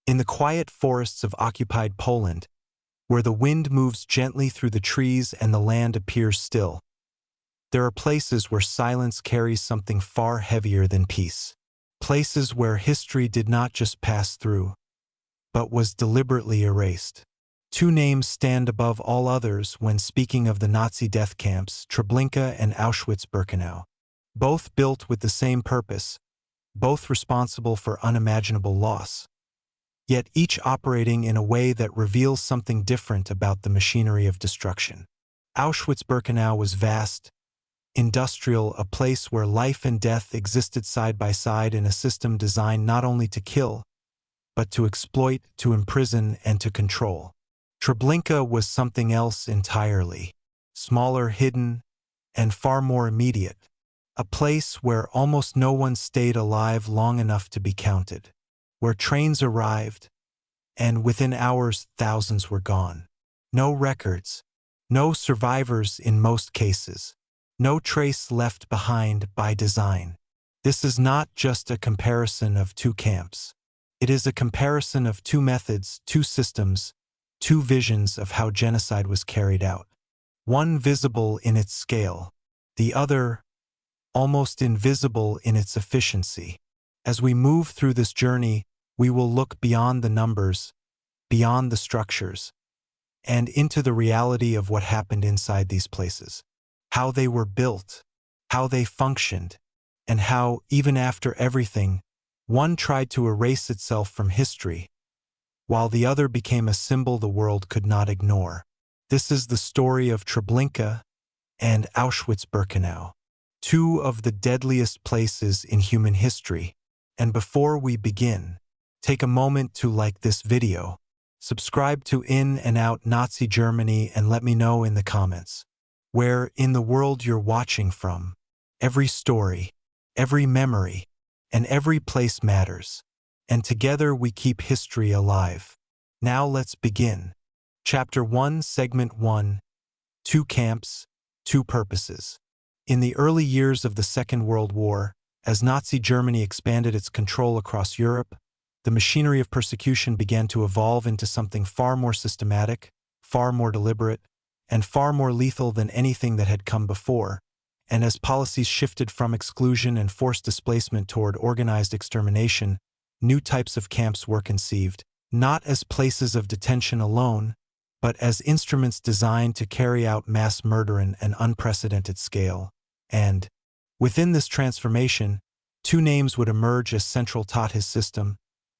In the quiet forests of occupied Poland, where the wind moves gently through the trees and the land appears still, there are places where silence carries something far heavier than peace. Places where history did not just pass through, but was deliberately erased. Two names stand above all others when speaking of the Nazi death camps, Treblinka and Auschwitz-Birkenau. Both built with the same purpose, both responsible for unimaginable loss, yet each operating in a way that reveals something different about the machinery of destruction. Auschwitz-Birkenau was vast, industrial, a place where life and death existed side by side in a system designed not only to kill, but to exploit, to imprison, and to control. Treblinka was something else entirely, smaller, hidden, and far more immediate, a place where almost no one stayed alive long enough to be counted, where trains arrived, and within hours thousands were gone. No records, no survivors in most cases, no trace left behind by design. This is not just a comparison of two camps. It is a comparison of two methods, two systems, two visions of how genocide was carried out. One visible in its scale, the other almost invisible in its efficiency. As we move through this journey, we will look beyond the numbers, beyond the structures, and into the reality of what happened inside these places. How they were built, how they functioned, and how, even after everything, one tried to erase itself from history, while the other became a symbol the world could not ignore. This is the story of Treblinka and Auschwitz-Birkenau, two of the deadliest places in human history. And before we begin, take a moment to like this video, subscribe to In&Out Nazi Germany, and let me know in the comments where in the world you're watching from. Every story, every memory, and every place matters, and together we keep history alive. Now let's begin. Chapter 1, Segment 1, Two Camps, Two Purposes. In the early years of the Second World War, as Nazi Germany expanded its control across Europe, the machinery of persecution began to evolve into something far more systematic, far more deliberate, and far more lethal than anything that had come before. And as policies shifted from exclusion and forced displacement toward organized extermination, new types of camps were conceived, not as places of detention alone, but as instruments designed to carry out mass murder in an unprecedented scale. And, within this transformation, two names would emerge as central to his system: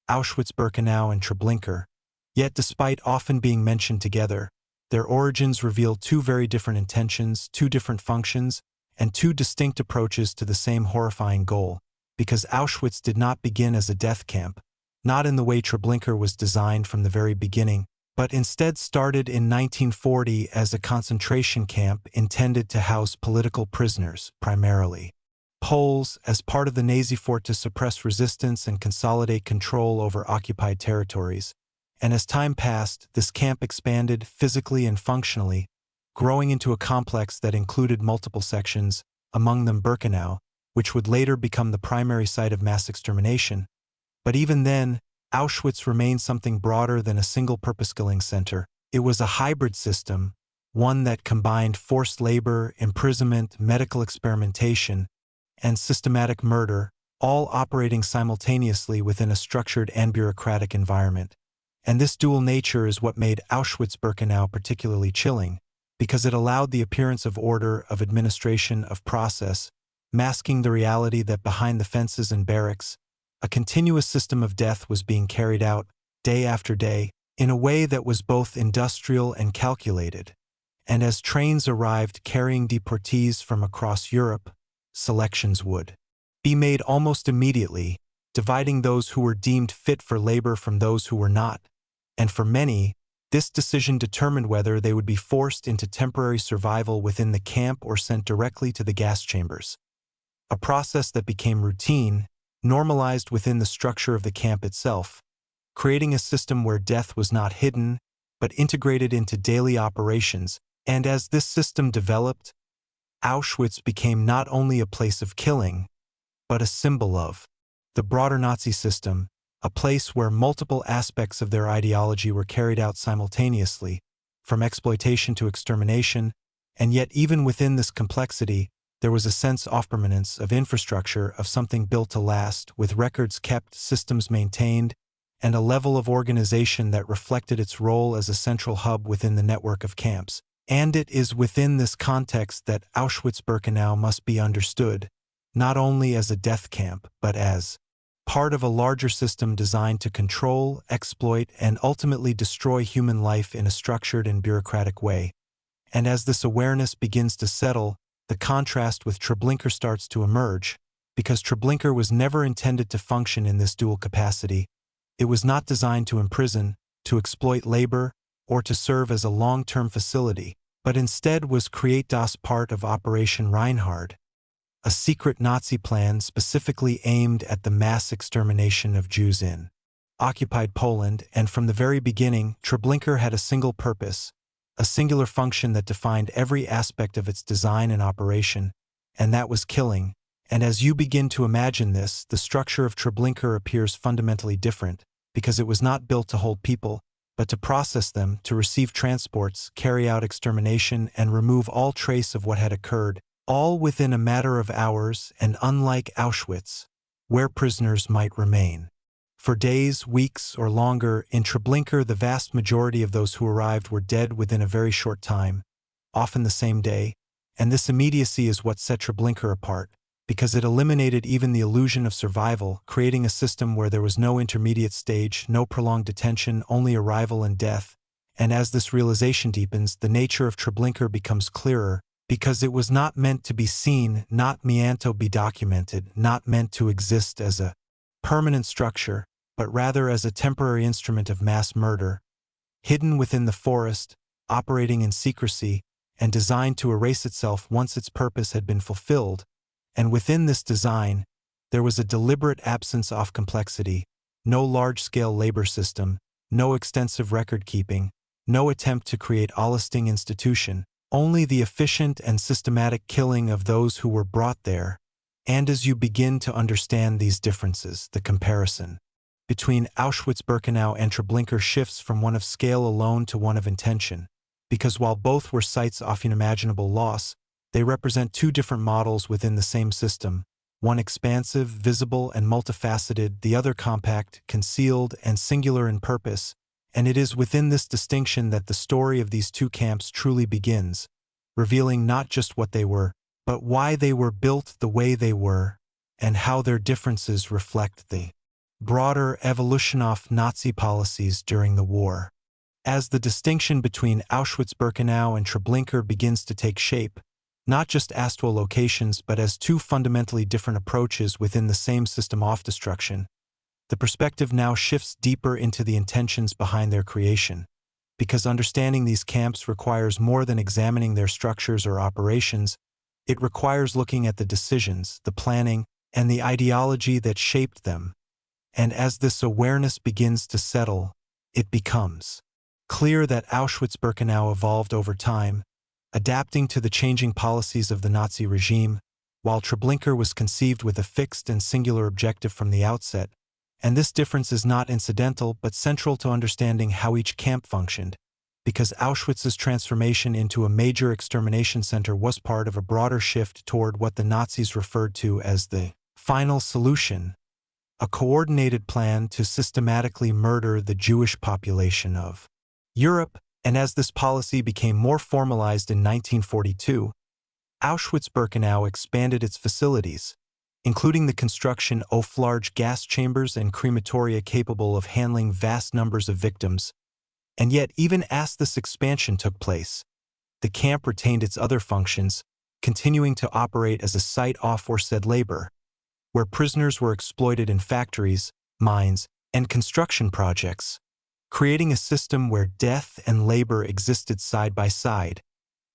Auschwitz-Birkenau and Treblinka. Yet despite often being mentioned together, their origins reveal two very different intentions, two different functions, and two distinct approaches to the same horrifying goal, because Auschwitz did not begin as a death camp, not in the way Treblinka was designed from the very beginning, but instead started in 1940 as a concentration camp intended to house political prisoners, primarily Poles, as part of the Nazi effort to suppress resistance and consolidate control over occupied territories. And as time passed, this camp expanded physically and functionally, growing into a complex that included multiple sections, among them Birkenau, which would later become the primary site of mass extermination. But even then, Auschwitz remained something broader than a single-purpose killing center. It was a hybrid system, one that combined forced labor, imprisonment, medical experimentation, and systematic murder, all operating simultaneously within a structured and bureaucratic environment. And this dual nature is what made Auschwitz-Birkenau particularly chilling, because it allowed the appearance of order, of administration, of process, masking the reality that behind the fences and barracks, a continuous system of death was being carried out, day after day, in a way that was both industrial and calculated. And as trains arrived carrying deportees from across Europe, selections would be made almost immediately, dividing those who were deemed fit for labor from those who were not. And for many, this decision determined whether they would be forced into temporary survival within the camp or sent directly to the gas chambers. A process that became routine, normalized within the structure of the camp itself, creating a system where death was not hidden, but integrated into daily operations. And as this system developed, Auschwitz became not only a place of killing, but a symbol of the broader Nazi system, a place where multiple aspects of their ideology were carried out simultaneously, from exploitation to extermination, and yet even within this complexity, there was a sense of permanence, of infrastructure, of something built to last, with records kept, systems maintained, and a level of organization that reflected its role as a central hub within the network of camps. And it is within this context that Auschwitz-Birkenau must be understood, not only as a death camp, but as part of a larger system designed to control, exploit, and ultimately destroy human life in a structured and bureaucratic way. And as this awareness begins to settle, the contrast with Treblinka starts to emerge, because Treblinka was never intended to function in this dual capacity. It was not designed to imprison, to exploit labor, or to serve as a long-term facility, but instead was created as part of Operation Reinhard, a secret Nazi plan specifically aimed at the mass extermination of Jews in occupied Poland, and from the very beginning, Treblinka had a single purpose, a singular function that defined every aspect of its design and operation, and that was killing. And as you begin to imagine this, the structure of Treblinka appears fundamentally different, because it was not built to hold people, but to process them, to receive transports, carry out extermination, and remove all trace of what had occurred, all within a matter of hours, and unlike Auschwitz, where prisoners might remain for days, weeks, or longer, in Treblinka the vast majority of those who arrived were dead within a very short time, often the same day, and this immediacy is what set Treblinka apart, because it eliminated even the illusion of survival, creating a system where there was no intermediate stage, no prolonged detention, only arrival and death. And as this realization deepens, the nature of Treblinka becomes clearer, because it was not meant to be seen, not meant to be documented, not meant to exist as a permanent structure, but rather as a temporary instrument of mass murder, hidden within the forest, operating in secrecy, and designed to erase itself once its purpose had been fulfilled. And within this design, there was a deliberate absence of complexity, no large-scale labor system, no extensive record-keeping, no attempt to create a lasting institution, only the efficient and systematic killing of those who were brought there. And as you begin to understand these differences, the comparison between Auschwitz-Birkenau and Treblinka shifts from one of scale alone to one of intention, because while both were sites of unimaginable loss, they represent two different models within the same system, one expansive, visible, and multifaceted, the other compact, concealed, and singular in purpose, and it is within this distinction that the story of these two camps truly begins, revealing not just what they were, but why they were built the way they were, and how their differences reflect the broader evolution of Nazi policies during the war. As the distinction between Auschwitz-Birkenau and Treblinka begins to take shape, not just actual locations but as two fundamentally different approaches within the same system of destruction, the perspective now shifts deeper into the intentions behind their creation, because understanding these camps requires more than examining their structures or operations. It requires looking at the decisions, the planning, and the ideology that shaped them. And as this awareness begins to settle, it becomes clear that Auschwitz-Birkenau evolved over time, adapting to the changing policies of the Nazi regime, while Treblinka was conceived with a fixed and singular objective from the outset. And this difference is not incidental but central to understanding how each camp functioned, because Auschwitz's transformation into a major extermination center was part of a broader shift toward what the Nazis referred to as the final solution, a coordinated plan to systematically murder the Jewish population of Europe. And as this policy became more formalized in 1942, Auschwitz-Birkenau expanded its facilities, including the construction of large gas chambers and crematoria capable of handling vast numbers of victims. And yet, even as this expansion took place, the camp retained its other functions, continuing to operate as a site of forced labor, where prisoners were exploited in factories, mines, and construction projects, creating a system where death and labor existed side by side,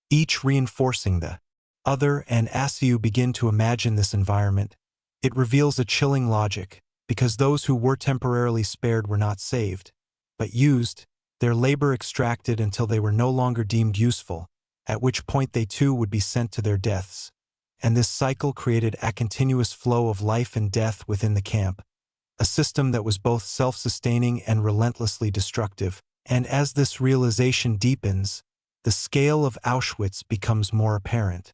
each reinforcing the other. And as you begin to imagine this environment, it reveals a chilling logic, because those who were temporarily spared were not saved, but used, their labor extracted until they were no longer deemed useful, at which point they too would be sent to their deaths. And this cycle created a continuous flow of life and death within the camp, a system that was both self-sustaining and relentlessly destructive. And as this realization deepens, the scale of Auschwitz becomes more apparent,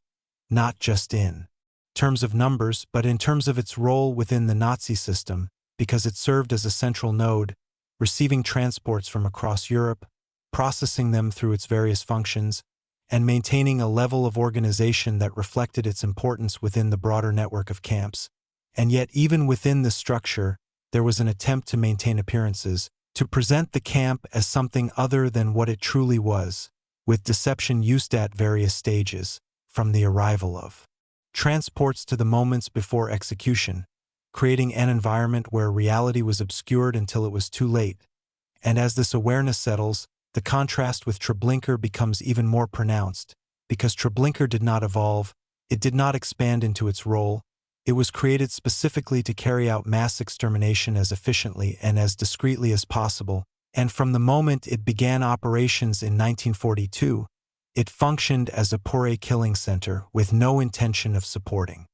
not just in terms of numbers, but in terms of its role within the Nazi system, because it served as a central node, receiving transports from across Europe, processing them through its various functions, and maintaining a level of organization that reflected its importance within the broader network of camps. And yet, even within this structure, there was an attempt to maintain appearances, to present the camp as something other than what it truly was, with deception used at various stages, from the arrival of transports to the moments before execution, creating an environment where reality was obscured until it was too late. And as this awareness settles, the contrast with Treblinka becomes even more pronounced, because Treblinka did not evolve, it did not expand into its role. It was created specifically to carry out mass extermination as efficiently and as discreetly as possible, and from the moment it began operations in 1942, it functioned as a pure killing center with no intention of supporting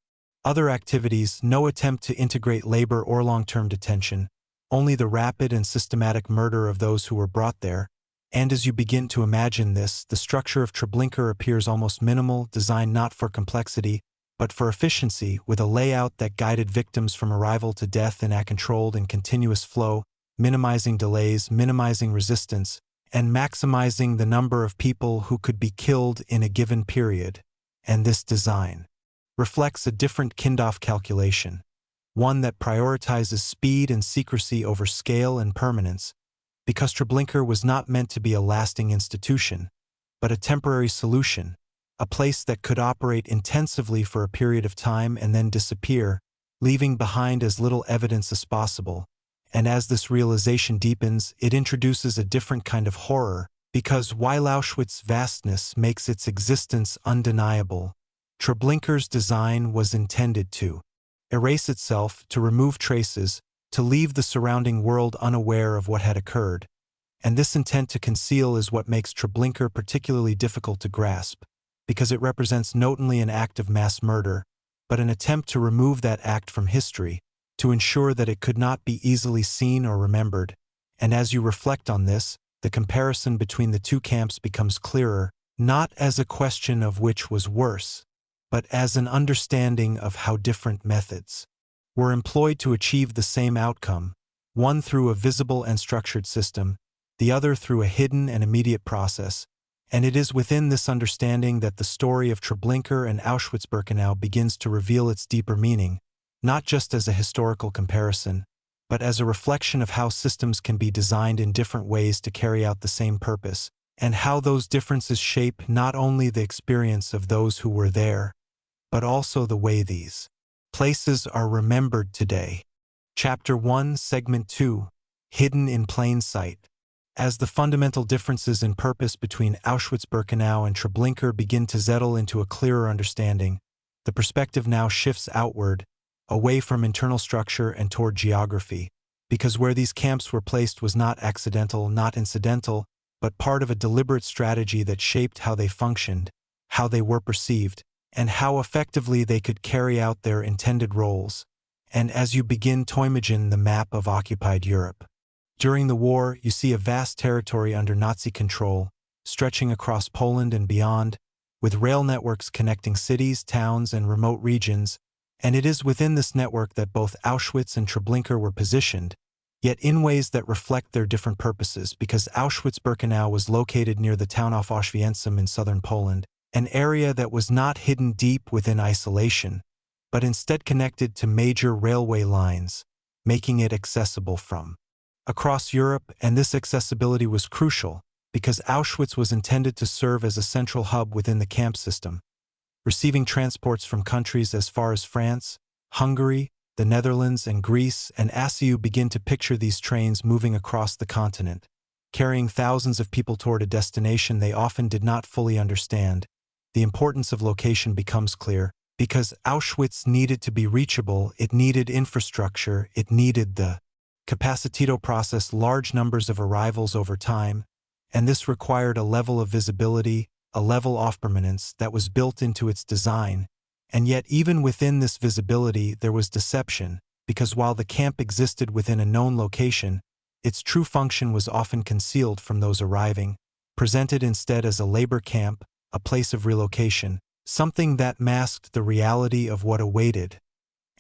other activities, no attempt to integrate labor or long-term detention, only the rapid and systematic murder of those who were brought there. And as you begin to imagine this, the structure of Treblinka appears almost minimal, designed not for complexity, but for efficiency, with a layout that guided victims from arrival to death in a controlled and continuous flow, minimizing delays, minimizing resistance, and maximizing the number of people who could be killed in a given period. And this design reflects a different Kindhoff calculation, one that prioritizes speed and secrecy over scale and permanence, because Treblinka was not meant to be a lasting institution, but a temporary solution, a place that could operate intensively for a period of time and then disappear, leaving behind as little evidence as possible. And as this realization deepens, it introduces a different kind of horror, because while Auschwitz's vastness makes its existence undeniable, Treblinka's design was intended to erase itself, to remove traces, to leave the surrounding world unaware of what had occurred. And this intent to conceal is what makes Treblinka particularly difficult to grasp, because it represents not only an act of mass murder, but an attempt to remove that act from history, to ensure that it could not be easily seen or remembered. And as you reflect on this, the comparison between the two camps becomes clearer, not as a question of which was worse, but as an understanding of how different methods were employed to achieve the same outcome, one through a visible and structured system, the other through a hidden and immediate process. And it is within this understanding that the story of Treblinka and Auschwitz-Birkenau begins to reveal its deeper meaning, not just as a historical comparison, but as a reflection of how systems can be designed in different ways to carry out the same purpose, and how those differences shape not only the experience of those who were there, but also the way these places are remembered today. Chapter 1, Segment 2, Hidden in Plain Sight. As the fundamental differences in purpose between Auschwitz-Birkenau and Treblinka begin to settle into a clearer understanding, the perspective now shifts outward, away from internal structure and toward geography, because where these camps were placed was not accidental, not incidental, but part of a deliberate strategy that shaped how they functioned, how they were perceived, and how effectively they could carry out their intended roles. And as you begin to imagine the map of occupied Europe, during the war, you see a vast territory under Nazi control, stretching across Poland and beyond, with rail networks connecting cities, towns, and remote regions. And it is within this network that both Auschwitz and Treblinka were positioned, yet in ways that reflect their different purposes, because Auschwitz-Birkenau was located near the town of Auschwitz in southern Poland, an area that was not hidden deep within isolation, but instead connected to major railway lines, making it accessible from across Europe. And this accessibility was crucial, because Auschwitz was intended to serve as a central hub within the camp system, receiving transports from countries as far as France, Hungary, the Netherlands, and Greece. And as you begin to picture these trains moving across the continent, carrying thousands of people toward a destination they often did not fully understand, the importance of location becomes clear, because Auschwitz needed to be reachable, it needed infrastructure, it needed the capacity to process large numbers of arrivals over time, and this required a level of visibility, a level of permanence that was built into its design. And yet even within this visibility there was deception, because while the camp existed within a known location, its true function was often concealed from those arriving, presented instead as a labor camp, a place of relocation, something that masked the reality of what awaited.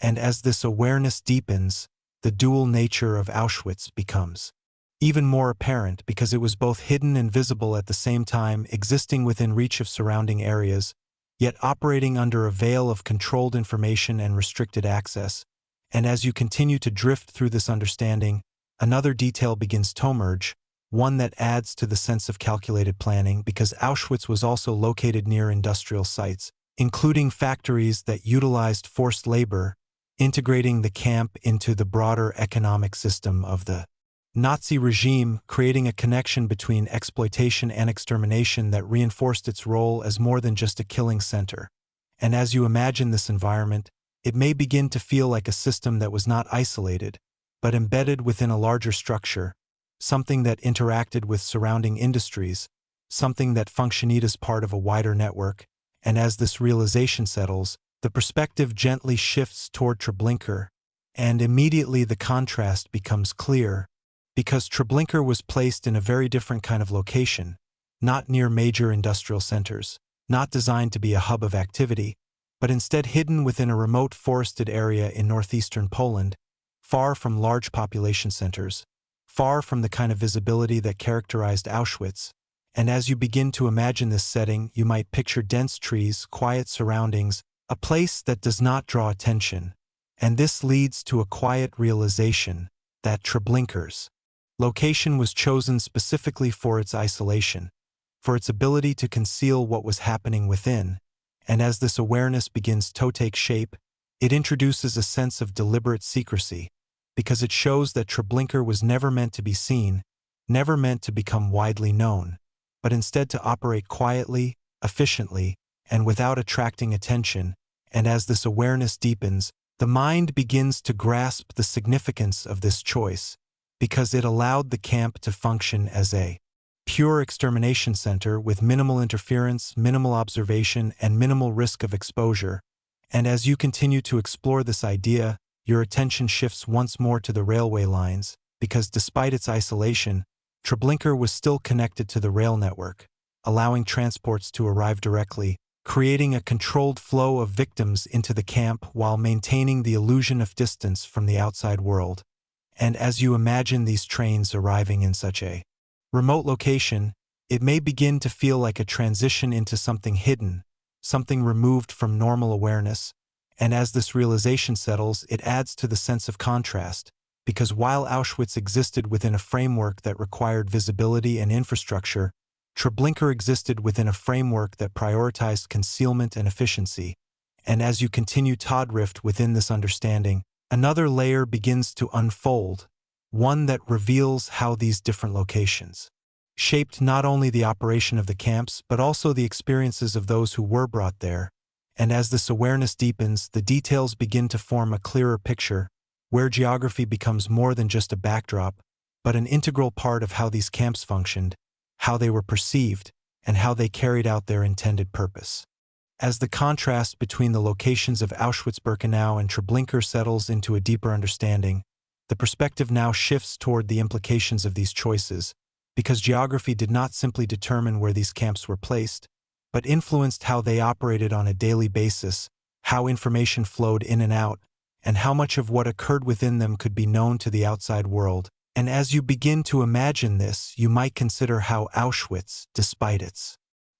And as this awareness deepens, the dual nature of Auschwitz becomes even more apparent because it was both hidden and visible at the same time, existing within reach of surrounding areas, yet operating under a veil of controlled information and restricted access. And as you continue to drift through this understanding, another detail begins to emerge, one that adds to the sense of calculated planning because Auschwitz was also located near industrial sites, including factories that utilized forced labor, integrating the camp into the broader economic system of the Nazi regime, creating a connection between exploitation and extermination that reinforced its role as more than just a killing center. And as you imagine this environment, it may begin to feel like a system that was not isolated, but embedded within a larger structure, something that interacted with surrounding industries, something that functioned as part of a wider network. And as this realization settles, the perspective gently shifts toward Treblinka, and immediately the contrast becomes clear, because Treblinka was placed in a very different kind of location, not near major industrial centers, not designed to be a hub of activity, but instead hidden within a remote forested area in northeastern Poland, far from large population centers, far from the kind of visibility that characterized Auschwitz. And as you begin to imagine this setting, you might picture dense trees, quiet surroundings, a place that does not draw attention. And this leads to a quiet realization that Treblinka's location was chosen specifically for its isolation, for its ability to conceal what was happening within. And as this awareness begins to take shape, it introduces a sense of deliberate secrecy, because it shows that Treblinka was never meant to be seen, never meant to become widely known, but instead to operate quietly, efficiently, and without attracting attention. And as this awareness deepens, the mind begins to grasp the significance of this choice, because it allowed the camp to function as a pure extermination center with minimal interference, minimal observation, and minimal risk of exposure. And as you continue to explore this idea, your attention shifts once more to the railway lines, because despite its isolation, Treblinka was still connected to the rail network, allowing transports to arrive directly, creating a controlled flow of victims into the camp while maintaining the illusion of distance from the outside world. And as you imagine these trains arriving in such a remote location, it may begin to feel like a transition into something hidden, something removed from normal awareness. And as this realization settles, it adds to the sense of contrast, because while Auschwitz existed within a framework that required visibility and infrastructure, Treblinka existed within a framework that prioritized concealment and efficiency. And as you continue to drift within this understanding, another layer begins to unfold, one that reveals how these different locations shaped not only the operation of the camps but also the experiences of those who were brought there. And as this awareness deepens, the details begin to form a clearer picture, where geography becomes more than just a backdrop, but an integral part of how these camps functioned, how they were perceived, and how they carried out their intended purpose. As the contrast between the locations of Auschwitz-Birkenau and Treblinka settles into a deeper understanding, the perspective now shifts toward the implications of these choices, because geography did not simply determine where these camps were placed, but influenced how they operated on a daily basis, how information flowed in and out, and how much of what occurred within them could be known to the outside world. And as you begin to imagine this, you might consider how Auschwitz, despite its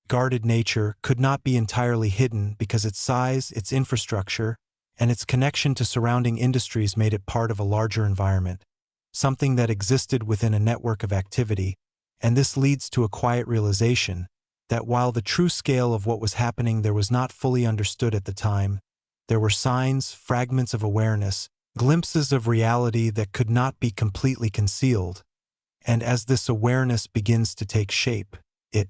guarded nature, could not be entirely hidden because its size, its infrastructure, and its connection to surrounding industries made it part of a larger environment, something that existed within a network of activity. And this leads to a quiet realization that while the true scale of what was happening there was not fully understood at the time, there were signs, fragments of awareness, glimpses of reality that could not be completely concealed. And as this awareness begins to take shape, it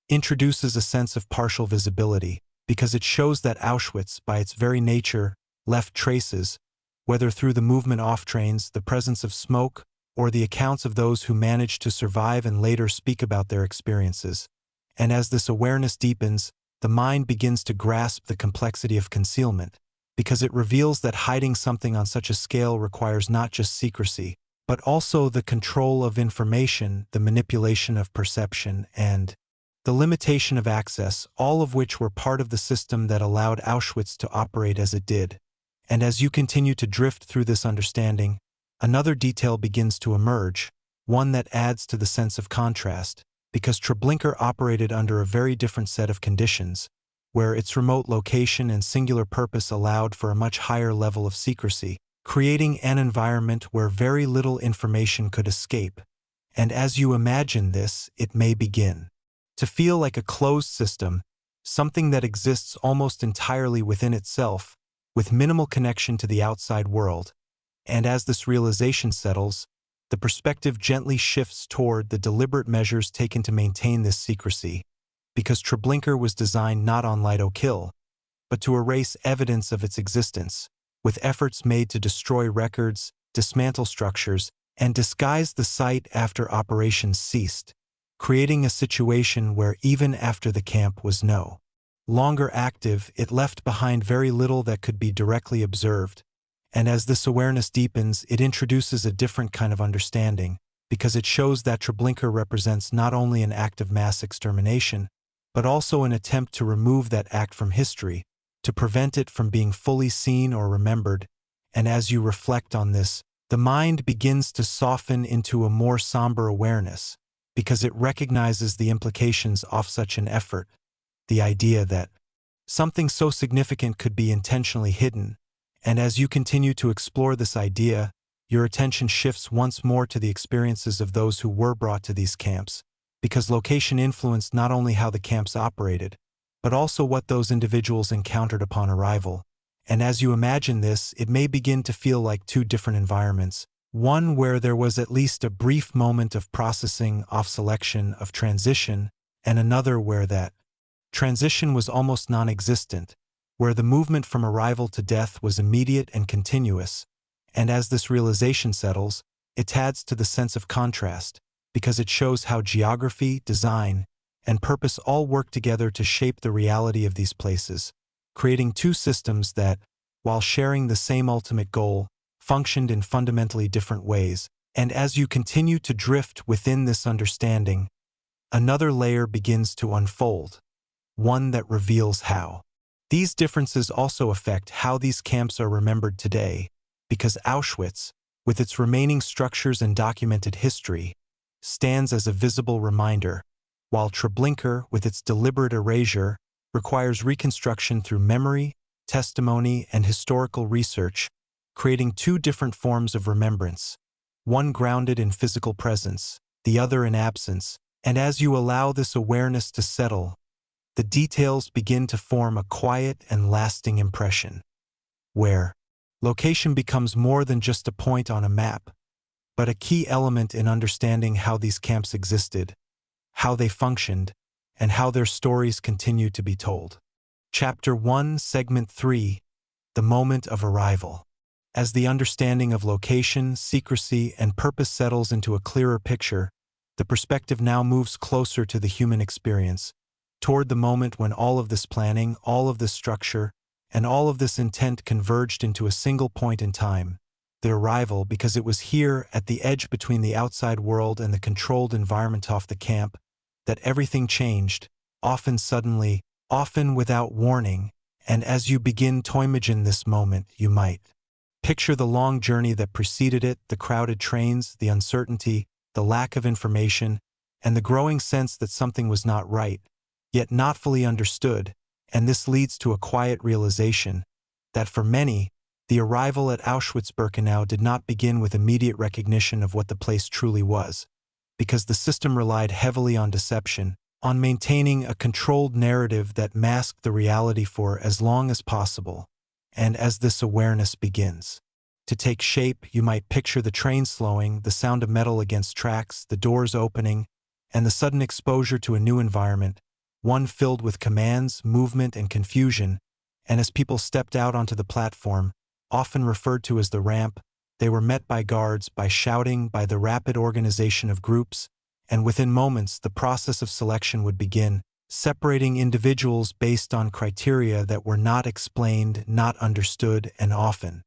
introduces a sense of partial visibility, because it shows that Auschwitz, by its very nature, left traces, whether through the movement off trains, the presence of smoke, or the accounts of those who managed to survive and later speak about their experiences. And as this awareness deepens, the mind begins to grasp the complexity of concealment, because it reveals that hiding something on such a scale requires not just secrecy, but also the control of information, the manipulation of perception, and the limitation of access, all of which were part of the system that allowed Auschwitz to operate as it did. And as you continue to drift through this understanding, another detail begins to emerge, one that adds to the sense of contrast, because Treblinka operated under a very different set of conditions, where its remote location and singular purpose allowed for a much higher level of secrecy, creating an environment where very little information could escape. And as you imagine this, it may begin to feel like a closed system, something that exists almost entirely within itself, with minimal connection to the outside world. And as this realization settles, the perspective gently shifts toward the deliberate measures taken to maintain this secrecy, because Treblinka was designed not on light or kill, but to erase evidence of its existence, with efforts made to destroy records, dismantle structures, and disguise the site after operations ceased, creating a situation where even after the camp was no longer active, it left behind very little that could be directly observed. And as this awareness deepens, it introduces a different kind of understanding, because it shows that Treblinka represents not only an act of mass extermination, but also an attempt to remove that act from history, to prevent it from being fully seen or remembered. And as you reflect on this, the mind begins to soften into a more somber awareness, because it recognizes the implications of such an effort, the idea that something so significant could be intentionally hidden. And as you continue to explore this idea, your attention shifts once more to the experiences of those who were brought to these camps, because location influenced not only how the camps operated, but also what those individuals encountered upon arrival. And as you imagine this, it may begin to feel like two different environments, one where there was at least a brief moment of processing, of selection, of transition, and another where that transition was almost non-existent, where the movement from arrival to death was immediate and continuous. And as this realization settles, it adds to the sense of contrast, because it shows how geography, design, and purpose all work together to shape the reality of these places, creating two systems that, while sharing the same ultimate goal, functioned in fundamentally different ways. And as you continue to drift within this understanding, another layer begins to unfold, one that reveals how these differences also affect how these camps are remembered today, because Auschwitz, with its remaining structures and documented history, stands as a visible reminder, while Treblinka, with its deliberate erasure, requires reconstruction through memory, testimony, and historical research, creating two different forms of remembrance, one grounded in physical presence, the other in absence. And as you allow this awareness to settle, the details begin to form a quiet and lasting impression, where location becomes more than just a point on a map, but a key element in understanding how these camps existed, how they functioned, and how their stories continue to be told. Chapter 1, Segment 3, The Moment of Arrival. As the understanding of location, secrecy, and purpose settles into a clearer picture, the perspective now moves closer to the human experience, toward the moment when all of this planning, all of this structure, and all of this intent converged into a single point in time, the arrival, because it was here, at the edge between the outside world and the controlled environment of the camp, that everything changed, often suddenly, often without warning. And as you begin to imagine this moment, you might picture the long journey that preceded it, the crowded trains, the uncertainty, the lack of information, and the growing sense that something was not right, yet not fully understood. And this leads to a quiet realization that for many, the arrival at Auschwitz-Birkenau did not begin with immediate recognition of what the place truly was, because the system relied heavily on deception, on maintaining a controlled narrative that masked the reality for as long as possible. And as this awareness begins to take shape, you might picture the train slowing, the sound of metal against tracks, the doors opening, and the sudden exposure to a new environment, one filled with commands, movement, and confusion. And as people stepped out onto the platform, often referred to as the ramp, they were met by guards, by shouting, by the rapid organization of groups, and within moments the process of selection would begin, separating individuals based on criteria that were not explained, not understood, and often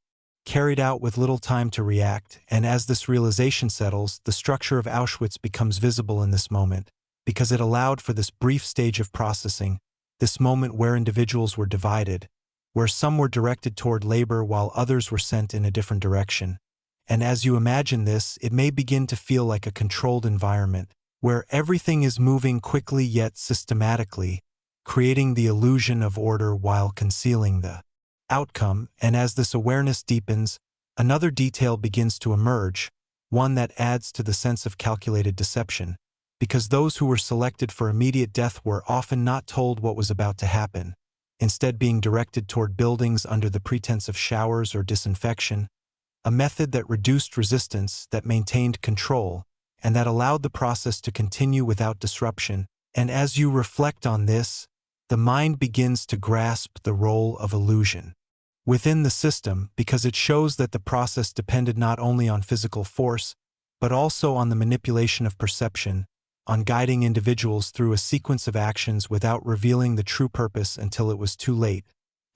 carried out with little time to react. And as this realization settles, the structure of Auschwitz becomes visible in this moment, because it allowed for this brief stage of processing, this moment where individuals were divided, where some were directed toward labor while others were sent in a different direction. And as you imagine this, it may begin to feel like a controlled environment, where everything is moving quickly yet systematically, creating the illusion of order while concealing the outcome. And as this awareness deepens, another detail begins to emerge, one that adds to the sense of calculated deception, because those who were selected for immediate death were often not told what was about to happen, instead being directed toward buildings under the pretense of showers or disinfection, a method that reduced resistance, that maintained control, and that allowed the process to continue without disruption. And as you reflect on this, the mind begins to grasp the role of illusion within the system, because it shows that the process depended not only on physical force, but also on the manipulation of perception, on guiding individuals through a sequence of actions without revealing the true purpose until it was too late.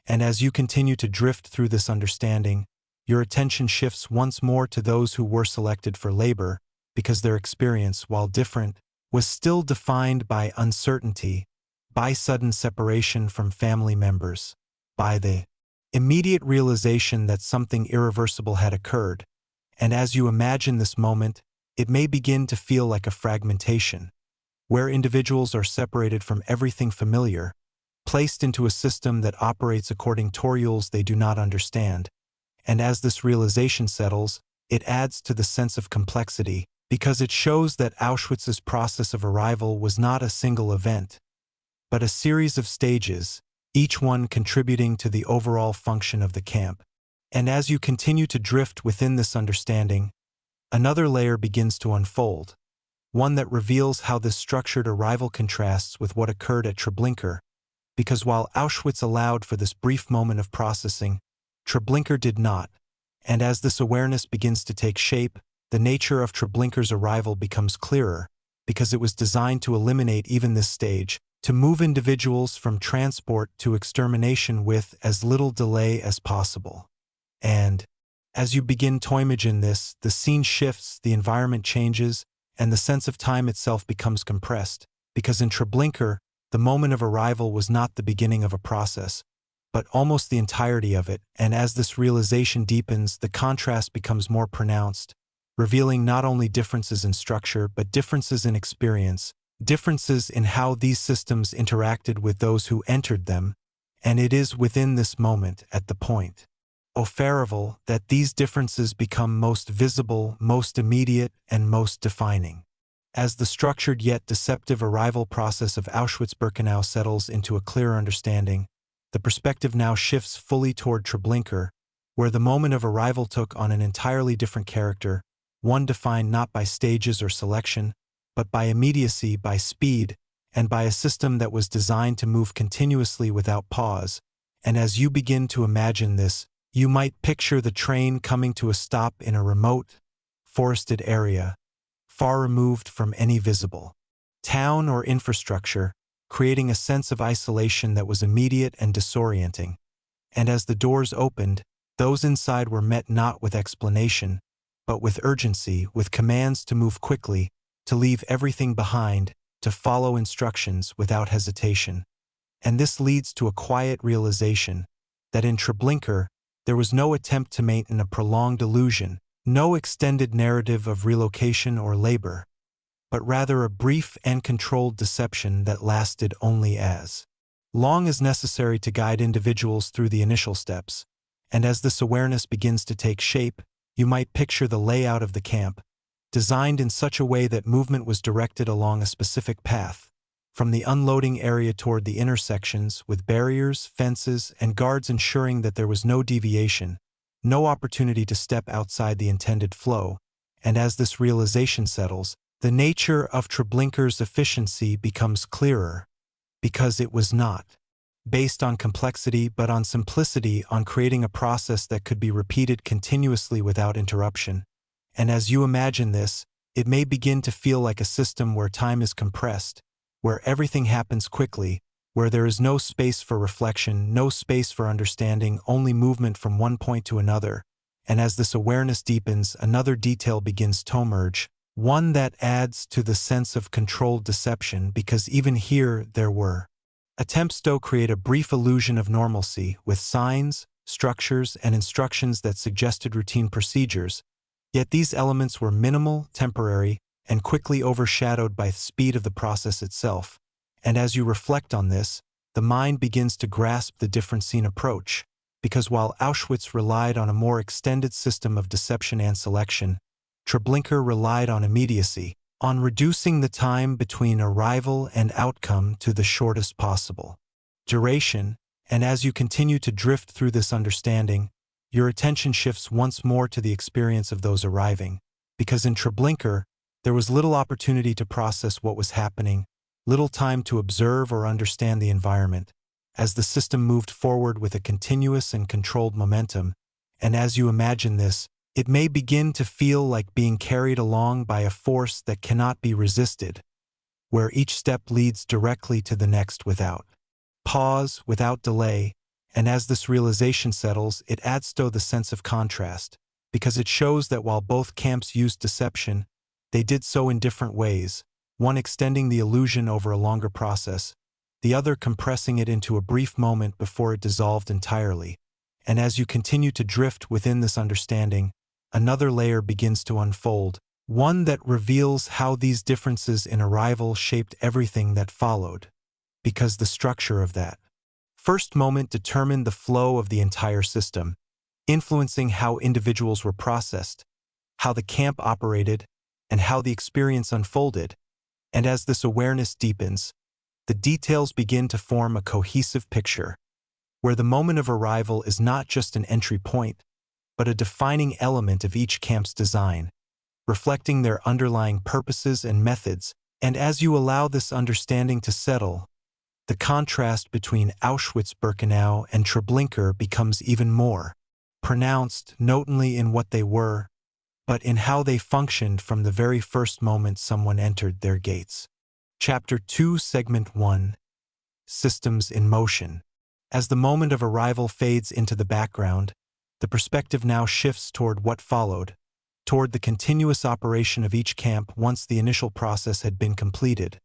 And as you continue to drift through this understanding, your attention shifts once more to those who were selected for labor, because their experience, while different, was still defined by uncertainty, by sudden separation from family members, by the immediate realization that something irreversible had occurred. And as you imagine this moment, it may begin to feel like a fragmentation, where individuals are separated from everything familiar, placed into a system that operates according to rules they do not understand. And as this realization settles, it adds to the sense of complexity, because it shows that Auschwitz's process of arrival was not a single event, but a series of stages, each one contributing to the overall function of the camp. And as you continue to drift within this understanding, another layer begins to unfold, one that reveals how this structured arrival contrasts with what occurred at Treblinka, because while Auschwitz allowed for this brief moment of processing, Treblinka did not. And as this awareness begins to take shape, the nature of Treblinka's arrival becomes clearer, because it was designed to eliminate even this stage, to move individuals from transport to extermination with as little delay as possible. And as you begin to imagine this, the scene shifts, the environment changes, and the sense of time itself becomes compressed, because in Treblinka, the moment of arrival was not the beginning of a process, but almost the entirety of it. And as this realization deepens, the contrast becomes more pronounced, revealing not only differences in structure but differences in experience, differences in how these systems interacted with those who entered them. And it is within this moment, at the point of arrival, that these differences become most visible, most immediate, and most defining. As the structured yet deceptive arrival process of Auschwitz-Birkenau settles into a clearer understanding, the perspective now shifts fully toward Treblinka, where the moment of arrival took on an entirely different character, one defined not by stages or selection, but by immediacy, by speed, and by a system that was designed to move continuously without pause. And as you begin to imagine this, you might picture the train coming to a stop in a remote, forested area, far removed from any visible town or infrastructure, creating a sense of isolation that was immediate and disorienting. And as the doors opened, those inside were met not with explanation, but with urgency, with commands to move quickly, to leave everything behind, to follow instructions without hesitation. And this leads to a quiet realization that in Treblinka, there was no attempt to maintain a prolonged illusion, no extended narrative of relocation or labor, but rather a brief and controlled deception that lasted only as long as necessary to guide individuals through the initial steps. And as this awareness begins to take shape, you might picture the layout of the camp, designed in such a way that movement was directed along a specific path, from the unloading area toward the intersections, with barriers, fences, and guards ensuring that there was no deviation, no opportunity to step outside the intended flow. And as this realization settles, the nature of Treblinka's efficiency becomes clearer, because it was not based on complexity but on simplicity, on creating a process that could be repeated continuously without interruption. And as you imagine this, it may begin to feel like a system where time is compressed, where everything happens quickly, where there is no space for reflection, no space for understanding, only movement from one point to another. And as this awareness deepens, another detail begins to emerge, one that adds to the sense of controlled deception, because even here there were attempts to create a brief illusion of normalcy with signs, structures, and instructions that suggested routine procedures, yet these elements were minimal, temporary, and quickly overshadowed by the speed of the process itself. And as you reflect on this, the mind begins to grasp the difference in approach, because while Auschwitz relied on a more extended system of deception and selection, Treblinka relied on immediacy, on reducing the time between arrival and outcome to the shortest possible duration. And as you continue to drift through this understanding, your attention shifts once more to the experience of those arriving, because in Treblinka, there was little opportunity to process what was happening, little time to observe or understand the environment, as the system moved forward with a continuous and controlled momentum. And as you imagine this, it may begin to feel like being carried along by a force that cannot be resisted, where each step leads directly to the next without pause, without delay. And as this realization settles, it adds to the sense of contrast, because it shows that while both camps used deception, they did so in different ways, one extending the illusion over a longer process, the other compressing it into a brief moment before it dissolved entirely. And as you continue to drift within this understanding, another layer begins to unfold, one that reveals how these differences in arrival shaped everything that followed, because the structure of that first moment determined the flow of the entire system, influencing how individuals were processed, how the camp operated, and how the experience unfolded. And as this awareness deepens, the details begin to form a cohesive picture, where the moment of arrival is not just an entry point, but a defining element of each camp's design, reflecting their underlying purposes and methods. And as you allow this understanding to settle, the contrast between Auschwitz-Birkenau and Treblinka becomes even more pronounced, not only in what they were, but in how they functioned from the very first moment someone entered their gates. Chapter 2, Segment 1. Systems in Motion. As the moment of arrival fades into the background, the perspective now shifts toward what followed, toward the continuous operation of each camp once the initial process had been completed.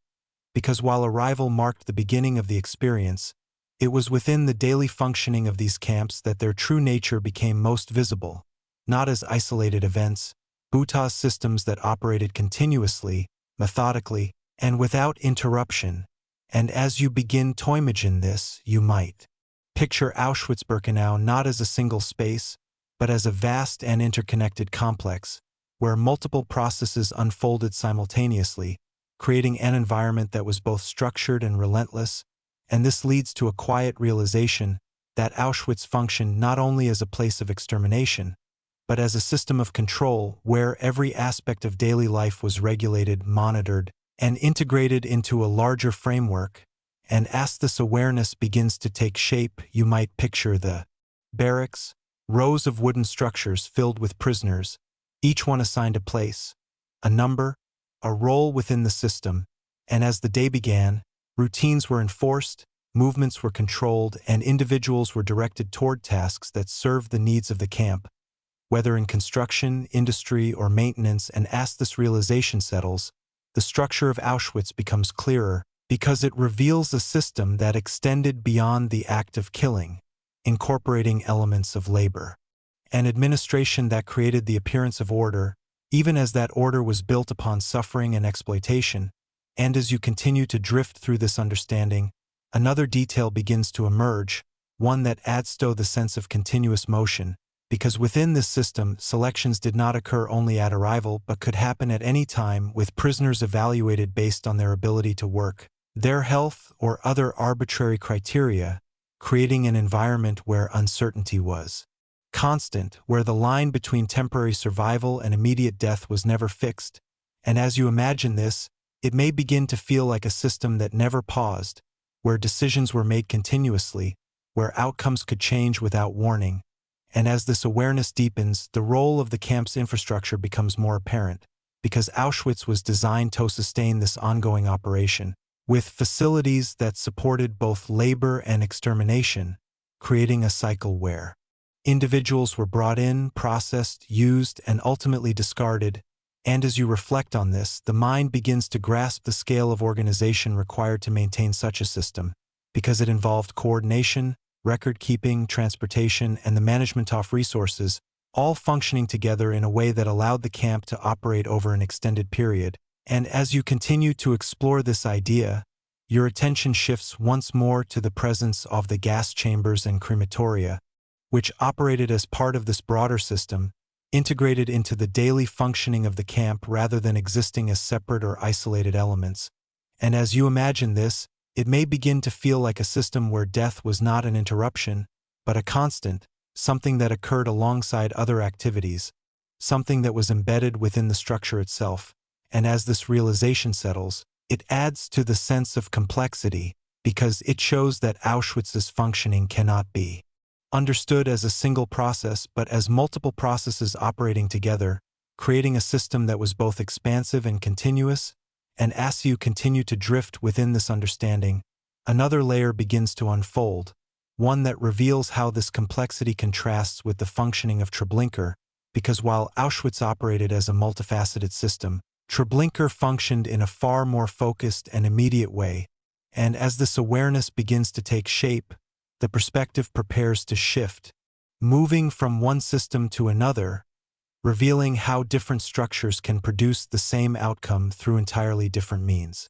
Because while arrival marked the beginning of the experience, it was within the daily functioning of these camps that their true nature became most visible, not as isolated events, but as systems that operated continuously, methodically, and without interruption. And as you begin to imagine this, you might picture Auschwitz-Birkenau not as a single space, but as a vast and interconnected complex, where multiple processes unfolded simultaneously, creating an environment that was both structured and relentless. And this leads to a quiet realization that Auschwitz functioned not only as a place of extermination, but as a system of control where every aspect of daily life was regulated, monitored, and integrated into a larger framework. And as this awareness begins to take shape, you might picture the barracks, rows of wooden structures filled with prisoners, each one assigned a place, a number, a role within the system. And as the day began, routines were enforced, movements were controlled, and individuals were directed toward tasks that served the needs of the camp, whether in construction, industry, or maintenance. And as this realization settles, the structure of Auschwitz becomes clearer, because it reveals a system that extended beyond the act of killing, incorporating elements of labor and administration that created the appearance of order, even as that order was built upon suffering and exploitation. And as you continue to drift through this understanding, another detail begins to emerge, one that adds to the sense of continuous motion, because within this system, selections did not occur only at arrival but could happen at any time, with prisoners evaluated based on their ability to work, their health, or other arbitrary criteria, creating an environment where uncertainty was constant, where the line between temporary survival and immediate death was never fixed. And as you imagine this, it may begin to feel like a system that never paused, where decisions were made continuously, where outcomes could change without warning. And as this awareness deepens, the role of the camp's infrastructure becomes more apparent, because Auschwitz was designed to sustain this ongoing operation, with facilities that supported both labor and extermination, creating a cycle where individuals were brought in, processed, used, and ultimately discarded. And as you reflect on this, the mind begins to grasp the scale of organization required to maintain such a system, because it involved coordination, record-keeping, transportation, and the management of resources, all functioning together in a way that allowed the camp to operate over an extended period. And as you continue to explore this idea, your attention shifts once more to the presence of the gas chambers and crematoria, which operated as part of this broader system, integrated into the daily functioning of the camp rather than existing as separate or isolated elements. And as you imagine this, it may begin to feel like a system where death was not an interruption, but a constant, something that occurred alongside other activities, something that was embedded within the structure itself. And as this realization settles, it adds to the sense of complexity, because it shows that Auschwitz's functioning cannot be understood as a single process but as multiple processes operating together, creating a system that was both expansive and continuous. And as you continue to drift within this understanding, another layer begins to unfold, one that reveals how this complexity contrasts with the functioning of Treblinka, because while Auschwitz operated as a multifaceted system, Treblinka functioned in a far more focused and immediate way. And as this awareness begins to take shape, the perspective prepares to shift, moving from one system to another, revealing how different structures can produce the same outcome through entirely different means.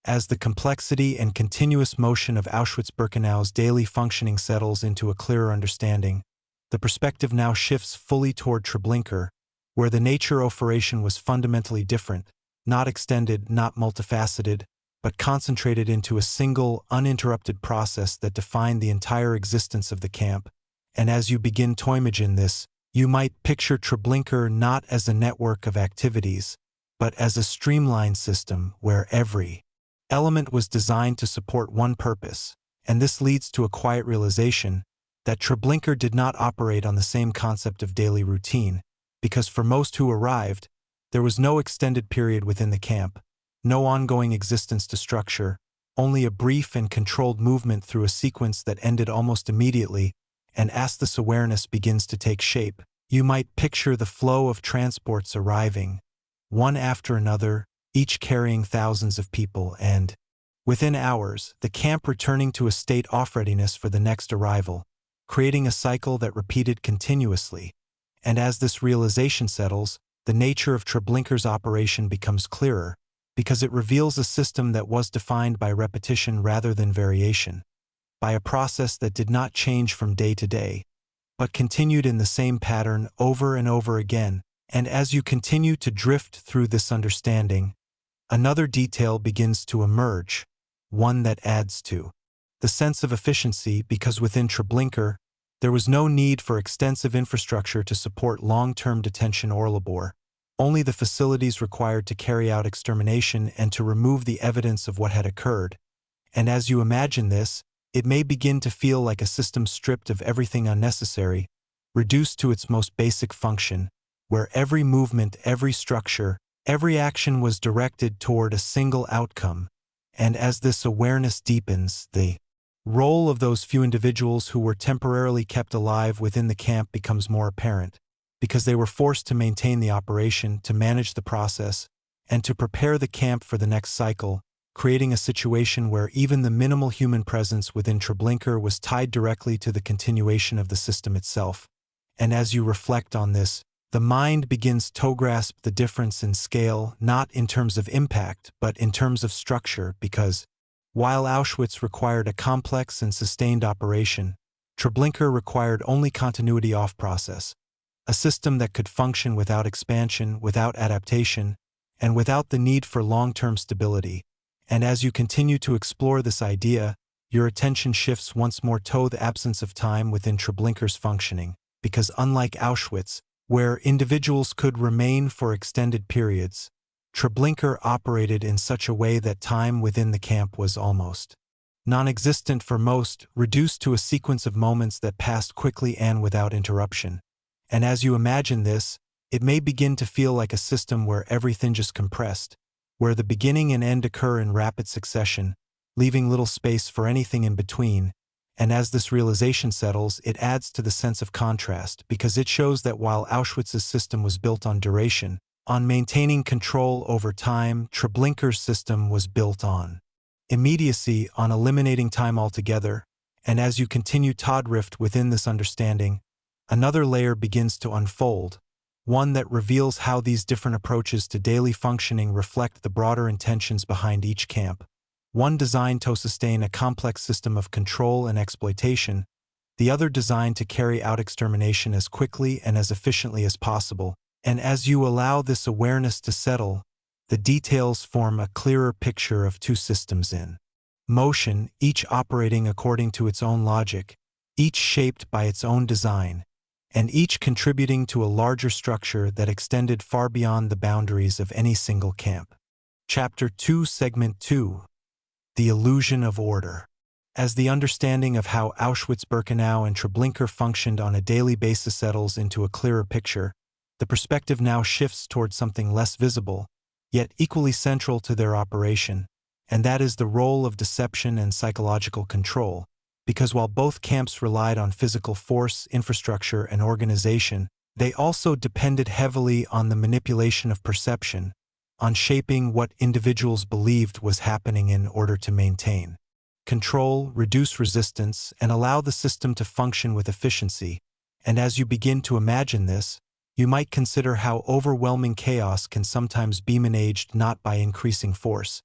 As the complexity and continuous motion of Auschwitz-Birkenau's daily functioning settles into a clearer understanding, the perspective now shifts fully toward Treblinka, where the nature of operation was fundamentally different, not extended, not multifaceted, but concentrated into a single, uninterrupted process that defined the entire existence of the camp. And as you begin to imagine this, you might picture Treblinka not as a network of activities, but as a streamlined system where every element was designed to support one purpose. And this leads to a quiet realization that Treblinka did not operate on the same concept of daily routine, because for most who arrived, there was no extended period within the camp, no ongoing existence to structure, only a brief and controlled movement through a sequence that ended almost immediately. And as this awareness begins to take shape, you might picture the flow of transports arriving, one after another, each carrying thousands of people, and within hours, the camp returning to a state of readiness for the next arrival, creating a cycle that repeated continuously. And as this realization settles, the nature of Treblinka's operation becomes clearer, because it reveals a system that was defined by repetition rather than variation, by a process that did not change from day to day, but continued in the same pattern over and over again. And as you continue to drift through this understanding, another detail begins to emerge, one that adds to the sense of efficiency, because within Treblinka, there was no need for extensive infrastructure to support long-term detention or labor, only the facilities required to carry out extermination and to remove the evidence of what had occurred. And as you imagine this, it may begin to feel like a system stripped of everything unnecessary, reduced to its most basic function, where every movement, every structure, every action was directed toward a single outcome. And as this awareness deepens, the role of those few individuals who were temporarily kept alive within the camp becomes more apparent, because they were forced to maintain the operation, to manage the process, and to prepare the camp for the next cycle, creating a situation where even the minimal human presence within Treblinka was tied directly to the continuation of the system itself. And as you reflect on this, the mind begins to grasp the difference in scale, not in terms of impact, but in terms of structure, because while Auschwitz required a complex and sustained operation, Treblinka required only continuity of process, a system that could function without expansion, without adaptation, and without the need for long-term stability. And as you continue to explore this idea, your attention shifts once more to the absence of time within Treblinka's functioning, because unlike Auschwitz, where individuals could remain for extended periods, Treblinka operated in such a way that time within the camp was almost non-existent for most, reduced to a sequence of moments that passed quickly and without interruption. And as you imagine this, it may begin to feel like a system where everything just compressed, where the beginning and end occur in rapid succession, leaving little space for anything in between. And as this realization settles, it adds to the sense of contrast, because it shows that while Auschwitz's system was built on duration, on maintaining control over time, Treblinka's system was built on immediacy, on eliminating time altogether. And as you continue to drift within this understanding, another layer begins to unfold, one that reveals how these different approaches to daily functioning reflect the broader intentions behind each camp. One designed to sustain a complex system of control and exploitation, the other designed to carry out extermination as quickly and as efficiently as possible. And as you allow this awareness to settle, the details form a clearer picture of two systems in motion, each operating according to its own logic, each shaped by its own design, and each contributing to a larger structure that extended far beyond the boundaries of any single camp. Chapter 2, Segment 2. The Illusion of Order. As the understanding of how Auschwitz-Birkenau and Treblinka functioned on a daily basis settles into a clearer picture, the perspective now shifts towards something less visible, yet equally central to their operation, and that is the role of deception and psychological control. Because while both camps relied on physical force, infrastructure, and organization, they also depended heavily on the manipulation of perception, on shaping what individuals believed was happening in order to maintain control, reduce resistance, and allow the system to function with efficiency. And as you begin to imagine this, you might consider how overwhelming chaos can sometimes be managed not by increasing force,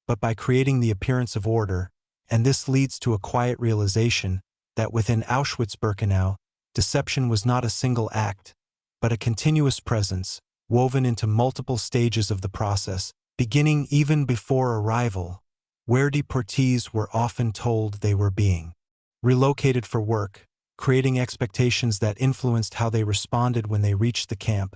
but by creating the appearance of order. And this leads to a quiet realization that within Auschwitz-Birkenau, deception was not a single act, but a continuous presence, woven into multiple stages of the process, beginning even before arrival, where deportees were often told they were being relocated for work, creating expectations that influenced how they responded when they reached the camp.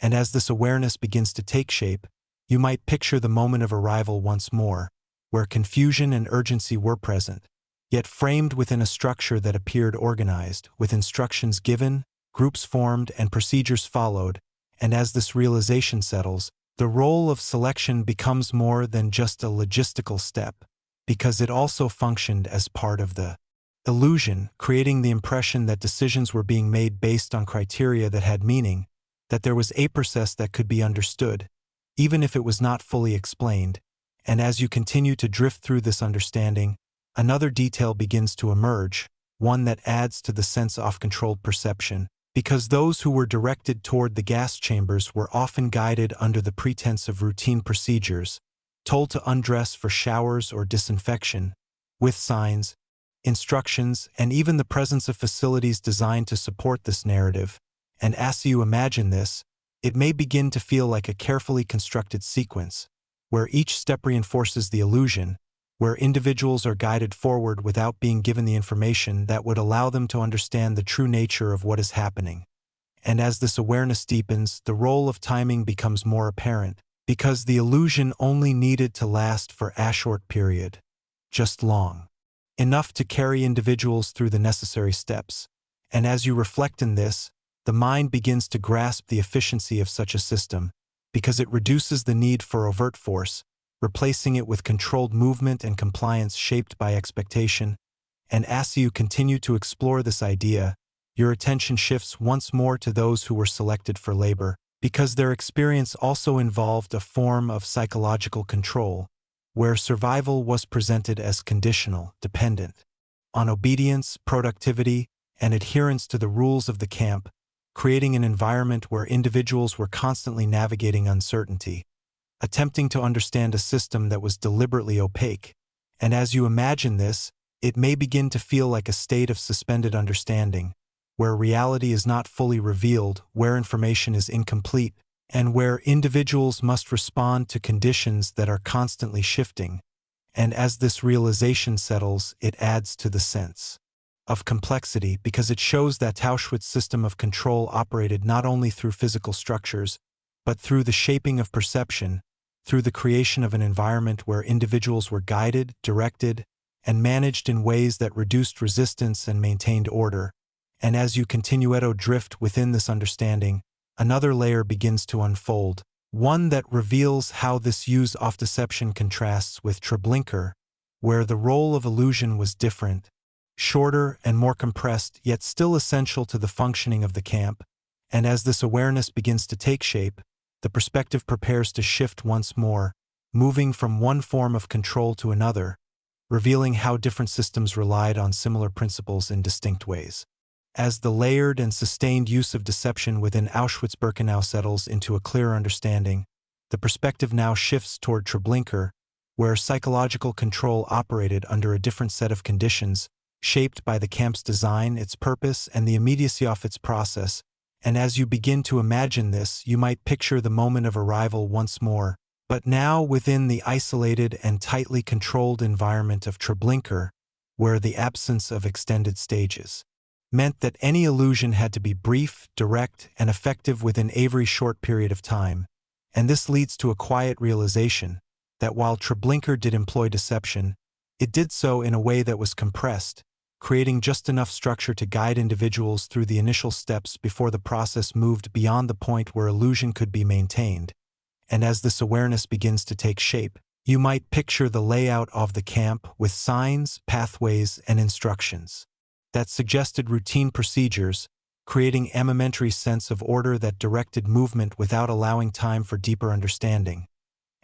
And as this awareness begins to take shape, you might picture the moment of arrival once more, where confusion and urgency were present, yet framed within a structure that appeared organized, with instructions given, groups formed, and procedures followed. And as this realization settles, the role of selection becomes more than just a logistical step, because it also functioned as part of the illusion, creating the impression that decisions were being made based on criteria that had meaning, that there was a process that could be understood, even if it was not fully explained. And as you continue to drift through this understanding, another detail begins to emerge, one that adds to the sense of controlled perception, because those who were directed toward the gas chambers were often guided under the pretense of routine procedures, told to undress for showers or disinfection, with signs, instructions, and even the presence of facilities designed to support this narrative. And as you imagine this, it may begin to feel like a carefully constructed sequence, where each step reinforces the illusion, where individuals are guided forward without being given the information that would allow them to understand the true nature of what is happening. And as this awareness deepens, the role of timing becomes more apparent, because the illusion only needed to last for a short period, just long enough to carry individuals through the necessary steps. And as you reflect in this, the mind begins to grasp the efficiency of such a system, because it reduces the need for overt force, replacing it with controlled movement and compliance shaped by expectation. And as you continue to explore this idea, your attention shifts once more to those who were selected for labor, because their experience also involved a form of psychological control, where survival was presented as conditional, dependent on obedience, productivity, and adherence to the rules of the camp, creating an environment where individuals were constantly navigating uncertainty, attempting to understand a system that was deliberately opaque. And as you imagine this, it may begin to feel like a state of suspended understanding, where reality is not fully revealed, where information is incomplete, and where individuals must respond to conditions that are constantly shifting. And as this realization settles, it adds to the sense of complexity, because it shows that Auschwitz's system of control operated not only through physical structures, but through the shaping of perception, through the creation of an environment where individuals were guided, directed, and managed in ways that reduced resistance and maintained order. And as you continue to drift within this understanding, another layer begins to unfold, one that reveals how this use of deception contrasts with Treblinka where the role of illusion was different, shorter and more compressed, yet still essential to the functioning of the camp. And as this awareness begins to take shape, the perspective prepares to shift once more, moving from one form of control to another, revealing how different systems relied on similar principles in distinct ways. As the layered and sustained use of deception within Auschwitz-Birkenau settles into a clearer understanding, the perspective now shifts toward Treblinka, where psychological control operated under a different set of conditions, shaped by the camp's design, its purpose, and the immediacy of its process. And as you begin to imagine this, you might picture the moment of arrival once more, but now within the isolated and tightly controlled environment of Treblinka, where the absence of extended stages meant that any illusion had to be brief, direct, and effective within a very short period of time. And this leads to a quiet realization that while Treblinka did employ deception, it did so in a way that was compressed, creating just enough structure to guide individuals through the initial steps before the process moved beyond the point where illusion could be maintained. And as this awareness begins to take shape, you might picture the layout of the camp with signs, pathways, and instructions that suggested routine procedures, creating an elementary sense of order that directed movement without allowing time for deeper understanding.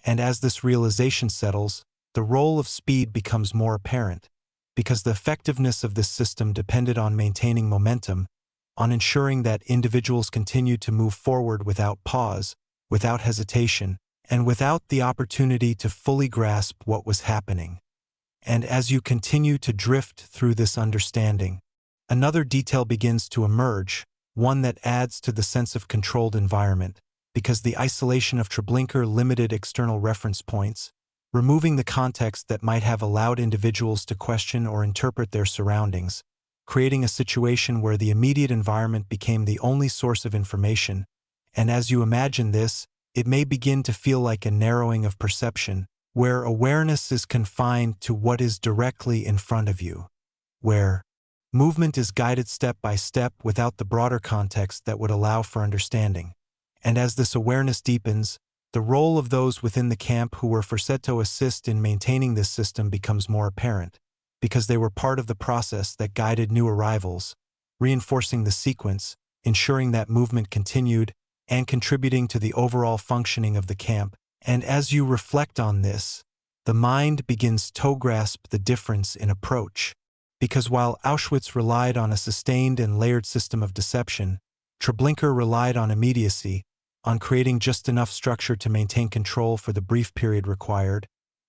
And as this realization settles, the role of speed becomes more apparent, because the effectiveness of this system depended on maintaining momentum, on ensuring that individuals continued to move forward without pause, without hesitation, and without the opportunity to fully grasp what was happening. And as you continue to drift through this understanding, another detail begins to emerge, one that adds to the sense of controlled environment, because the isolation of Treblinka limited external reference points, removing the context that might have allowed individuals to question or interpret their surroundings, creating a situation where the immediate environment became the only source of information. And as you imagine this, it may begin to feel like a narrowing of perception, where awareness is confined to what is directly in front of you, where movement is guided step by step without the broader context that would allow for understanding. And as this awareness deepens, the role of those within the camp who were forced to assist in maintaining this system becomes more apparent, because they were part of the process that guided new arrivals, reinforcing the sequence, ensuring that movement continued, and contributing to the overall functioning of the camp. And as you reflect on this, the mind begins to grasp the difference in approach. Because while Auschwitz relied on a sustained and layered system of deception, Treblinka relied on immediacy, on creating just enough structure to maintain control for the brief period required.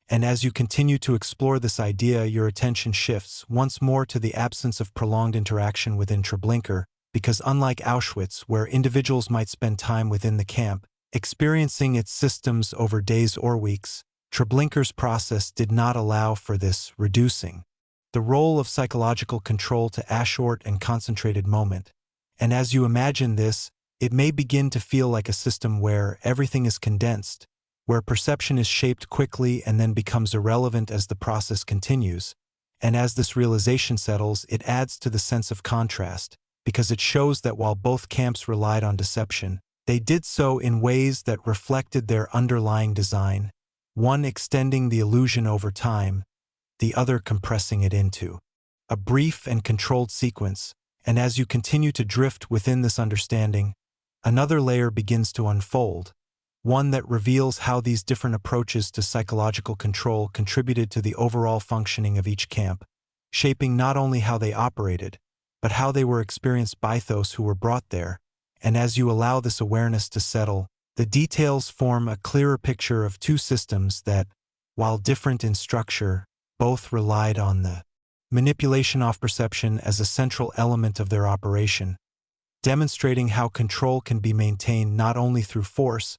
And as you continue to explore this idea, your attention shifts once more to the absence of prolonged interaction within Treblinka, because unlike Auschwitz, where individuals might spend time within the camp, experiencing its systems over days or weeks, Treblinka's process did not allow for this, reducing the role of psychological control to a short and concentrated moment. And as you imagine this, it may begin to feel like a system where everything is condensed, where perception is shaped quickly and then becomes irrelevant as the process continues. And as this realization settles, it adds to the sense of contrast, because it shows that while both camps relied on deception, they did so in ways that reflected their underlying design, one extending the illusion over time, the other compressing it into a brief and controlled sequence. And as you continue to drift within this understanding, another layer begins to unfold, one that reveals how these different approaches to psychological control contributed to the overall functioning of each camp, shaping not only how they operated, but how they were experienced by those who were brought there. And as you allow this awareness to settle, the details form a clearer picture of two systems that, while different in structure, both relied on the manipulation of perception as a central element of their operation, demonstrating how control can be maintained not only through force,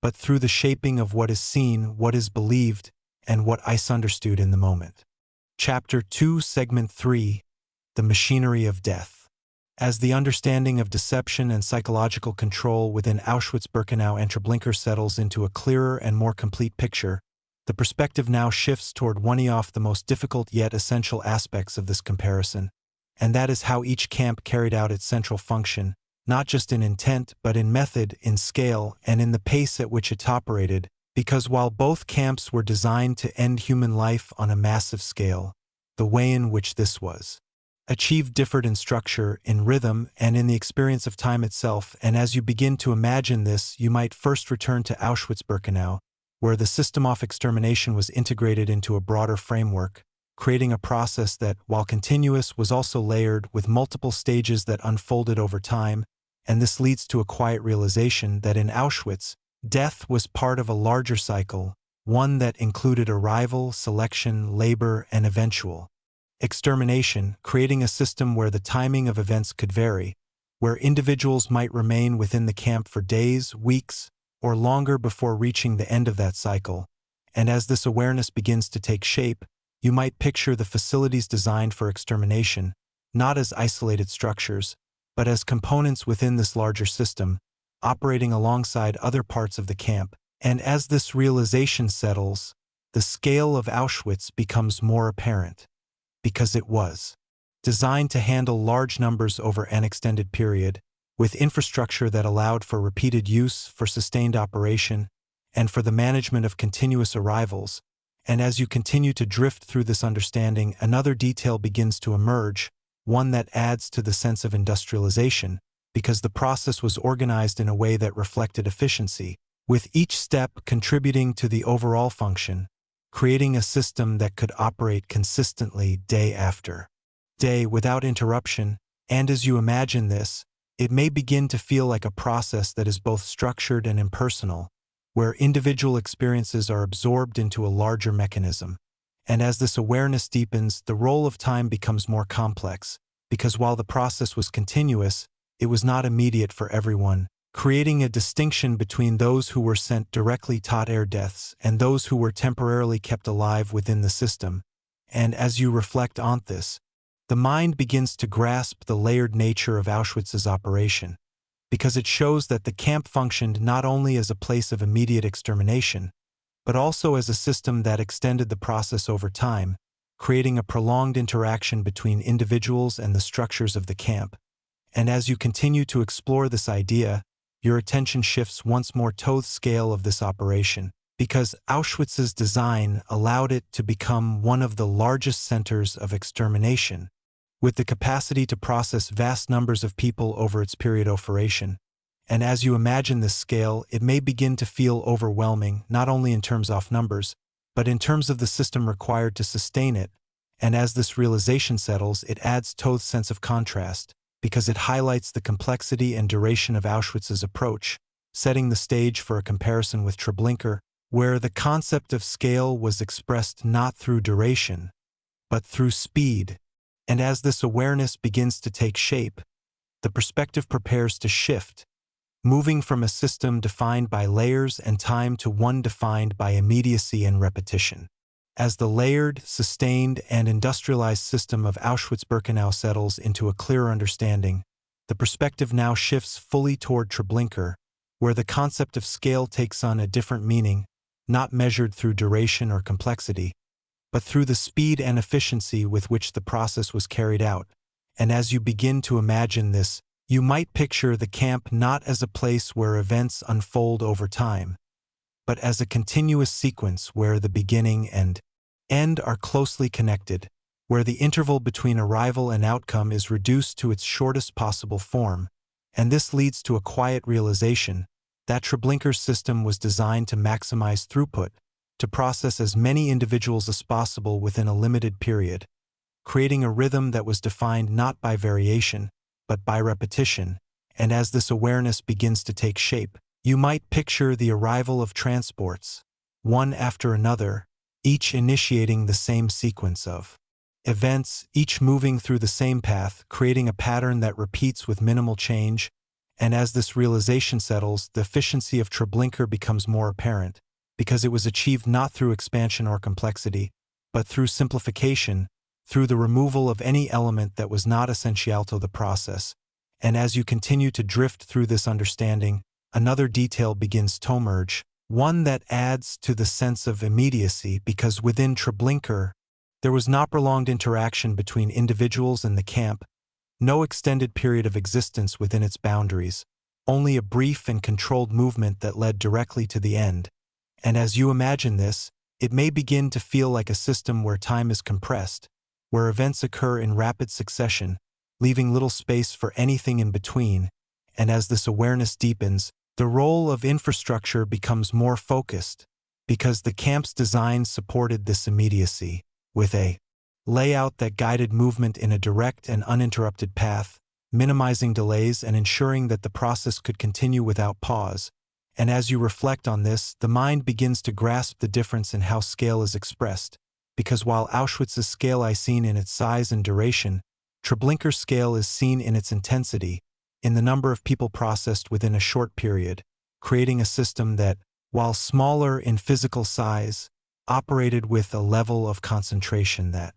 but through the shaping of what is seen, what is believed, and what is understood in the moment. Chapter 2, Segment 3, The Machinery of Death. As the understanding of deception and psychological control within Auschwitz-Birkenau and Treblinka settles into a clearer and more complete picture, the perspective now shifts toward one of the most difficult yet essential aspects of this comparison, and that is how each camp carried out its central function, not just in intent but in method, in scale, and in the pace at which it operated. Because while both camps were designed to end human life on a massive scale, the way in which this was achieved differed in structure, in rhythm, and in the experience of time itself. And as you begin to imagine this, you might first return to Auschwitz-Birkenau, where the system of extermination was integrated into a broader framework, creating a process that, while continuous, was also layered with multiple stages that unfolded over time. And this leads to a quiet realization that in Auschwitz, death was part of a larger cycle, one that included arrival, selection, labor, and eventual extermination, creating a system where the timing of events could vary, where individuals might remain within the camp for days, weeks, or longer before reaching the end of that cycle. And as this awareness begins to take shape, you might picture the facilities designed for extermination, not as isolated structures, but as components within this larger system, operating alongside other parts of the camp. And as this realization settles, the scale of Auschwitz becomes more apparent, because it was designed to handle large numbers over an extended period, with infrastructure that allowed for repeated use, for sustained operation, and for the management of continuous arrivals. And as you continue to drift through this understanding, another detail begins to emerge, one that adds to the sense of industrialization, because the process was organized in a way that reflected efficiency, with each step contributing to the overall function, creating a system that could operate consistently day after day without interruption. And as you imagine this, it may begin to feel like a process that is both structured and impersonal, where individual experiences are absorbed into a larger mechanism. And as this awareness deepens, the role of time becomes more complex, because while the process was continuous, it was not immediate for everyone, creating a distinction between those who were sent directly to air deaths and those who were temporarily kept alive within the system. And as you reflect on this, the mind begins to grasp the layered nature of Auschwitz's operation, because it shows that the camp functioned not only as a place of immediate extermination, but also as a system that extended the process over time, creating a prolonged interaction between individuals and the structures of the camp. And as you continue to explore this idea, your attention shifts once more to the scale of this operation, because Auschwitz's design allowed it to become one of the largest centers of extermination, with the capacity to process vast numbers of people over its period of operation. And as you imagine this scale, it may begin to feel overwhelming, not only in terms of numbers, but in terms of the system required to sustain it. And as this realization settles, it adds to the sense of contrast, because it highlights the complexity and duration of Auschwitz's approach, setting the stage for a comparison with Treblinka, where the concept of scale was expressed not through duration, but through speed. And as this awareness begins to take shape, the perspective prepares to shift, moving from a system defined by layers and time to one defined by immediacy and repetition. As the layered, sustained, and industrialized system of Auschwitz-Birkenau settles into a clearer understanding, the perspective now shifts fully toward Treblinka, where the concept of scale takes on a different meaning, not measured through duration or complexity, but through the speed and efficiency with which the process was carried out. And as you begin to imagine this, you might picture the camp not as a place where events unfold over time, but as a continuous sequence where the beginning and end are closely connected, where the interval between arrival and outcome is reduced to its shortest possible form. And this leads to a quiet realization that Treblinka's system was designed to maximize throughput, to process as many individuals as possible within a limited period, creating a rhythm that was defined not by variation, but by repetition. And as this awareness begins to take shape, you might picture the arrival of transports, one after another, each initiating the same sequence of events, each moving through the same path, creating a pattern that repeats with minimal change. And as this realization settles, the efficiency of Treblinka becomes more apparent, because it was achieved not through expansion or complexity, but through simplification, through the removal of any element that was not essential to the process. And as you continue to drift through this understanding, another detail begins to emerge, one that adds to the sense of immediacy, because within Treblinka, there was no prolonged interaction between individuals and the camp, no extended period of existence within its boundaries, only a brief and controlled movement that led directly to the end. And as you imagine this, it may begin to feel like a system where time is compressed, where events occur in rapid succession, leaving little space for anything in between. And as this awareness deepens, the role of infrastructure becomes more focused, because the camp's design supported this immediacy, with a layout that guided movement in a direct and uninterrupted path, minimizing delays and ensuring that the process could continue without pause. And as you reflect on this, the mind begins to grasp the difference in how scale is expressed, because while Auschwitz's scale is seen in its size and duration, Treblinka's scale is seen in its intensity, in the number of people processed within a short period, creating a system that, while smaller in physical size, operated with a level of concentration that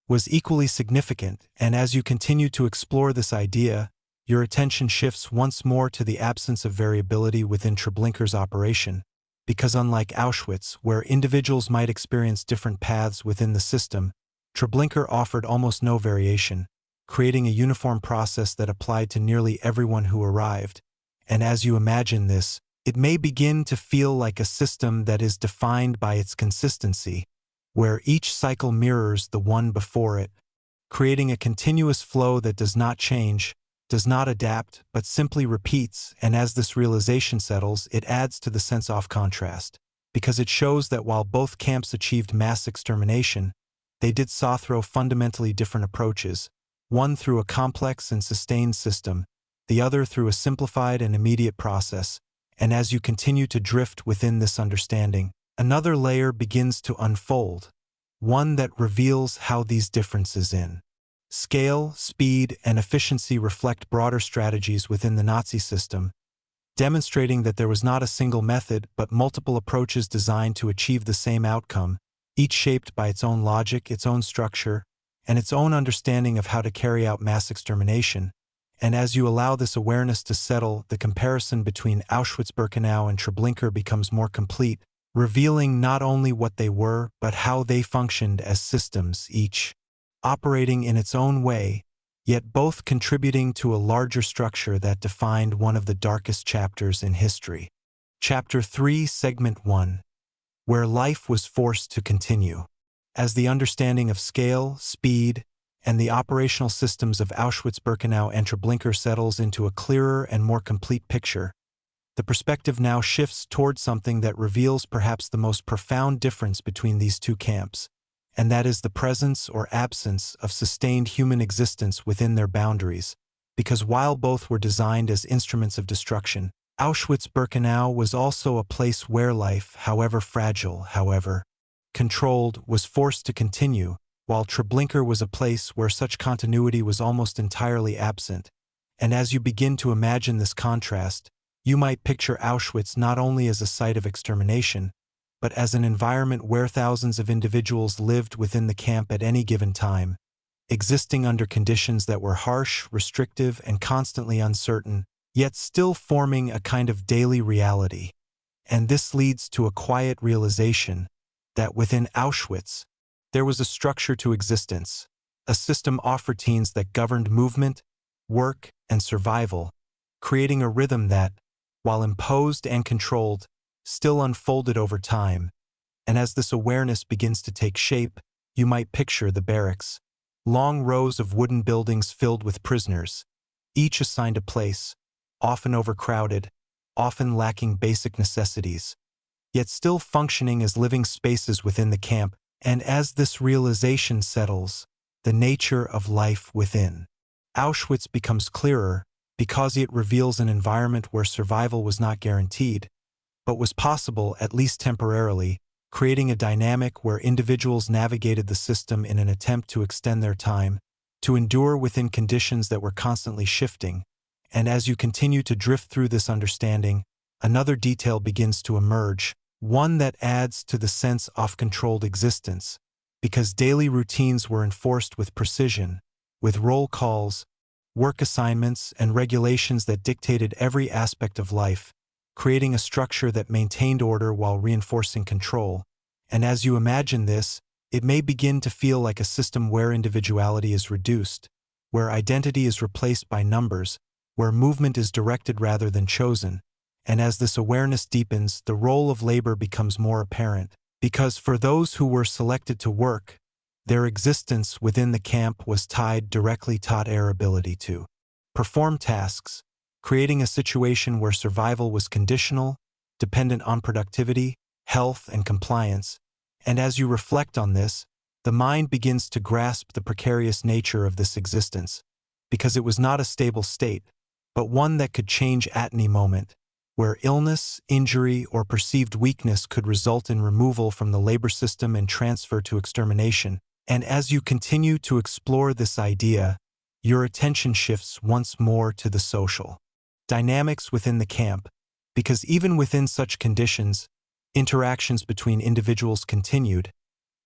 was equally significant. And as you continue to explore this idea, your attention shifts once more to the absence of variability within Treblinka's operation, because unlike Auschwitz, where individuals might experience different paths within the system, Treblinka offered almost no variation, creating a uniform process that applied to nearly everyone who arrived. And as you imagine this, it may begin to feel like a system that is defined by its consistency, where each cycle mirrors the one before it, creating a continuous flow that does not change, does not adapt, but simply repeats. And as this realization settles, it adds to the sense of contrast, because it shows that while both camps achieved mass extermination, they did so through fundamentally different approaches, one through a complex and sustained system, the other through a simplified and immediate process. And as you continue to drift within this understanding, another layer begins to unfold, one that reveals how these differences in scale, speed, and efficiency reflect broader strategies within the Nazi system, demonstrating that there was not a single method but multiple approaches designed to achieve the same outcome, each shaped by its own logic, its own structure, and its own understanding of how to carry out mass extermination. And as you allow this awareness to settle, the comparison between Auschwitz-Birkenau and Treblinka becomes more complete, revealing not only what they were, but how they functioned as systems, each operating in its own way, yet both contributing to a larger structure that defined one of the darkest chapters in history. Chapter 3, Segment 1. Where life was forced to continue. As the understanding of scale, speed, and the operational systems of Auschwitz-Birkenau and Treblinka settles into a clearer and more complete picture, the perspective now shifts toward something that reveals perhaps the most profound difference between these two camps, and that is the presence or absence of sustained human existence within their boundaries, because while both were designed as instruments of destruction, Auschwitz-Birkenau was also a place where life, however fragile, however controlled, was forced to continue, while Treblinka was a place where such continuity was almost entirely absent. And as you begin to imagine this contrast, you might picture Auschwitz not only as a site of extermination, but as an environment where thousands of individuals lived within the camp at any given time, existing under conditions that were harsh, restrictive, and constantly uncertain, yet still forming a kind of daily reality. And this leads to a quiet realization that within Auschwitz, there was a structure to existence, a system of routines that governed movement, work, and survival, creating a rhythm that, while imposed and controlled, still unfolded over time. And as this awareness begins to take shape, you might picture the barracks, long rows of wooden buildings filled with prisoners, each assigned a place, often overcrowded, often lacking basic necessities, yet still functioning as living spaces within the camp. And as this realization settles, the nature of life within Auschwitz becomes clearer, because it reveals an environment where survival was not guaranteed, but was possible, at least temporarily, creating a dynamic where individuals navigated the system in an attempt to extend their time, to endure within conditions that were constantly shifting. And as you continue to drift through this understanding, another detail begins to emerge, one that adds to the sense of controlled existence, because daily routines were enforced with precision, with roll calls, work assignments, and regulations that dictated every aspect of life, creating a structure that maintained order while reinforcing control. And as you imagine this, it may begin to feel like a system where individuality is reduced, where identity is replaced by numbers, where movement is directed rather than chosen. And as this awareness deepens, the role of labor becomes more apparent. Because for those who were selected to work, their existence within the camp was tied directly to their ability to perform tasks, creating a situation where survival was conditional, dependent on productivity, health, and compliance. And as you reflect on this, the mind begins to grasp the precarious nature of this existence, because it was not a stable state, but one that could change at any moment, where illness, injury, or perceived weakness could result in removal from the labor system and transfer to extermination. And as you continue to explore this idea, your attention shifts once more to the social dynamics within the camp, because even within such conditions, interactions between individuals continued,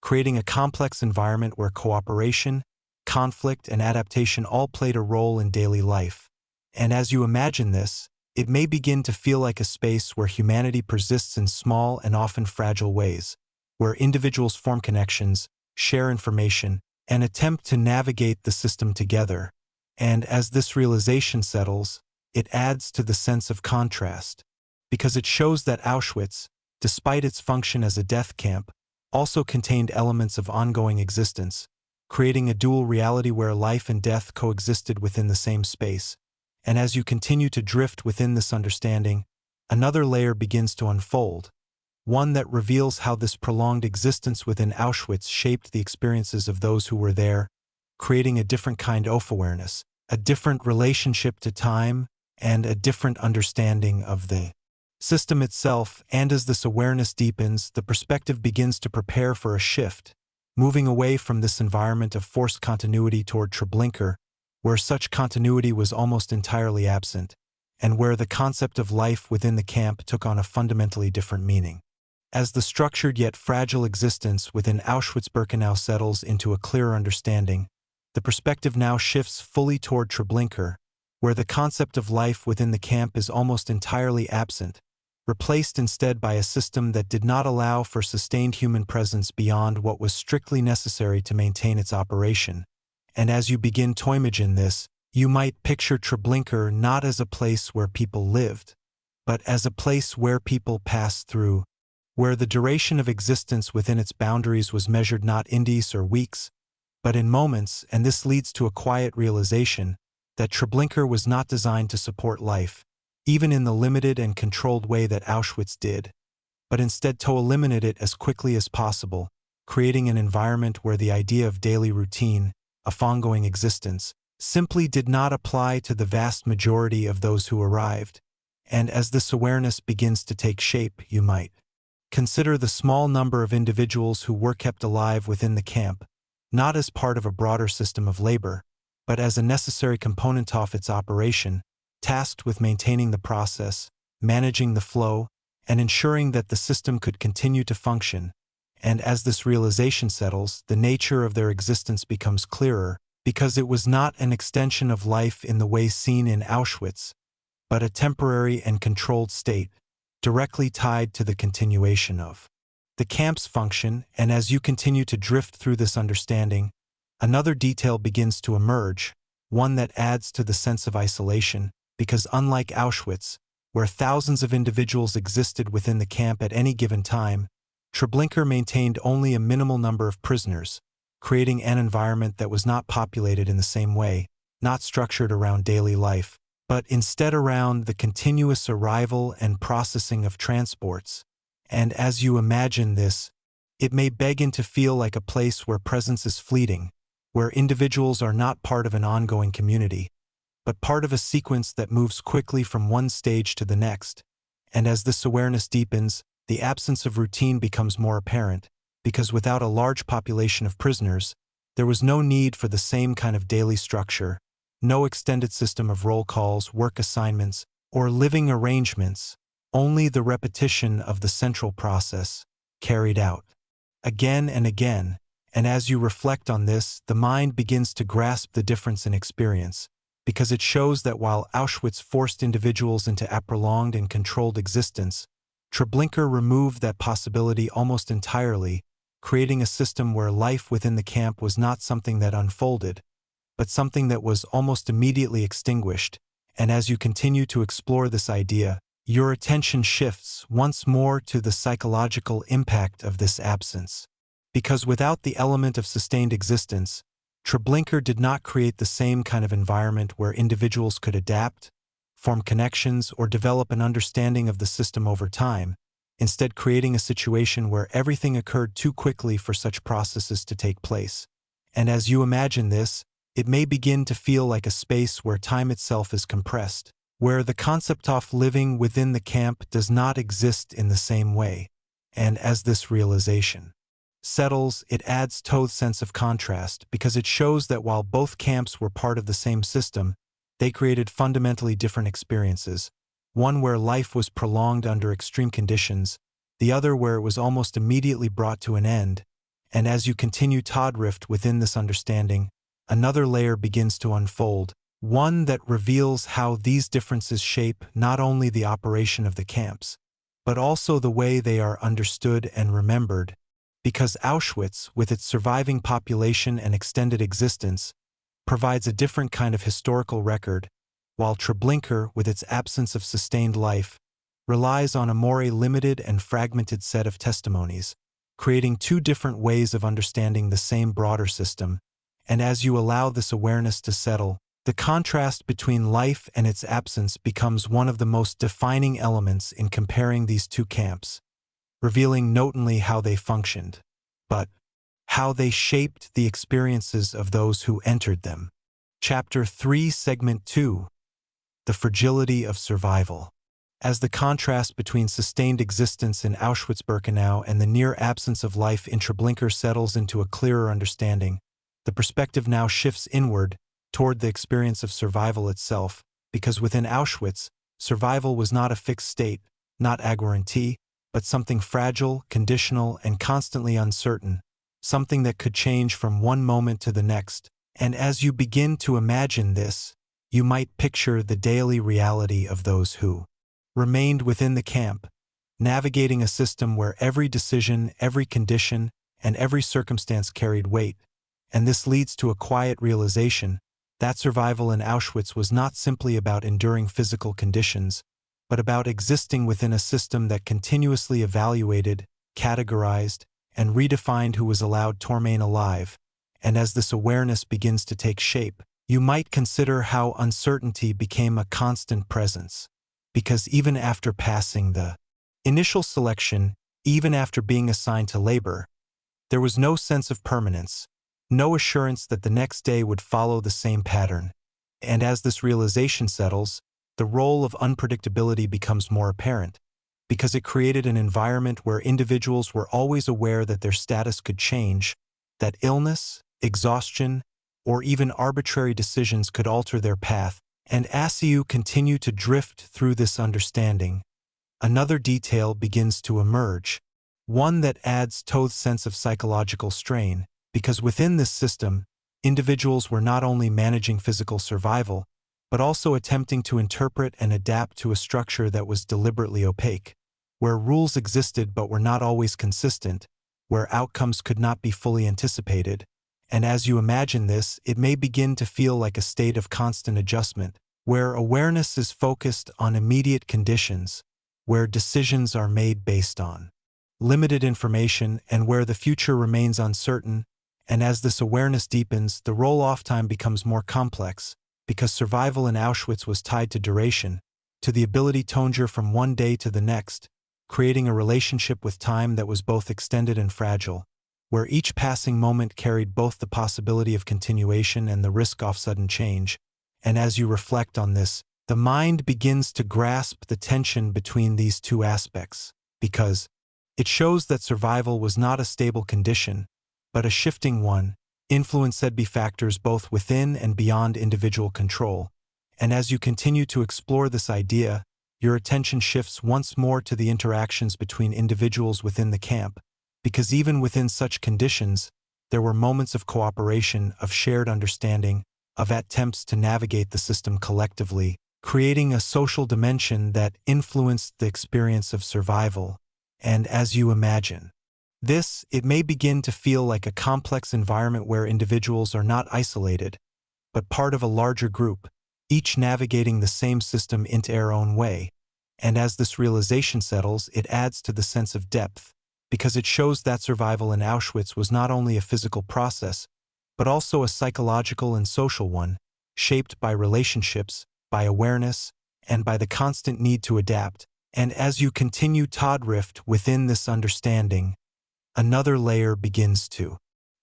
creating a complex environment where cooperation, conflict, and adaptation all played a role in daily life. And as you imagine this, it may begin to feel like a space where humanity persists in small and often fragile ways, where individuals form connections, share information, and attempt to navigate the system together. And as this realization settles, it adds to the sense of contrast, because it shows that Auschwitz, despite its function as a death camp, also contained elements of ongoing existence, creating a dual reality where life and death coexisted within the same space. And as you continue to drift within this understanding, another layer begins to unfold, one that reveals how this prolonged existence within Auschwitz shaped the experiences of those who were there, creating a different kind of awareness, a different relationship to time, and a different understanding of the system itself. And as this awareness deepens, the perspective begins to prepare for a shift, moving away from this environment of forced continuity toward Treblinka, where such continuity was almost entirely absent, and where the concept of life within the camp took on a fundamentally different meaning. As the structured yet fragile existence within Auschwitz-Birkenau settles into a clearer understanding, the perspective now shifts fully toward Treblinka, where the concept of life within the camp is almost entirely absent, replaced instead by a system that did not allow for sustained human presence beyond what was strictly necessary to maintain its operation. And as you begin to imagine this, you might picture Treblinka not as a place where people lived, but as a place where people passed through, where the duration of existence within its boundaries was measured not in days or weeks, but in moments. And this leads to a quiet realization that Treblinka was not designed to support life, even in the limited and controlled way that Auschwitz did, but instead to eliminate it as quickly as possible, creating an environment where the idea of daily routine, of ongoing existence, simply did not apply to the vast majority of those who arrived. And as this awareness begins to take shape, you might consider the small number of individuals who were kept alive within the camp, not as part of a broader system of labor, but as a necessary component of its operation, tasked with maintaining the process, managing the flow, and ensuring that the system could continue to function. And as this realization settles, the nature of their existence becomes clearer, because it was not an extension of life in the way seen in Auschwitz, but a temporary and controlled state, directly tied to the continuation of the camp's function. And as you continue to drift through this understanding, another detail begins to emerge, one that adds to the sense of isolation, because unlike Auschwitz, where thousands of individuals existed within the camp at any given time, Treblinka maintained only a minimal number of prisoners, creating an environment that was not populated in the same way, not structured around daily life, but instead around the continuous arrival and processing of transports. And as you imagine this, it may begin to feel like a place where presence is fleeting, where individuals are not part of an ongoing community, but part of a sequence that moves quickly from one stage to the next. And as this awareness deepens, the absence of routine becomes more apparent, because without a large population of prisoners, there was no need for the same kind of daily structure, no extended system of roll calls, work assignments, or living arrangements, only the repetition of the central process, carried out again and again. And as you reflect on this, the mind begins to grasp the difference in experience, because it shows that while Auschwitz forced individuals into a prolonged and controlled existence, Treblinka removed that possibility almost entirely, creating a system where life within the camp was not something that unfolded, but something that was almost immediately extinguished. And as you continue to explore this idea, your attention shifts once more to the psychological impact of this absence. Because without the element of sustained existence, Treblinka did not create the same kind of environment where individuals could adapt, form connections, or develop an understanding of the system over time, instead creating a situation where everything occurred too quickly for such processes to take place. And as you imagine this, it may begin to feel like a space where time itself is compressed, where the concept of living within the camp does not exist in the same way. And as this realization settles, it adds to the sense of contrast because it shows that while both camps were part of the same system, they created fundamentally different experiences, one where life was prolonged under extreme conditions, the other where it was almost immediately brought to an end. And as you continue to drift within this understanding, another layer begins to unfold, one that reveals how these differences shape not only the operation of the camps, but also the way they are understood and remembered. Because Auschwitz, with its surviving population and extended existence, provides a different kind of historical record, while Treblinka, with its absence of sustained life, relies on a more limited and fragmented set of testimonies, creating two different ways of understanding the same broader system. And as you allow this awareness to settle, the contrast between life and its absence becomes one of the most defining elements in comparing these two camps, revealing not only how they functioned, but how they shaped the experiences of those who entered them. Chapter 3, Segment 2: The Fragility of Survival. As the contrast between sustained existence in Auschwitz-Birkenau and the near absence of life in Treblinka settles into a clearer understanding, the perspective now shifts inward toward the experience of survival itself, because within Auschwitz, survival was not a fixed state, not a guarantee, but something fragile, conditional, and constantly uncertain, something that could change from one moment to the next. And as you begin to imagine this, you might picture the daily reality of those who remained within the camp, navigating a system where every decision, every condition, and every circumstance carried weight. And this leads to a quiet realization that survival in Auschwitz was not simply about enduring physical conditions, but about existing within a system that continuously evaluated, categorized, and redefined who was allowed to remain alive. And as this awareness begins to take shape, you might consider how uncertainty became a constant presence. Because even after passing the initial selection, even after being assigned to labor, there was no sense of permanence, no assurance that the next day would follow the same pattern. And as this realization settles, the role of unpredictability becomes more apparent, because it created an environment where individuals were always aware that their status could change, that illness, exhaustion, or even arbitrary decisions could alter their path. And as you continue to drift through this understanding, another detail begins to emerge, one that adds to the sense of psychological strain, because within this system, individuals were not only managing physical survival, but also attempting to interpret and adapt to a structure that was deliberately opaque, where rules existed but were not always consistent, where outcomes could not be fully anticipated. And as you imagine this, it may begin to feel like a state of constant adjustment, where awareness is focused on immediate conditions, where decisions are made based on limited information, and where the future remains uncertain. And as this awareness deepens, the roll-off time becomes more complex, because survival in Auschwitz was tied to duration, to the ability to endure from one day to the next, creating a relationship with time that was both extended and fragile, where each passing moment carried both the possibility of continuation and the risk of sudden change. And as you reflect on this, the mind begins to grasp the tension between these two aspects, because it shows that survival was not a stable condition, but a shifting one, influenced by factors both within and beyond individual control. And as you continue to explore this idea, your attention shifts once more to the interactions between individuals within the camp, because even within such conditions, there were moments of cooperation, of shared understanding, of attempts to navigate the system collectively, creating a social dimension that influenced the experience of survival. And as you imagine this, it may begin to feel like a complex environment where individuals are not isolated, but part of a larger group, each navigating the same system in their own way. And as this realization settles, it adds to the sense of depth, because it shows that survival in Auschwitz was not only a physical process, but also a psychological and social one, shaped by relationships, by awareness, and by the constant need to adapt. And as you continue to drift within this understanding, another layer begins to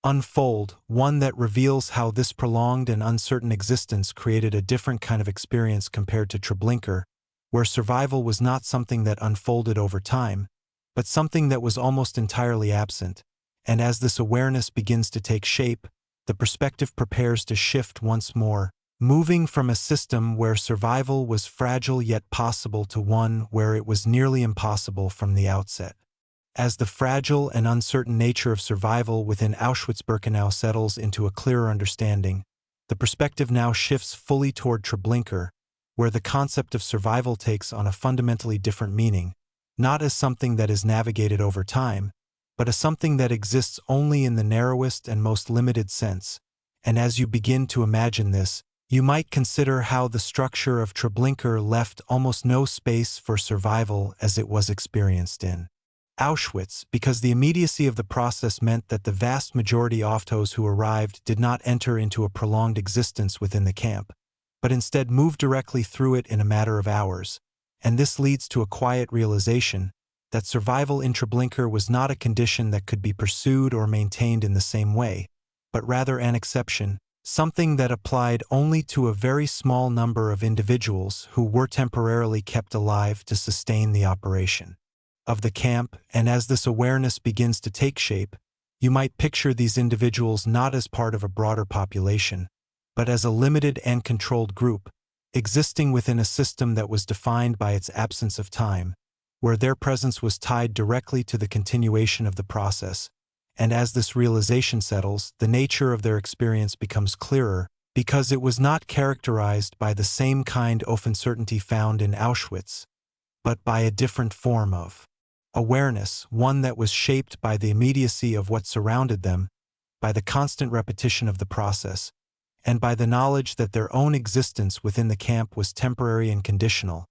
unfold, one that reveals how this prolonged and uncertain existence created a different kind of experience compared to Treblinka, where survival was not something that unfolded over time, but something that was almost entirely absent. And as this awareness begins to take shape, the perspective prepares to shift once more, moving from a system where survival was fragile yet possible to one where it was nearly impossible from the outset. As the fragile and uncertain nature of survival within Auschwitz-Birkenau settles into a clearer understanding, the perspective now shifts fully toward Treblinka, where the concept of survival takes on a fundamentally different meaning, not as something that is navigated over time, but as something that exists only in the narrowest and most limited sense. And as you begin to imagine this, you might consider how the structure of Treblinka left almost no space for survival as it was experienced in Auschwitz, because the immediacy of the process meant that the vast majority of those who arrived did not enter into a prolonged existence within the camp, but instead moved directly through it in a matter of hours. And this leads to a quiet realization that survival in Treblinka was not a condition that could be pursued or maintained in the same way, but rather an exception, something that applied only to a very small number of individuals who were temporarily kept alive to sustain the operation of the camp. And as this awareness begins to take shape, you might picture these individuals not as part of a broader population, but as a limited and controlled group, existing within a system that was defined by its absence of time, where their presence was tied directly to the continuation of the process. And as this realization settles, the nature of their experience becomes clearer, because it was not characterized by the same kind of uncertainty found in Auschwitz, but by a different form of awareness, one that was shaped by the immediacy of what surrounded them, by the constant repetition of the process, and by the knowledge that their own existence within the camp was temporary and conditional.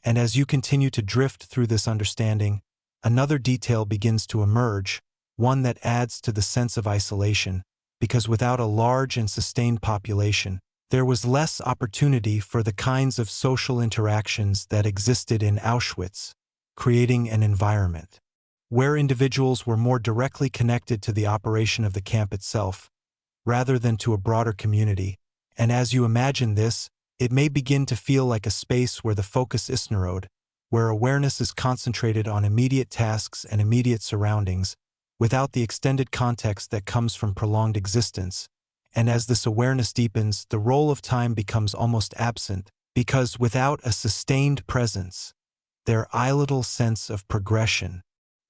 And as you continue to drift through this understanding, another detail begins to emerge, one that adds to the sense of isolation, because without a large and sustained population, there was less opportunity for the kinds of social interactions that existed in Auschwitz, creating an environment where individuals were more directly connected to the operation of the camp itself, rather than to a broader community. And as you imagine this, it may begin to feel like a space where the focus is narrowed, where awareness is concentrated on immediate tasks and immediate surroundings, without the extended context that comes from prolonged existence. And as this awareness deepens, the role of time becomes almost absent, because without a sustained presence, there is little sense of progression,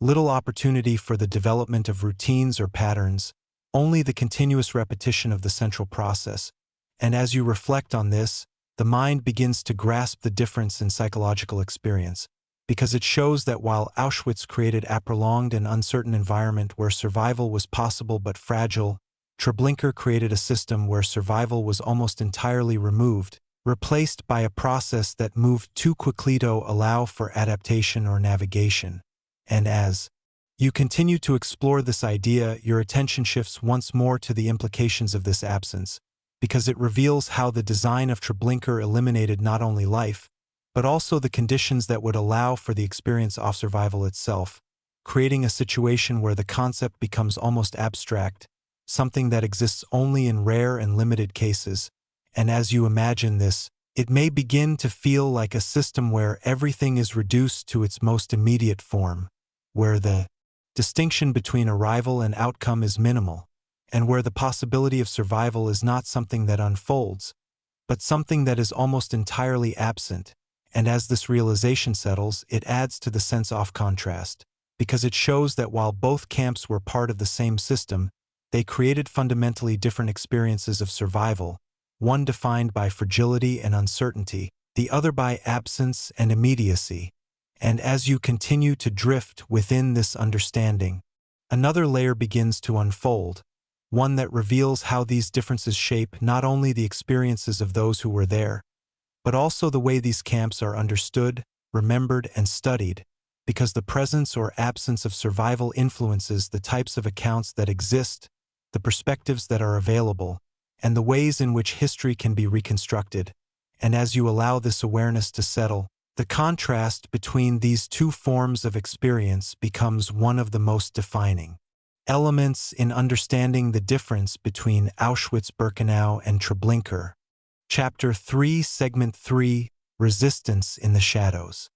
little opportunity for the development of routines or patterns, only the continuous repetition of the central process. And as you reflect on this, the mind begins to grasp the difference in psychological experience, because it shows that while Auschwitz created a prolonged and uncertain environment where survival was possible but fragile, Treblinka created a system where survival was almost entirely removed, replaced by a process that moved too quickly to allow for adaptation or navigation. And as you continue to explore this idea, your attention shifts once more to the implications of this absence, because it reveals how the design of Treblinka eliminated not only life, but also the conditions that would allow for the experience of survival itself, creating a situation where the concept becomes almost abstract, something that exists only in rare and limited cases. And as you imagine this, it may begin to feel like a system where everything is reduced to its most immediate form, where the distinction between arrival and outcome is minimal, and where the possibility of survival is not something that unfolds, but something that is almost entirely absent. And as this realization settles, it adds to the sense of contrast, because it shows that while both camps were part of the same system, they created fundamentally different experiences of survival, one defined by fragility and uncertainty, the other by absence and immediacy. And as you continue to drift within this understanding, another layer begins to unfold, one that reveals how these differences shape not only the experiences of those who were there, but also the way these camps are understood, remembered, and studied, because the presence or absence of survival influences the types of accounts that exist, the perspectives that are available, and the ways in which history can be reconstructed. And as you allow this awareness to settle, the contrast between these two forms of experience becomes one of the most defining elements in understanding the difference between Auschwitz-Birkenau and Treblinka. Chapter 3, Segment 3, Resistance in the Shadows.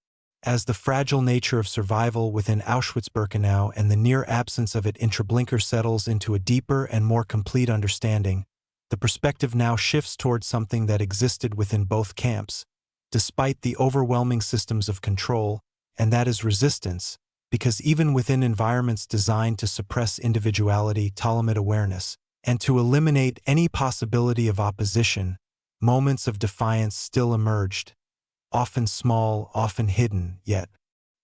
As the fragile nature of survival within Auschwitz-Birkenau and the near absence of it in Treblinka settles into a deeper and more complete understanding, the perspective now shifts towards something that existed within both camps, despite the overwhelming systems of control, and that is resistance, because even within environments designed to suppress individuality, tolerate awareness, and to eliminate any possibility of opposition, moments of defiance still emerged, often small, often hidden, yet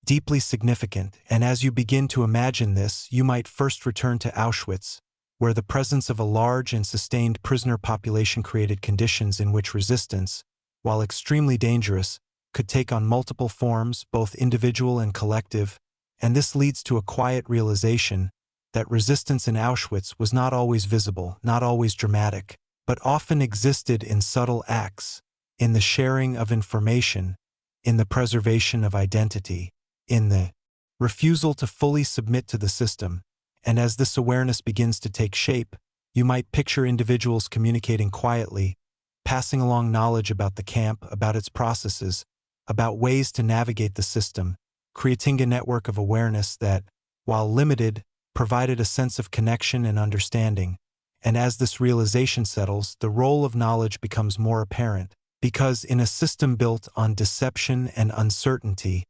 deeply significant. And as you begin to imagine this, you might first return to Auschwitz, where the presence of a large and sustained prisoner population created conditions in which resistance, while extremely dangerous, could take on multiple forms, both individual and collective, and this leads to a quiet realization that resistance in Auschwitz was not always visible, not always dramatic, but often existed in subtle acts, in the sharing of information, in the preservation of identity, in the refusal to fully submit to the system. And as this awareness begins to take shape, you might picture individuals communicating quietly, passing along knowledge about the camp, about its processes, about ways to navigate the system, creating a network of awareness that, while limited, provided a sense of connection and understanding. And as this realization settles, the role of knowledge becomes more apparent, because in a system built on deception and uncertainty,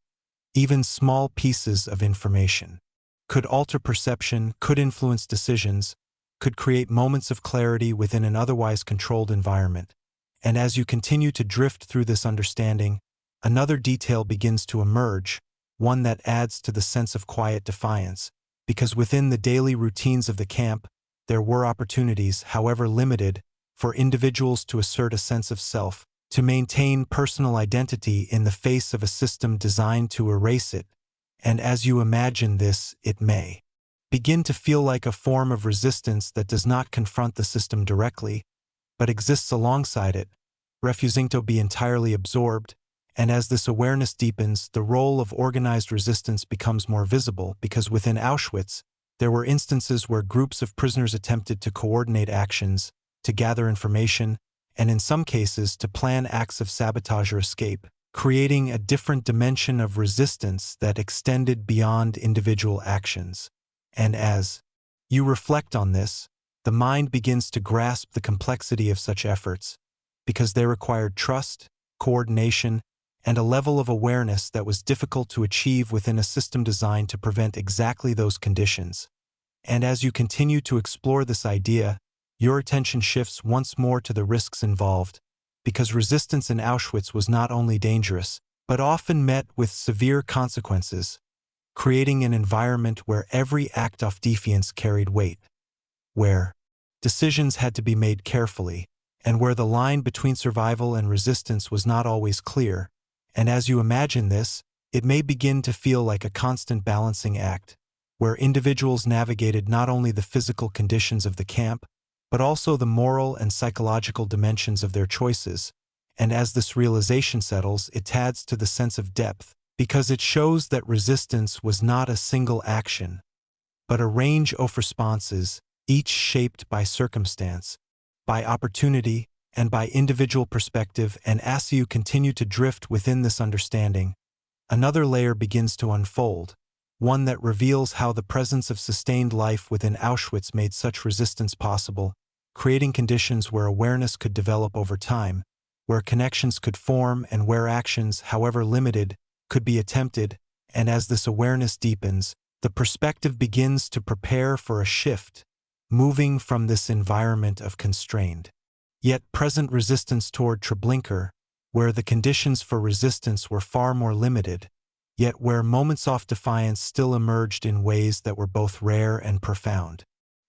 even small pieces of information could alter perception, could influence decisions, could create moments of clarity within an otherwise controlled environment. And as you continue to drift through this understanding, another detail begins to emerge, one that adds to the sense of quiet defiance, because within the daily routines of the camp, there were opportunities, however limited, for individuals to assert a sense of self, to maintain personal identity in the face of a system designed to erase it. And as you imagine this, it may begin to feel like a form of resistance that does not confront the system directly, but exists alongside it, refusing to be entirely absorbed. And as this awareness deepens, the role of organized resistance becomes more visible, because within Auschwitz, there were instances where groups of prisoners attempted to coordinate actions, to gather information, and in some cases to plan acts of sabotage or escape, creating a different dimension of resistance that extended beyond individual actions. And as you reflect on this, the mind begins to grasp the complexity of such efforts, because they required trust, coordination, and a level of awareness that was difficult to achieve within a system designed to prevent exactly those conditions. And as you continue to explore this idea, your attention shifts once more to the risks involved, because resistance in Auschwitz was not only dangerous, but often met with severe consequences, creating an environment where every act of defiance carried weight, where decisions had to be made carefully, and where the line between survival and resistance was not always clear. And as you imagine this, it may begin to feel like a constant balancing act, where individuals navigated not only the physical conditions of the camp, but also the moral and psychological dimensions of their choices. And as this realization settles, it adds to the sense of depth, because it shows that resistance was not a single action, but a range of responses, each shaped by circumstance, by opportunity, and by individual perspective. And as you continue to drift within this understanding, another layer begins to unfold, one that reveals how the presence of sustained life within Auschwitz made such resistance possible, creating conditions where awareness could develop over time, where connections could form, and where actions, however limited, could be attempted. And as this awareness deepens, the perspective begins to prepare for a shift, moving from this environment of constrained, yet present resistance toward Treblinka, where the conditions for resistance were far more limited, yet where moments of defiance still emerged in ways that were both rare and profound.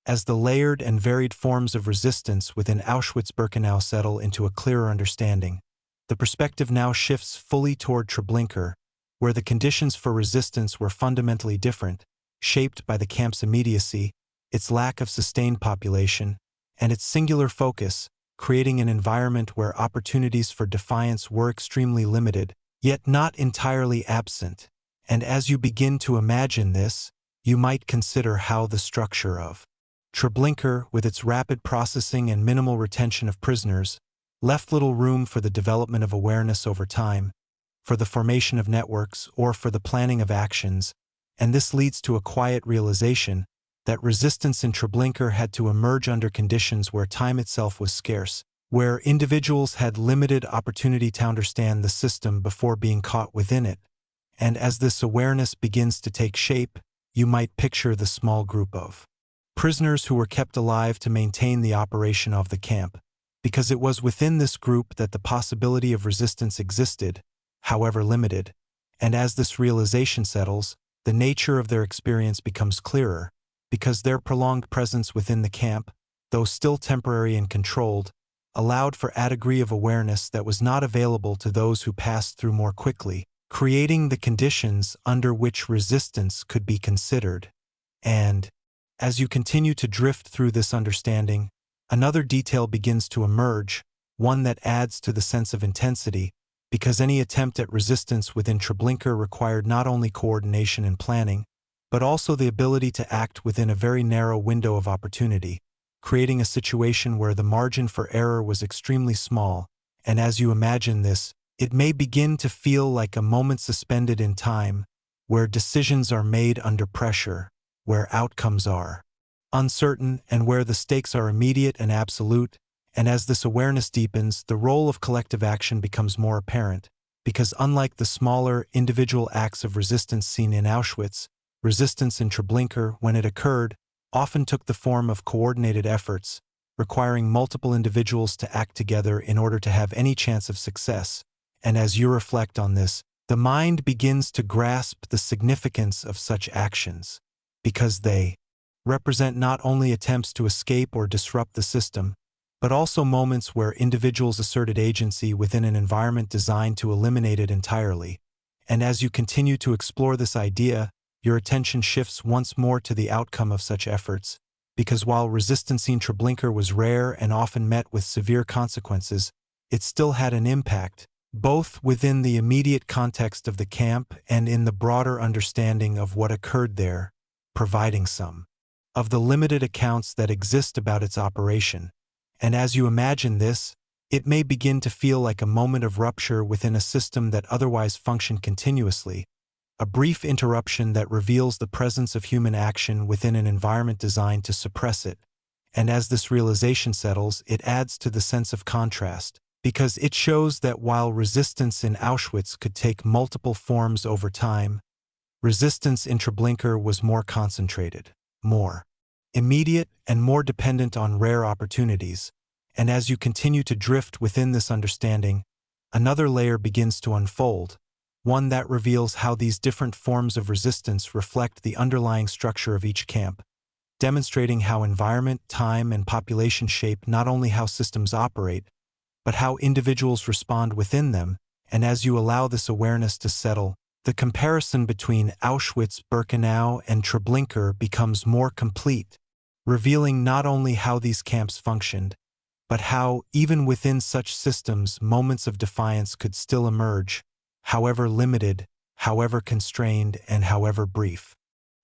As the layered and varied forms of resistance within Auschwitz-Birkenau settle into a clearer understanding, the perspective now shifts fully toward Treblinka, where the conditions for resistance were fundamentally different, shaped by the camp's immediacy, its lack of sustained population, and its singular focus, creating an environment where opportunities for defiance were extremely limited, yet not entirely absent. And as you begin to imagine this, you might consider how the structure of Treblinka, with its rapid processing and minimal retention of prisoners, left little room for the development of awareness over time, for the formation of networks, or for the planning of actions, and this leads to a quiet realization that resistance in Treblinka had to emerge under conditions where time itself was scarce, where individuals had limited opportunity to understand the system before being caught within it. And as this awareness begins to take shape, you might picture the small group of prisoners who were kept alive to maintain the operation of the camp, because it was within this group that the possibility of resistance existed, however limited. And as this realization settles, the nature of their experience becomes clearer, because their prolonged presence within the camp, though still temporary and controlled, allowed for a degree of awareness that was not available to those who passed through more quickly, creating the conditions under which resistance could be considered. And, as you continue to drift through this understanding, another detail begins to emerge, one that adds to the sense of intensity, because any attempt at resistance within Treblinka required not only coordination and planning, but also the ability to act within a very narrow window of opportunity, creating a situation where the margin for error was extremely small. And as you imagine this, it may begin to feel like a moment suspended in time, where decisions are made under pressure, where outcomes are uncertain, and where the stakes are immediate and absolute. And as this awareness deepens, the role of collective action becomes more apparent, because unlike the smaller, individual acts of resistance seen in Auschwitz, resistance in Treblinka, when it occurred, often took the form of coordinated efforts, requiring multiple individuals to act together in order to have any chance of success. And as you reflect on this, the mind begins to grasp the significance of such actions, because they represent not only attempts to escape or disrupt the system, but also moments where individuals asserted agency within an environment designed to eliminate it entirely. And as you continue to explore this idea, your attention shifts once more to the outcome of such efforts, because while resistance in Treblinka was rare and often met with severe consequences, it still had an impact, both within the immediate context of the camp and in the broader understanding of what occurred there, providing some of the limited accounts that exist about its operation. And as you imagine this, it may begin to feel like a moment of rupture within a system that otherwise functioned continuously, a brief interruption that reveals the presence of human action within an environment designed to suppress it. And as this realization settles, it adds to the sense of contrast, because it shows that while resistance in Auschwitz could take multiple forms over time, resistance in Treblinka was more concentrated, more immediate, and more dependent on rare opportunities. And as you continue to drift within this understanding, another layer begins to unfold, one that reveals how these different forms of resistance reflect the underlying structure of each camp, demonstrating how environment, time, and population shape not only how systems operate, but how individuals respond within them. And as you allow this awareness to settle, the comparison between Auschwitz-Birkenau and Treblinka becomes more complete, revealing not only how these camps functioned, but how, even within such systems, moments of defiance could still emerge, however limited, however constrained, and however brief.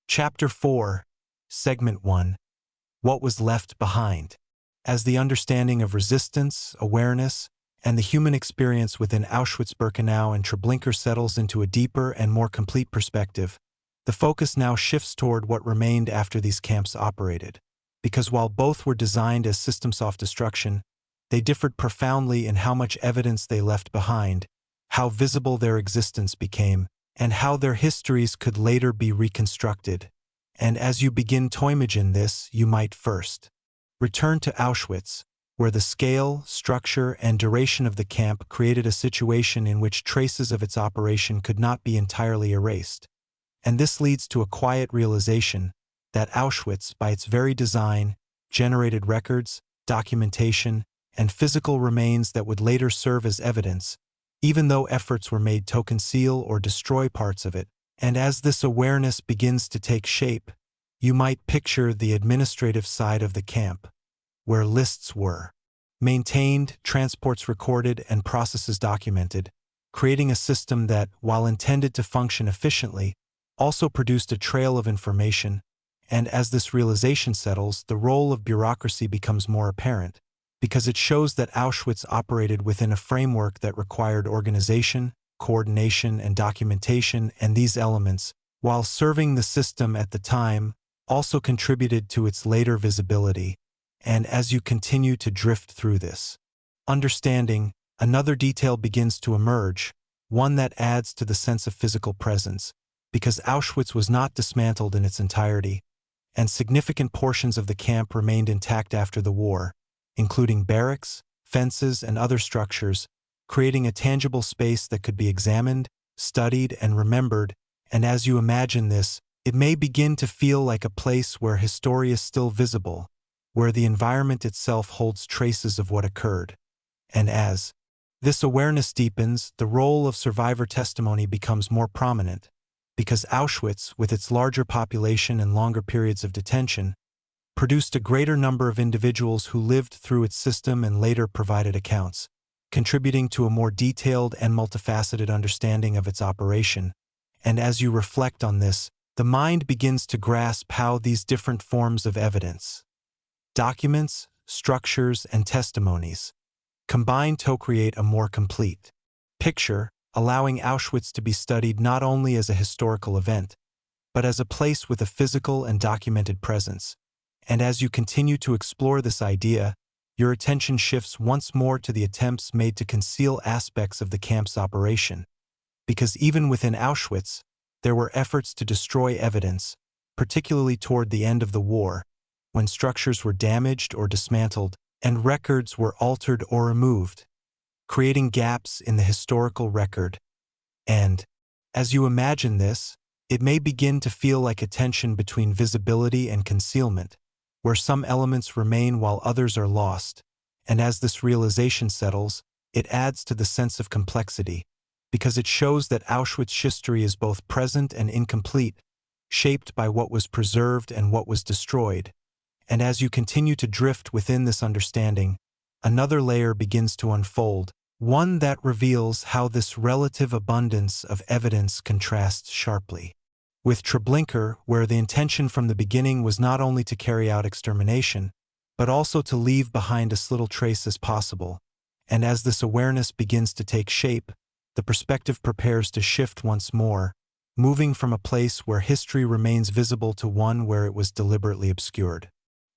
Chapter 4, Segment 1. What was left behind? As the understanding of resistance, awareness, and the human experience within Auschwitz-Birkenau and Treblinka settles into a deeper and more complete perspective, the focus now shifts toward what remained after these camps operated. Because while both were designed as systems of destruction, they differed profoundly in how much evidence they left behind, how visible their existence became, and how their histories could later be reconstructed. And as you begin to imagine this, you might first return to Auschwitz, where the scale, structure, and duration of the camp created a situation in which traces of its operation could not be entirely erased. And this leads to a quiet realization that Auschwitz, by its very design, generated records, documentation, and physical remains that would later serve as evidence, even though efforts were made to conceal or destroy parts of it. And as this awareness begins to take shape, you might picture the administrative side of the camp, where lists were maintained, transports recorded, and processes documented, creating a system that, while intended to function efficiently, also produced a trail of information. And as this realization settles, the role of bureaucracy becomes more apparent, because it shows that Auschwitz operated within a framework that required organization, coordination, and documentation, and these elements, while serving the system at the time, also contributed to its later visibility. And as you continue to drift through this understanding, another detail begins to emerge, one that adds to the sense of physical presence, because Auschwitz was not dismantled in its entirety, and significant portions of the camp remained intact after the war, including barracks, fences, and other structures, creating a tangible space that could be examined, studied, and remembered. And as you imagine this, it may begin to feel like a place where history is still visible, where the environment itself holds traces of what occurred. And as this awareness deepens, the role of survivor testimony becomes more prominent, because Auschwitz, with its larger population and longer periods of detention, produced a greater number of individuals who lived through its system and later provided accounts, contributing to a more detailed and multifaceted understanding of its operation. And as you reflect on this, the mind begins to grasp how these different forms of evidence, documents, structures, and testimonies, combine to create a more complete picture, allowing Auschwitz to be studied not only as a historical event, but as a place with a physical and documented presence. And as you continue to explore this idea, your attention shifts once more to the attempts made to conceal aspects of the camp's operation. Because even within Auschwitz, there were efforts to destroy evidence, particularly toward the end of the war, when structures were damaged or dismantled, and records were altered or removed, creating gaps in the historical record. And as you imagine this, it may begin to feel like a tension between visibility and concealment, where some elements remain while others are lost. And as this realization settles, it adds to the sense of complexity, because it shows that Auschwitz history is both present and incomplete, shaped by what was preserved and what was destroyed. And as you continue to drift within this understanding, another layer begins to unfold, one that reveals how this relative abundance of evidence contrasts sharply with Treblinka, where the intention from the beginning was not only to carry out extermination, but also to leave behind as little trace as possible. And as this awareness begins to take shape, the perspective prepares to shift once more, moving from a place where history remains visible to one where it was deliberately obscured.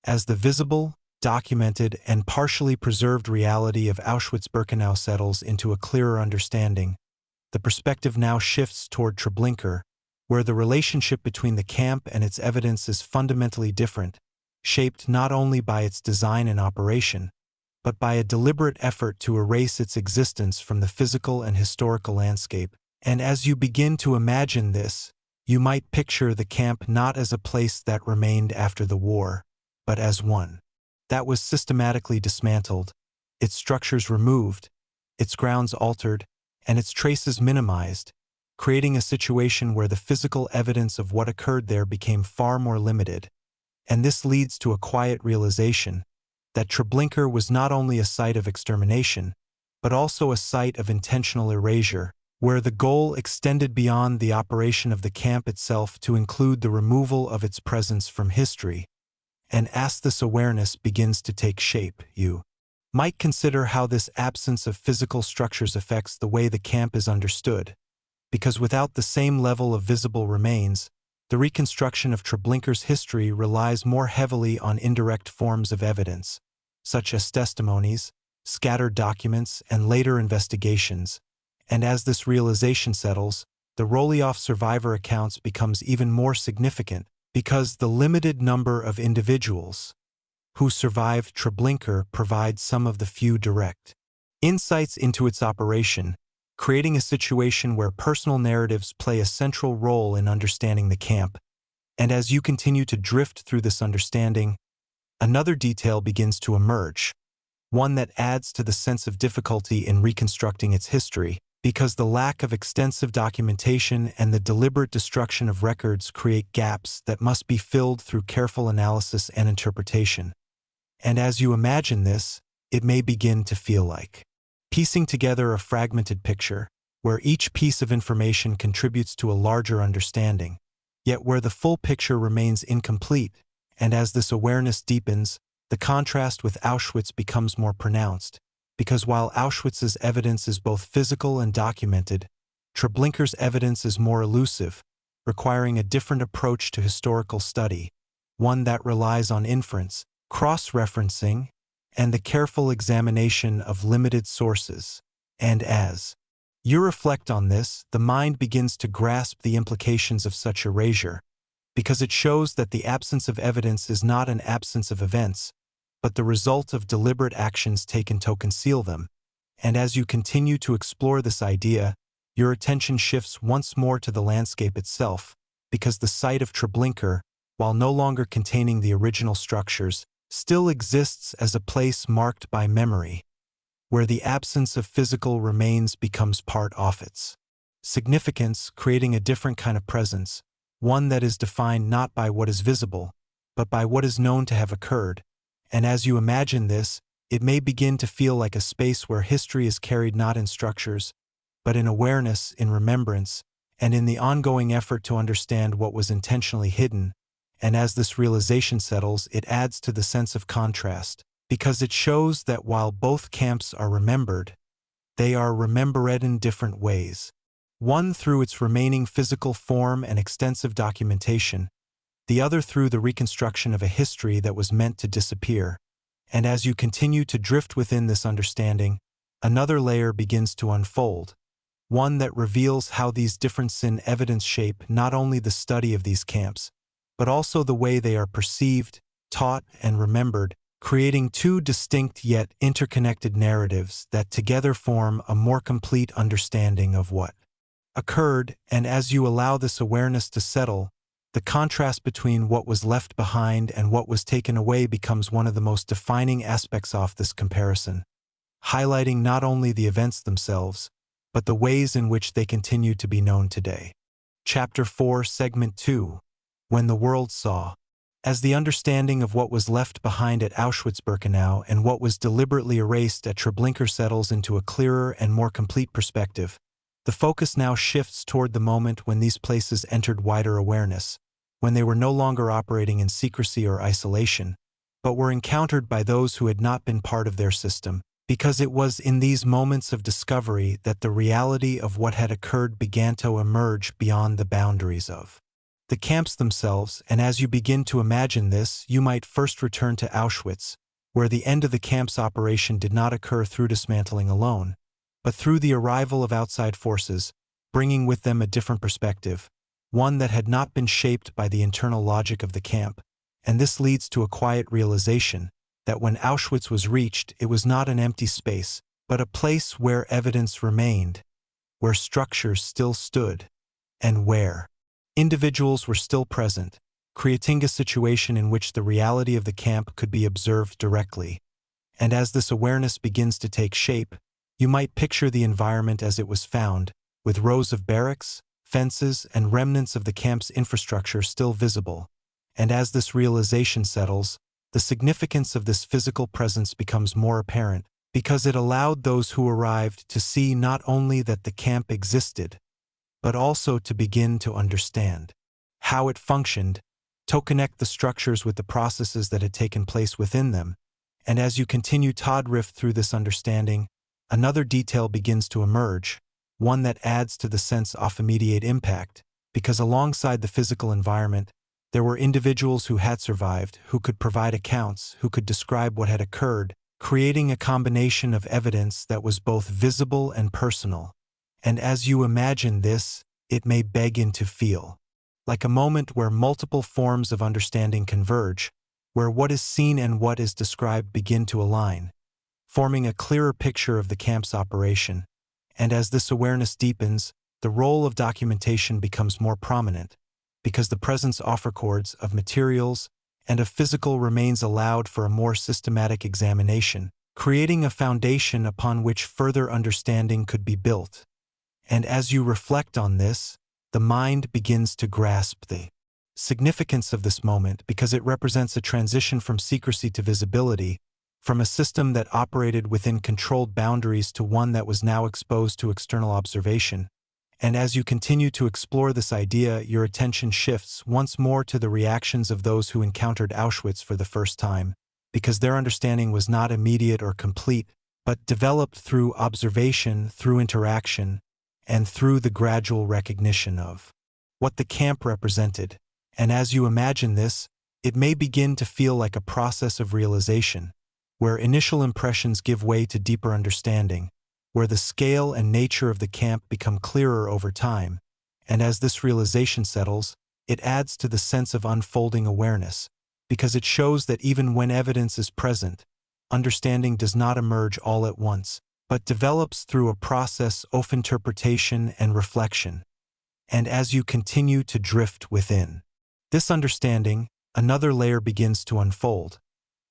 As the visible, documented, and partially preserved reality of Auschwitz-Birkenau settles into a clearer understanding, the perspective now shifts toward Treblinka, where the relationship between the camp and its evidence is fundamentally different, shaped not only by its design and operation, but by a deliberate effort to erase its existence from the physical and historical landscape. And as you begin to imagine this, you might picture the camp not as a place that remained after the war, but as one that was systematically dismantled, its structures removed, its grounds altered, and its traces minimized, creating a situation where the physical evidence of what occurred there became far more limited. And this leads to a quiet realization that Treblinka was not only a site of extermination, but also a site of intentional erasure, where the goal extended beyond the operation of the camp itself to include the removal of its presence from history. And as this awareness begins to take shape, you might consider how this absence of physical structures affects the way the camp is understood. Because without the same level of visible remains, the reconstruction of Treblinka's history relies more heavily on indirect forms of evidence, such as testimonies, scattered documents, and later investigations. And as this realization settles, the Rolioff survivor accounts becomes even more significant, because the limited number of individuals who survived Treblinka provide some of the few direct insights into its operation, creating a situation where personal narratives play a central role in understanding the camp. And as you continue to drift through this understanding, another detail begins to emerge, one that adds to the sense of difficulty in reconstructing its history, because the lack of extensive documentation and the deliberate destruction of records create gaps that must be filled through careful analysis and interpretation. And as you imagine this, it may begin to feel like piecing together a fragmented picture, where each piece of information contributes to a larger understanding, yet where the full picture remains incomplete. And as this awareness deepens, the contrast with Auschwitz becomes more pronounced, because while Auschwitz's evidence is both physical and documented, Treblinka's evidence is more elusive, requiring a different approach to historical study, one that relies on inference, cross-referencing, and the careful examination of limited sources. And as you reflect on this, the mind begins to grasp the implications of such erasure, because it shows that the absence of evidence is not an absence of events, but the result of deliberate actions taken to conceal them. And as you continue to explore this idea, your attention shifts once more to the landscape itself, because the site of Treblinka, while no longer containing the original structures, still exists as a place marked by memory, where the absence of physical remains becomes part of its significance, creating a different kind of presence, one that is defined not by what is visible, but by what is known to have occurred. And as you imagine this, it may begin to feel like a space where history is carried not in structures, but in awareness, in remembrance, and in the ongoing effort to understand what was intentionally hidden. And as this realization settles, it adds to the sense of contrast, because it shows that while both camps are remembered, they are remembered in different ways. One through its remaining physical form and extensive documentation, the other through the reconstruction of a history that was meant to disappear. And as you continue to drift within this understanding, another layer begins to unfold, one that reveals how these differences in evidence shape not only the study of these camps, but also the way they are perceived, taught, and remembered, creating two distinct yet interconnected narratives that together form a more complete understanding of what occurred. And as you allow this awareness to settle, the contrast between what was left behind and what was taken away becomes one of the most defining aspects of this comparison, highlighting not only the events themselves, but the ways in which they continue to be known today. Chapter 4, Segment 2. When the World Saw. As the understanding of what was left behind at Auschwitz-Birkenau and what was deliberately erased at Treblinka settles into a clearer and more complete perspective, the focus now shifts toward the moment when these places entered wider awareness, when they were no longer operating in secrecy or isolation, but were encountered by those who had not been part of their system, because it was in these moments of discovery that the reality of what had occurred began to emerge beyond the boundaries of the camps themselves. And as you begin to imagine this, you might first return to Auschwitz, where the end of the camp's operation did not occur through dismantling alone, but through the arrival of outside forces, bringing with them a different perspective, one that had not been shaped by the internal logic of the camp. And this leads to a quiet realization that when Auschwitz was reached, it was not an empty space, but a place where evidence remained, where structures still stood, and where individuals were still present, creating a situation in which the reality of the camp could be observed directly. And as this awareness begins to take shape, you might picture the environment as it was found, with rows of barracks, fences, and remnants of the camp's infrastructure still visible. And as this realization settles, the significance of this physical presence becomes more apparent, because it allowed those who arrived to see not only that the camp existed, but also to begin to understand how it functioned, to connect the structures with the processes that had taken place within them. And as you continue to drift through this understanding, another detail begins to emerge, one that adds to the sense of immediate impact, because alongside the physical environment, there were individuals who had survived, who could provide accounts, who could describe what had occurred, creating a combination of evidence that was both visible and personal. And as you imagine this, it may begin to feel like a moment where multiple forms of understanding converge, where what is seen and what is described begin to align, forming a clearer picture of the camp's operation. And as this awareness deepens, the role of documentation becomes more prominent, because the presence of records of materials and of physical remains allowed for a more systematic examination, creating a foundation upon which further understanding could be built. And as you reflect on this, the mind begins to grasp the significance of this moment because it represents a transition from secrecy to visibility, from a system that operated within controlled boundaries to one that was now exposed to external observation. And as you continue to explore this idea, your attention shifts once more to the reactions of those who encountered Auschwitz for the first time, because their understanding was not immediate or complete, but developed through observation, through interaction, and through the gradual recognition of what the camp represented. And as you imagine this, it may begin to feel like a process of realization, where initial impressions give way to deeper understanding, where the scale and nature of the camp become clearer over time, and as this realization settles, it adds to the sense of unfolding awareness, because it shows that even when evidence is present, understanding does not emerge all at once, but develops through a process of interpretation and reflection. And as you continue to drift within this understanding, another layer begins to unfold,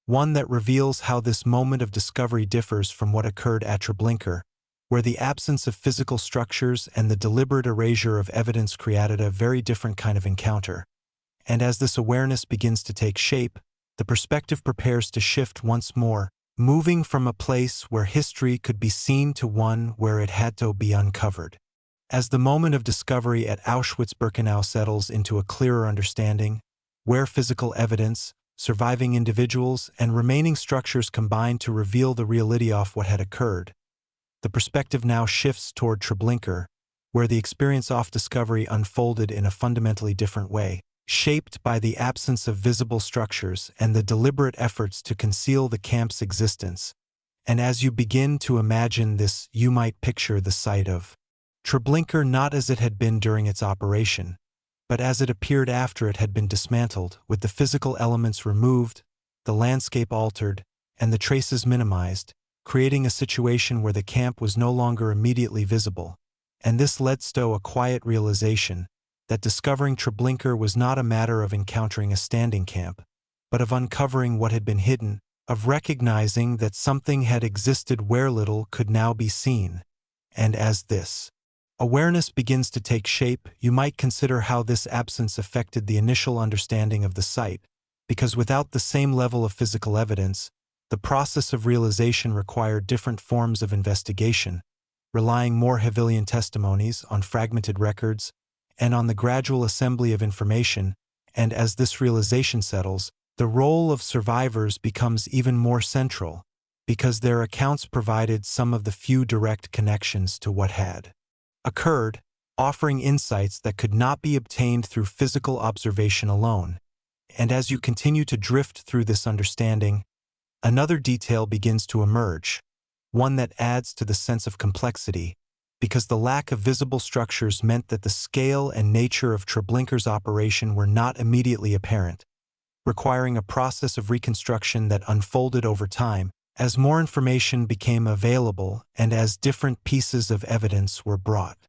one that reveals how this moment of discovery differs from what occurred at Treblinka, where the absence of physical structures and the deliberate erasure of evidence created a very different kind of encounter. And as this awareness begins to take shape, the perspective prepares to shift once more, moving from a place where history could be seen to one where it had to be uncovered. As the moment of discovery at Auschwitz-Birkenau settles into a clearer understanding, where physical evidence, surviving individuals, and remaining structures combine to reveal the reality of what had occurred, the perspective now shifts toward Treblinka, where the experience of discovery unfolded in a fundamentally different way, shaped by the absence of visible structures and the deliberate efforts to conceal the camp's existence. And as you begin to imagine this, you might picture the site of Treblinka not as it had been during its operation, but as it appeared after it had been dismantled, with the physical elements removed, the landscape altered, and the traces minimized, creating a situation where the camp was no longer immediately visible. And this led to a quiet realization that discovering Treblinka was not a matter of encountering a standing camp, but of uncovering what had been hidden, of recognizing that something had existed where little could now be seen. And as this awareness begins to take shape, you might consider how this absence affected the initial understanding of the site, because without the same level of physical evidence, the process of realization required different forms of investigation, relying more heavily on testimonies, on fragmented records, and on the gradual assembly of information. And as this realization settles, the role of survivors becomes even more central, because their accounts provided some of the few direct connections to what had occurred, offering insights that could not be obtained through physical observation alone. And as you continue to drift through this understanding, another detail begins to emerge, one that adds to the sense of complexity, because the lack of visible structures meant that the scale and nature of Treblinka's operation were not immediately apparent, requiring a process of reconstruction that unfolded over time as more information became available and as different pieces of evidence were brought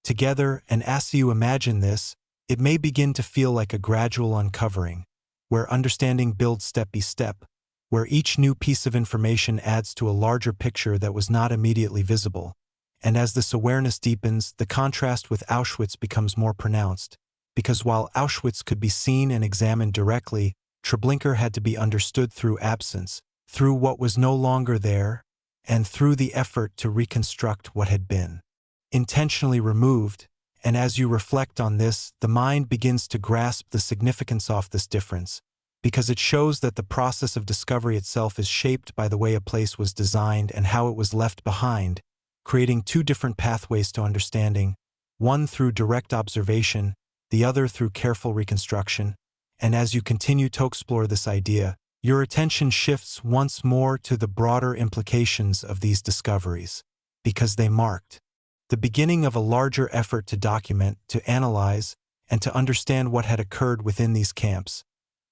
together. And as you imagine this, it may begin to feel like a gradual uncovering, where understanding builds step by step, where each new piece of information adds to a larger picture that was not immediately visible. And as this awareness deepens, the contrast with Auschwitz becomes more pronounced, because while Auschwitz could be seen and examined directly, Treblinka had to be understood through absence, through what was no longer there, and through the effort to reconstruct what had been intentionally removed. And as you reflect on this, the mind begins to grasp the significance of this difference, because it shows that the process of discovery itself is shaped by the way a place was designed and how it was left behind, creating two different pathways to understanding, one through direct observation, the other through careful reconstruction. And as you continue to explore this idea, your attention shifts once more to the broader implications of these discoveries, because they marked the beginning of a larger effort to document, to analyze, and to understand what had occurred within these camps,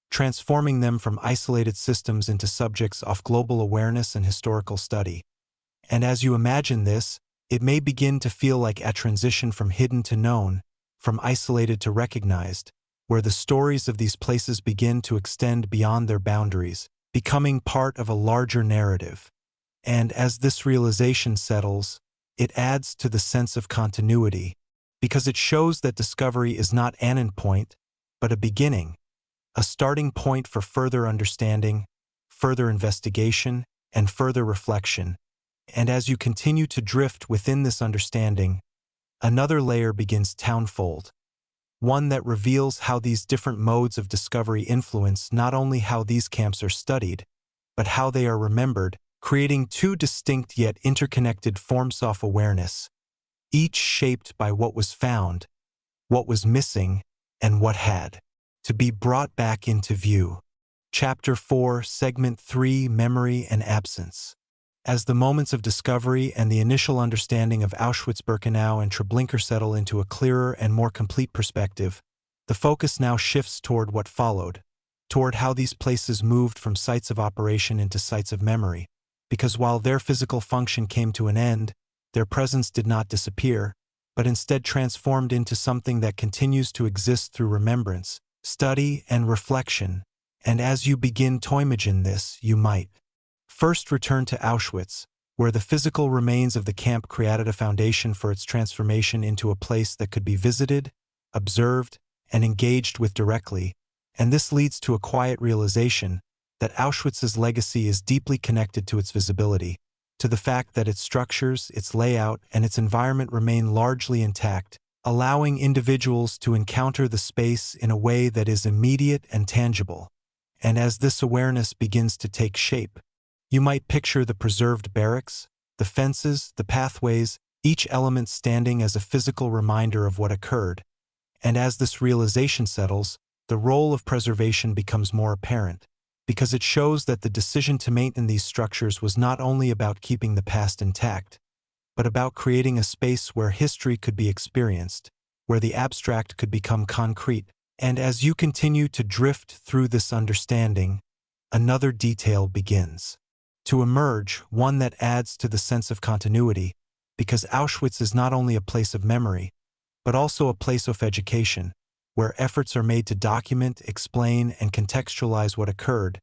transforming them from isolated systems into subjects of global awareness and historical study. And as you imagine this, it may begin to feel like a transition from hidden to known, from isolated to recognized, where the stories of these places begin to extend beyond their boundaries, becoming part of a larger narrative. And as this realization settles, it adds to the sense of continuity, because it shows that discovery is not an endpoint, but a beginning, a starting point for further understanding, further investigation, and further reflection. And as you continue to drift within this understanding, another layer begins to unfold, one that reveals how these different modes of discovery influence not only how these camps are studied, but how they are remembered, creating two distinct yet interconnected forms of awareness, each shaped by what was found, what was missing, and what had to be brought back into view. Chapter 4, Segment 3, Memory and Absence. As the moments of discovery and the initial understanding of Auschwitz-Birkenau and Treblinka settle into a clearer and more complete perspective, the focus now shifts toward what followed, toward how these places moved from sites of operation into sites of memory, because while their physical function came to an end, their presence did not disappear, but instead transformed into something that continues to exist through remembrance, study, and reflection. And as you begin to imagine this, you might first return to Auschwitz, where the physical remains of the camp created a foundation for its transformation into a place that could be visited, observed, and engaged with directly, and this leads to a quiet realization that Auschwitz's legacy is deeply connected to its visibility, to the fact that its structures, its layout, and its environment remain largely intact, allowing individuals to encounter the space in a way that is immediate and tangible. And as this awareness begins to take shape, you might picture the preserved barracks, the fences, the pathways, each element standing as a physical reminder of what occurred. And as this realization settles, the role of preservation becomes more apparent, because it shows that the decision to maintain these structures was not only about keeping the past intact, but about creating a space where history could be experienced, where the abstract could become concrete. And as you continue to drift through this understanding, another detail begins to emerge, one that adds to the sense of continuity, because Auschwitz is not only a place of memory, but also a place of education, where efforts are made to document, explain, and contextualize what occurred,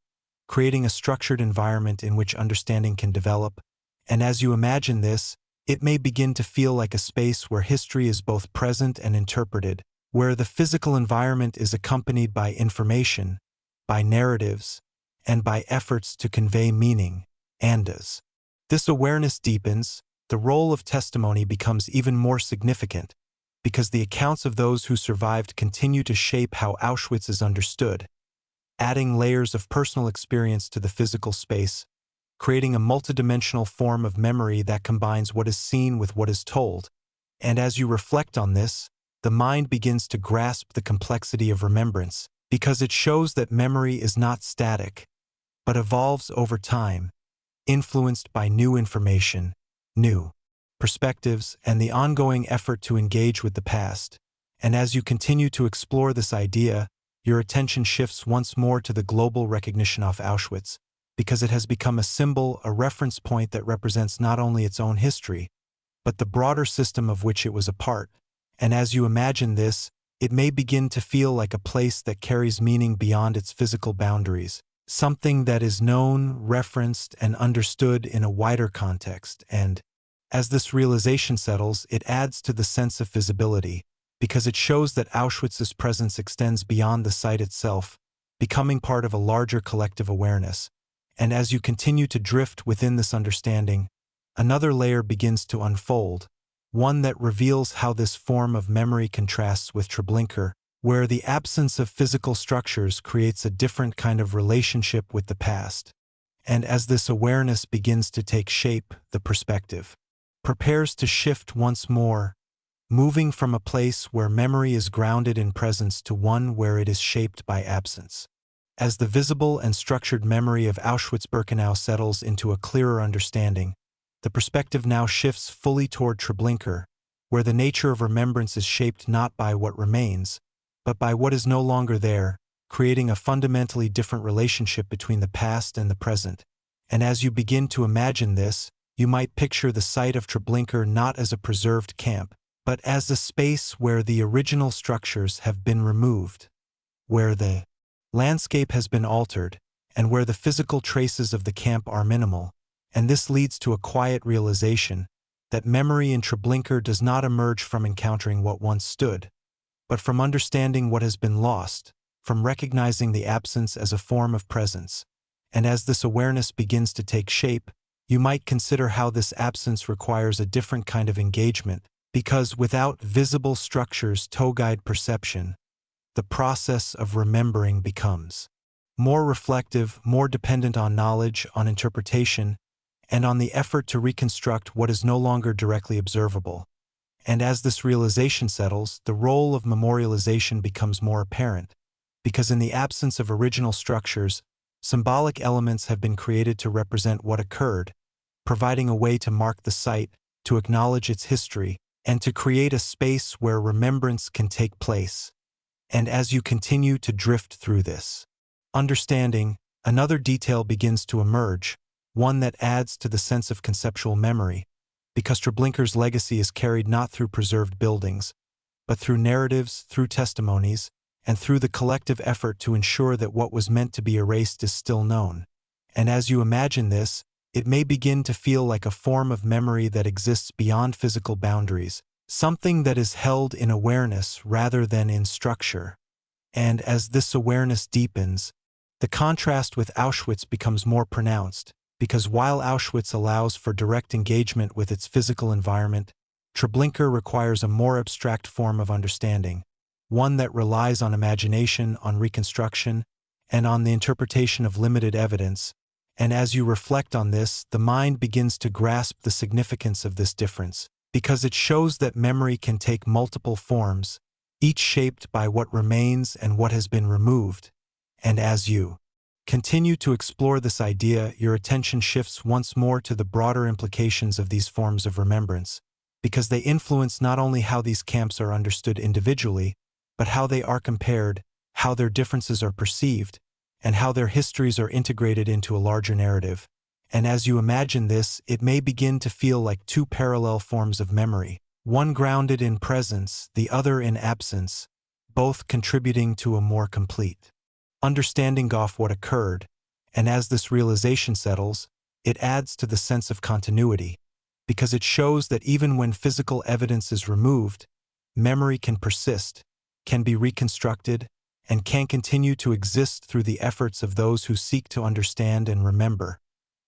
creating a structured environment in which understanding can develop. And as you imagine this, it may begin to feel like a space where history is both present and interpreted, where the physical environment is accompanied by information, by narratives, and by efforts to convey meaning. And as this awareness deepens, the role of testimony becomes even more significant, because the accounts of those who survived continue to shape how Auschwitz is understood, adding layers of personal experience to the physical space, creating a multidimensional form of memory that combines what is seen with what is told. And as you reflect on this, the mind begins to grasp the complexity of remembrance, because it shows that memory is not static, but evolves over time, influenced by new information, new perspectives, and the ongoing effort to engage with the past. And as you continue to explore this idea, your attention shifts once more to the global recognition of Auschwitz, because it has become a symbol, a reference point that represents not only its own history, but the broader system of which it was a part. And as you imagine this, it may begin to feel like a place that carries meaning beyond its physical boundaries, something that is known, referenced, and understood in a wider context. And as this realization settles, it adds to the sense of visibility, because it shows that Auschwitz's presence extends beyond the site itself, becoming part of a larger collective awareness. And as you continue to drift within this understanding, another layer begins to unfold, one that reveals how this form of memory contrasts with Treblinka, where the absence of physical structures creates a different kind of relationship with the past. And as this awareness begins to take shape, the perspective prepares to shift once more, moving from a place where memory is grounded in presence to one where it is shaped by absence. As the visible and structured memory of Auschwitz-Birkenau settles into a clearer understanding, the perspective now shifts fully toward Treblinka, where the nature of remembrance is shaped not by what remains, but by what is no longer there, creating a fundamentally different relationship between the past and the present. And as you begin to imagine this, you might picture the site of Treblinka not as a preserved camp, but as a space where the original structures have been removed, where the landscape has been altered, and where the physical traces of the camp are minimal. And this leads to a quiet realization that memory in Treblinka does not emerge from encountering what once stood, but from understanding what has been lost, from recognizing the absence as a form of presence. And as this awareness begins to take shape, you might consider how this absence requires a different kind of engagement, because without visible structures to guide perception, the process of remembering becomes more reflective, more dependent on knowledge, on interpretation, and on the effort to reconstruct what is no longer directly observable. And as this realization settles, the role of memorialization becomes more apparent, because in the absence of original structures, symbolic elements have been created to represent what occurred, providing a way to mark the site, to acknowledge its history, and to create a space where remembrance can take place. And as you continue to drift through this understanding, another detail begins to emerge, one that adds to the sense of conceptual memory, because Treblinka's legacy is carried not through preserved buildings, but through narratives, through testimonies, and through the collective effort to ensure that what was meant to be erased is still known. And as you imagine this, it may begin to feel like a form of memory that exists beyond physical boundaries, something that is held in awareness rather than in structure. And as this awareness deepens, the contrast with Auschwitz becomes more pronounced, because while Auschwitz allows for direct engagement with its physical environment, Treblinka requires a more abstract form of understanding, one that relies on imagination, on reconstruction, and on the interpretation of limited evidence. And as you reflect on this, the mind begins to grasp the significance of this difference, because it shows that memory can take multiple forms, each shaped by what remains and what has been removed. And as you continue to explore this idea, your attention shifts once more to the broader implications of these forms of remembrance, because they influence not only how these camps are understood individually, but how they are compared, how their differences are perceived, and how their histories are integrated into a larger narrative. And as you imagine this, it may begin to feel like two parallel forms of memory, one grounded in presence, the other in absence, both contributing to a more complete understanding of what occurred. And as this realization settles, it adds to the sense of continuity, because it shows that even when physical evidence is removed, memory can persist, can be reconstructed, and can continue to exist through the efforts of those who seek to understand and remember.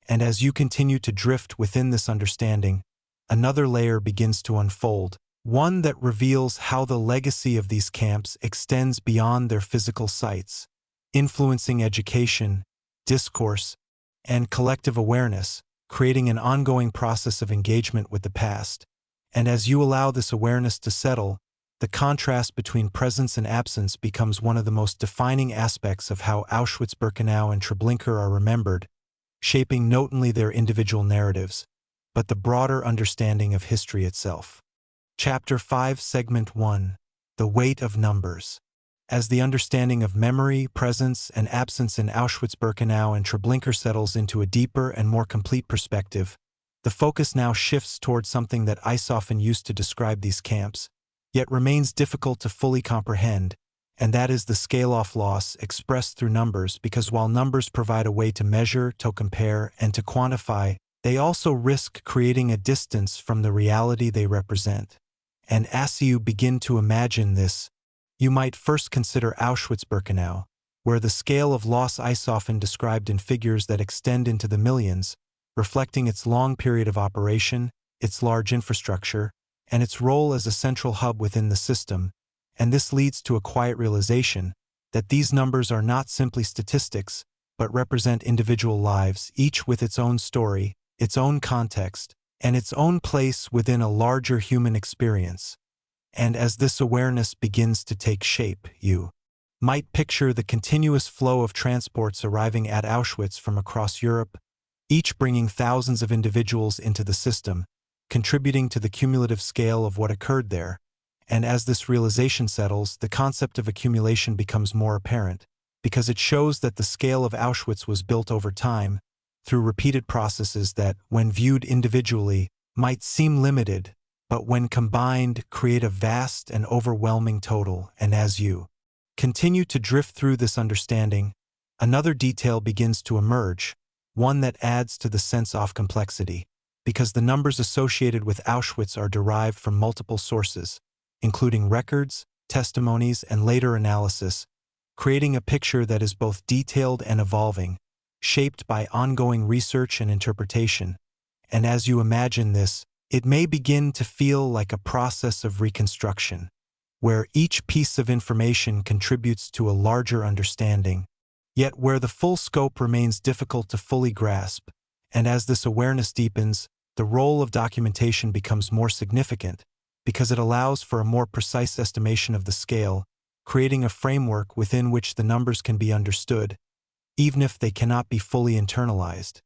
And as you continue to drift within this understanding, another layer begins to unfold, one that reveals how the legacy of these camps extends beyond their physical sites, influencing education, discourse, and collective awareness, creating an ongoing process of engagement with the past. And as you allow this awareness to settle, the contrast between presence and absence becomes one of the most defining aspects of how Auschwitz-Birkenau and Treblinka are remembered, shaping not only their individual narratives, but the broader understanding of history itself. Chapter 5, Segment 1: The Weight of Numbers. As the understanding of memory, presence, and absence in Auschwitz-Birkenau and Treblinka settles into a deeper and more complete perspective, the focus now shifts toward something that I often used to describe these camps, yet remains difficult to fully comprehend, and that is the scale of loss expressed through numbers, because while numbers provide a way to measure, to compare, and to quantify, they also risk creating a distance from the reality they represent. And as you begin to imagine this, you might first consider Auschwitz-Birkenau, where the scale of loss is often described in figures that extend into the millions, reflecting its long period of operation, its large infrastructure, and its role as a central hub within the system. And this leads to a quiet realization that these numbers are not simply statistics, but represent individual lives, each with its own story, its own context, and its own place within a larger human experience. And as this awareness begins to take shape, you might picture the continuous flow of transports arriving at Auschwitz from across Europe, each bringing thousands of individuals into the system, contributing to the cumulative scale of what occurred there. And as this realization settles, the concept of accumulation becomes more apparent, because it shows that the scale of Auschwitz was built over time, through repeated processes that, when viewed individually, might seem limited, but when combined, create a vast and overwhelming total. And as you continue to drift through this understanding, another detail begins to emerge, one that adds to the sense of complexity, because the numbers associated with Auschwitz are derived from multiple sources, including records, testimonies, and later analysis, creating a picture that is both detailed and evolving, shaped by ongoing research and interpretation. And as you imagine this, it may begin to feel like a process of reconstruction, where each piece of information contributes to a larger understanding, yet where the full scope remains difficult to fully grasp. And as this awareness deepens, the role of documentation becomes more significant because it allows for a more precise estimation of the scale, creating a framework within which the numbers can be understood, even if they cannot be fully internalized.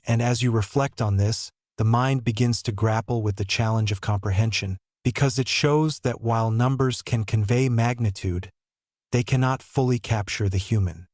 And as you reflect on this, the mind begins to grapple with the challenge of comprehension, because it shows that while numbers can convey magnitude, they cannot fully capture the human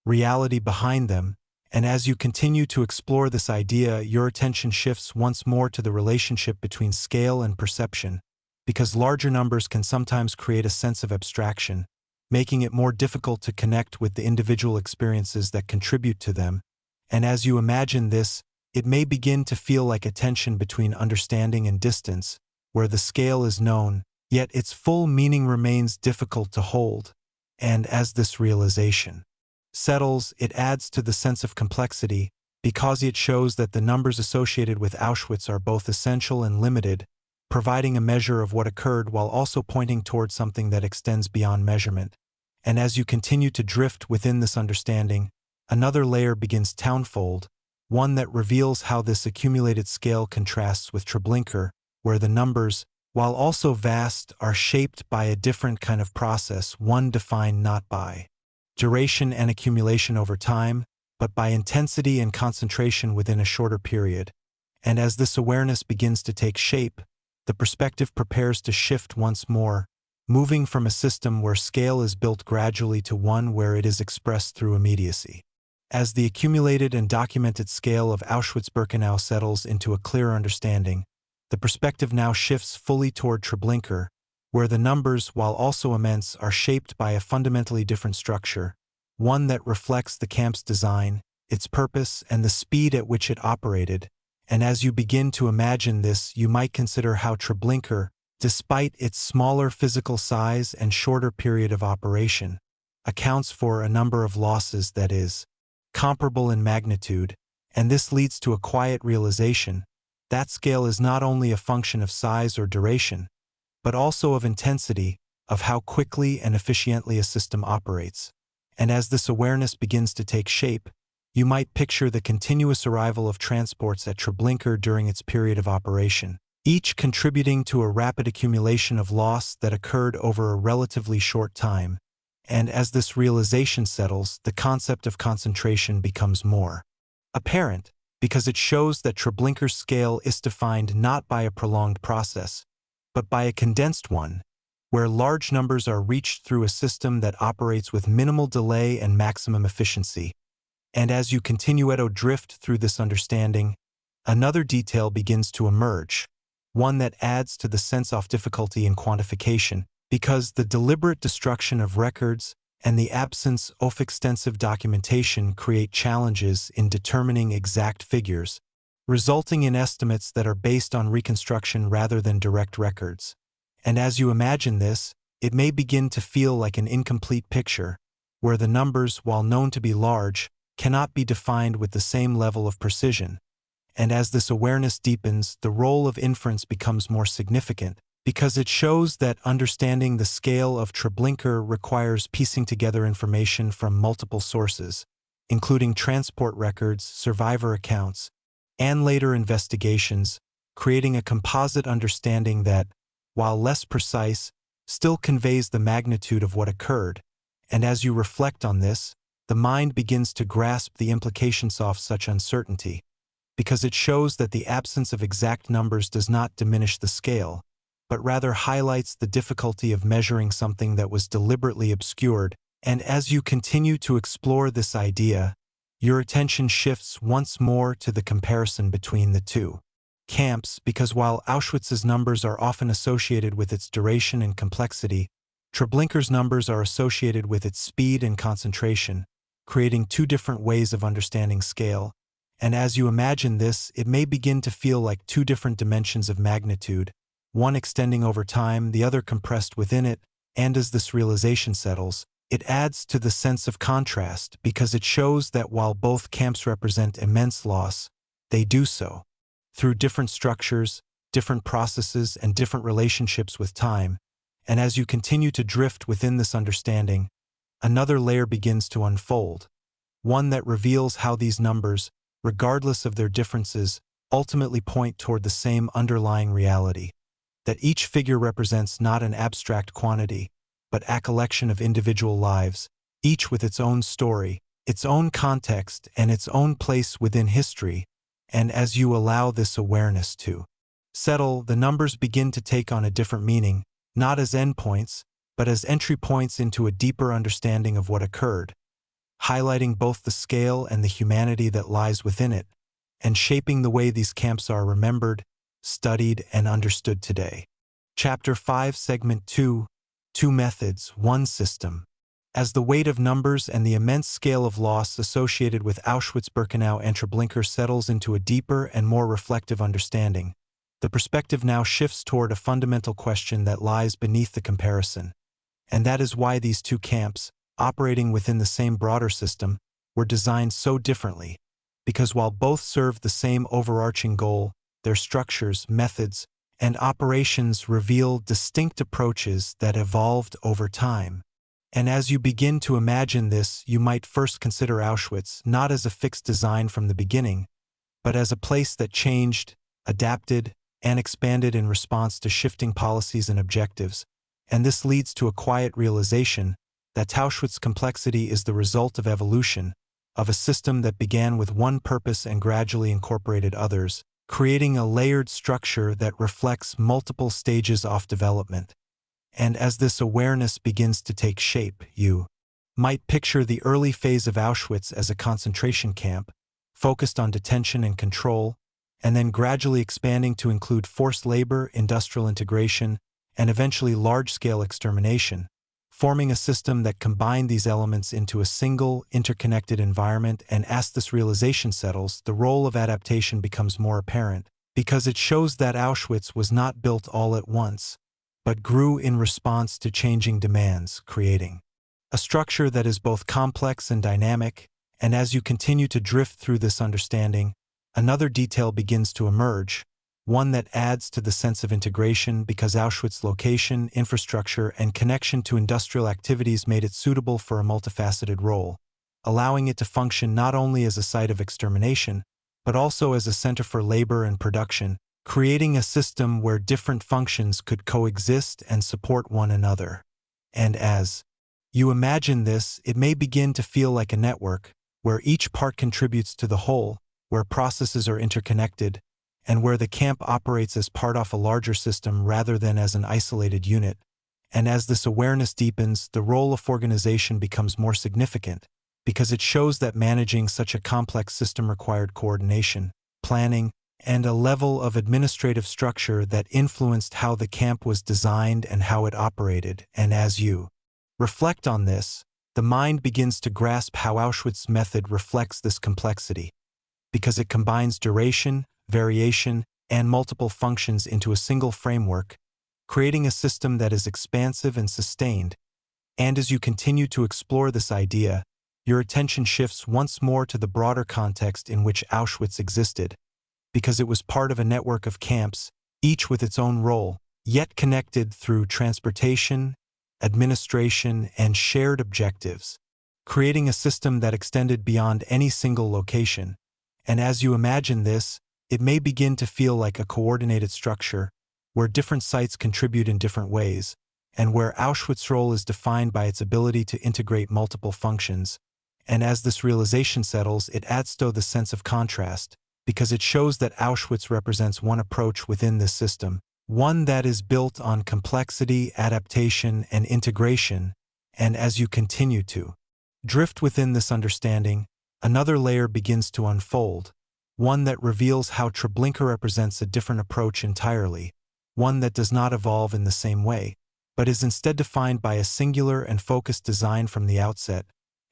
reality behind them. And as you continue to explore this idea, your attention shifts once more to the relationship between scale and perception, because larger numbers can sometimes create a sense of abstraction, making it more difficult to connect with the individual experiences that contribute to them. And as you imagine this, it may begin to feel like a tension between understanding and distance, where the scale is known, yet its full meaning remains difficult to hold. And as this realization settles, it adds to the sense of complexity, because it shows that the numbers associated with Auschwitz are both essential and limited, providing a measure of what occurred while also pointing toward something that extends beyond measurement. And as you continue to drift within this understanding, another layer begins to unfold, one that reveals how this accumulated scale contrasts with Treblinka, where the numbers, while also vast, are shaped by a different kind of process, one defined not by duration and accumulation over time, but by intensity and concentration within a shorter period. And as this awareness begins to take shape, the perspective prepares to shift once more, moving from a system where scale is built gradually to one where it is expressed through immediacy. As the accumulated and documented scale of Auschwitz-Birkenau settles into a clearer understanding, the perspective now shifts fully toward Treblinka, where the numbers, while also immense, are shaped by a fundamentally different structure, one that reflects the camp's design, its purpose, and the speed at which it operated. And as you begin to imagine this, you might consider how Treblinka, despite its smaller physical size and shorter period of operation, accounts for a number of losses that is comparable in magnitude, and this leads to a quiet realization that scale is not only a function of size or duration, but also of intensity, of how quickly and efficiently a system operates. And as this awareness begins to take shape, you might picture the continuous arrival of transports at Treblinka during its period of operation, each contributing to a rapid accumulation of loss that occurred over a relatively short time. And as this realization settles, the concept of concentration becomes more apparent, because it shows that Treblinka's scale is defined not by a prolonged process, but by a condensed one, where large numbers are reached through a system that operates with minimal delay and maximum efficiency. And as you continue to drift through this understanding, another detail begins to emerge, one that adds to the sense of difficulty in quantification, because the deliberate destruction of records and the absence of extensive documentation create challenges in determining exact figures, resulting in estimates that are based on reconstruction rather than direct records. And as you imagine this, it may begin to feel like an incomplete picture, where the numbers, while known to be large, cannot be defined with the same level of precision. And as this awareness deepens, the role of inference becomes more significant, because it shows that understanding the scale of Treblinka requires piecing together information from multiple sources, including transport records, survivor accounts, and later investigations, creating a composite understanding that, while less precise, still conveys the magnitude of what occurred. And as you reflect on this, the mind begins to grasp the implications of such uncertainty, because it shows that the absence of exact numbers does not diminish the scale, but rather highlights the difficulty of measuring something that was deliberately obscured. And as you continue to explore this idea, your attention shifts once more to the comparison between the two camps, because while Auschwitz's numbers are often associated with its duration and complexity, Treblinka's numbers are associated with its speed and concentration, creating two different ways of understanding scale. And as you imagine this, it may begin to feel like two different dimensions of magnitude, one extending over time, the other compressed within it, and as this realization settles, it adds to the sense of contrast because it shows that while both camps represent immense loss, they do so through different structures, different processes, and different relationships with time. And as you continue to drift within this understanding, another layer begins to unfold, one that reveals how these numbers, regardless of their differences, ultimately point toward the same underlying reality, that each figure represents not an abstract quantity, but a collection of individual lives, each with its own story, its own context, and its own place within history. And as you allow this awareness to settle, the numbers begin to take on a different meaning, not as endpoints, but as entry points into a deeper understanding of what occurred, highlighting both the scale and the humanity that lies within it, and shaping the way these camps are remembered, studied, and understood today. Chapter 5, Segment 2, Two Methods, One System. As the weight of numbers and the immense scale of loss associated with Auschwitz-Birkenau and Treblinka settles into a deeper and more reflective understanding, the perspective now shifts toward a fundamental question that lies beneath the comparison. And that is why these two camps, operating within the same broader system, were designed so differently, because while both served the same overarching goal, their structures, methods, and operations reveal distinct approaches that evolved over time. And as you begin to imagine this, you might first consider Auschwitz not as a fixed design from the beginning, but as a place that changed, adapted, and expanded in response to shifting policies and objectives. And this leads to a quiet realization that Auschwitz's complexity is the result of evolution, of a system that began with one purpose and gradually incorporated others, creating a layered structure that reflects multiple stages of development. And as this awareness begins to take shape, you might picture the early phase of Auschwitz as a concentration camp, focused on detention and control, and then gradually expanding to include forced labor, industrial integration, and eventually large-scale extermination, forming a system that combined these elements into a single, interconnected environment. And as this realization settles, the role of adaptation becomes more apparent, because it shows that Auschwitz was not built all at once, but grew in response to changing demands, creating a structure that is both complex and dynamic. And as you continue to drift through this understanding, another detail begins to emerge, one that adds to the sense of integration because Auschwitz's location, infrastructure, and connection to industrial activities made it suitable for a multifaceted role, allowing it to function not only as a site of extermination, but also as a center for labor and production, creating a system where different functions could coexist and support one another. And as you imagine this, it may begin to feel like a network, where each part contributes to the whole, where processes are interconnected, and where the camp operates as part of a larger system rather than as an isolated unit. And as this awareness deepens, the role of organization becomes more significant, because it shows that managing such a complex system required coordination, planning, and a level of administrative structure that influenced how the camp was designed and how it operated. And as you reflect on this, the mind begins to grasp how Auschwitz's method reflects this complexity, because it combines duration, variation, and multiple functions into a single framework, creating a system that is expansive and sustained. And as you continue to explore this idea, your attention shifts once more to the broader context in which Auschwitz existed, because it was part of a network of camps, each with its own role, yet connected through transportation, administration, and shared objectives, creating a system that extended beyond any single location. And as you imagine this, it may begin to feel like a coordinated structure, where different sites contribute in different ways, and where Auschwitz's role is defined by its ability to integrate multiple functions. And as this realization settles, it adds to the sense of contrast, because it shows that Auschwitz represents one approach within this system, one that is built on complexity, adaptation, and integration. And as you continue to drift within this understanding, another layer begins to unfold, one that reveals how Treblinka represents a different approach entirely, one that does not evolve in the same way, but is instead defined by a singular and focused design from the outset.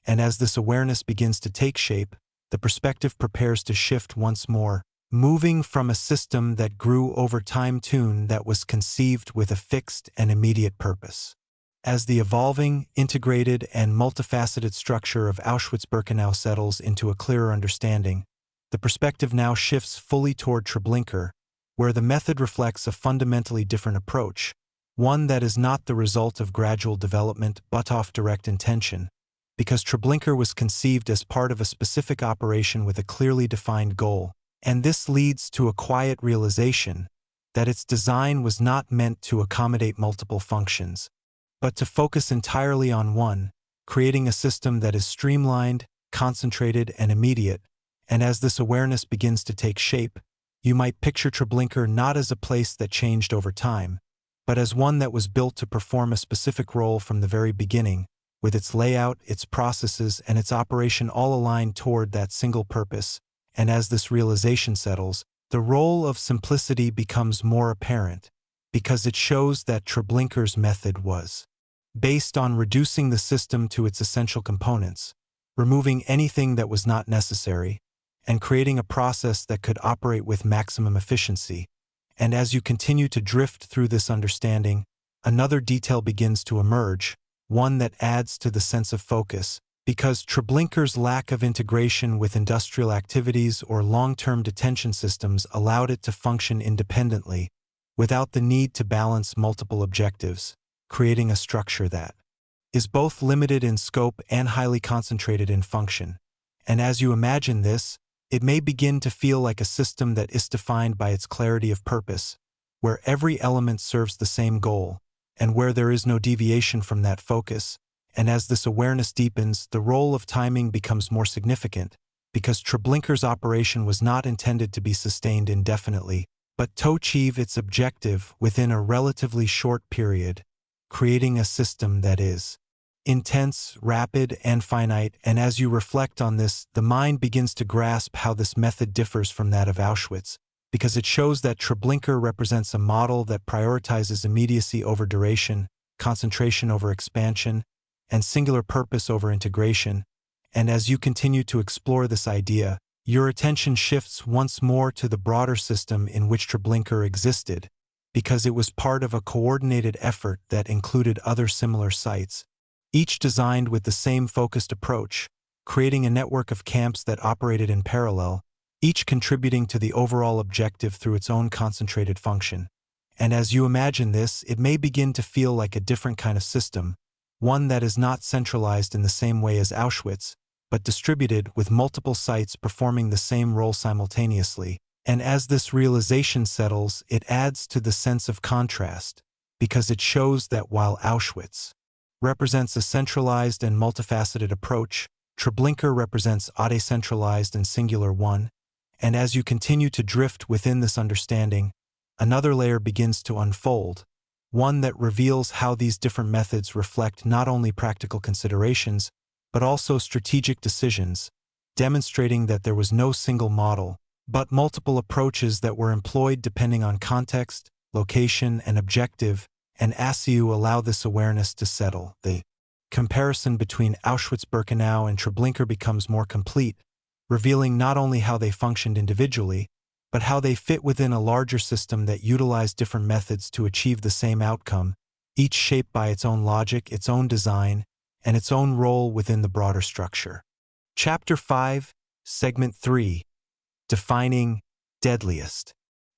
And as this awareness begins to take shape, the perspective prepares to shift once more, moving from a system that grew over time to one that was conceived with a fixed and immediate purpose. As the evolving, integrated, and multifaceted structure of Auschwitz-Birkenau settles into a clearer understanding, the perspective now shifts fully toward Treblinka, where the method reflects a fundamentally different approach, one that is not the result of gradual development but of direct intention, because Treblinka was conceived as part of a specific operation with a clearly defined goal, and this leads to a quiet realization that its design was not meant to accommodate multiple functions, but to focus entirely on one, creating a system that is streamlined, concentrated, and immediate. And as this awareness begins to take shape, you might picture Treblinka not as a place that changed over time, but as one that was built to perform a specific role from the very beginning, with its layout, its processes, and its operation all aligned toward that single purpose. And as this realization settles, the role of simplicity becomes more apparent, because it shows that Treblinka's method was based on reducing the system to its essential components, removing anything that was not necessary, and creating a process that could operate with maximum efficiency. And as you continue to drift through this understanding, another detail begins to emerge, one that adds to the sense of focus, because Treblinka's lack of integration with industrial activities or long-term detention systems allowed it to function independently, without the need to balance multiple objectives, creating a structure that is both limited in scope and highly concentrated in function. And as you imagine this, it may begin to feel like a system that is defined by its clarity of purpose, where every element serves the same goal, and where there is no deviation from that focus. And as this awareness deepens, the role of timing becomes more significant, because Treblinka's operation was not intended to be sustained indefinitely, but to achieve its objective within a relatively short period, creating a system that is intense, rapid, and finite. And as you reflect on this, the mind begins to grasp how this method differs from that of Auschwitz, because it shows that Treblinka represents a model that prioritizes immediacy over duration, concentration over expansion, and singular purpose over integration. And as you continue to explore this idea, your attention shifts once more to the broader system in which Treblinka existed, because it was part of a coordinated effort that included other similar sites, each designed with the same focused approach, creating a network of camps that operated in parallel, each contributing to the overall objective through its own concentrated function. And as you imagine this, it may begin to feel like a different kind of system, one that is not centralized in the same way as Auschwitz, but distributed with multiple sites performing the same role simultaneously. And as this realization settles, it adds to the sense of contrast, because it shows that while Auschwitz represents a centralized and multifaceted approach, Treblinka represents a decentralized and singular one. And as you continue to drift within this understanding, another layer begins to unfold, one that reveals how these different methods reflect not only practical considerations, but also strategic decisions, demonstrating that there was no single model, but multiple approaches that were employed depending on context, location, and objective. And as you allow this awareness to settle, the comparison between Auschwitz-Birkenau and Treblinka becomes more complete, revealing not only how they functioned individually, but how they fit within a larger system that utilized different methods to achieve the same outcome, each shaped by its own logic, its own design, and its own role within the broader structure. Chapter 5, Segment 3, Defining Deadliest.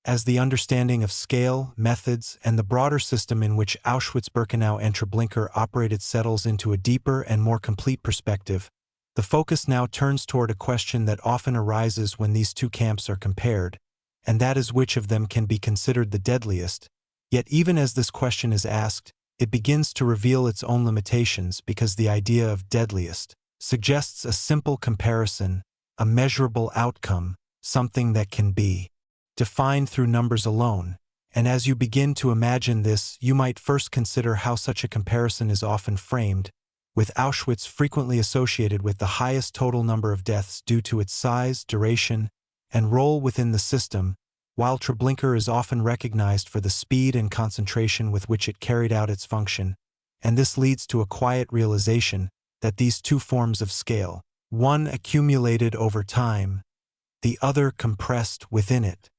As the understanding of scale, methods, and the broader system in which Auschwitz-Birkenau and Treblinka operated settles into a deeper and more complete perspective, the focus now turns toward a question that often arises when these two camps are compared, and that is which of them can be considered the deadliest. Yet even as this question is asked, it begins to reveal its own limitations, because the idea of deadliest suggests a simple comparison, a measurable outcome, something that can be defined through numbers alone. And as you begin to imagine this, you might first consider how such a comparison is often framed, with Auschwitz frequently associated with the highest total number of deaths due to its size, duration, and role within the system, while Treblinka is often recognized for the speed and concentration with which it carried out its function. And this leads to a quiet realization that these two forms of scale, one accumulated over time, the other compressed within it,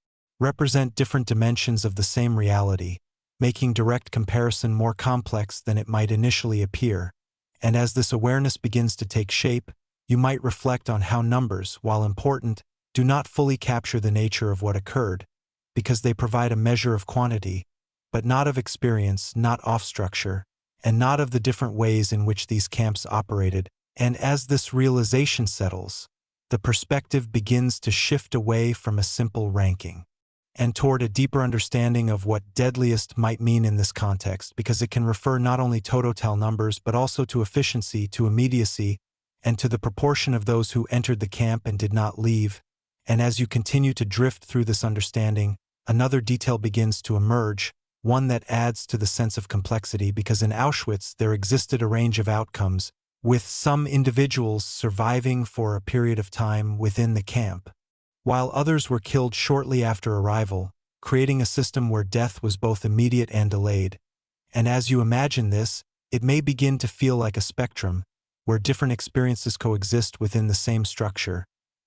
represent different dimensions of the same reality, making direct comparison more complex than it might initially appear. And as this awareness begins to take shape, you might reflect on how numbers, while important, do not fully capture the nature of what occurred, because they provide a measure of quantity, but not of experience, not of structure, and not of the different ways in which these camps operated. And as this realization settles, the perspective begins to shift away from a simple ranking and toward a deeper understanding of what deadliest might mean in this context, because it can refer not only to total numbers but also to efficiency, to immediacy, and to the proportion of those who entered the camp and did not leave. And as you continue to drift through this understanding, another detail begins to emerge, one that adds to the sense of complexity, because in Auschwitz there existed a range of outcomes, with some individuals surviving for a period of time within the camp, while others were killed shortly after arrival, creating a system where death was both immediate and delayed. And as you imagine this, it may begin to feel like a spectrum, where different experiences coexist within the same structure.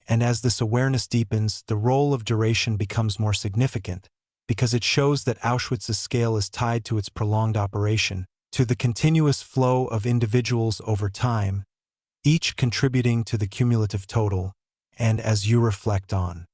And as this awareness deepens, the role of duration becomes more significant, because it shows that Auschwitz's scale is tied to its prolonged operation, to the continuous flow of individuals over time, each contributing to the cumulative total. And as you reflect on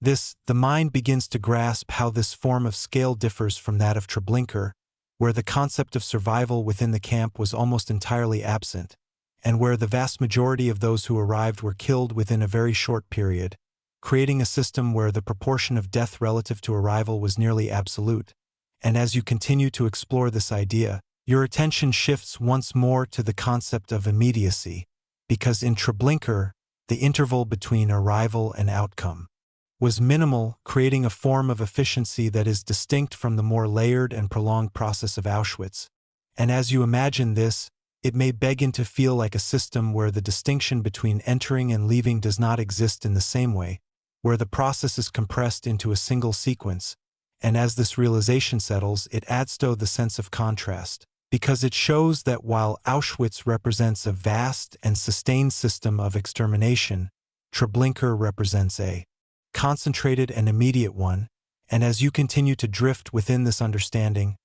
this, the mind begins to grasp how this form of scale differs from that of Treblinka, where the concept of survival within the camp was almost entirely absent, and where the vast majority of those who arrived were killed within a very short period, creating a system where the proportion of death relative to arrival was nearly absolute. And as you continue to explore this idea, your attention shifts once more to the concept of immediacy, because in Treblinka, the interval between arrival and outcome was minimal, creating a form of efficiency that is distinct from the more layered and prolonged process of Auschwitz. And as you imagine this, it may begin to feel like a system where the distinction between entering and leaving does not exist in the same way, where the process is compressed into a single sequence. And as this realization settles, it adds to the sense of contrast, because it shows that while Auschwitz represents a vast and sustained system of extermination, Treblinka represents a concentrated and immediate one. And as you continue to drift within this understanding,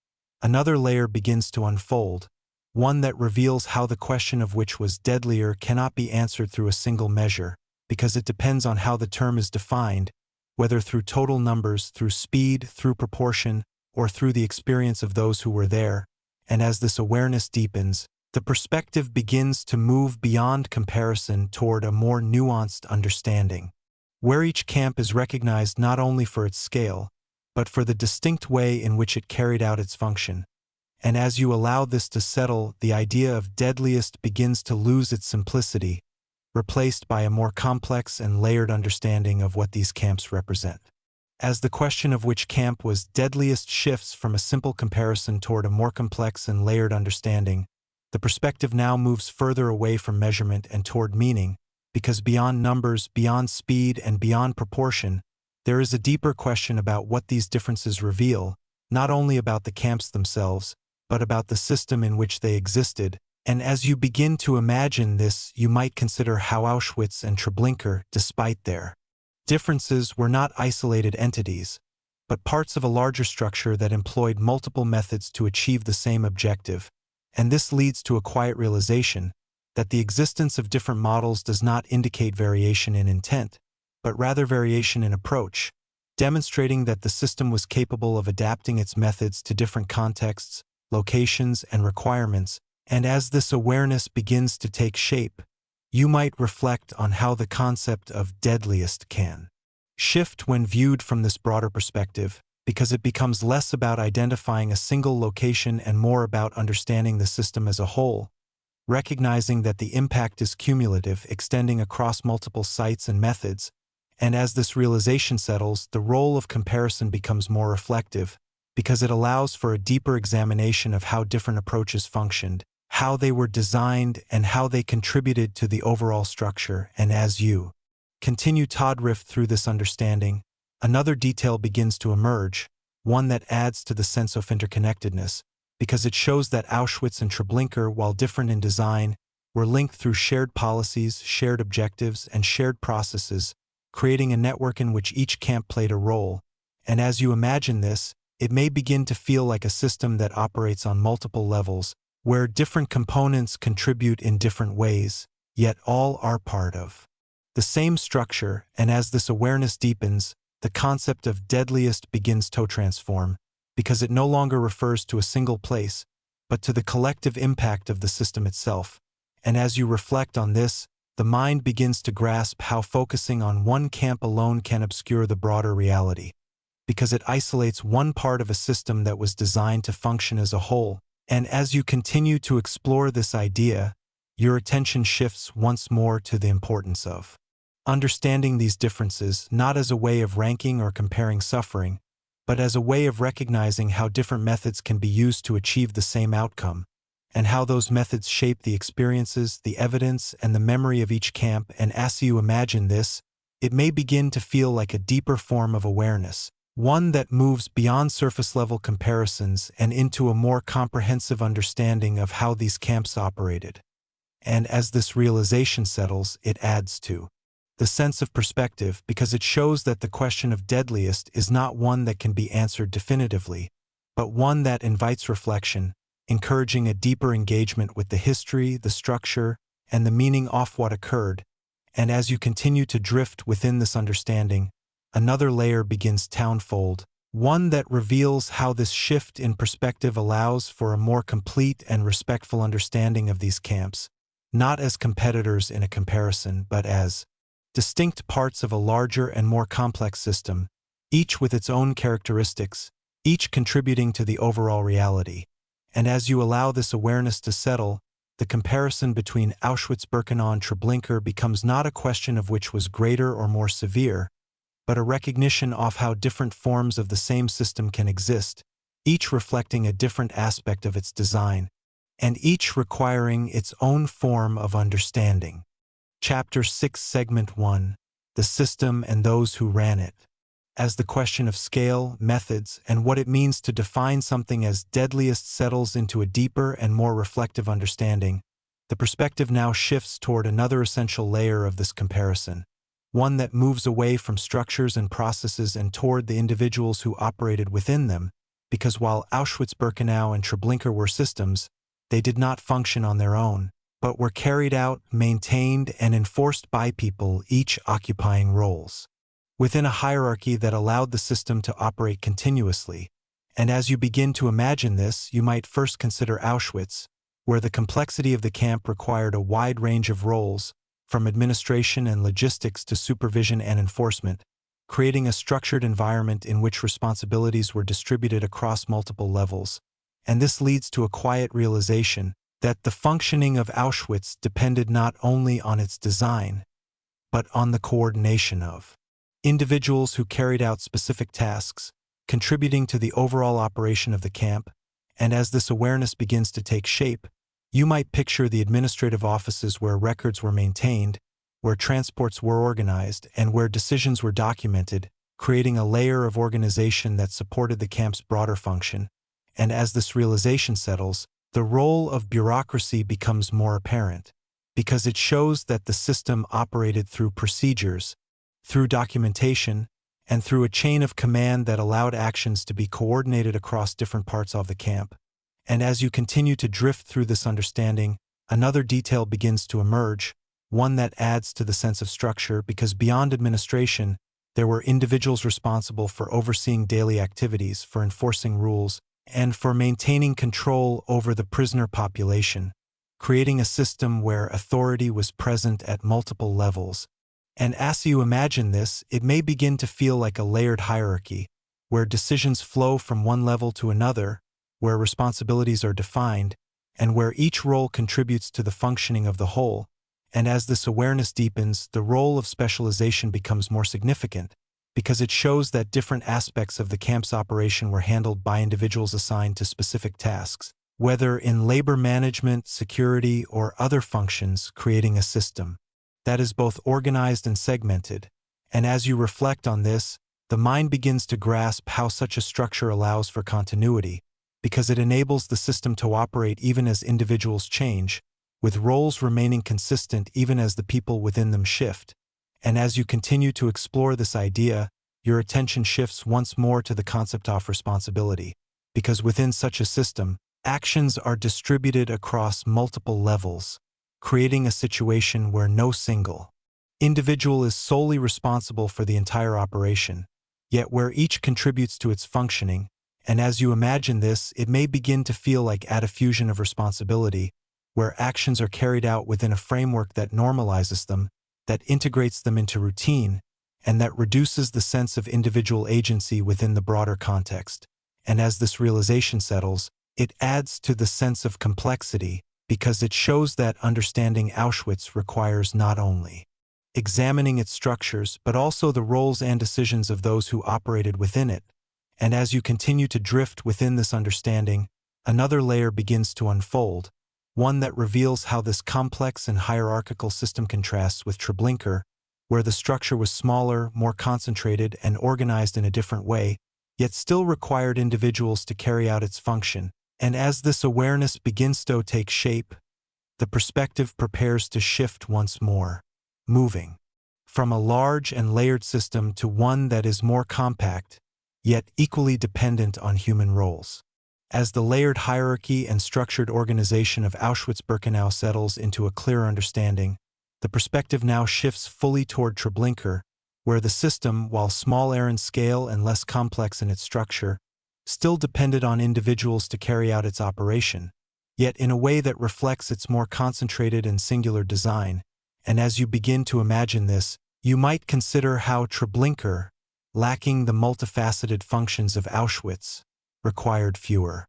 another layer begins to unfold, one that reveals how the question of which was deadlier cannot be answered through a single measure, because it depends on how the term is defined, whether through total numbers, through speed, through proportion, or through the experience of those who were there. And as this awareness deepens, the perspective begins to move beyond comparison toward a more nuanced understanding, where each camp is recognized not only for its scale, but for the distinct way in which it carried out its function. And as you allow this to settle, the idea of deadliest begins to lose its simplicity, replaced by a more complex and layered understanding of what these camps represent. As the question of which camp was deadliest shifts from a simple comparison toward a more complex and layered understanding, the perspective now moves further away from measurement and toward meaning, because beyond numbers, beyond speed, and beyond proportion, there is a deeper question about what these differences reveal, not only about the camps themselves, but about the system in which they existed. And as you begin to imagine this, you might consider how Auschwitz and Treblinka, despite their differences, were not isolated entities, but parts of a larger structure that employed multiple methods to achieve the same objective. And this leads to a quiet realization that the existence of different models does not indicate variation in intent, but rather variation in approach, demonstrating that the system was capable of adapting its methods to different contexts, locations, and requirements. And as this awareness begins to take shape, you might reflect on how the concept of deadliest can shift when viewed from this broader perspective, because it becomes less about identifying a single location and more about understanding the system as a whole, recognizing that the impact is cumulative, extending across multiple sites and methods. And as this realization settles, the role of comparison becomes more reflective, because it allows for a deeper examination of how different approaches functioned, how they were designed, and how they contributed to the overall structure. And as you continue to drift through this understanding, another detail begins to emerge, one that adds to the sense of interconnectedness, because it shows that Auschwitz and Treblinka, while different in design, were linked through shared policies, shared objectives, and shared processes, creating a network in which each camp played a role. And as you imagine this, it may begin to feel like a system that operates on multiple levels, where different components contribute in different ways, yet all are part of the same structure. And as this awareness deepens, the concept of deadliest begins to transform, because it no longer refers to a single place, but to the collective impact of the system itself. And as you reflect on this, the mind begins to grasp how focusing on one camp alone can obscure the broader reality, because it isolates one part of a system that was designed to function as a whole. And as you continue to explore this idea, your attention shifts once more to the importance of understanding these differences not as a way of ranking or comparing suffering, but as a way of recognizing how different methods can be used to achieve the same outcome, and how those methods shape the experiences, the evidence, and the memory of each camp. And as you imagine this, it may begin to feel like a deeper form of awareness, one that moves beyond surface-level comparisons and into a more comprehensive understanding of how these camps operated. And as this realization settles, it adds to the sense of perspective, because it shows that the question of deadliest is not one that can be answered definitively, but one that invites reflection, encouraging a deeper engagement with the history, the structure, and the meaning of what occurred. And as you continue to drift within this understanding, another layer begins to unfold, one that reveals how this shift in perspective allows for a more complete and respectful understanding of these camps, not as competitors in a comparison, but as distinct parts of a larger and more complex system, each with its own characteristics, each contributing to the overall reality. And as you allow this awareness to settle, the comparison between Auschwitz-Birkenau and Treblinka becomes not a question of which was greater or more severe, but a recognition of how different forms of the same system can exist, each reflecting a different aspect of its design, and each requiring its own form of understanding. Chapter 6, Segment 1: The System and Those Who Ran It. As the question of scale, methods, and what it means to define something as deadliest settles into a deeper and more reflective understanding, the perspective now shifts toward another essential layer of this comparison, one that moves away from structures and processes and toward the individuals who operated within them, because while Auschwitz-Birkenau and Treblinka were systems, they did not function on their own, but were carried out, maintained, and enforced by people, each occupying roles within a hierarchy that allowed the system to operate continuously. And as you begin to imagine this, you might first consider Auschwitz, where the complexity of the camp required a wide range of roles, from administration and logistics to supervision and enforcement, creating a structured environment in which responsibilities were distributed across multiple levels. And this leads to a quiet realization that the functioning of Auschwitz depended not only on its design, but on the coordination of individuals who carried out specific tasks, contributing to the overall operation of the camp. And as this awareness begins to take shape, you might picture the administrative offices where records were maintained, where transports were organized, and where decisions were documented, creating a layer of organization that supported the camp's broader function. And as this realization settles, the role of bureaucracy becomes more apparent, because it shows that the system operated through procedures, through documentation, and through a chain of command that allowed actions to be coordinated across different parts of the camp. And as you continue to drift through this understanding, another detail begins to emerge, one that adds to the sense of structure, because beyond administration, there were individuals responsible for overseeing daily activities, for enforcing rules, and for maintaining control over the prisoner population, creating a system where authority was present at multiple levels. And as you imagine this, it may begin to feel like a layered hierarchy, where decisions flow from one level to another, where responsibilities are defined, and where each role contributes to the functioning of the whole. And as this awareness deepens, the role of specialization becomes more significant, because it shows that different aspects of the camp's operation were handled by individuals assigned to specific tasks, whether in labor management, security, or other functions, creating a system that is both organized and segmented. And as you reflect on this, the mind begins to grasp how such a structure allows for continuity, because it enables the system to operate even as individuals change, with roles remaining consistent even as the people within them shift. And as you continue to explore this idea, your attention shifts once more to the concept of responsibility, because within such a system, actions are distributed across multiple levels, creating a situation where no single individual is solely responsible for the entire operation, yet where each contributes to its functioning. And as you imagine this, it may begin to feel like a diffusion of responsibility, where actions are carried out within a framework that normalizes them, that integrates them into routine, and that reduces the sense of individual agency within the broader context. And as this realization settles, it adds to the sense of complexity, because it shows that understanding Auschwitz requires not only examining its structures but also the roles and decisions of those who operated within it. And as you continue to drift within this understanding, another layer begins to unfold, one that reveals how this complex and hierarchical system contrasts with Treblinka, where the structure was smaller, more concentrated, and organized in a different way, yet still required individuals to carry out its function. And as this awareness begins to take shape, the perspective prepares to shift once more, moving from a large and layered system to one that is more compact, yet equally dependent on human roles. As the layered hierarchy and structured organization of Auschwitz-Birkenau settles into a clearer understanding, the perspective now shifts fully toward Treblinka, where the system, while smaller in scale and less complex in its structure, still depended on individuals to carry out its operation, yet in a way that reflects its more concentrated and singular design. And as you begin to imagine this, you might consider how Treblinka, lacking the multifaceted functions of Auschwitz, required fewer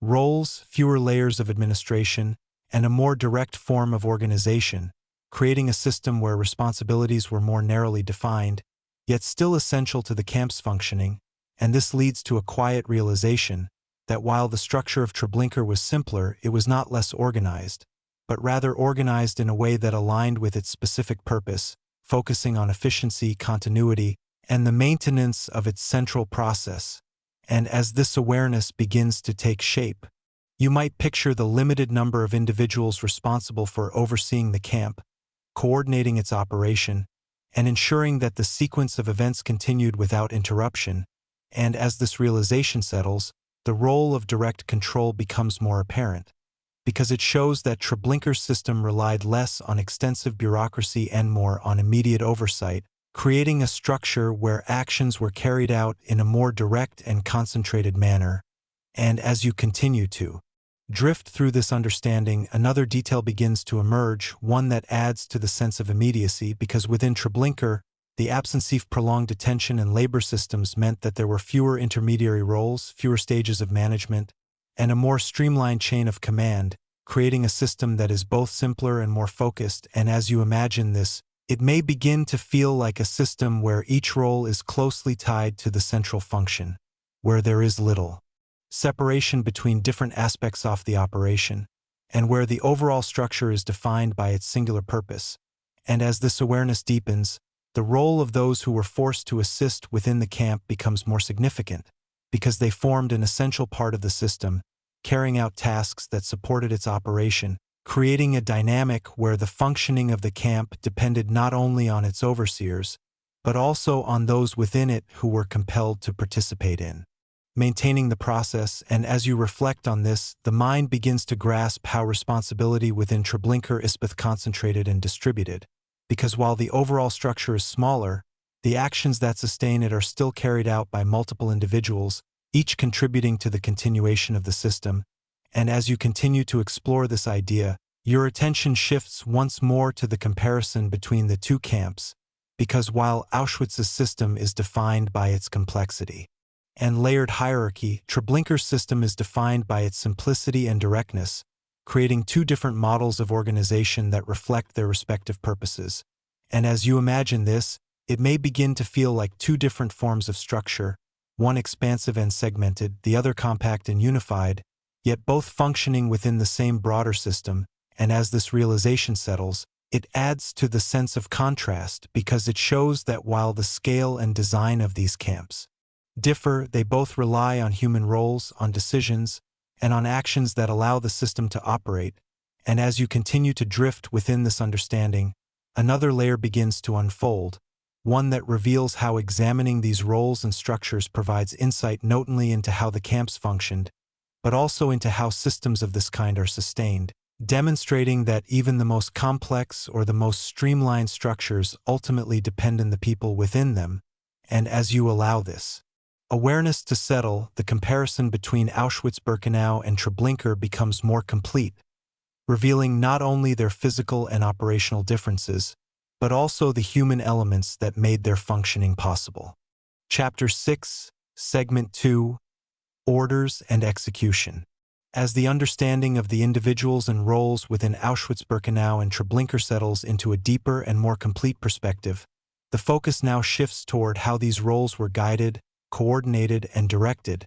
roles, fewer layers of administration, and a more direct form of organization, creating a system where responsibilities were more narrowly defined, yet still essential to the camp's functioning. And this leads to a quiet realization that while the structure of Treblinka was simpler, it was not less organized, but rather organized in a way that aligned with its specific purpose, focusing on efficiency, continuity, and the maintenance of its central process. And as this awareness begins to take shape, you might picture the limited number of individuals responsible for overseeing the camp, coordinating its operation, and ensuring that the sequence of events continued without interruption. And as this realization settles, the role of direct control becomes more apparent, because it shows that Treblinka's system relied less on extensive bureaucracy and more on immediate oversight, creating a structure where actions were carried out in a more direct and concentrated manner. And as you continue to drift through this understanding, another detail begins to emerge, one that adds to the sense of immediacy, because within Treblinka, the absence of prolonged detention and labor systems meant that there were fewer intermediary roles, fewer stages of management, and a more streamlined chain of command, creating a system that is both simpler and more focused. And as you imagine this, it may begin to feel like a system where each role is closely tied to the central function, where there is little separation between different aspects of the operation, and where the overall structure is defined by its singular purpose. And as this awareness deepens, the role of those who were forced to assist within the camp becomes more significant, because they formed an essential part of the system, carrying out tasks that supported its operation, creating a dynamic where the functioning of the camp depended not only on its overseers, but also on those within it who were compelled to participate in maintaining the process. And as you reflect on this, the mind begins to grasp how responsibility within Treblinka is both concentrated and distributed, because while the overall structure is smaller, the actions that sustain it are still carried out by multiple individuals, each contributing to the continuation of the system. And as you continue to explore this idea, your attention shifts once more to the comparison between the two camps, because while Auschwitz's system is defined by its complexity and layered hierarchy, Treblinka's system is defined by its simplicity and directness, creating two different models of organization that reflect their respective purposes. And as you imagine this, it may begin to feel like two different forms of structure, one expansive and segmented, the other compact and unified, yet both functioning within the same broader system. And as this realization settles, it adds to the sense of contrast, because it shows that while the scale and design of these camps differ, they both rely on human roles, on decisions, and on actions that allow the system to operate. And as you continue to drift within this understanding, another layer begins to unfold, one that reveals how examining these roles and structures provides insight not only into how the camps functioned, but also into how systems of this kind are sustained, demonstrating that even the most complex or the most streamlined structures ultimately depend on the people within them. And as you allow this awareness to settle, the comparison between Auschwitz-Birkenau and Treblinka becomes more complete, revealing not only their physical and operational differences, but also the human elements that made their functioning possible. Chapter 6, Segment 2, Orders and Execution. As the understanding of the individuals and roles within Auschwitz-Birkenau and Treblinka settles into a deeper and more complete perspective, the focus now shifts toward how these roles were guided, coordinated, and directed,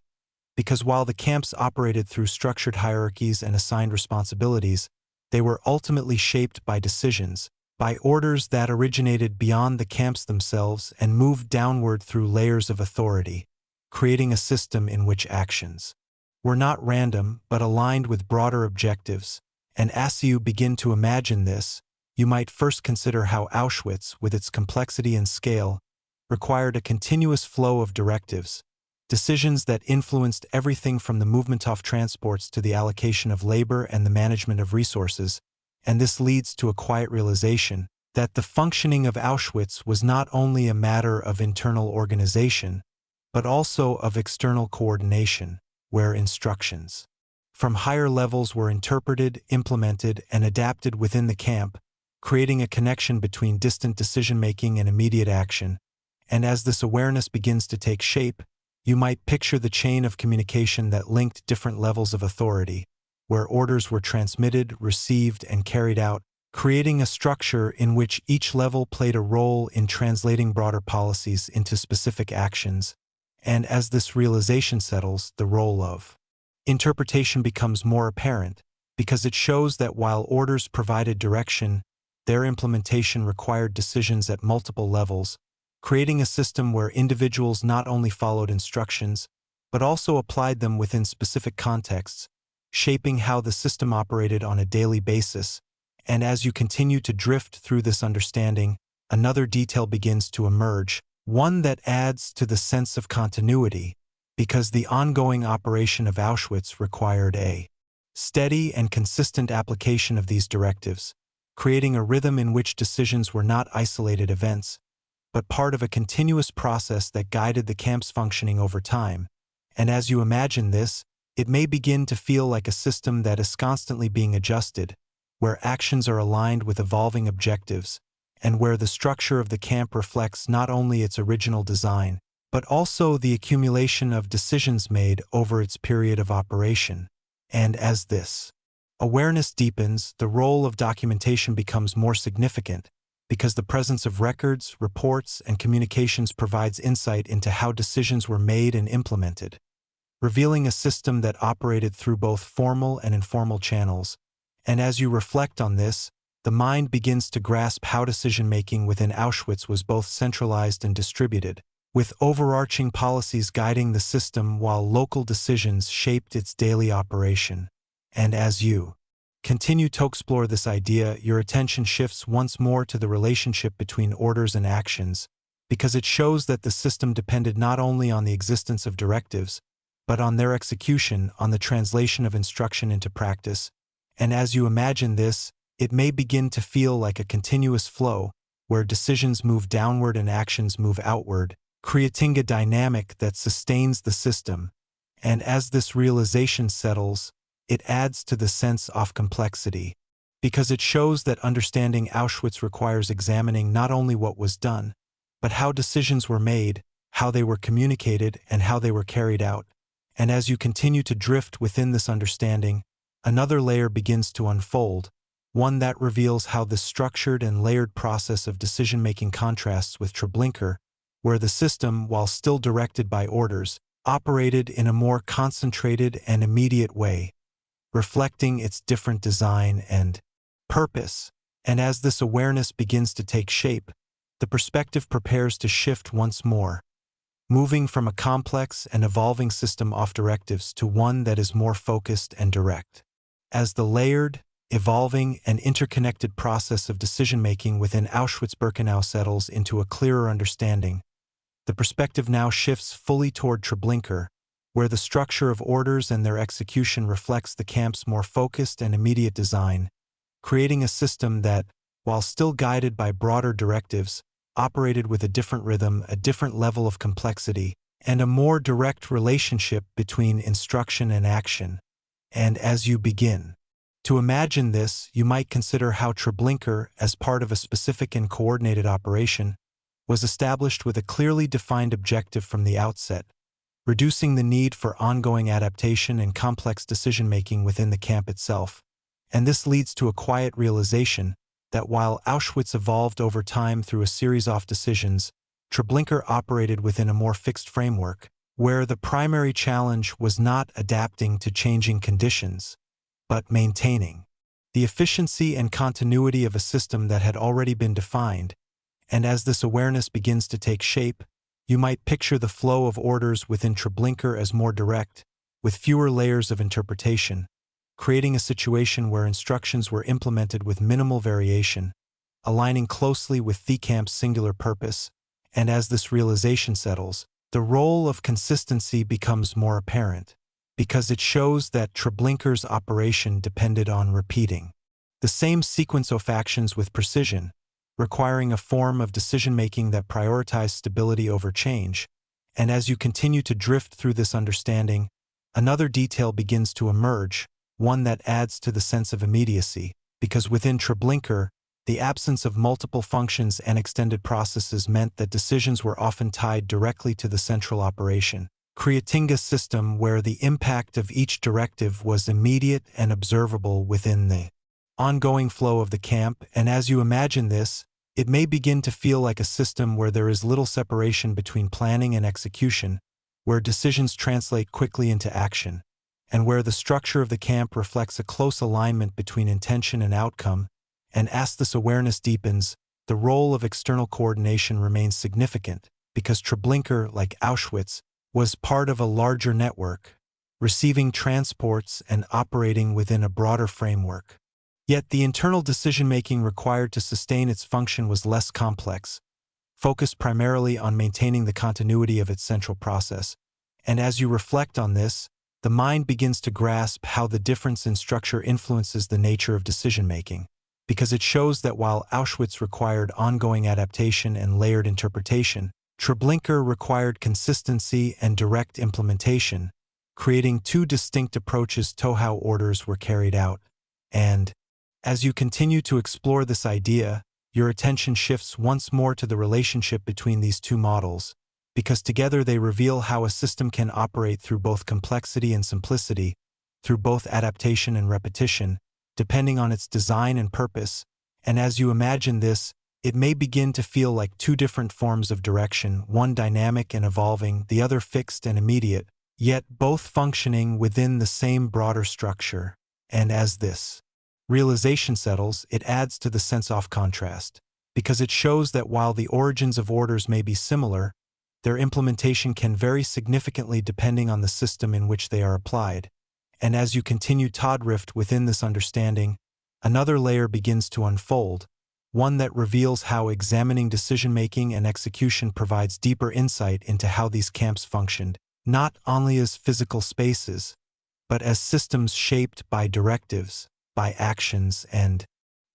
because while the camps operated through structured hierarchies and assigned responsibilities, they were ultimately shaped by decisions, by orders that originated beyond the camps themselves and moved downward through layers of authority, creating a system in which actions were not random but aligned with broader objectives. And as you begin to imagine this, you might first consider how Auschwitz, with its complexity and scale, required a continuous flow of directives, decisions that influenced everything from the movement of transports to the allocation of labor and the management of resources. And this leads to a quiet realization that the functioning of Auschwitz was not only a matter of internal organization, but also of external coordination, where instructions from higher levels were interpreted, implemented, and adapted within the camp, creating a connection between distant decision-making and immediate action. And as this awareness begins to take shape, you might picture the chain of communication that linked different levels of authority, where orders were transmitted, received, and carried out, creating a structure in which each level played a role in translating broader policies into specific actions. And as this realization settles, the role of interpretation becomes more apparent, because it shows that while orders provided direction, their implementation required decisions at multiple levels, creating a system where individuals not only followed instructions, but also applied them within specific contexts, shaping how the system operated on a daily basis. And as you continue to drift through this understanding, another detail begins to emerge, one that adds to the sense of continuity, because the ongoing operation of Auschwitz required a steady and consistent application of these directives, creating a rhythm in which decisions were not isolated events, but part of a continuous process that guided the camp's functioning over time. And as you imagine this, it may begin to feel like a system that is constantly being adjusted, where actions are aligned with evolving objectives, and where the structure of the camp reflects not only its original design, but also the accumulation of decisions made over its period of operation. And as this awareness deepens, the role of documentation becomes more significant, because the presence of records, reports, and communications provides insight into how decisions were made and implemented, revealing a system that operated through both formal and informal channels. And as you reflect on this, the mind begins to grasp how decision-making within Auschwitz was both centralized and distributed, with overarching policies guiding the system while local decisions shaped its daily operation. And as you continue to explore this idea, your attention shifts once more to the relationship between orders and actions, because it shows that the system depended not only on the existence of directives, but on their execution, on the translation of instruction into practice. And as you imagine this, it may begin to feel like a continuous flow, where decisions move downward and actions move outward, creating a dynamic that sustains the system. And as this realization settles, it adds to the sense of complexity, because it shows that understanding Auschwitz requires examining not only what was done, but how decisions were made, how they were communicated, and how they were carried out. And as you continue to drift within this understanding, another layer begins to unfold, one that reveals how the structured and layered process of decision-making contrasts with Treblinka, where the system, while still directed by orders, operated in a more concentrated and immediate way, reflecting its different design and purpose. And as this awareness begins to take shape, the perspective prepares to shift once more, moving from a complex and evolving system of directives to one that is more focused and direct. As the layered, evolving, and interconnected process of decision-making within Auschwitz-Birkenau settles into a clearer understanding. The perspective now shifts fully toward Treblinka, where the structure of orders and their execution reflects the camp's more focused and immediate design, creating a system that, while still guided by broader directives, operated with a different rhythm, a different level of complexity, and a more direct relationship between instruction and action. And as you begin to imagine this, you might consider how Treblinka, as part of a specific and coordinated operation, was established with a clearly defined objective from the outset, reducing the need for ongoing adaptation and complex decision-making within the camp itself. And this leads to a quiet realization that while Auschwitz evolved over time through a series of decisions, Treblinka operated within a more fixed framework, where the primary challenge was not adapting to changing conditions, but maintaining the efficiency and continuity of a system that had already been defined. And as this awareness begins to take shape, you might picture the flow of orders within Treblinka as more direct, with fewer layers of interpretation, creating a situation where instructions were implemented with minimal variation, aligning closely with the camp's singular purpose. And as this realization settles, the role of consistency becomes more apparent, because it shows that Treblinka's operation depended on repeating the same sequence of actions with precision, requiring a form of decision-making that prioritized stability over change. And as you continue to drift through this understanding, another detail begins to emerge, one that adds to the sense of immediacy, because within Treblinka, the absence of multiple functions and extended processes meant that decisions were often tied directly to the central operation, creating a system where the impact of each directive was immediate and observable within the ongoing flow of the camp. And as you imagine this, it may begin to feel like a system where there is little separation between planning and execution, where decisions translate quickly into action, and where the structure of the camp reflects a close alignment between intention and outcome. And as this awareness deepens, the role of external coordination remains significant, because Treblinka, like Auschwitz, was part of a larger network, receiving transports and operating within a broader framework. Yet the internal decision-making required to sustain its function was less complex, focused primarily on maintaining the continuity of its central process. And as you reflect on this, the mind begins to grasp how the difference in structure influences the nature of decision-making, because it shows that while Auschwitz required ongoing adaptation and layered interpretation, Treblinka required consistency and direct implementation, creating two distinct approaches to how orders were carried out. And as you continue to explore this idea, your attention shifts once more to the relationship between these two models, because together they reveal how a system can operate through both complexity and simplicity, through both adaptation and repetition, depending on its design and purpose. And as you imagine this, it may begin to feel like two different forms of direction, one dynamic and evolving, the other fixed and immediate, yet both functioning within the same broader structure. And as this realization settles, it adds to the sense of contrast, because it shows that while the origins of orders may be similar, their implementation can vary significantly depending on the system in which they are applied. And as you continue to drift within this understanding, another layer begins to unfold, one that reveals how examining decision-making and execution provides deeper insight into how these camps functioned, not only as physical spaces, but as systems shaped by directives, by actions, and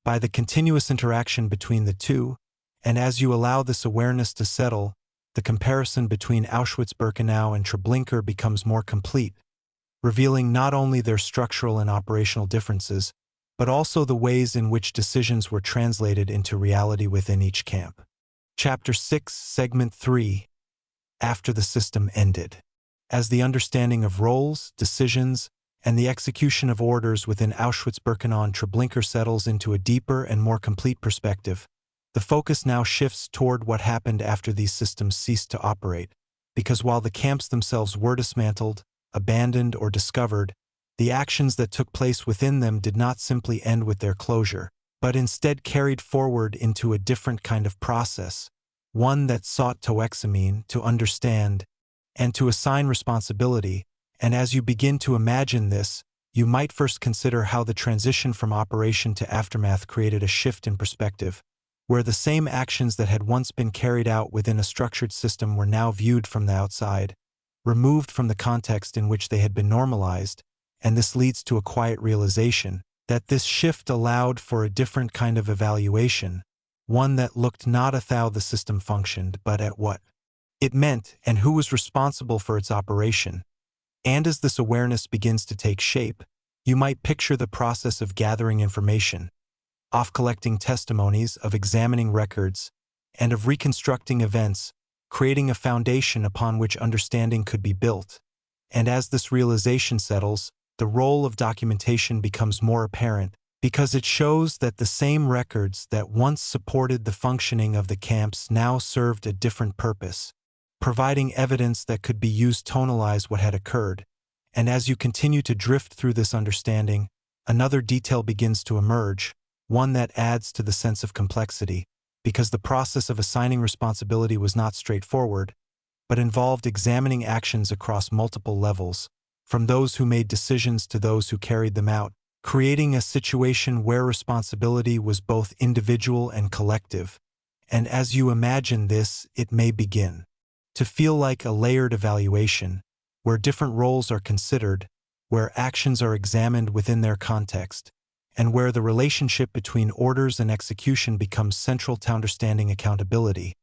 by the continuous interaction between the two. And as you allow this awareness to settle, the comparison between Auschwitz-Birkenau and Treblinka becomes more complete, revealing not only their structural and operational differences, but also the ways in which decisions were translated into reality within each camp. Chapter 6, Segment 3. After the system ended. As the understanding of roles, decisions, and the execution of orders within Auschwitz-Birkenau and Treblinka settles into a deeper and more complete perspective, the focus now shifts toward what happened after these systems ceased to operate, because while the camps themselves were dismantled, abandoned, or discovered, the actions that took place within them did not simply end with their closure, but instead carried forward into a different kind of process, one that sought to examine, to understand, and to assign responsibility. And as you begin to imagine this, you might first consider how the transition from operation to aftermath created a shift in perspective, where the same actions that had once been carried out within a structured system were now viewed from the outside, removed from the context in which they had been normalized, and this leads to a quiet realization that this shift allowed for a different kind of evaluation, one that looked not at how the system functioned, but at what it meant and who was responsible for its operation. And as this awareness begins to take shape, you might picture the process of gathering information, of collecting testimonies, of examining records, and of reconstructing events, creating a foundation upon which understanding could be built. And as this realization settles, the role of documentation becomes more apparent because it shows that the same records that once supported the functioning of the camps now served a different purpose, providing evidence that could be used to tonalize what had occurred. And as you continue to drift through this understanding, another detail begins to emerge, one that adds to the sense of complexity, because the process of assigning responsibility was not straightforward, but involved examining actions across multiple levels, from those who made decisions to those who carried them out, creating a situation where responsibility was both individual and collective. And as you imagine this, it may begin to feel like a layered evaluation, where different roles are considered, where actions are examined within their context, and where the relationship between orders and execution becomes central to understanding accountability.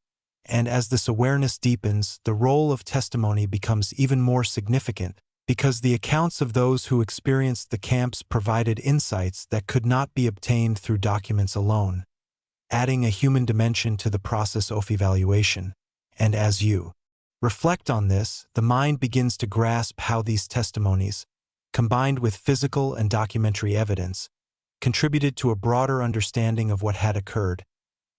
And as this awareness deepens, the role of testimony becomes even more significant, because the accounts of those who experienced the camps provided insights that could not be obtained through documents alone, adding a human dimension to the process of evaluation. And as you reflect on this, the mind begins to grasp how these testimonies, combined with physical and documentary evidence, contributed to a broader understanding of what had occurred,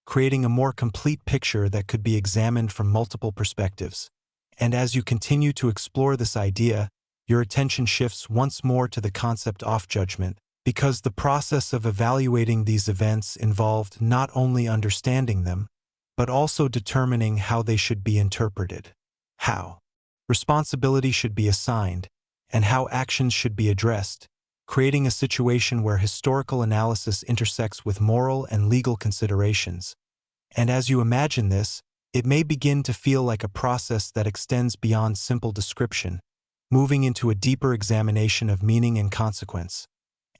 creating a more complete picture that could be examined from multiple perspectives. And as you continue to explore this idea, your attention shifts once more to the concept of judgment, because the process of evaluating these events involved not only understanding them, but also determining how they should be interpreted, how responsibility should be assigned, and how actions should be addressed, creating a situation where historical analysis intersects with moral and legal considerations. And as you imagine this, it may begin to feel like a process that extends beyond simple description, moving into a deeper examination of meaning and consequence.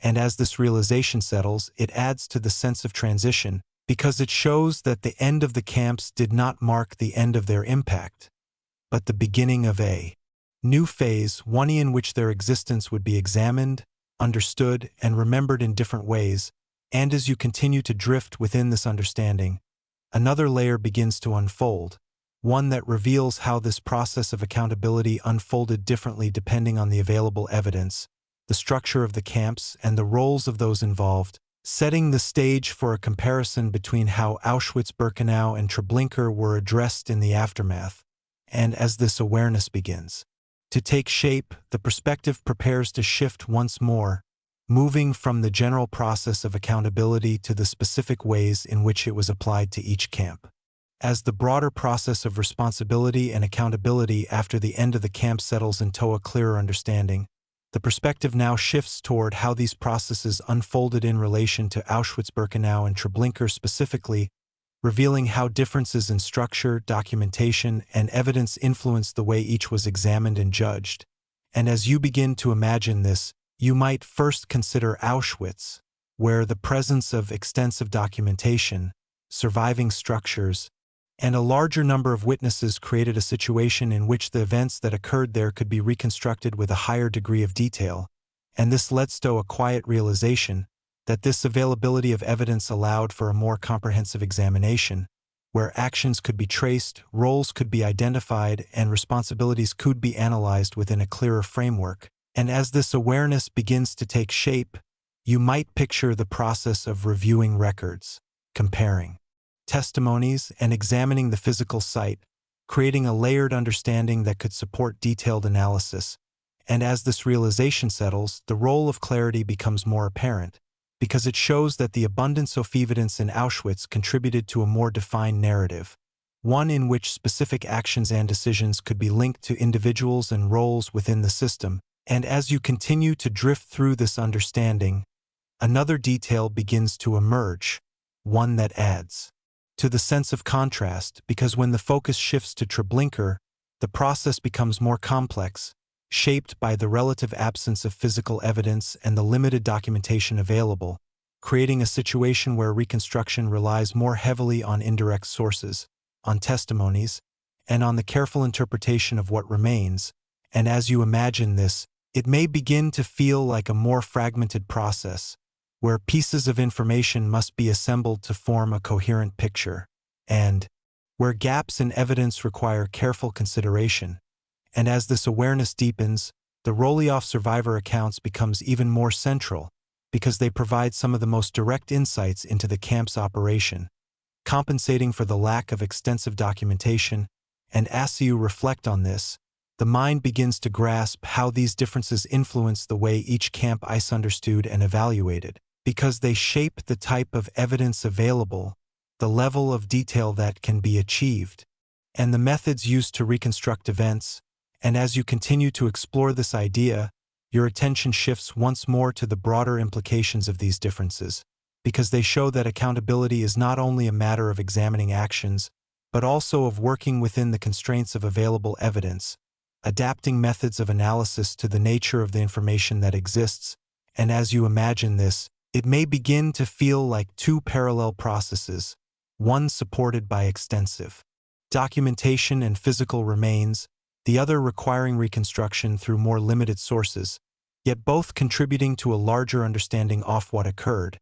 And as this realization settles, it adds to the sense of transition, because it shows that the end of the camps did not mark the end of their impact, but the beginning of a new phase, one in which their existence would be examined, understood, and remembered in different ways. And as you continue to drift within this understanding, another layer begins to unfold, one that reveals how this process of accountability unfolded differently depending on the available evidence, the structure of the camps, and the roles of those involved, setting the stage for a comparison between how Auschwitz-Birkenau and Treblinka were addressed in the aftermath. And as this awareness begins to take shape, the perspective prepares to shift once more, moving from the general process of accountability to the specific ways in which it was applied to each camp. As the broader process of responsibility and accountability after the end of the camp settles into a clearer understanding, the perspective now shifts toward how these processes unfolded in relation to Auschwitz-Birkenau and Treblinka specifically, revealing how differences in structure, documentation, and evidence influenced the way each was examined and judged. And as you begin to imagine this, you might first consider Auschwitz, where the presence of extensive documentation, surviving structures, and a larger number of witnesses created a situation in which the events that occurred there could be reconstructed with a higher degree of detail. And this led to a quiet realization that this availability of evidence allowed for a more comprehensive examination, where actions could be traced, roles could be identified, and responsibilities could be analyzed within a clearer framework. And as this awareness begins to take shape, you might picture the process of reviewing records, comparing testimonies, and examining the physical site, creating a layered understanding that could support detailed analysis. And as this realization settles, the role of clarity becomes more apparent, because it shows that the abundance of evidence in Auschwitz contributed to a more defined narrative, one in which specific actions and decisions could be linked to individuals and roles within the system, And as you continue to drift through this understanding, another detail begins to emerge, one that adds to the sense of contrast, because when the focus shifts to Treblinka, the process becomes more complex, shaped by the relative absence of physical evidence and the limited documentation available, creating a situation where reconstruction relies more heavily on indirect sources, on testimonies, and on the careful interpretation of what remains. And as you imagine this, it may begin to feel like a more fragmented process, where pieces of information must be assembled to form a coherent picture, and where gaps in evidence require careful consideration. And as this awareness deepens, the Roloff survivor accounts becomes even more central, because they provide some of the most direct insights into the camp's operation, compensating for the lack of extensive documentation. And as you reflect on this, the mind begins to grasp how these differences influence the way each camp is understood and evaluated, because they shape the type of evidence available, the level of detail that can be achieved, and the methods used to reconstruct events. And as you continue to explore this idea, your attention shifts once more to the broader implications of these differences, because they show that accountability is not only a matter of examining actions, but also of working within the constraints of available evidence, adapting methods of analysis to the nature of the information that exists. And as you imagine this, it may begin to feel like two parallel processes, one supported by extensive documentation and physical remains, the other requiring reconstruction through more limited sources, yet both contributing to a larger understanding of what occurred.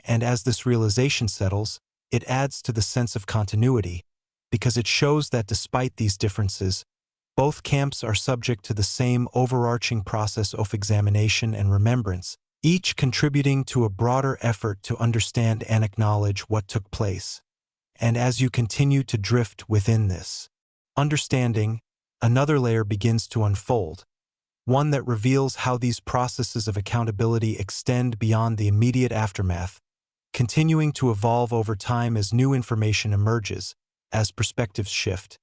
And as this realization settles, it adds to the sense of continuity, because it shows that despite these differences, both camps are subject to the same overarching process of examination and remembrance, each contributing to a broader effort to understand and acknowledge what took place. And as you continue to drift within this understanding, another layer begins to unfold, one that reveals how these processes of accountability extend beyond the immediate aftermath, continuing to evolve over time as new information emerges, as perspectives shift,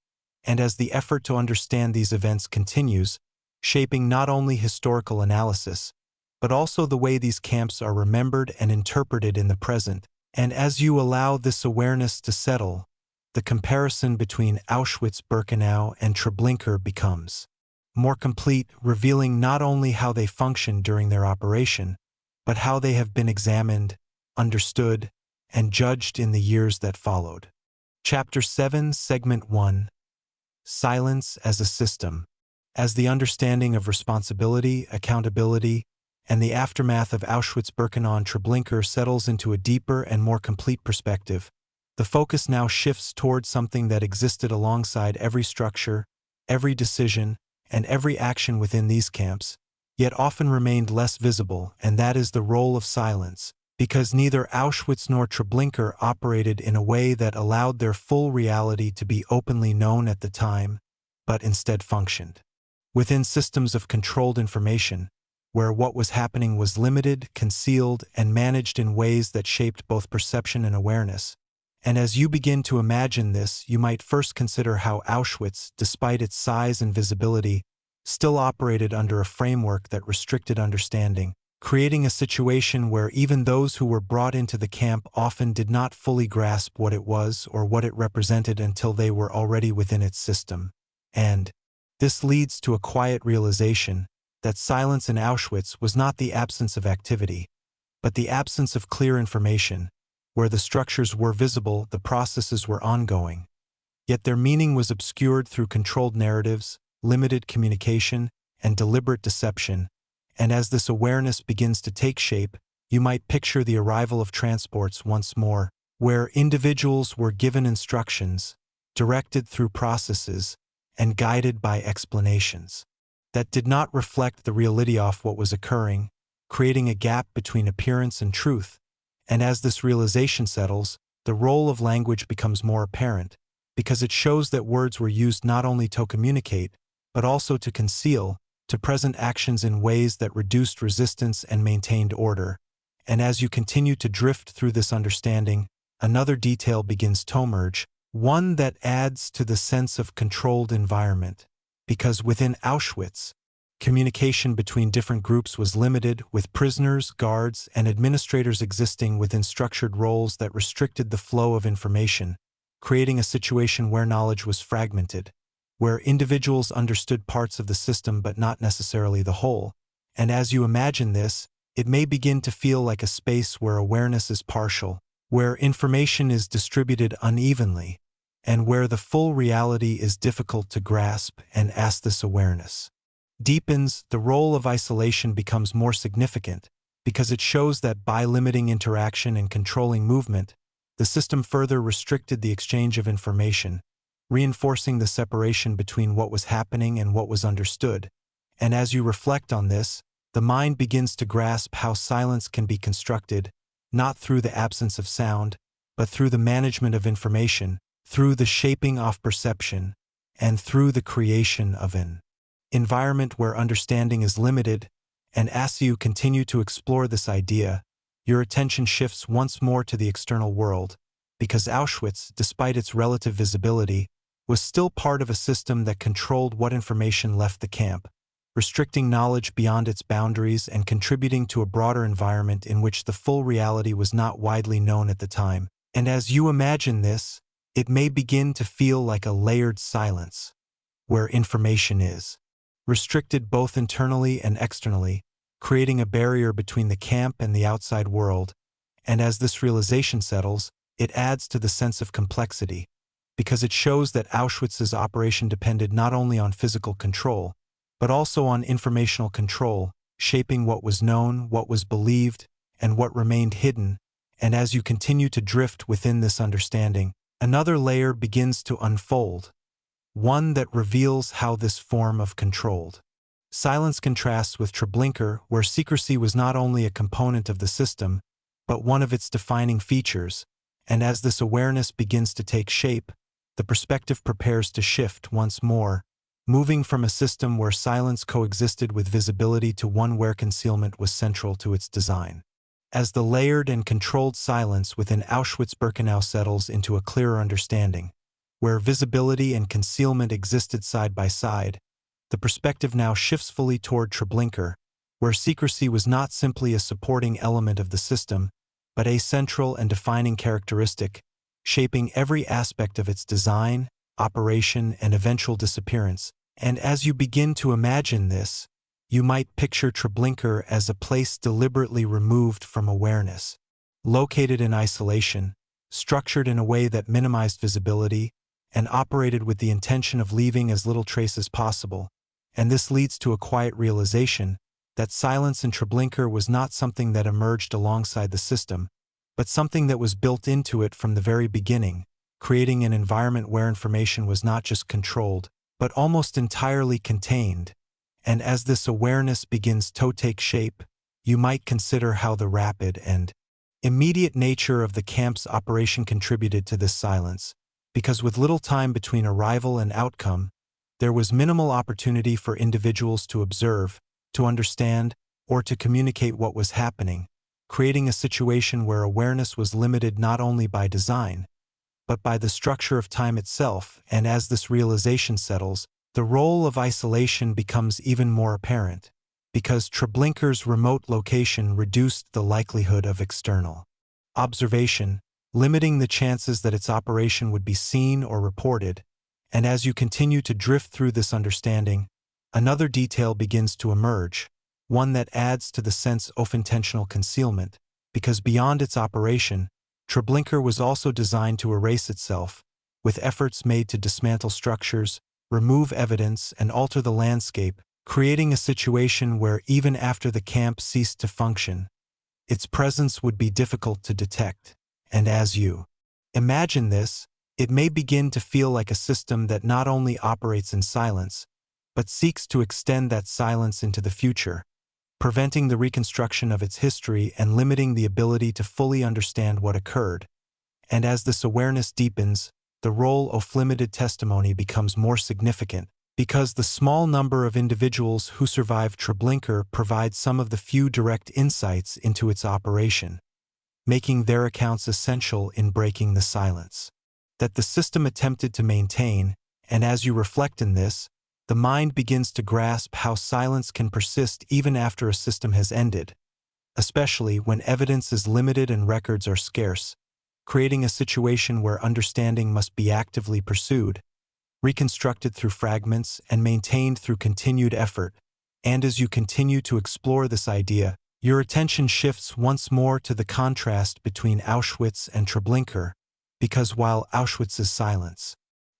and as the effort to understand these events continues, shaping not only historical analysis, but also the way these camps are remembered and interpreted in the present. And as you allow this awareness to settle, the comparison between Auschwitz-Birkenau and Treblinka becomes more complete, revealing not only how they functioned during their operation, but how they have been examined, understood, and judged in the years that followed. Chapter 7, Segment 1. Silence as a System. As the understanding of responsibility, accountability, and the aftermath of Auschwitz-Birkenau and Treblinka settles into a deeper and more complete perspective, the focus now shifts towards something that existed alongside every structure, every decision, and every action within these camps, yet often remained less visible, and that is the role of silence, because neither Auschwitz nor Treblinka operated in a way that allowed their full reality to be openly known at the time, but instead functioned within systems of controlled information, where what was happening was limited, concealed, and managed in ways that shaped both perception and awareness. And as you begin to imagine this, you might first consider how Auschwitz, despite its size and visibility, still operated under a framework that restricted understanding, creating a situation where even those who were brought into the camp often did not fully grasp what it was or what it represented until they were already within its system. And this leads to a quiet realization that silence in Auschwitz was not the absence of activity, but the absence of clear information. Where the structures were visible, the processes were ongoing. Yet their meaning was obscured through controlled narratives, limited communication, and deliberate deception. And as this awareness begins to take shape, you might picture the arrival of transports once more, where individuals were given instructions, directed through processes, and guided by explanations that did not reflect the reality of what was occurring, creating a gap between appearance and truth. And as this realization settles, the role of language becomes more apparent, because it shows that words were used not only to communicate, but also to conceal, to present actions in ways that reduced resistance and maintained order. And as you continue to drift through this understanding, another detail begins to emerge, one that adds to the sense of controlled environment. Because within Auschwitz, Communication between different groups was limited, with prisoners, guards, and administrators existing within structured roles that restricted the flow of information, creating a situation where knowledge was fragmented, where individuals understood parts of the system but not necessarily the whole. And as you imagine this, it may begin to feel like a space where awareness is partial, where information is distributed unevenly, and where the full reality is difficult to grasp. And as this awareness deepens, the role of isolation becomes more significant, because it shows that by limiting interaction and controlling movement, the system further restricted the exchange of information, reinforcing the separation between what was happening and what was understood. And as you reflect on this, the mind begins to grasp how silence can be constructed, not through the absence of sound, but through the management of information, through the shaping of perception, and through the creation of an environment where understanding is limited. And as you continue to explore this idea, your attention shifts once more to the external world, because Auschwitz, despite its relative visibility, was still part of a system that controlled what information left the camp, restricting knowledge beyond its boundaries and contributing to a broader environment in which the full reality was not widely known at the time. And as you imagine this, it may begin to feel like a layered silence, where information is restricted both internally and externally, creating a barrier between the camp and the outside world. And as this realization settles, it adds to the sense of complexity, because it shows that Auschwitz's operation depended not only on physical control, but also on informational control, shaping what was known, what was believed, and what remained hidden. And as you continue to drift within this understanding, another layer begins to unfold, one that reveals how this form of controlled silence contrasts with Treblinka, where secrecy was not only a component of the system, but one of its defining features. And as this awareness begins to take shape, the perspective prepares to shift once more, moving from a system where silence coexisted with visibility to one where concealment was central to its design. As the layered and controlled silence within Auschwitz-Birkenau settles into a clearer understanding, where visibility and concealment existed side by side, the perspective now shifts fully toward Treblinka, where secrecy was not simply a supporting element of the system, but a central and defining characteristic, shaping every aspect of its design, operation, and eventual disappearance. And as you begin to imagine this, you might picture Treblinka as a place deliberately removed from awareness, located in isolation, structured in a way that minimized visibility, and operated with the intention of leaving as little trace as possible. And this leads to a quiet realization that silence in Treblinka was not something that emerged alongside the system, but something that was built into it from the very beginning, creating an environment where information was not just controlled, but almost entirely contained. And as this awareness begins to take shape, you might consider how the rapid and immediate nature of the camp's operation contributed to this silence, because with little time between arrival and outcome, there was minimal opportunity for individuals to observe, to understand, or to communicate what was happening, creating a situation where awareness was limited not only by design, but by the structure of time itself. And as this realization settles, the role of isolation becomes even more apparent, because Treblinka's remote location reduced the likelihood of external observation, limiting the chances that its operation would be seen or reported. And as you continue to drift through this understanding, another detail begins to emerge, one that adds to the sense of intentional concealment, because beyond its operation, Treblinka was also designed to erase itself, with efforts made to dismantle structures, remove evidence, and alter the landscape, creating a situation where even after the camp ceased to function, its presence would be difficult to detect. And as you imagine this, it may begin to feel like a system that not only operates in silence, but seeks to extend that silence into the future, preventing the reconstruction of its history and limiting the ability to fully understand what occurred. And as this awareness deepens, the role of limited testimony becomes more significant, because the small number of individuals who survived Treblinka provide some of the few direct insights into its operation, making their accounts essential in breaking the silence that the system attempted to maintain. And as you reflect in this, the mind begins to grasp how silence can persist even after a system has ended, especially when evidence is limited and records are scarce, creating a situation where understanding must be actively pursued, reconstructed through fragments, and maintained through continued effort. And as you continue to explore this idea, your attention shifts once more to the contrast between Auschwitz and Treblinka, because while Auschwitz's silence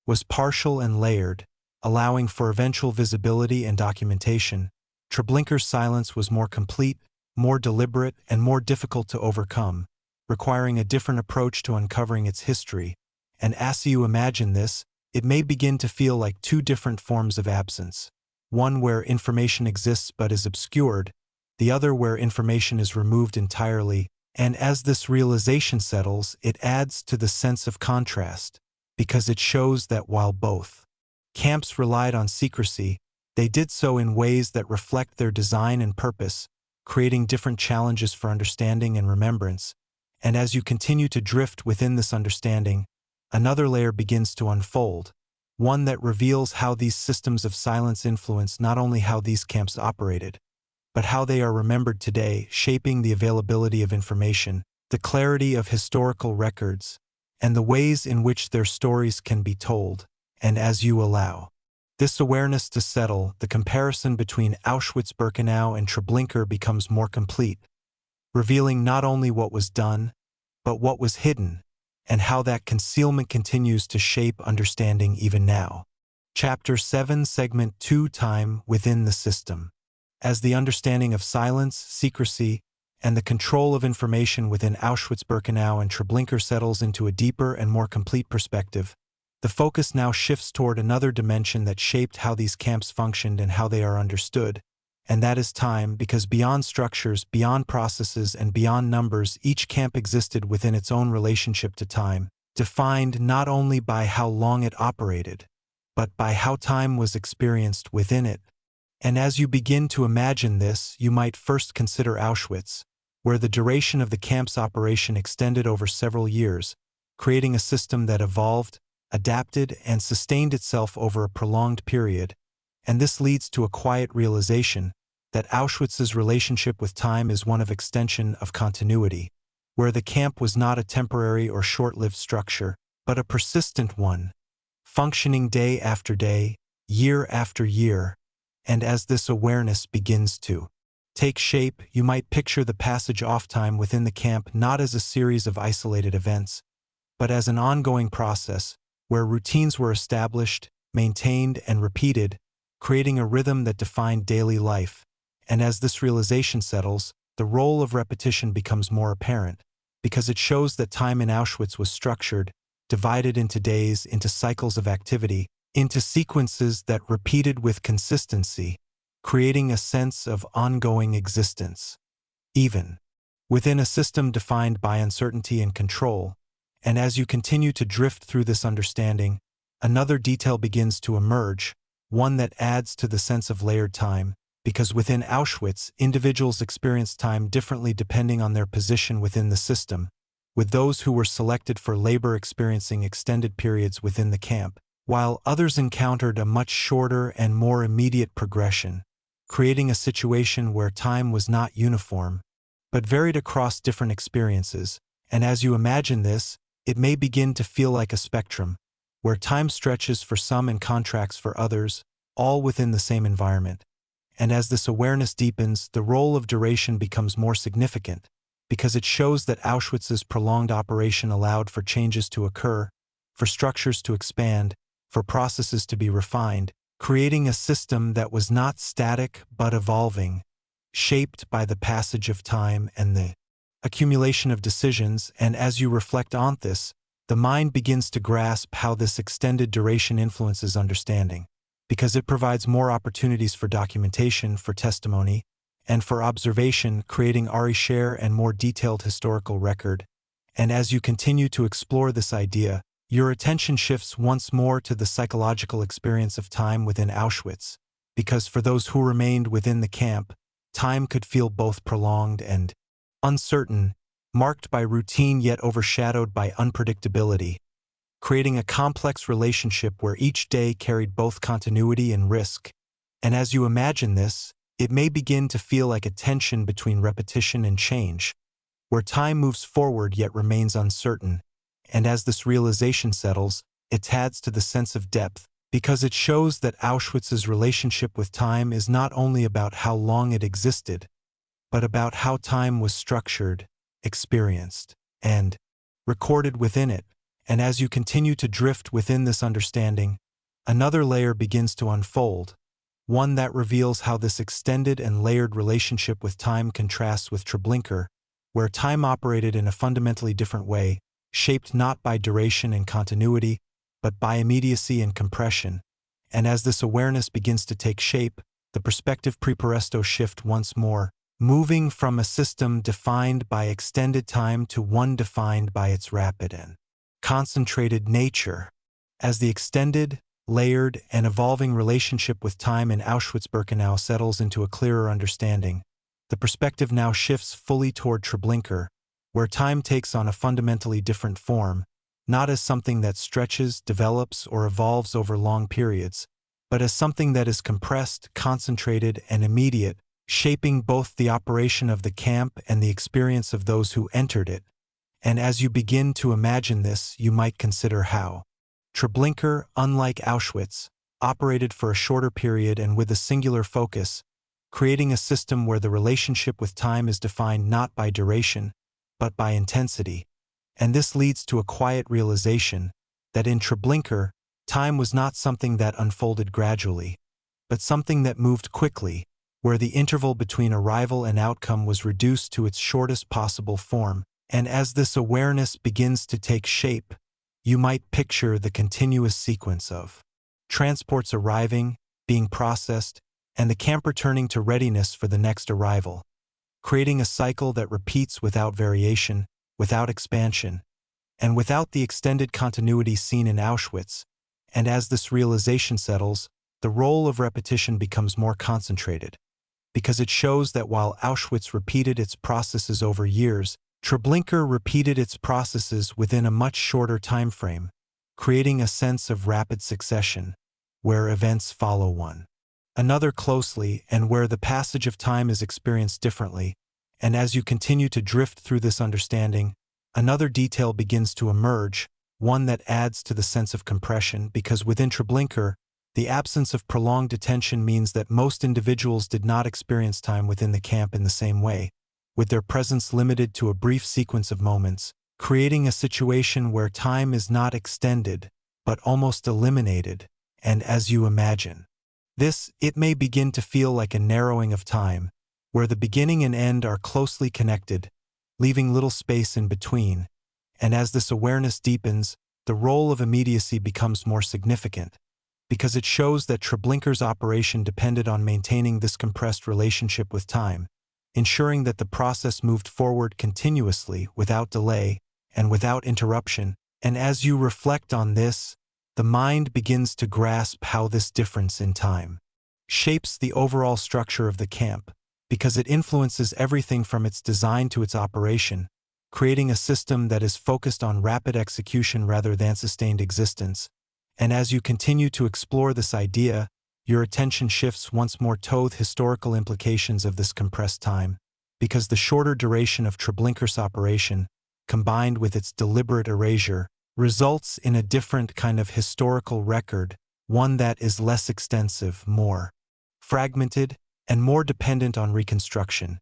was partial and layered, allowing for eventual visibility and documentation, Treblinka's silence was more complete, more deliberate, and more difficult to overcome, requiring a different approach to uncovering its history. And as you imagine this, it may begin to feel like two different forms of absence, one where information exists but is obscured, the other where information is removed entirely. And as this realization settles, it adds to the sense of contrast, because it shows that while both camps relied on secrecy, they did so in ways that reflect their design and purpose, creating different challenges for understanding and remembrance. And as you continue to drift within this understanding, another layer begins to unfold, one that reveals how these systems of silence influence not only how these camps operated, but how they are remembered today, shaping the availability of information, the clarity of historical records, and the ways in which their stories can be told. And as you allow this awareness to settle, the comparison between Auschwitz-Birkenau and Treblinka becomes more complete, revealing not only what was done, but what was hidden, and how that concealment continues to shape understanding even now. Chapter 7, Segment 2, Time Within the System. As the understanding of silence, secrecy, and the control of information within Auschwitz-Birkenau and Treblinka settles into a deeper and more complete perspective, the focus now shifts toward another dimension that shaped how these camps functioned and how they are understood, and that is time, because beyond structures, beyond processes, and beyond numbers, each camp existed within its own relationship to time, defined not only by how long it operated, but by how time was experienced within it. And as you begin to imagine this, you might first consider Auschwitz, where the duration of the camp's operation extended over several years, creating a system that evolved, adapted, and sustained itself over a prolonged period. And this leads to a quiet realization that Auschwitz's relationship with time is one of extension of continuity, where the camp was not a temporary or short-lived structure, but a persistent one, functioning day after day, year after year. And as this awareness begins to take shape, you might picture the passage of time within the camp not as a series of isolated events, but as an ongoing process where routines were established, maintained, and repeated, creating a rhythm that defined daily life. And as this realization settles, the role of repetition becomes more apparent, because it shows that time in Auschwitz was structured, divided into days, into cycles of activity, into sequences that repeated with consistency, creating a sense of ongoing existence. Even within a system defined by uncertainty and control, and as you continue to drift through this understanding, another detail begins to emerge, one that adds to the sense of layered time, because within Auschwitz, individuals experienced time differently depending on their position within the system, with those who were selected for labor experiencing extended periods within the camp, while others encountered a much shorter and more immediate progression, creating a situation where time was not uniform, but varied across different experiences. And as you imagine this, it may begin to feel like a spectrum, where time stretches for some and contracts for others, all within the same environment. And as this awareness deepens, the role of duration becomes more significant, because it shows that Auschwitz's prolonged operation allowed for changes to occur, for structures to expand, for processes to be refined, creating a system that was not static but evolving, shaped by the passage of time and the accumulation of decisions. And as you reflect on this, the mind begins to grasp how this extended duration influences understanding, because it provides more opportunities for documentation, for testimony, and for observation, creating a richer and more detailed historical record. And as you continue to explore this idea, your attention shifts once more to the psychological experience of time within Auschwitz, because for those who remained within the camp, time could feel both prolonged and uncertain, marked by routine yet overshadowed by unpredictability. creating a complex relationship where each day carried both continuity and risk. And as you imagine this, it may begin to feel like a tension between repetition and change, where time moves forward yet remains uncertain. And as this realization settles, it adds to the sense of depth, because it shows that Auschwitz's relationship with time is not only about how long it existed, but about how time was structured, experienced, and recorded within it. And as you continue to drift within this understanding, another layer begins to unfold, one that reveals how this extended and layered relationship with time contrasts with Treblinka, where time operated in a fundamentally different way, shaped not by duration and continuity, but by immediacy and compression. And as this awareness begins to take shape, the perspective preparesto shift once more, moving from a system defined by extended time to one defined by its rapid and concentrated nature. As the extended, layered, and evolving relationship with time in Auschwitz-Birkenau settles into a clearer understanding, the perspective now shifts fully toward Treblinka, where time takes on a fundamentally different form, not as something that stretches, develops, or evolves over long periods, but as something that is compressed, concentrated, and immediate, shaping both the operation of the camp and the experience of those who entered it. And as you begin to imagine this, you might consider how Treblinka, unlike Auschwitz, operated for a shorter period and with a singular focus, creating a system where the relationship with time is defined not by duration, but by intensity. And this leads to a quiet realization that in Treblinka, time was not something that unfolded gradually, but something that moved quickly, where the interval between arrival and outcome was reduced to its shortest possible form. And as this awareness begins to take shape, you might picture the continuous sequence of transports arriving, being processed, and the camp returning to readiness for the next arrival, creating a cycle that repeats without variation, without expansion, and without the extended continuity seen in Auschwitz. And as this realization settles, the role of repetition becomes more concentrated, because it shows that while Auschwitz repeated its processes over years, Treblinka repeated its processes within a much shorter time frame, creating a sense of rapid succession, where events follow one another closely and where the passage of time is experienced differently. And as you continue to drift through this understanding, another detail begins to emerge, one that adds to the sense of compression, because within Treblinka, the absence of prolonged detention means that most individuals did not experience time within the camp in the same way, with their presence limited to a brief sequence of moments, creating a situation where time is not extended, but almost eliminated. And as you imagine this, it may begin to feel like a narrowing of time, where the beginning and end are closely connected, leaving little space in between. And as this awareness deepens, the role of immediacy becomes more significant, because it shows that Treblinka's operation depended on maintaining this compressed relationship with time, ensuring that the process moved forward continuously, without delay, and without interruption. And as you reflect on this, the mind begins to grasp how this difference in time shapes the overall structure of the camp, because it influences everything from its design to its operation, creating a system that is focused on rapid execution rather than sustained existence. And as you continue to explore this idea, your attention shifts once more toward historical implications of this compressed time, because the shorter duration of Treblinka's operation, combined with its deliberate erasure, results in a different kind of historical record, one that is less extensive, more fragmented, and more dependent on reconstruction.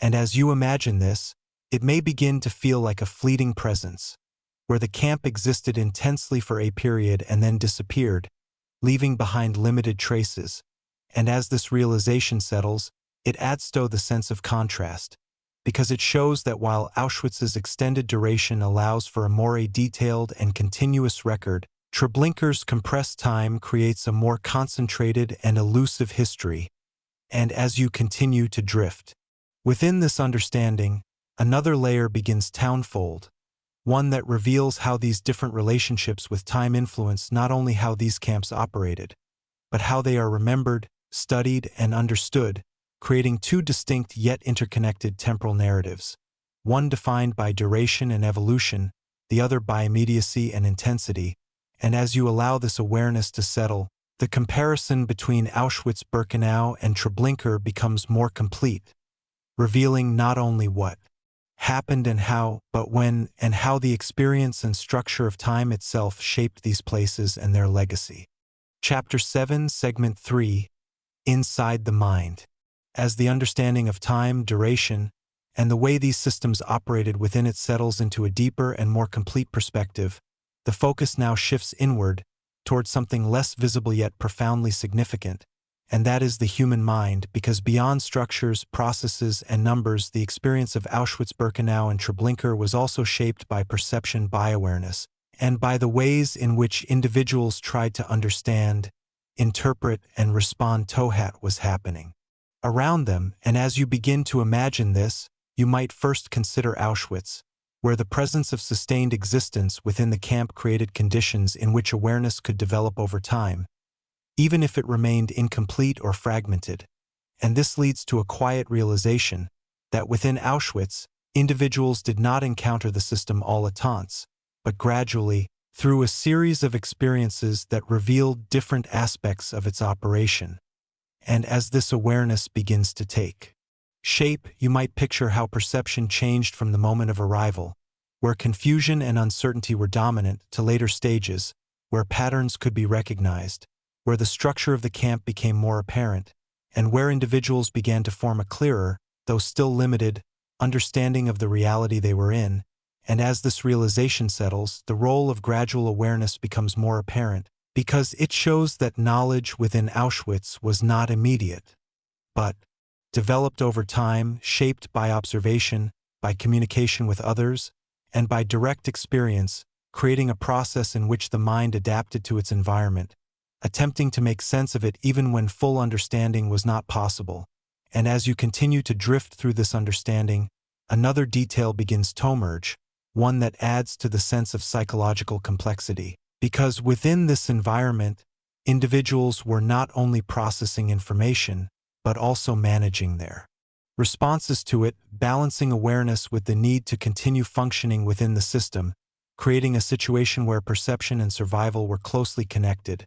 And as you imagine this, it may begin to feel like a fleeting presence, where the camp existed intensely for a period and then disappeared, leaving behind limited traces. And as this realization settles, it adds to the sense of contrast, because it shows that while Auschwitz's extended duration allows for a more detailed and continuous record, Treblinka's compressed time creates a more concentrated and elusive history. And as you continue to drift within this understanding, another layer begins to unfold, one that reveals how these different relationships with time influence not only how these camps operated, but how they are remembered, studied, and understood, creating two distinct yet interconnected temporal narratives, one defined by duration and evolution, the other by immediacy and intensity, and as you allow this awareness to settle, the comparison between Auschwitz-Birkenau and Treblinka becomes more complete, revealing not only what happened and how, but when and how the experience and structure of time itself shaped these places and their legacy. Chapter 7, Segment 3, Inside the Mind. As the understanding of time, duration, and the way these systems operated within it settles into a deeper and more complete perspective, the focus now shifts inward towards something less visible yet profoundly significant, and that is the human mind, because beyond structures, processes, and numbers, the experience of Auschwitz-Birkenau and Treblinka was also shaped by perception, by awareness, and by the ways in which individuals tried to understand, interpret, and respond to what was happening around them. And as you begin to imagine this, you might first consider Auschwitz, where the presence of sustained existence within the camp created conditions in which awareness could develop over time, even if it remained incomplete or fragmented. And this leads to a quiet realization that within Auschwitz, individuals did not encounter the system all at once, but gradually, through a series of experiences that revealed different aspects of its operation. And as this awareness begins to take shape, you might picture how perception changed from the moment of arrival, where confusion and uncertainty were dominant, to later stages, where patterns could be recognized, where the structure of the camp became more apparent, and where individuals began to form a clearer, though still limited, understanding of the reality they were in. And as this realization settles, the role of gradual awareness becomes more apparent, because it shows that knowledge within Auschwitz was not immediate, but developed over time, shaped by observation, by communication with others, and by direct experience, creating a process in which the mind adapted to its environment, attempting to make sense of it even when full understanding was not possible. And as you continue to drift through this understanding, another detail begins to emerge, one that adds to the sense of psychological complexity. Because within this environment, individuals were not only processing information, but also managing their responses to it, balancing awareness with the need to continue functioning within the system, creating a situation where perception and survival were closely connected.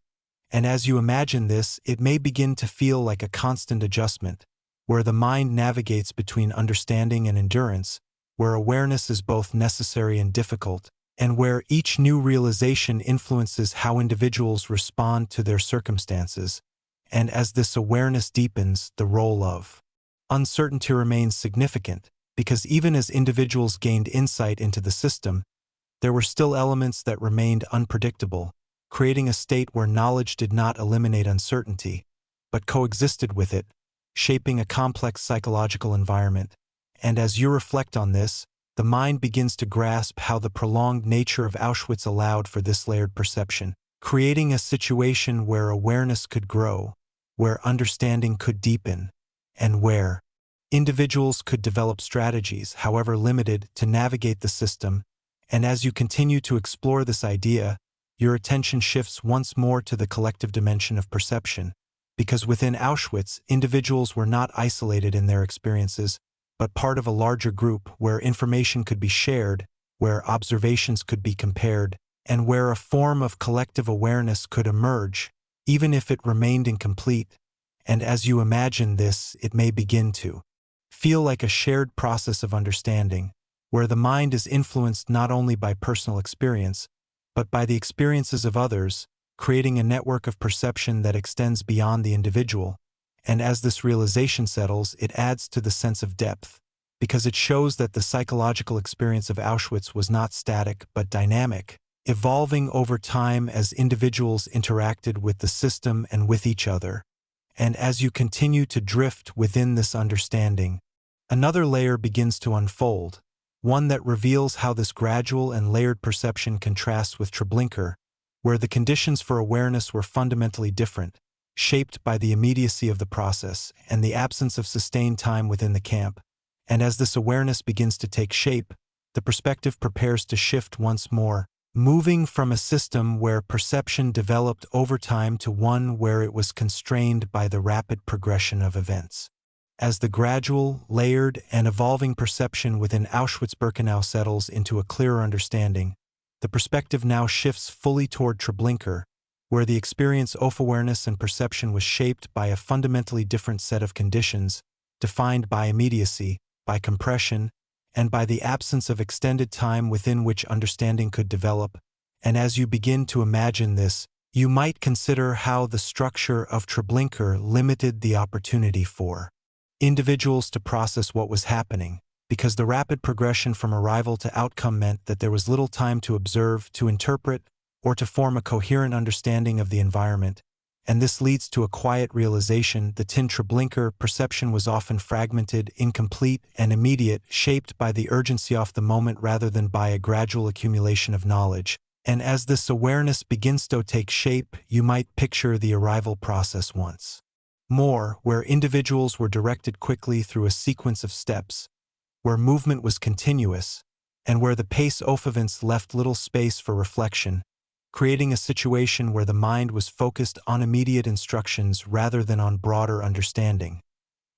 And as you imagine this, it may begin to feel like a constant adjustment, where the mind navigates between understanding and endurance, where awareness is both necessary and difficult, and where each new realization influences how individuals respond to their circumstances. And as this awareness deepens, the role of uncertainty remains significant, because even as individuals gained insight into the system, there were still elements that remained unpredictable, creating a state where knowledge did not eliminate uncertainty, but coexisted with it, shaping a complex psychological environment. And as you reflect on this, the mind begins to grasp how the prolonged nature of Auschwitz allowed for this layered perception, creating a situation where awareness could grow, where understanding could deepen, and where individuals could develop strategies, however limited, to navigate the system. And as you continue to explore this idea, your attention shifts once more to the collective dimension of perception, because within Auschwitz, individuals were not isolated in their experiences, but part of a larger group where information could be shared, where observations could be compared, and where a form of collective awareness could emerge, even if it remained incomplete. And as you imagine this, it may begin to feel like a shared process of understanding, where the mind is influenced not only by personal experience, but by the experiences of others, creating a network of perception that extends beyond the individual. And as this realization settles, it adds to the sense of depth, because it shows that the psychological experience of Auschwitz was not static but dynamic, evolving over time as individuals interacted with the system and with each other. And as you continue to drift within this understanding, another layer begins to unfold, one that reveals how this gradual and layered perception contrasts with Treblinka, where the conditions for awareness were fundamentally different, shaped by the immediacy of the process and the absence of sustained time within the camp. And as this awareness begins to take shape, the perspective prepares to shift once more, moving from a system where perception developed over time to one where it was constrained by the rapid progression of events. As the gradual, layered, and evolving perception within Auschwitz-Birkenau settles into a clearer understanding, the perspective now shifts fully toward Treblinka, where the experience of awareness and perception was shaped by a fundamentally different set of conditions, defined by immediacy, by compression, and by the absence of extended time within which understanding could develop. And as you begin to imagine this, you might consider how the structure of Treblinka limited the opportunity for individuals to process what was happening, because the rapid progression from arrival to outcome meant that there was little time to observe, to interpret, or to form a coherent understanding of the environment, and this leads to a quiet realization that in Treblinka perception was often fragmented, incomplete, and immediate, shaped by the urgency of the moment rather than by a gradual accumulation of knowledge. And as this awareness begins to take shape, you might picture the arrival process once more, where individuals were directed quickly through a sequence of steps, where movement was continuous, and where the pace of events left little space for reflection, creating a situation where the mind was focused on immediate instructions rather than on broader understanding.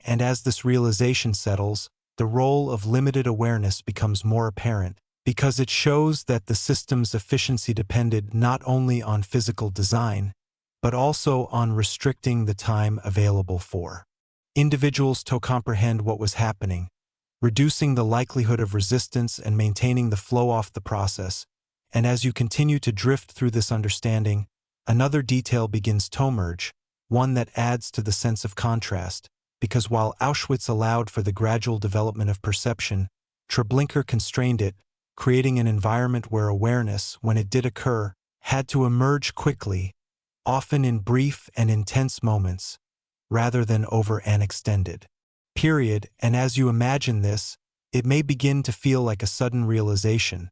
And as this realization settles, the role of limited awareness becomes more apparent, because it shows that the system's efficiency depended not only on physical design, but also on restricting the time available for individuals to comprehend what was happening, reducing the likelihood of resistance and maintaining the flow of the process. And as you continue to drift through this understanding, another detail begins to emerge, one that adds to the sense of contrast, because while Auschwitz allowed for the gradual development of perception, Treblinka constrained it, creating an environment where awareness, when it did occur, had to emerge quickly, often in brief and intense moments, rather than over an extended period. And as you imagine this, it may begin to feel like a sudden realization,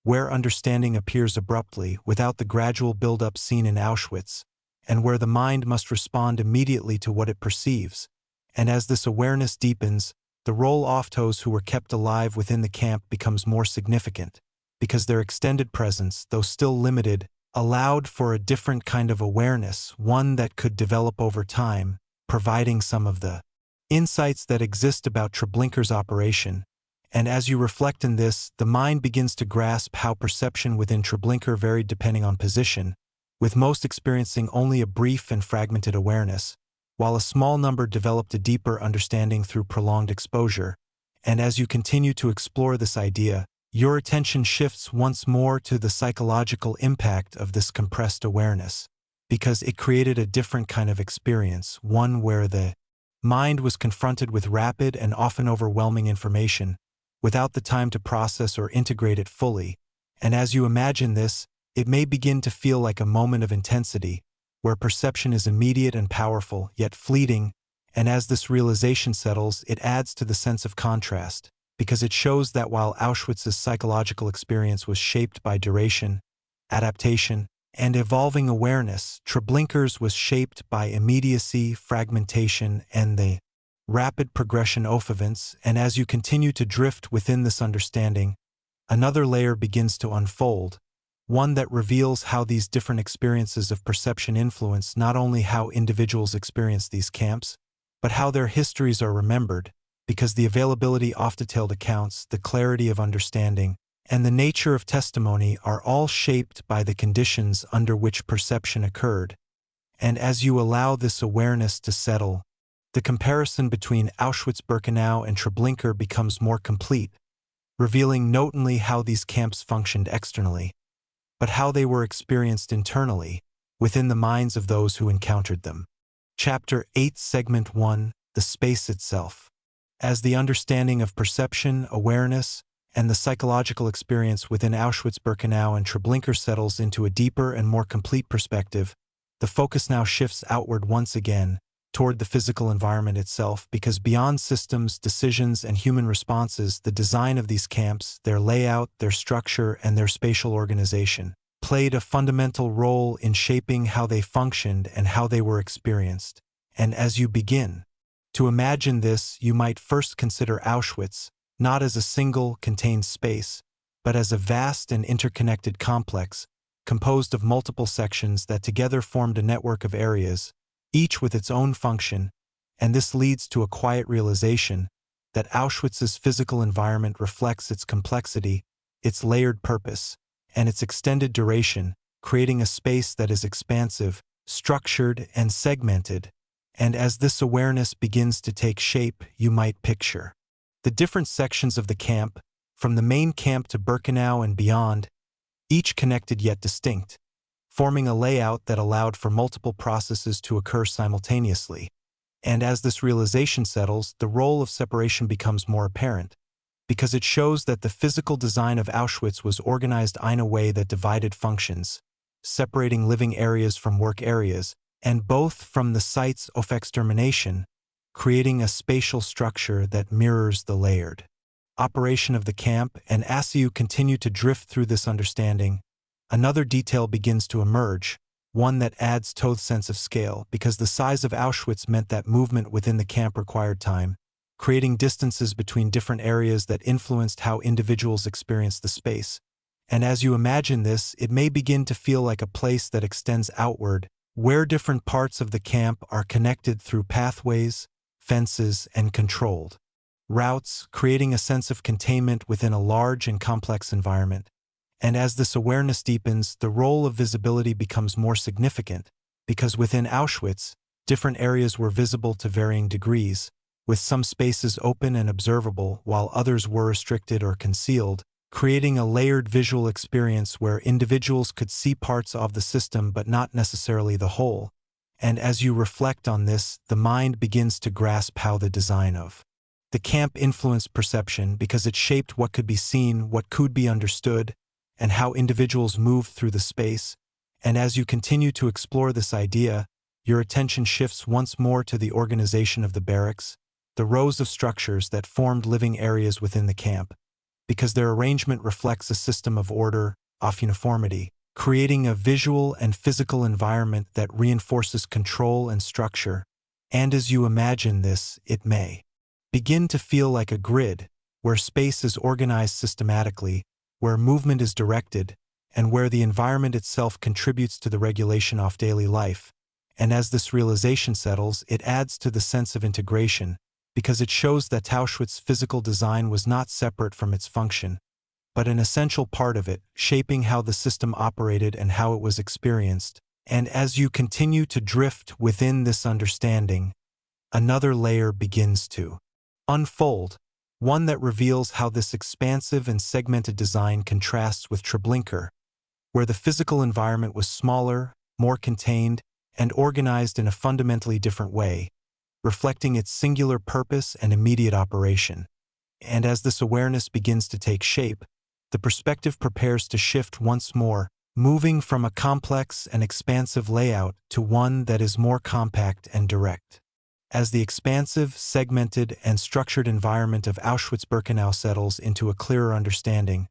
where understanding appears abruptly without the gradual build-up seen in Auschwitz, and where the mind must respond immediately to what it perceives. And as this awareness deepens, the role of those who were kept alive within the camp becomes more significant, because their extended presence, though still limited, allowed for a different kind of awareness, one that could develop over time, providing some of the insights that exist about Treblinka's operation. And as you reflect in this, the mind begins to grasp how perception within Treblinka varied depending on position, with most experiencing only a brief and fragmented awareness, while a small number developed a deeper understanding through prolonged exposure. And as you continue to explore this idea, your attention shifts once more to the psychological impact of this compressed awareness, because it created a different kind of experience, one where the mind was confronted with rapid and often overwhelming information, without the time to process or integrate it fully. And as you imagine this, it may begin to feel like a moment of intensity, where perception is immediate and powerful, yet fleeting, and as this realization settles, it adds to the sense of contrast, because it shows that while Auschwitz's psychological experience was shaped by duration, adaptation, and evolving awareness, Treblinka's was shaped by immediacy, fragmentation, and the rapid progression of events. And as you continue to drift within this understanding, another layer begins to unfold, one that reveals how these different experiences of perception influence not only how individuals experience these camps, but how their histories are remembered, because the availability of detailed accounts, the clarity of understanding, and the nature of testimony are all shaped by the conditions under which perception occurred. And as you allow this awareness to settle, the comparison between Auschwitz-Birkenau and Treblinka becomes more complete, revealing not only how these camps functioned externally, but how they were experienced internally, within the minds of those who encountered them. Chapter 8, Segment 1, The Space Itself. As the understanding of perception, awareness, and the psychological experience within Auschwitz-Birkenau and Treblinka settles into a deeper and more complete perspective, the focus now shifts outward once again, toward the physical environment itself, because beyond systems, decisions, and human responses, the design of these camps, their layout, their structure, and their spatial organization, played a fundamental role in shaping how they functioned and how they were experienced. And as you begin to imagine this, you might first consider Auschwitz, not as a single, contained space, but as a vast and interconnected complex, composed of multiple sections that together formed a network of areas, each with its own function. And this leads to a quiet realization that Auschwitz's physical environment reflects its complexity, its layered purpose, and its extended duration, creating a space that is expansive, structured, and segmented. And as this awareness begins to take shape, you might picture the different sections of the camp, from the main camp to Birkenau and beyond, each connected yet distinct, forming a layout that allowed for multiple processes to occur simultaneously. And as this realization settles, the role of separation becomes more apparent, because it shows that the physical design of Auschwitz was organized in a way that divided functions, separating living areas from work areas, and both from the sites of extermination, creating a spatial structure that mirrors the layered operation of the camp. And as you continue to drift through this understanding, another detail begins to emerge, one that adds to the sense of scale, because the size of Auschwitz meant that movement within the camp required time, creating distances between different areas that influenced how individuals experienced the space. And as you imagine this, it may begin to feel like a place that extends outward, where different parts of the camp are connected through pathways, fences, and controlled routes, creating a sense of containment within a large and complex environment. And as this awareness deepens, the role of visibility becomes more significant, because within Auschwitz, different areas were visible to varying degrees, with some spaces open and observable while others were restricted or concealed, creating a layered visual experience where individuals could see parts of the system but not necessarily the whole. And as you reflect on this, the mind begins to grasp how the design of the camp influenced perception, because it shaped what could be seen, what could be understood, and how individuals moved through the space. And as you continue to explore this idea, your attention shifts once more to the organization of the barracks, the rows of structures that formed living areas within the camp, because their arrangement reflects a system of order, of uniformity, creating a visual and physical environment that reinforces control and structure. And as you imagine this, it may begin to feel like a grid, where space is organized systematically, where movement is directed, and where the environment itself contributes to the regulation of daily life. And as this realization settles, it adds to the sense of integration, because it shows that Auschwitz's physical design was not separate from its function, but an essential part of it, shaping how the system operated and how it was experienced. And as you continue to drift within this understanding, another layer begins to unfold, one that reveals how this expansive and segmented design contrasts with Treblinka, where the physical environment was smaller, more contained, and organized in a fundamentally different way, reflecting its singular purpose and immediate operation. And as this awareness begins to take shape, the perspective prepares to shift once more, moving from a complex and expansive layout to one that is more compact and direct. As the expansive, segmented, and structured environment of Auschwitz-Birkenau settles into a clearer understanding,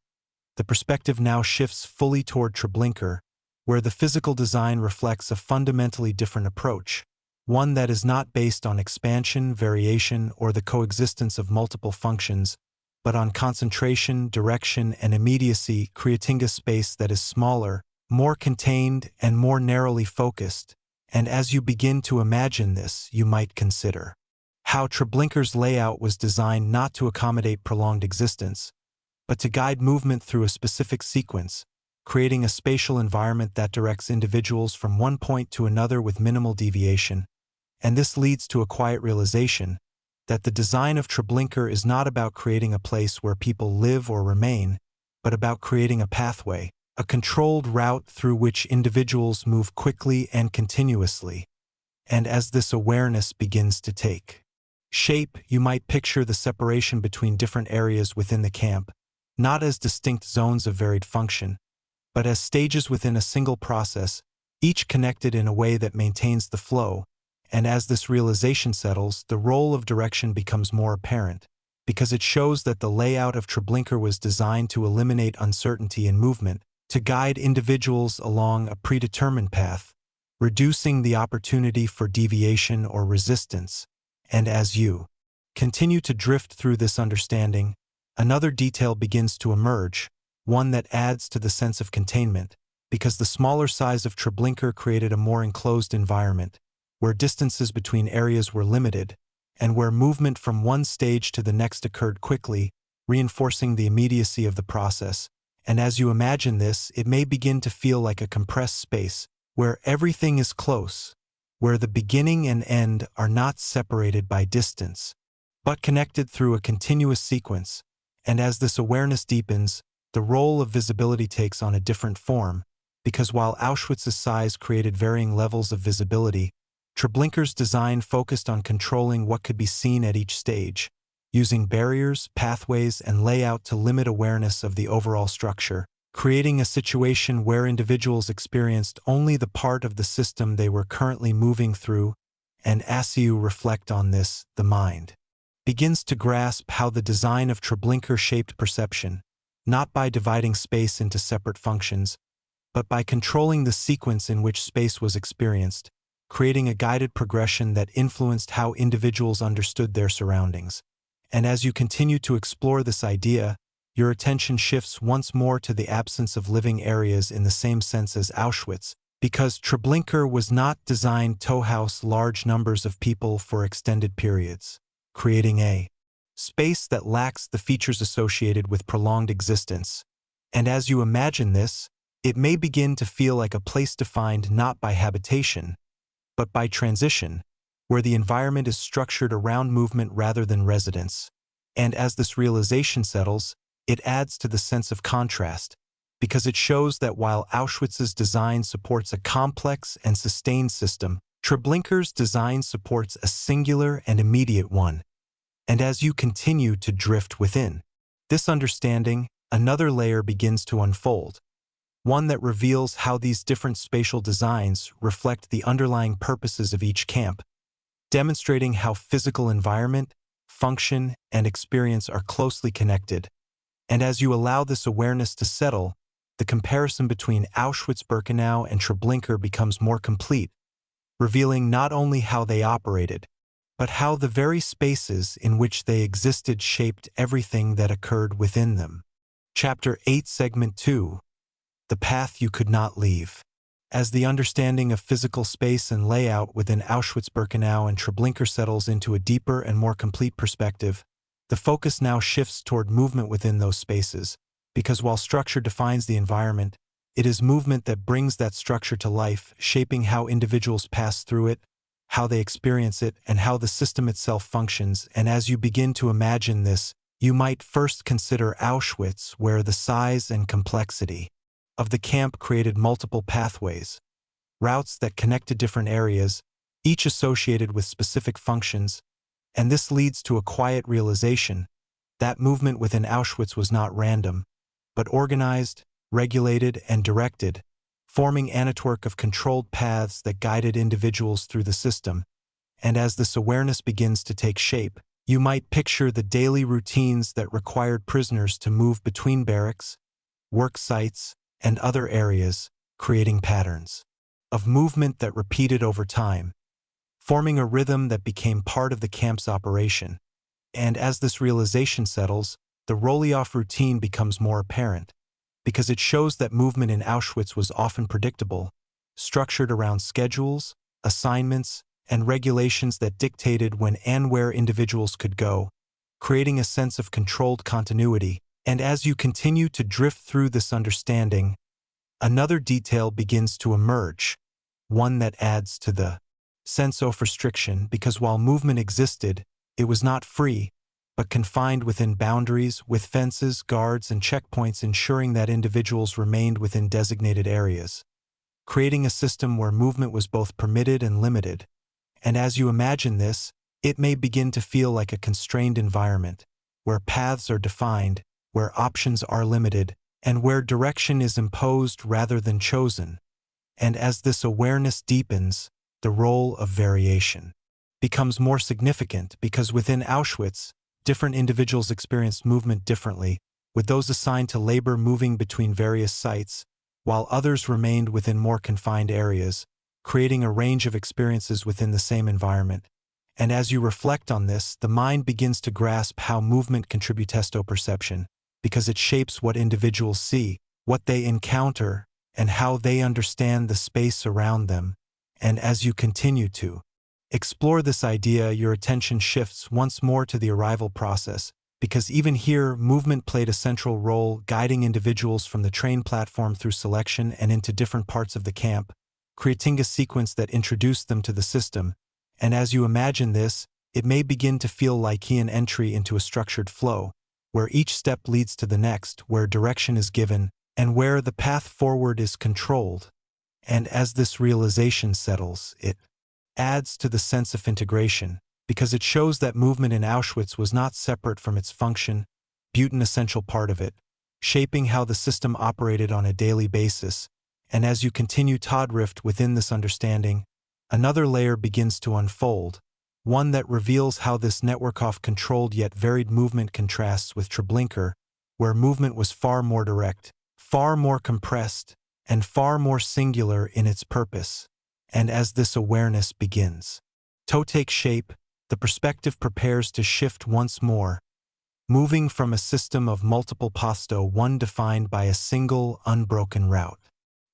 the perspective now shifts fully toward Treblinka, where the physical design reflects a fundamentally different approach, one that is not based on expansion, variation, or the coexistence of multiple functions, but on concentration, direction, and immediacy, creating a space that is smaller, more contained, and more narrowly focused. And as you begin to imagine this, you might consider how Treblinka's layout was designed not to accommodate prolonged existence, but to guide movement through a specific sequence, creating a spatial environment that directs individuals from one point to another with minimal deviation. And this leads to a quiet realization that the design of Treblinka is not about creating a place where people live or remain, but about creating a pathway, a controlled route through which individuals move quickly and continuously. And as this awareness begins to take shape, you might picture the separation between different areas within the camp, not as distinct zones of varied function, but as stages within a single process, each connected in a way that maintains the flow. And as this realization settles, the role of direction becomes more apparent, because it shows that the layout of Treblinka was designed to eliminate uncertainty in movement, to guide individuals along a predetermined path, reducing the opportunity for deviation or resistance. And as you continue to drift through this understanding, another detail begins to emerge, one that adds to the sense of containment, because the smaller size of Treblinka created a more enclosed environment, where distances between areas were limited, and where movement from one stage to the next occurred quickly, reinforcing the immediacy of the process. And as you imagine this, it may begin to feel like a compressed space, where everything is close, where the beginning and end are not separated by distance, but connected through a continuous sequence. And as this awareness deepens, the role of visibility takes on a different form, because while Auschwitz's size created varying levels of visibility, Treblinka's design focused on controlling what could be seen at each stage, using barriers, pathways, and layout to limit awareness of the overall structure, creating a situation where individuals experienced only the part of the system they were currently moving through. And as you reflect on this, the mind begins to grasp how the design of Treblinka shaped perception, not by dividing space into separate functions, but by controlling the sequence in which space was experienced, creating a guided progression that influenced how individuals understood their surroundings. And as you continue to explore this idea, your attention shifts once more to the absence of living areas in the same sense as Auschwitz, because Treblinka was not designed to house large numbers of people for extended periods, creating a space that lacks the features associated with prolonged existence. And as you imagine this, it may begin to feel like a place defined not by habitation, but by transition, where the environment is structured around movement rather than residence. And as this realization settles, it adds to the sense of contrast, because it shows that while Auschwitz's design supports a complex and sustained system, Treblinka's design supports a singular and immediate one. And as you continue to drift within this understanding, another layer begins to unfold, one that reveals how these different spatial designs reflect the underlying purposes of each camp, demonstrating how physical environment, function, and experience are closely connected. And as you allow this awareness to settle, the comparison between Auschwitz-Birkenau and Treblinka becomes more complete, revealing not only how they operated, but how the very spaces in which they existed shaped everything that occurred within them. Chapter 8, Segment 2. The Path You Could Not Leave. As the understanding of physical space and layout within Auschwitz-Birkenau and Treblinka settles into a deeper and more complete perspective, the focus now shifts toward movement within those spaces, because while structure defines the environment, it is movement that brings that structure to life, shaping how individuals pass through it, how they experience it, and how the system itself functions. And as you begin to imagine this, you might first consider Auschwitz, where the size and complexity of the camp created multiple pathways, routes that connected different areas, each associated with specific functions. And this leads to a quiet realization that movement within Auschwitz was not random, but organized, regulated, and directed, forming a network of controlled paths that guided individuals through the system. And as this awareness begins to take shape, you might picture the daily routines that required prisoners to move between barracks, work sites, and other areas, creating patterns of movement that repeated over time, forming a rhythm that became part of the camp's operation. And as this realization settles, the Rolioff routine becomes more apparent, because it shows that movement in Auschwitz was often predictable, structured around schedules, assignments, and regulations that dictated when and where individuals could go, creating a sense of controlled continuity. And as you continue to drift through this understanding, another detail begins to emerge, one that adds to the sense of restriction, because while movement existed, it was not free, but confined within boundaries, with fences, guards, and checkpoints ensuring that individuals remained within designated areas, creating a system where movement was both permitted and limited. And as you imagine this, it may begin to feel like a constrained environment, where paths are defined, where options are limited, and where direction is imposed rather than chosen. And as this awareness deepens, the role of variation becomes more significant, because within Auschwitz, different individuals experienced movement differently, with those assigned to labor moving between various sites, while others remained within more confined areas, creating a range of experiences within the same environment. And as you reflect on this, the mind begins to grasp how movement contributes to perception, because it shapes what individuals see, what they encounter, and how they understand the space around them. And as you continue to explore this idea, your attention shifts once more to the arrival process, because even here, movement played a central role, guiding individuals from the train platform through selection and into different parts of the camp, creating a sequence that introduced them to the system. And as you imagine this, it may begin to feel like an entry into a structured flow, where each step leads to the next, where direction is given, and where the path forward is controlled. And as this realization settles, it adds to the sense of integration, because it shows that movement in Auschwitz was not separate from its function, but an essential part of it, shaping how the system operated on a daily basis. And as you continue to drift within this understanding, another layer begins to unfold, one that reveals how this network of controlled yet varied movement contrasts with Treblinka, where movement was far more direct, far more compressed, and far more singular in its purpose. And as this awareness begins to take shape, the perspective prepares to shift once more, moving from a system of multiple paths to one defined by a single, unbroken route.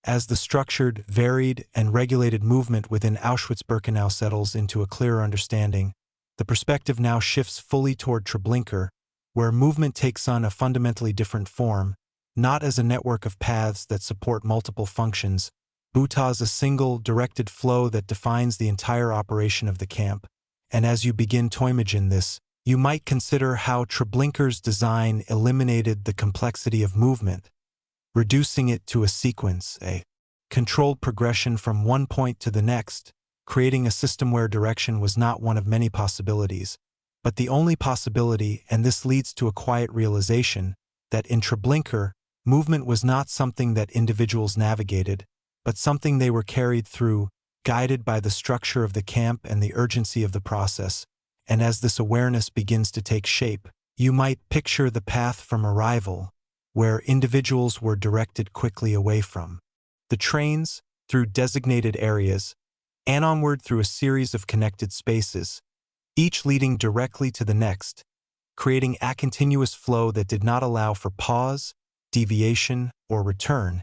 As the structured, varied, and regulated movement within Auschwitz-Birkenau settles into a clearer understanding, the perspective now shifts fully toward Treblinka, where movement takes on a fundamentally different form, not as a network of paths that support multiple functions, but as a single, directed flow that defines the entire operation of the camp. And as you begin to imagine this, you might consider how Treblinka's design eliminated the complexity of movement, reducing it to a sequence, a controlled progression from one point to the next, creating a system where direction was not one of many possibilities, but the only possibility. And this leads to a quiet realization that in Treblinka, movement was not something that individuals navigated, but something they were carried through, guided by the structure of the camp and the urgency of the process. And as this awareness begins to take shape, you might picture the path from arrival, where individuals were directed quickly away from the trains, through designated areas, and onward through a series of connected spaces, each leading directly to the next, creating a continuous flow that did not allow for pause, deviation, or return.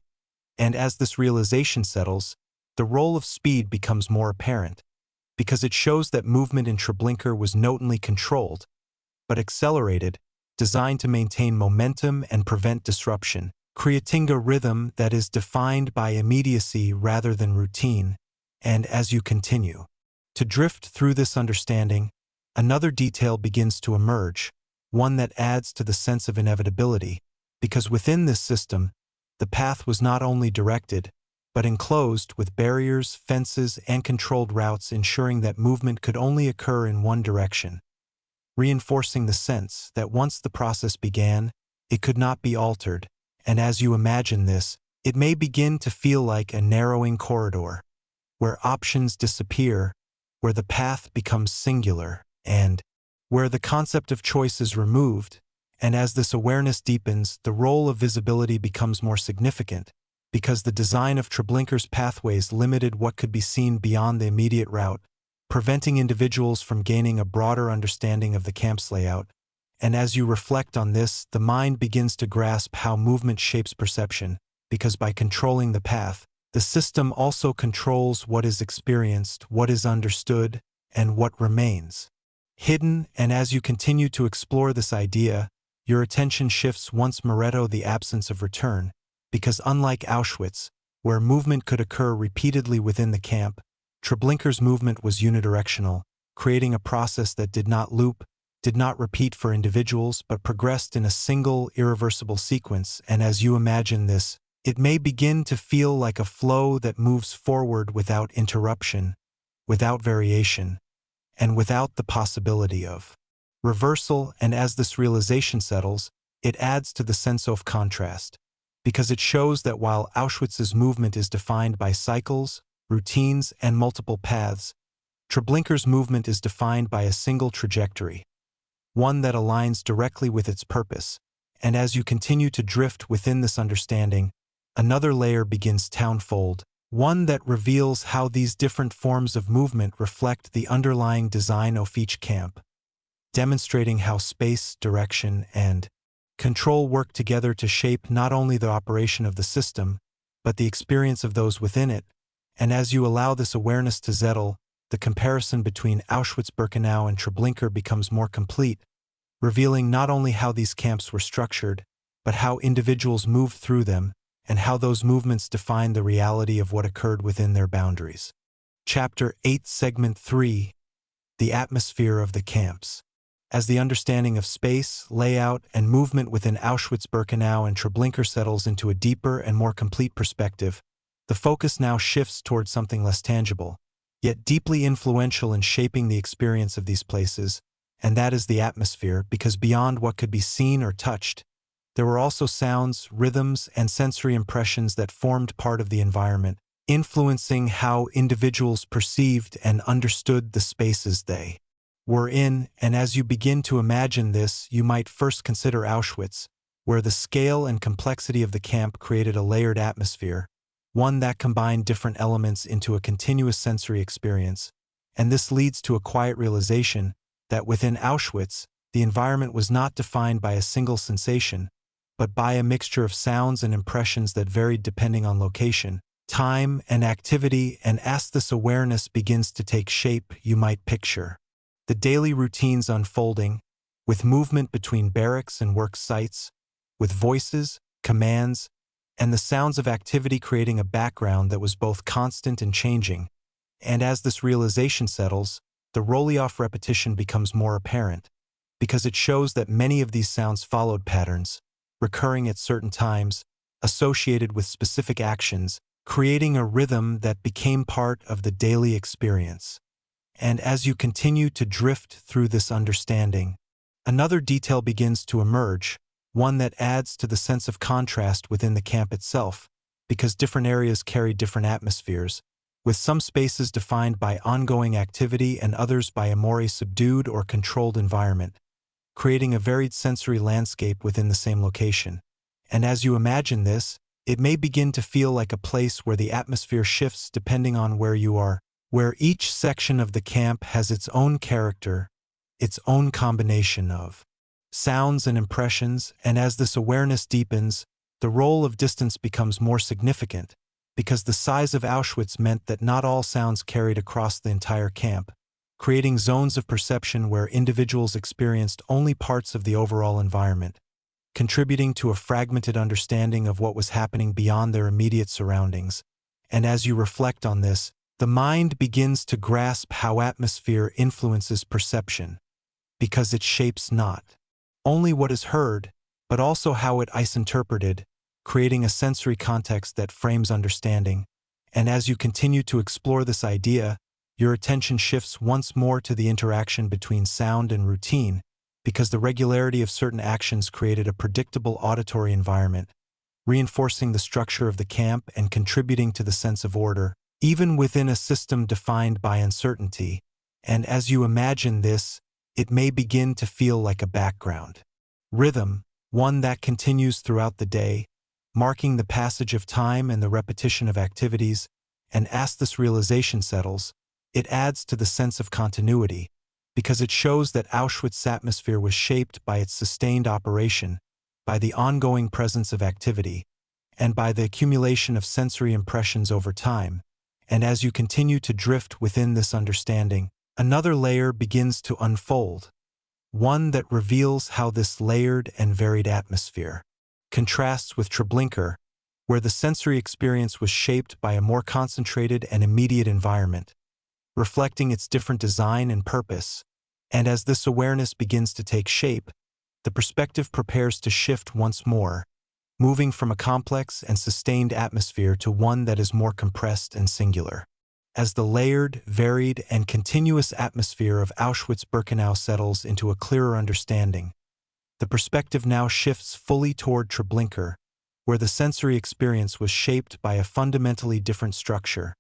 And as this realization settles, the role of speed becomes more apparent, because it shows that movement in Treblinka was not only controlled, but accelerated, designed to maintain momentum and prevent disruption, creating a rhythm that is defined by immediacy rather than routine. And as you continue to drift through this understanding, another detail begins to emerge, one that adds to the sense of inevitability, because within this system, the path was not only directed, but enclosed with barriers, fences, and controlled routes, ensuring that movement could only occur in one direction, reinforcing the sense that once the process began, it could not be altered. And as you imagine this, it may begin to feel like a narrowing corridor, where options disappear, where the path becomes singular, and where the concept of choice is removed. And as this awareness deepens, the role of visibility becomes more significant, because the design of Treblinka's pathways limited what could be seen beyond the immediate route, preventing individuals from gaining a broader understanding of the camp's layout. And as you reflect on this, the mind begins to grasp how movement shapes perception, because by controlling the path, the system also controls what is experienced, what is understood, and what remains hidden. And as you continue to explore this idea, your attention shifts once more to the absence of return, because unlike Auschwitz, where movement could occur repeatedly within the camp, Treblinka's movement was unidirectional, creating a process that did not loop, did not repeat for individuals, but progressed in a single, irreversible sequence. And as you imagine this, it may begin to feel like a flow that moves forward without interruption, without variation, and without the possibility of reversal. And as this realization settles, it adds to the sense of contrast, because it shows that while Auschwitz's movement is defined by cycles, routines, and multiple paths, Treblinka's movement is defined by a single trajectory, one that aligns directly with its purpose. And as you continue to drift within this understanding, another layer begins to unfold, one that reveals how these different forms of movement reflect the underlying design of each camp, demonstrating how space, direction, and control work together to shape not only the operation of the system, but the experience of those within it. And as you allow this awareness to settle, the comparison between Auschwitz-Birkenau and Treblinka becomes more complete, revealing not only how these camps were structured, but how individuals moved through them and how those movements defined the reality of what occurred within their boundaries. Chapter 8, Segment 3, The Atmosphere of the Camps. As the understanding of space, layout, and movement within Auschwitz-Birkenau and Treblinka settles into a deeper and more complete perspective, the focus now shifts towards something less tangible, yet deeply influential in shaping the experience of these places, and that is the atmosphere, because beyond what could be seen or touched, there were also sounds, rhythms, and sensory impressions that formed part of the environment, influencing how individuals perceived and understood the spaces they were in. And as you begin to imagine this, you might first consider Auschwitz, where the scale and complexity of the camp created a layered atmosphere, one that combined different elements into a continuous sensory experience. And this leads to a quiet realization that within Auschwitz, the environment was not defined by a single sensation, but by a mixture of sounds and impressions that varied depending on location, time, and activity. And as this awareness begins to take shape, you might picture the daily routines unfolding, with movement between barracks and work sites, with voices, commands, and the sounds of activity creating a background that was both constant and changing. And as this realization settles, the roll-off repetition becomes more apparent, because it shows that many of these sounds followed patterns, recurring at certain times, associated with specific actions, creating a rhythm that became part of the daily experience. And as you continue to drift through this understanding, another detail begins to emerge, one that adds to the sense of contrast within the camp itself, because different areas carry different atmospheres, with some spaces defined by ongoing activity and others by a more subdued or controlled environment, creating a varied sensory landscape within the same location. And as you imagine this, it may begin to feel like a place where the atmosphere shifts depending on where you are, where each section of the camp has its own character, its own combination of sounds and impressions. And as this awareness deepens, the role of distance becomes more significant, because the size of Auschwitz meant that not all sounds carried across the entire camp, creating zones of perception where individuals experienced only parts of the overall environment, contributing to a fragmented understanding of what was happening beyond their immediate surroundings. And as you reflect on this, the mind begins to grasp how atmosphere influences perception, because it shapes not only what is heard, but also how it is interpreted, creating a sensory context that frames understanding. And as you continue to explore this idea, your attention shifts once more to the interaction between sound and routine, because the regularity of certain actions created a predictable auditory environment, reinforcing the structure of the camp and contributing to the sense of order, even within a system defined by uncertainty. And as you imagine this, it may begin to feel like a background rhythm, one that continues throughout the day, marking the passage of time and the repetition of activities. And as this realization settles, it adds to the sense of continuity, because it shows that Auschwitz's atmosphere was shaped by its sustained operation, by the ongoing presence of activity, and by the accumulation of sensory impressions over time. And as you continue to drift within this understanding, another layer begins to unfold, one that reveals how this layered and varied atmosphere contrasts with Treblinka, where the sensory experience was shaped by a more concentrated and immediate environment, reflecting its different design and purpose. And as this awareness begins to take shape, the perspective prepares to shift once more, moving from a complex and sustained atmosphere to one that is more compressed and singular. As the layered, varied, and continuous atmosphere of Auschwitz-Birkenau settles into a clearer understanding, the perspective now shifts fully toward Treblinka, where the sensory experience was shaped by a fundamentally different structure,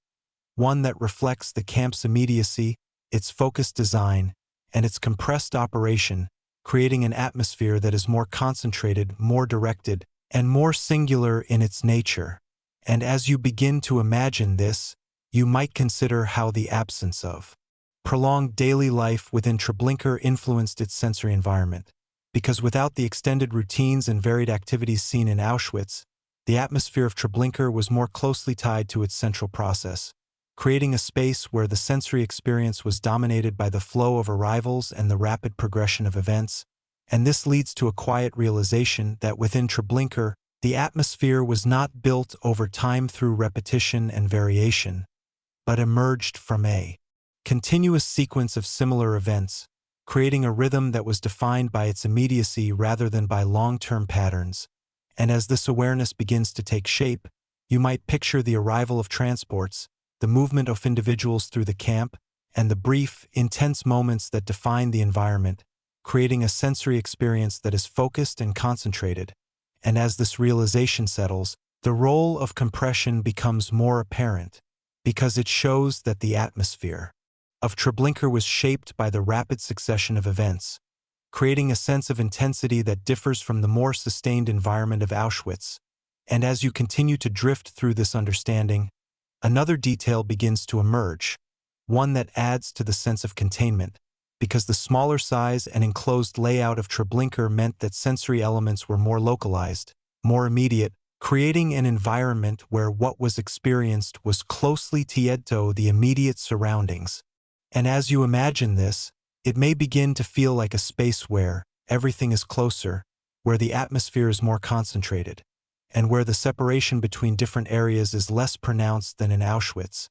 one that reflects the camp's immediacy, its focused design, and its compressed operation, creating an atmosphere that is more concentrated, more directed, and more singular in its nature. And as you begin to imagine this, you might consider how the absence of prolonged daily life within Treblinka influenced its sensory environment, because without the extended routines and varied activities seen in Auschwitz, the atmosphere of Treblinka was more closely tied to its central process, creating a space where the sensory experience was dominated by the flow of arrivals and the rapid progression of events. and this leads to a quiet realization that within Treblinka, the atmosphere was not built over time through repetition and variation, but emerged from a continuous sequence of similar events, creating a rhythm that was defined by its immediacy rather than by long-term patterns. And as this awareness begins to take shape, you might picture the arrival of transports, the movement of individuals through the camp, and the brief, intense moments that define the environment, creating a sensory experience that is focused and concentrated. And as this realization settles, the role of compression becomes more apparent, because it shows that the atmosphere of Treblinka was shaped by the rapid succession of events, creating a sense of intensity that differs from the more sustained environment of Auschwitz. And as you continue to drift through this understanding, another detail begins to emerge, one that adds to the sense of containment, because the smaller size and enclosed layout of Treblinka meant that sensory elements were more localized, more immediate, creating an environment where what was experienced was closely tied to the immediate surroundings. And as you imagine this, it may begin to feel like a space where everything is closer, where the atmosphere is more concentrated, and where the separation between different areas is less pronounced than in Auschwitz.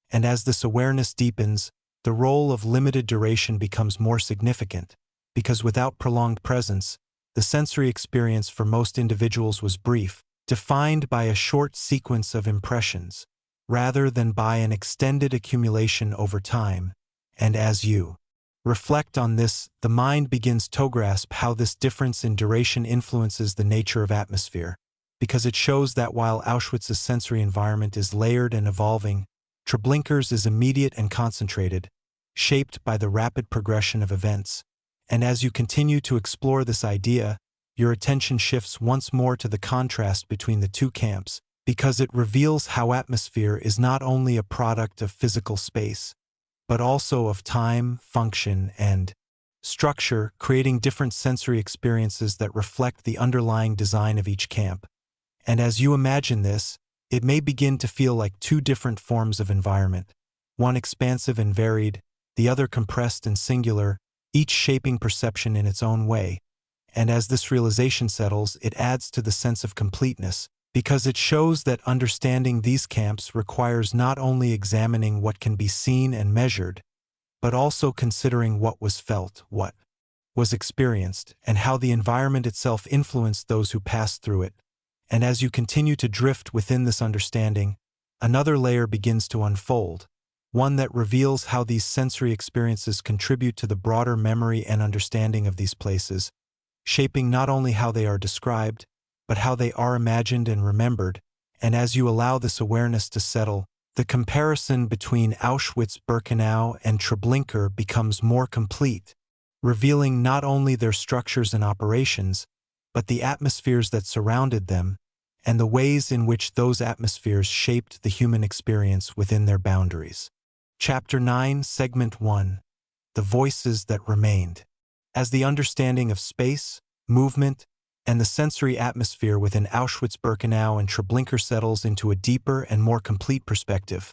And as this awareness deepens, the role of limited duration becomes more significant, because without prolonged presence, the sensory experience for most individuals was brief, defined by a short sequence of impressions, rather than by an extended accumulation over time. And as you reflect on this, the mind begins to grasp how this difference in duration influences the nature of atmosphere, because it shows that while Auschwitz's sensory environment is layered and evolving, Treblinka's is immediate and concentrated, shaped by the rapid progression of events. And as you continue to explore this idea, your attention shifts once more to the contrast between the two camps, because it reveals how atmosphere is not only a product of physical space, but also of time, function, and structure, creating different sensory experiences that reflect the underlying design of each camp. And as you imagine this, it may begin to feel like two different forms of environment, one expansive and varied, the other compressed and singular, each shaping perception in its own way. And as this realization settles, it adds to the sense of completeness, because it shows that understanding these camps requires not only examining what can be seen and measured, but also considering what was felt, what was experienced, and how the environment itself influenced those who passed through it. And as you continue to drift within this understanding, another layer begins to unfold, one that reveals how these sensory experiences contribute to the broader memory and understanding of these places, shaping not only how they are described, but how they are imagined and remembered. And as you allow this awareness to settle, the comparison between Auschwitz-Birkenau and Treblinka becomes more complete, revealing not only their structures and operations, but the atmospheres that surrounded them, and the ways in which those atmospheres shaped the human experience within their boundaries. Chapter 9, Segment 1. The Voices That Remained. As the understanding of space, movement, and the sensory atmosphere within Auschwitz-Birkenau and Treblinka settles into a deeper and more complete perspective,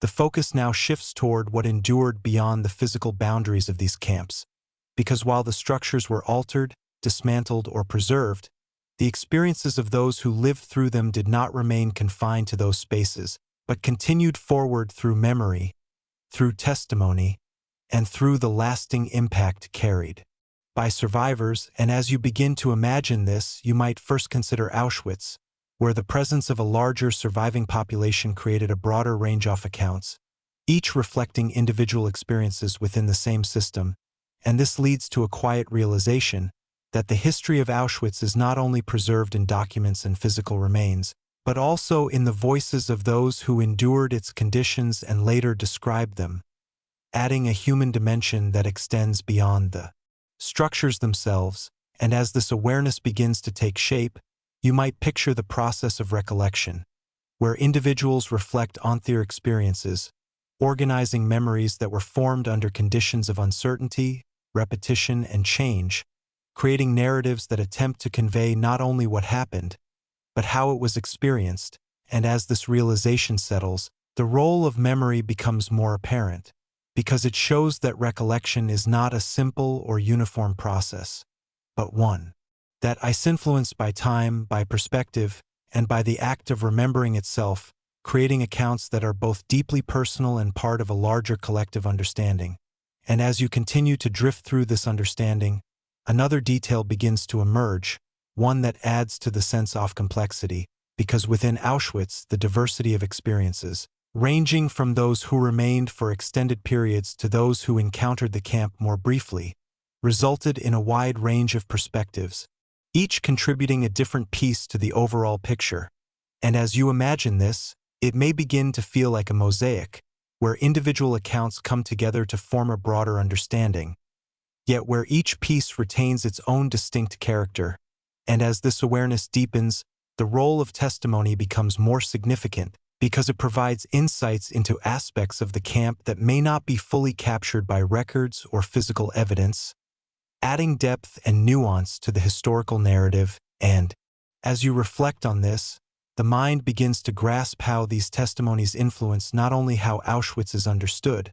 the focus now shifts toward what endured beyond the physical boundaries of these camps, because while the structures were altered, dismantled, or preserved, the experiences of those who lived through them did not remain confined to those spaces, but continued forward through memory, through testimony, and through the lasting impact carried by survivors. And as you begin to imagine this, you might first consider Auschwitz, where the presence of a larger surviving population created a broader range of accounts, each reflecting individual experiences within the same system. And this leads to a quiet realization that the history of Auschwitz is not only preserved in documents and physical remains, but also in the voices of those who endured its conditions and later described them, adding a human dimension that extends beyond the structures themselves. And as this awareness begins to take shape, you might picture the process of recollection, where individuals reflect on their experiences, organizing memories that were formed under conditions of uncertainty, repetition, and change, creating narratives that attempt to convey not only what happened, but how it was experienced. And as this realization settles, the role of memory becomes more apparent, because it shows that recollection is not a simple or uniform process, but one that is influenced by time, by perspective, and by the act of remembering itself, creating accounts that are both deeply personal and part of a larger collective understanding. And as you continue to drift through this understanding, another detail begins to emerge, one that adds to the sense of complexity, because within Auschwitz, the diversity of experiences, ranging from those who remained for extended periods to those who encountered the camp more briefly, resulted in a wide range of perspectives, each contributing a different piece to the overall picture. And as you imagine this, it may begin to feel like a mosaic, where individual accounts come together to form a broader understanding, yet where each piece retains its own distinct character. And as this awareness deepens, the role of testimony becomes more significant because it provides insights into aspects of the camp that may not be fully captured by records or physical evidence, adding depth and nuance to the historical narrative. And as you reflect on this, the mind begins to grasp how these testimonies influence not only how Auschwitz is understood,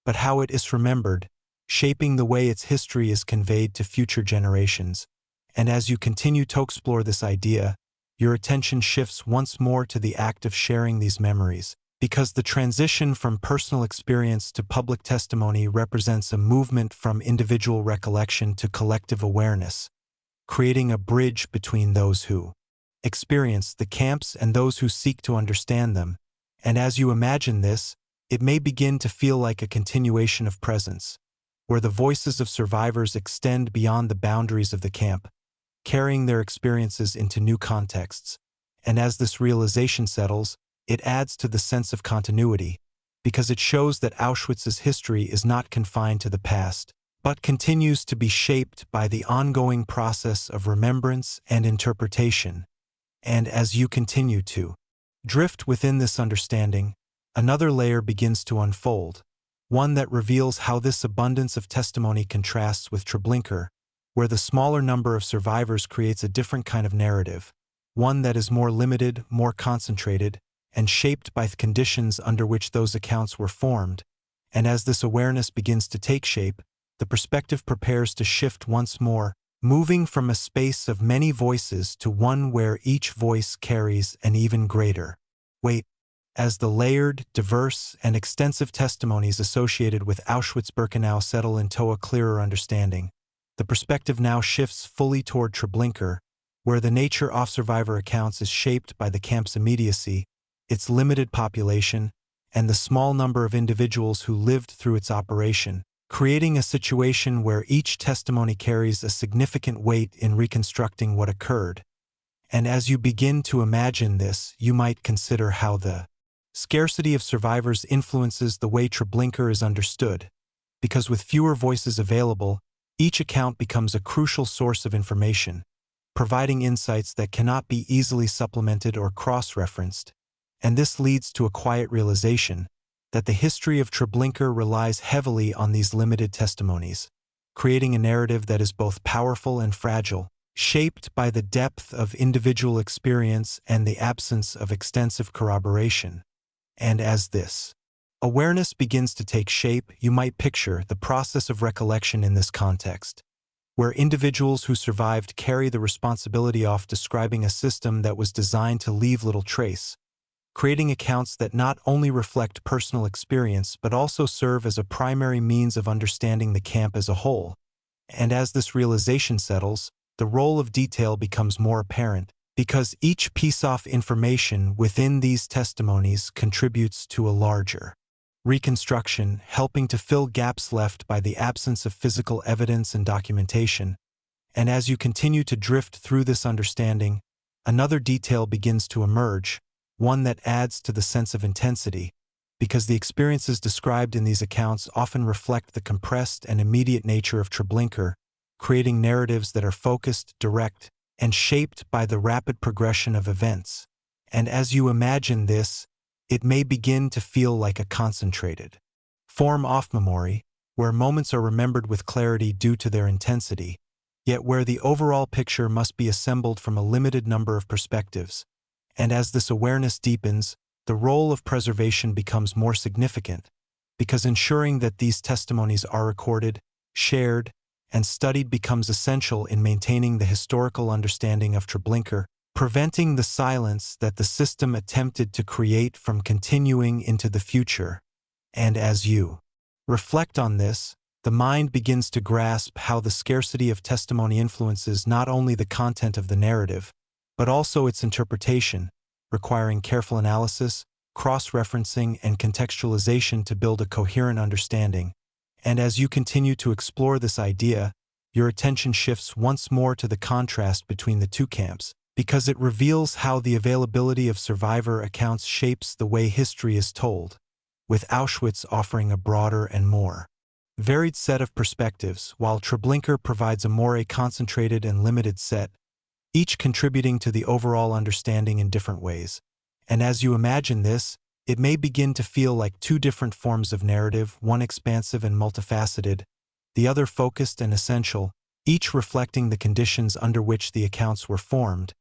but how it is remembered, shaping the way its history is conveyed to future generations. And as you continue to explore this idea, your attention shifts once more to the act of sharing these memories, because the transition from personal experience to public testimony represents a movement from individual recollection to collective awareness, creating a bridge between those who experience the camps and those who seek to understand them. And as you imagine this, it may begin to feel like a continuation of presence, where the voices of survivors extend beyond the boundaries of the camp, carrying their experiences into new contexts. And as this realization settles, it adds to the sense of continuity, because it shows that Auschwitz's history is not confined to the past, but continues to be shaped by the ongoing process of remembrance and interpretation. And as you continue to drift within this understanding, another layer begins to unfold, one that reveals how this abundance of testimony contrasts with Treblinka, where the smaller number of survivors creates a different kind of narrative, one that is more limited, more concentrated, and shaped by the conditions under which those accounts were formed. And as this awareness begins to take shape, the perspective prepares to shift once more, moving from a space of many voices to one where each voice carries an even greater weight. As the layered, diverse, and extensive testimonies associated with Auschwitz-Birkenau settle into a clearer understanding, the perspective now shifts fully toward Treblinka, where the nature of survivor accounts is shaped by the camp's immediacy, its limited population, and the small number of individuals who lived through its operation, creating a situation where each testimony carries a significant weight in reconstructing what occurred. And as you begin to imagine this, you might consider how the scarcity of survivors influences the way Treblinka is understood, because with fewer voices available, each account becomes a crucial source of information, providing insights that cannot be easily supplemented or cross-referenced. And this leads to a quiet realization that the history of Treblinka relies heavily on these limited testimonies, creating a narrative that is both powerful and fragile, shaped by the depth of individual experience and the absence of extensive corroboration. And as this awareness begins to take shape, you might picture the process of recollection in this context, where individuals who survived carry the responsibility of describing a system that was designed to leave little trace, creating accounts that not only reflect personal experience but also serve as a primary means of understanding the camp as a whole. And as this realization settles, the role of detail becomes more apparent, because each piece of information within these testimonies contributes to a larger reconstruction, helping to fill gaps left by the absence of physical evidence and documentation. And as you continue to drift through this understanding, another detail begins to emerge, one that adds to the sense of intensity, because the experiences described in these accounts often reflect the compressed and immediate nature of Treblinka, creating narratives that are focused, direct, and shaped by the rapid progression of events. And as you imagine this, it may begin to feel like a concentrated form of memory, where moments are remembered with clarity due to their intensity, yet where the overall picture must be assembled from a limited number of perspectives. And as this awareness deepens, the role of preservation becomes more significant, because ensuring that these testimonies are recorded, shared, and studied becomes essential in maintaining the historical understanding of Treblinka, preventing the silence that the system attempted to create from continuing into the future. And as you reflect on this, the mind begins to grasp how the scarcity of testimony influences not only the content of the narrative, but also its interpretation, requiring careful analysis, cross-referencing, and contextualization to build a coherent understanding. And as you continue to explore this idea, your attention shifts once more to the contrast between the two camps, because it reveals how the availability of survivor accounts shapes the way history is told, with Auschwitz offering a broader and more varied set of perspectives, while Treblinka provides a more concentrated and limited set, each contributing to the overall understanding in different ways. And as you imagine this, it may begin to feel like two different forms of narrative, one expansive and multifaceted, the other focused and essential, each reflecting the conditions under which the accounts were formed.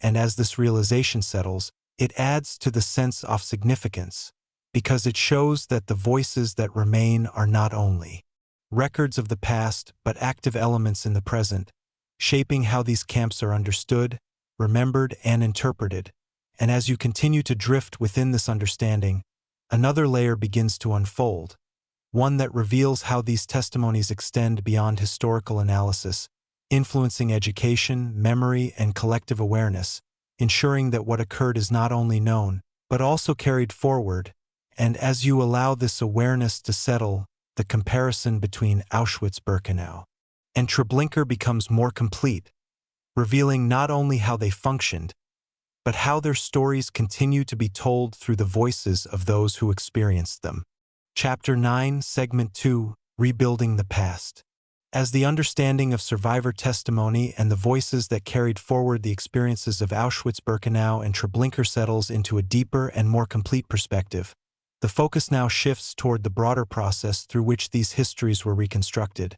And as this realization settles, it adds to the sense of significance, because it shows that the voices that remain are not only records of the past but active elements in the present, shaping how these camps are understood, remembered, and interpreted. And as you continue to drift within this understanding, another layer begins to unfold, one that reveals how these testimonies extend beyond historical analysis, influencing education, memory, and collective awareness, ensuring that what occurred is not only known, but also carried forward. And as you allow this awareness to settle, the comparison between Auschwitz-Birkenau and Treblinka becomes more complete, revealing not only how they functioned, but how their stories continue to be told through the voices of those who experienced them. Chapter 9, Segment 2, Rebuilding the Past. As the understanding of survivor testimony and the voices that carried forward the experiences of Auschwitz-Birkenau and Treblinka settles into a deeper and more complete perspective, the focus now shifts toward the broader process through which these histories were reconstructed.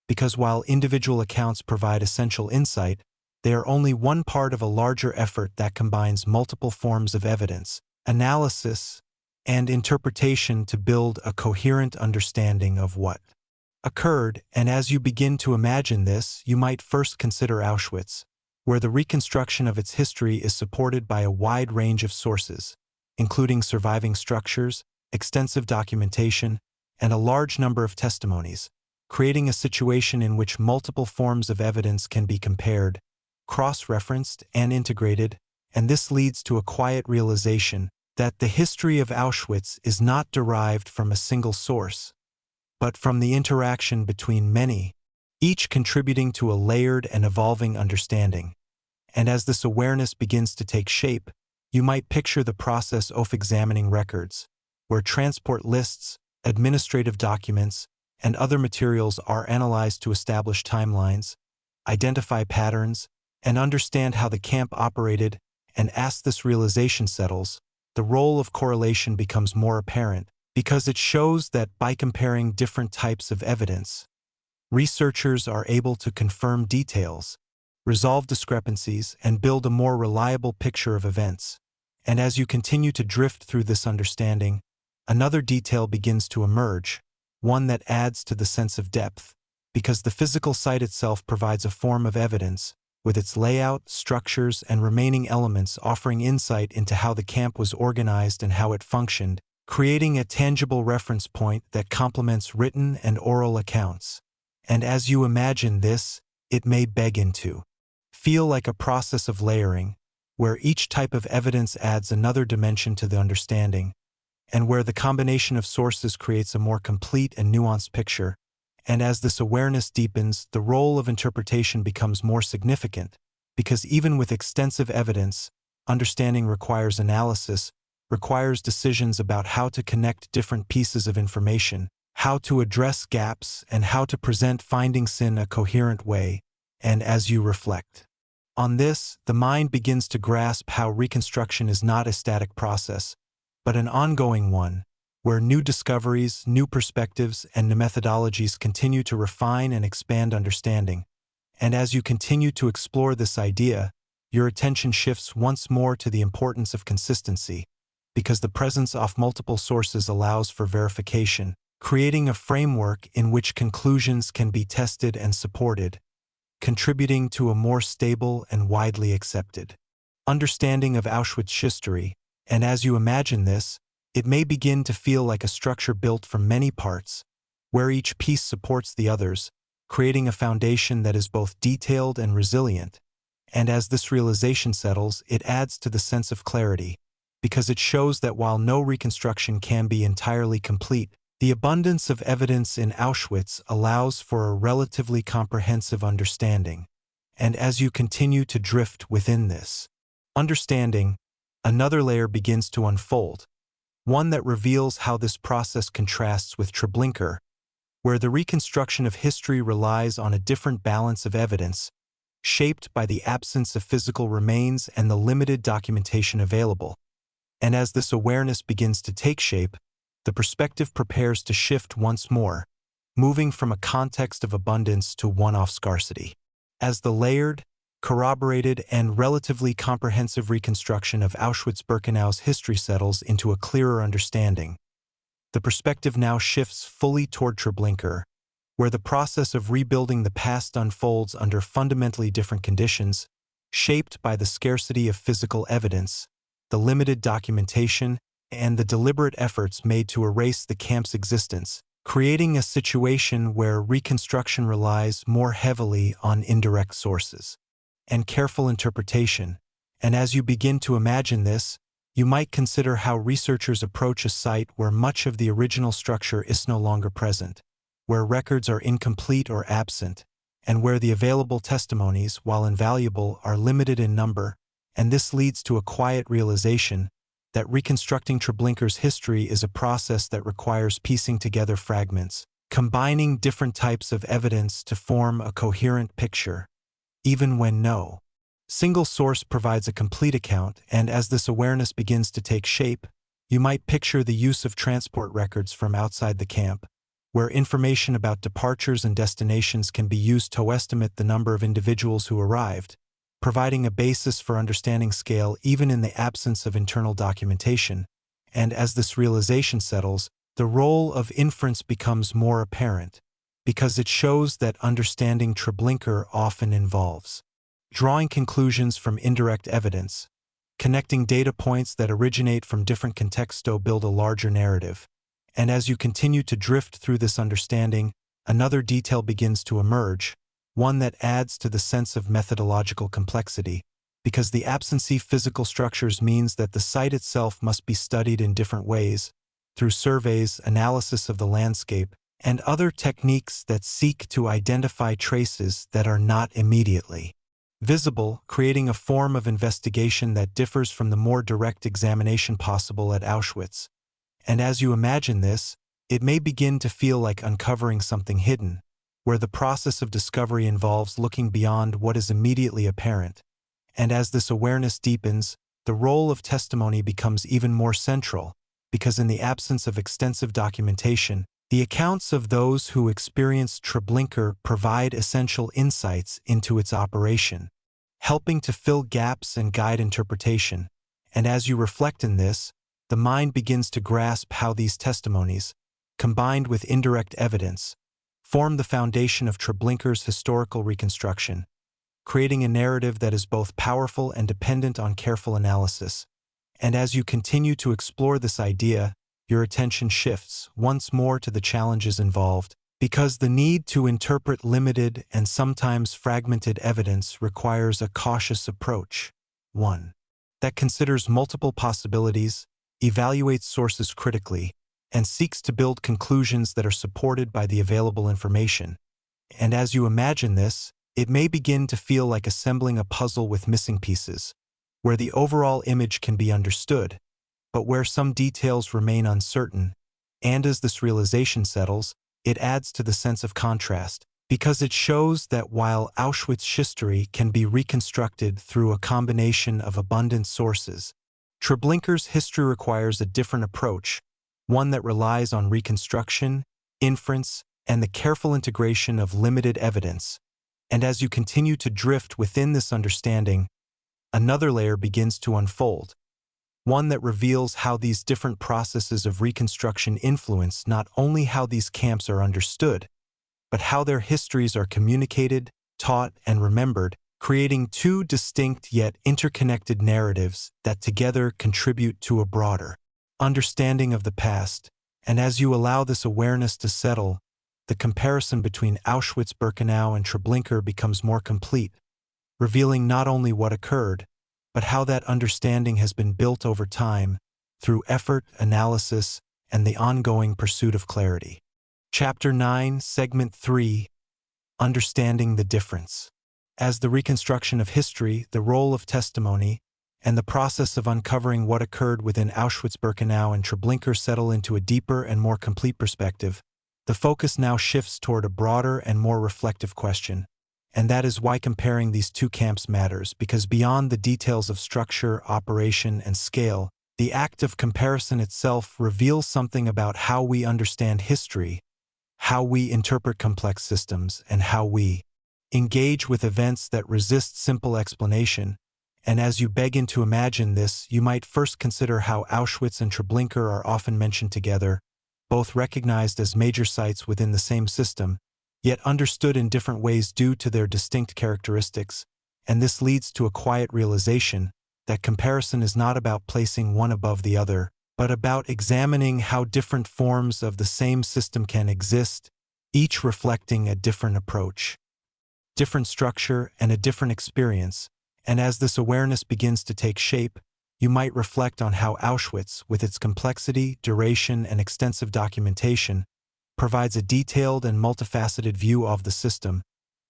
Because while individual accounts provide essential insight, they are only one part of a larger effort that combines multiple forms of evidence, analysis, and interpretation to build a coherent understanding of what occurred. And as you begin to imagine this, you might first consider Auschwitz, where the reconstruction of its history is supported by a wide range of sources, including surviving structures, extensive documentation, and a large number of testimonies, creating a situation in which multiple forms of evidence can be compared, cross-referenced, and integrated. And this leads to a quiet realization that the history of Auschwitz is not derived from a single source, but from the interaction between many, each contributing to a layered and evolving understanding. And as this awareness begins to take shape, you might picture the process of examining records, where transport lists, administrative documents, and other materials are analyzed to establish timelines, identify patterns, and understand how the camp operated. And as this realization settles, the role of correlation becomes more apparent, because it shows that by comparing different types of evidence, researchers are able to confirm details, resolve discrepancies, and build a more reliable picture of events. And as you continue to drift through this understanding, another detail begins to emerge, one that adds to the sense of depth, because the physical site itself provides a form of evidence, with its layout, structures, and remaining elements offering insight into how the camp was organized and how it functioned, creating a tangible reference point that complements written and oral accounts. And as you imagine this, it may begin to feel like a process of layering, where each type of evidence adds another dimension to the understanding, and where the combination of sources creates a more complete and nuanced picture. And as this awareness deepens, the role of interpretation becomes more significant, because even with extensive evidence, understanding requires analysis, requires decisions about how to connect different pieces of information, how to address gaps, and how to present findings in a coherent way. And as you reflect on this, the mind begins to grasp how reconstruction is not a static process, but an ongoing one, where new discoveries, new perspectives, and new methodologies continue to refine and expand understanding. And as you continue to explore this idea, your attention shifts once more to the importance of consistency, because the presence of multiple sources allows for verification, creating a framework in which conclusions can be tested and supported, contributing to a more stable and widely accepted understanding of Auschwitz history. And as you imagine this, it may begin to feel like a structure built from many parts, where each piece supports the others, creating a foundation that is both detailed and resilient. And as this realization settles, it adds to the sense of clarity, because it shows that while no reconstruction can be entirely complete, the abundance of evidence in Auschwitz allows for a relatively comprehensive understanding. And as you continue to drift within this understanding, another layer begins to unfold, one that reveals how this process contrasts with Treblinka, where the reconstruction of history relies on a different balance of evidence, shaped by the absence of physical remains and the limited documentation available. And as this awareness begins to take shape, the perspective prepares to shift once more, moving from a context of abundance to one of scarcity. As the layered, corroborated, and relatively comprehensive reconstruction of Auschwitz-Birkenau's history settles into a clearer understanding, the perspective now shifts fully toward Treblinka, where the process of rebuilding the past unfolds under fundamentally different conditions, shaped by the scarcity of physical evidence, the limited documentation, and the deliberate efforts made to erase the camp's existence, creating a situation where reconstruction relies more heavily on indirect sources and careful interpretation. And as you begin to imagine this, you might consider how researchers approach a site where much of the original structure is no longer present, where records are incomplete or absent, and where the available testimonies, while invaluable, are limited in number. And this leads to a quiet realization that reconstructing Treblinka's history is a process that requires piecing together fragments, combining different types of evidence to form a coherent picture, even when no single source provides a complete account. And as this awareness begins to take shape, you might picture the use of transport records from outside the camp, where information about departures and destinations can be used to estimate the number of individuals who arrived, providing a basis for understanding scale even in the absence of internal documentation. And as this realization settles, the role of inference becomes more apparent, because it shows that understanding Treblinka often involves drawing conclusions from indirect evidence, connecting data points that originate from different contexts to build a larger narrative. And as you continue to drift through this understanding, another detail begins to emerge, one that adds to the sense of methodological complexity, because the absence of physical structures means that the site itself must be studied in different ways, through surveys, analysis of the landscape, and other techniques that seek to identify traces that are not immediately visible, creating a form of investigation that differs from the more direct examination possible at Auschwitz. And as you imagine this, it may begin to feel like uncovering something hidden, where the process of discovery involves looking beyond what is immediately apparent. And as this awareness deepens, the role of testimony becomes even more central, because in the absence of extensive documentation, the accounts of those who experienced Treblinka provide essential insights into its operation, helping to fill gaps and guide interpretation. And as you reflect in this, the mind begins to grasp how these testimonies, combined with indirect evidence, form the foundation of Treblinka's historical reconstruction, creating a narrative that is both powerful and dependent on careful analysis. And as you continue to explore this idea, your attention shifts once more to the challenges involved, because the need to interpret limited and sometimes fragmented evidence requires a cautious approach, one that considers multiple possibilities, evaluates sources critically, and seeks to build conclusions that are supported by the available information. And as you imagine this, it may begin to feel like assembling a puzzle with missing pieces, where the overall image can be understood, but where some details remain uncertain. And as this realization settles, it adds to the sense of contrast, because it shows that while Auschwitz history can be reconstructed through a combination of abundant sources, Treblinka's history requires a different approach, one that relies on reconstruction, inference, and the careful integration of limited evidence. And as you continue to drift within this understanding, another layer begins to unfold, one that reveals how these different processes of reconstruction influence not only how these camps are understood, but how their histories are communicated, taught, and remembered, creating two distinct yet interconnected narratives that together contribute to a broader understanding of the past. And as you allow this awareness to settle, the comparison between Auschwitz-Birkenau and Treblinka becomes more complete, revealing not only what occurred, but how that understanding has been built over time through effort, analysis, and the ongoing pursuit of clarity. Chapter 9, Segment 3, Understanding the Difference. As the reconstruction of history, the role of testimony, and the process of uncovering what occurred within Auschwitz-Birkenau and Treblinka settle into a deeper and more complete perspective, the focus now shifts toward a broader and more reflective question. And that is why comparing these two camps matters, because beyond the details of structure, operation, and scale, the act of comparison itself reveals something about how we understand history, how we interpret complex systems, and how we engage with events that resist simple explanation. And as you begin to imagine this, you might first consider how Auschwitz and Treblinka are often mentioned together, both recognized as major sites within the same system, yet understood in different ways due to their distinct characteristics. And this leads to a quiet realization that comparison is not about placing one above the other, but about examining how different forms of the same system can exist, each reflecting a different approach, different structure, and a different experience. And as this awareness begins to take shape, you might reflect on how Auschwitz, with its complexity, duration, and extensive documentation, provides a detailed and multifaceted view of the system,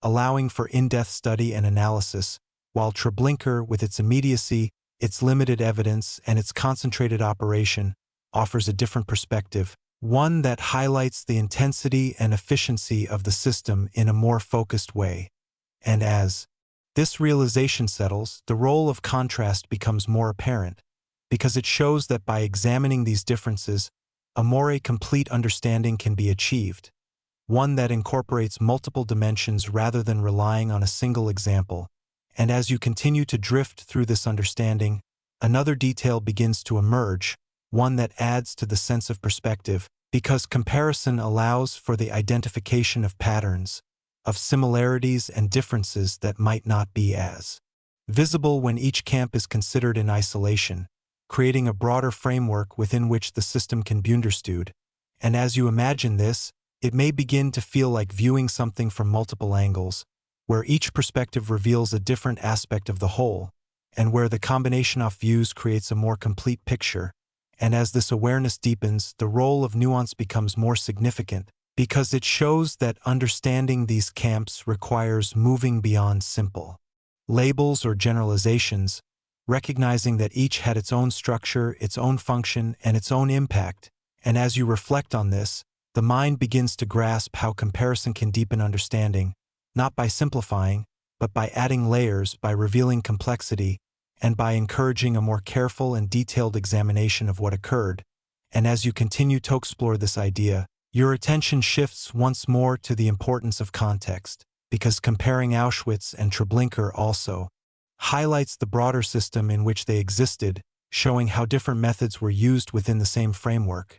allowing for in-depth study and analysis, while Treblinka, with its immediacy, its limited evidence, and its concentrated operation, offers a different perspective, one that highlights the intensity and efficiency of the system in a more focused way. And as this realization settles, the role of contrast becomes more apparent, because it shows that by examining these differences, a more complete understanding can be achieved, one that incorporates multiple dimensions rather than relying on a single example. And as you continue to drift through this understanding, another detail begins to emerge, one that adds to the sense of perspective, because comparison allows for the identification of patterns, of similarities and differences that might not be as visible when each camp is considered in isolation, creating a broader framework within which the system can be understood. And as you imagine this, it may begin to feel like viewing something from multiple angles, where each perspective reveals a different aspect of the whole, and where the combination of views creates a more complete picture. And as this awareness deepens, the role of nuance becomes more significant, because it shows that understanding these camps requires moving beyond simple labels or generalizations, recognizing that each had its own structure, its own function, and its own impact. And as you reflect on this, the mind begins to grasp how comparison can deepen understanding, not by simplifying, but by adding layers, by revealing complexity, and by encouraging a more careful and detailed examination of what occurred. And as you continue to explore this idea, your attention shifts once more to the importance of context, because comparing Auschwitz and Treblinka also highlights the broader system in which they existed, showing how different methods were used within the same framework,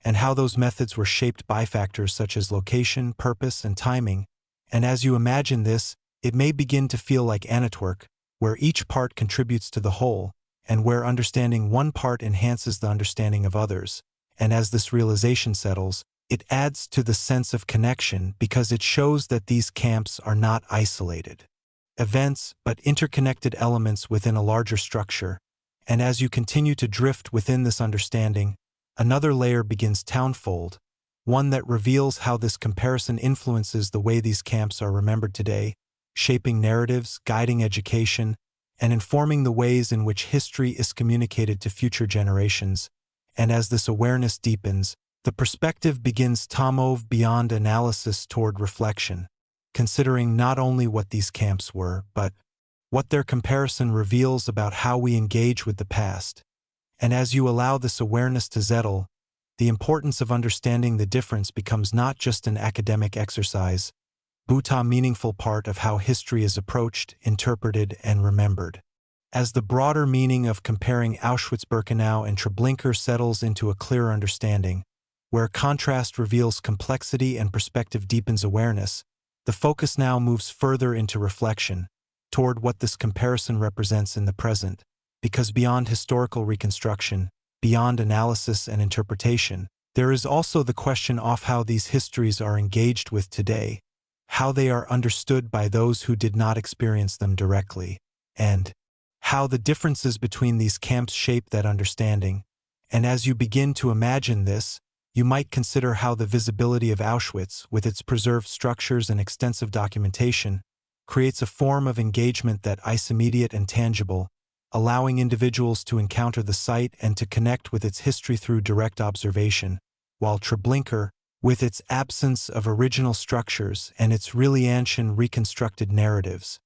and how those methods were shaped by factors such as location, purpose, and timing. And as you imagine this, it may begin to feel like a network, where each part contributes to the whole, and where understanding one part enhances the understanding of others. And as this realization settles, it adds to the sense of connection, because it shows that these camps are not isolated events, but interconnected elements within a larger structure. And as you continue to drift within this understanding, another layer begins to unfold, one that reveals how this comparison influences the way these camps are remembered today, shaping narratives, guiding education, and informing the ways in which history is communicated to future generations. And as this awareness deepens, the perspective begins to move beyond analysis toward reflection, considering not only what these camps were, but what their comparison reveals about how we engage with the past. And as you allow this awareness to settle, the importance of understanding the difference becomes not just an academic exercise, but a meaningful part of how history is approached, interpreted, and remembered. As the broader meaning of comparing Auschwitz-Birkenau and Treblinka settles into a clearer understanding, where contrast reveals complexity and perspective deepens awareness, the focus now moves further into reflection, toward what this comparison represents in the present, because beyond historical reconstruction, beyond analysis and interpretation, there is also the question of how these histories are engaged with today, how they are understood by those who did not experience them directly, and how the differences between these camps shape that understanding. And as you begin to imagine this, you might consider how the visibility of Auschwitz, with its preserved structures and extensive documentation, creates a form of engagement that is immediate and tangible, allowing individuals to encounter the site and to connect with its history through direct observation, while Treblinka, with its absence of original structures and its really ancient reconstructed narratives,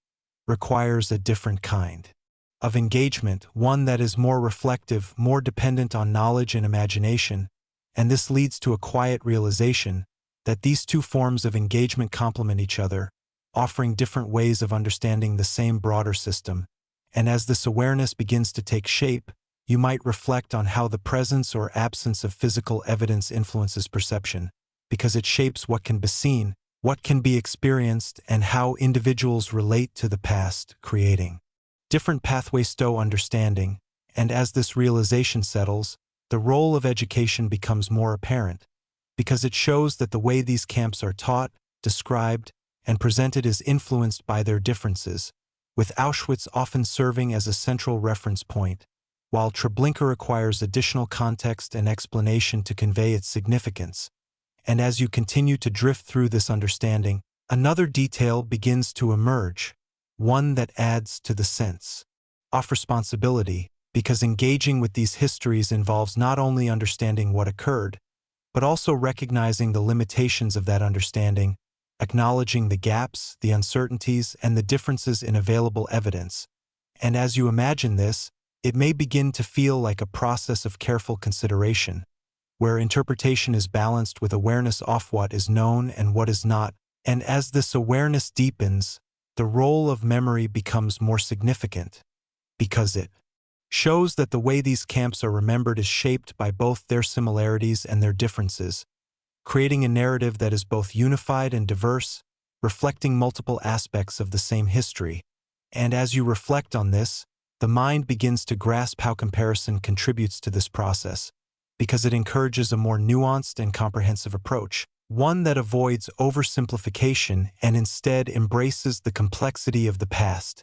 requires a different kind of engagement, one that is more reflective, more dependent on knowledge and imagination, and this leads to a quiet realization that these two forms of engagement complement each other, offering different ways of understanding the same broader system. And as this awareness begins to take shape, you might reflect on how the presence or absence of physical evidence influences perception, because it shapes what can be seen, what can be experienced, and how individuals relate to the past, creating different pathways to understanding. And as this realization settles, the role of education becomes more apparent, because it shows that the way these camps are taught, described, and presented is influenced by their differences, with Auschwitz often serving as a central reference point, while Treblinka requires additional context and explanation to convey its significance. And as you continue to drift through this understanding, another detail begins to emerge, one that adds to the sense of responsibility, because engaging with these histories involves not only understanding what occurred, but also recognizing the limitations of that understanding, acknowledging the gaps, the uncertainties, and the differences in available evidence. And as you imagine this, it may begin to feel like a process of careful consideration, where interpretation is balanced with awareness of what is known and what is not. And as this awareness deepens, the role of memory becomes more significant, because it shows that the way these camps are remembered is shaped by both their similarities and their differences, creating a narrative that is both unified and diverse, reflecting multiple aspects of the same history. And as you reflect on this, the mind begins to grasp how comparison contributes to this process, because it encourages a more nuanced and comprehensive approach, one that avoids oversimplification and instead embraces the complexity of the past.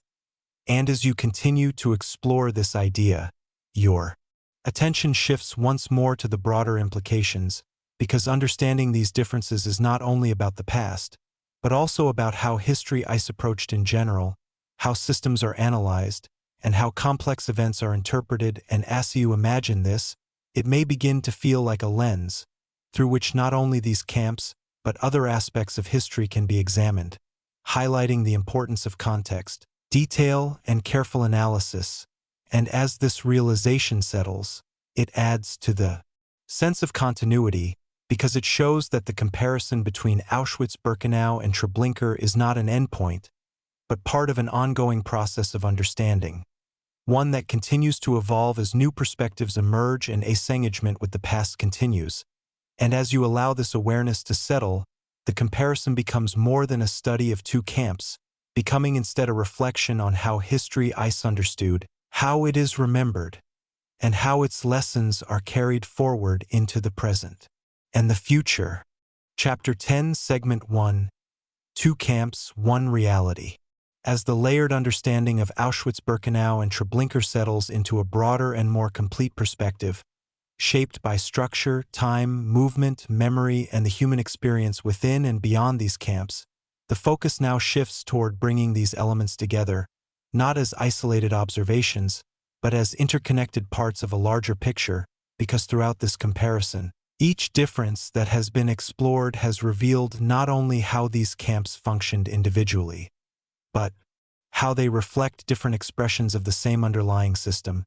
And as you continue to explore this idea, your attention shifts once more to the broader implications, because understanding these differences is not only about the past, but also about how history is approached in general, how systems are analyzed, and how complex events are interpreted. And as you imagine this, it may begin to feel like a lens, through which not only these camps, but other aspects of history can be examined, highlighting the importance of context, detail, and careful analysis. And as this realization settles, it adds to the sense of continuity, because it shows that the comparison between Auschwitz-Birkenau and Treblinka is not an endpoint, but part of an ongoing process of understanding, one that continues to evolve as new perspectives emerge and engagement with the past continues. And as you allow this awareness to settle, the comparison becomes more than a study of two camps, becoming instead a reflection on how history is understood, how it is remembered, and how its lessons are carried forward into the present and the future. Chapter 10, Segment 1, Two Camps, One Reality. As the layered understanding of Auschwitz-Birkenau and Treblinka settles into a broader and more complete perspective, shaped by structure, time, movement, memory, and the human experience within and beyond these camps, the focus now shifts toward bringing these elements together, not as isolated observations, but as interconnected parts of a larger picture, because throughout this comparison, each difference that has been explored has revealed not only how these camps functioned individually, but how they reflect different expressions of the same underlying system.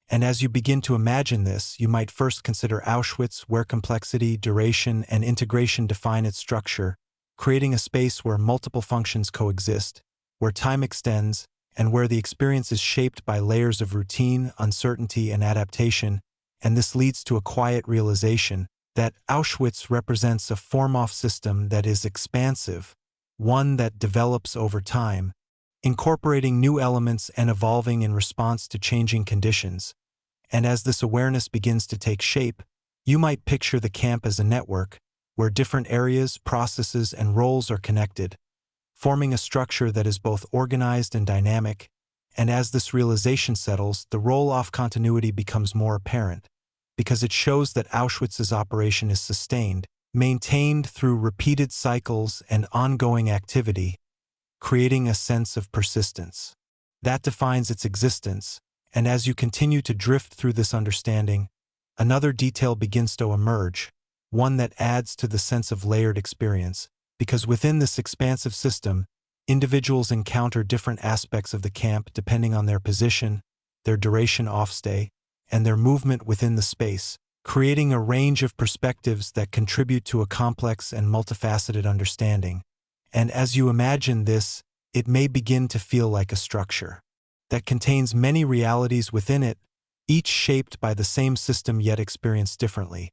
And as you begin to imagine this, you might first consider Auschwitz, where complexity, duration, and integration define its structure, creating a space where multiple functions coexist, where time extends, and where the experience is shaped by layers of routine, uncertainty, and adaptation, and this leads to a quiet realization that Auschwitz represents a form-off system that is expansive, one that develops over time, incorporating new elements and evolving in response to changing conditions. And as this awareness begins to take shape, you might picture the camp as a network where different areas, processes, and roles are connected, forming a structure that is both organized and dynamic. And as this realization settles, the roll-off continuity becomes more apparent, because it shows that Auschwitz's operation is sustained, maintained through repeated cycles and ongoing activity, creating a sense of persistence. That defines its existence, and as you continue to drift through this understanding, another detail begins to emerge, one that adds to the sense of layered experience, because within this expansive system, individuals encounter different aspects of the camp depending on their position, their duration off stay, and their movement within the space, creating a range of perspectives that contribute to a complex and multifaceted understanding. And as you imagine this, it may begin to feel like a structure that contains many realities within it, each shaped by the same system yet experienced differently.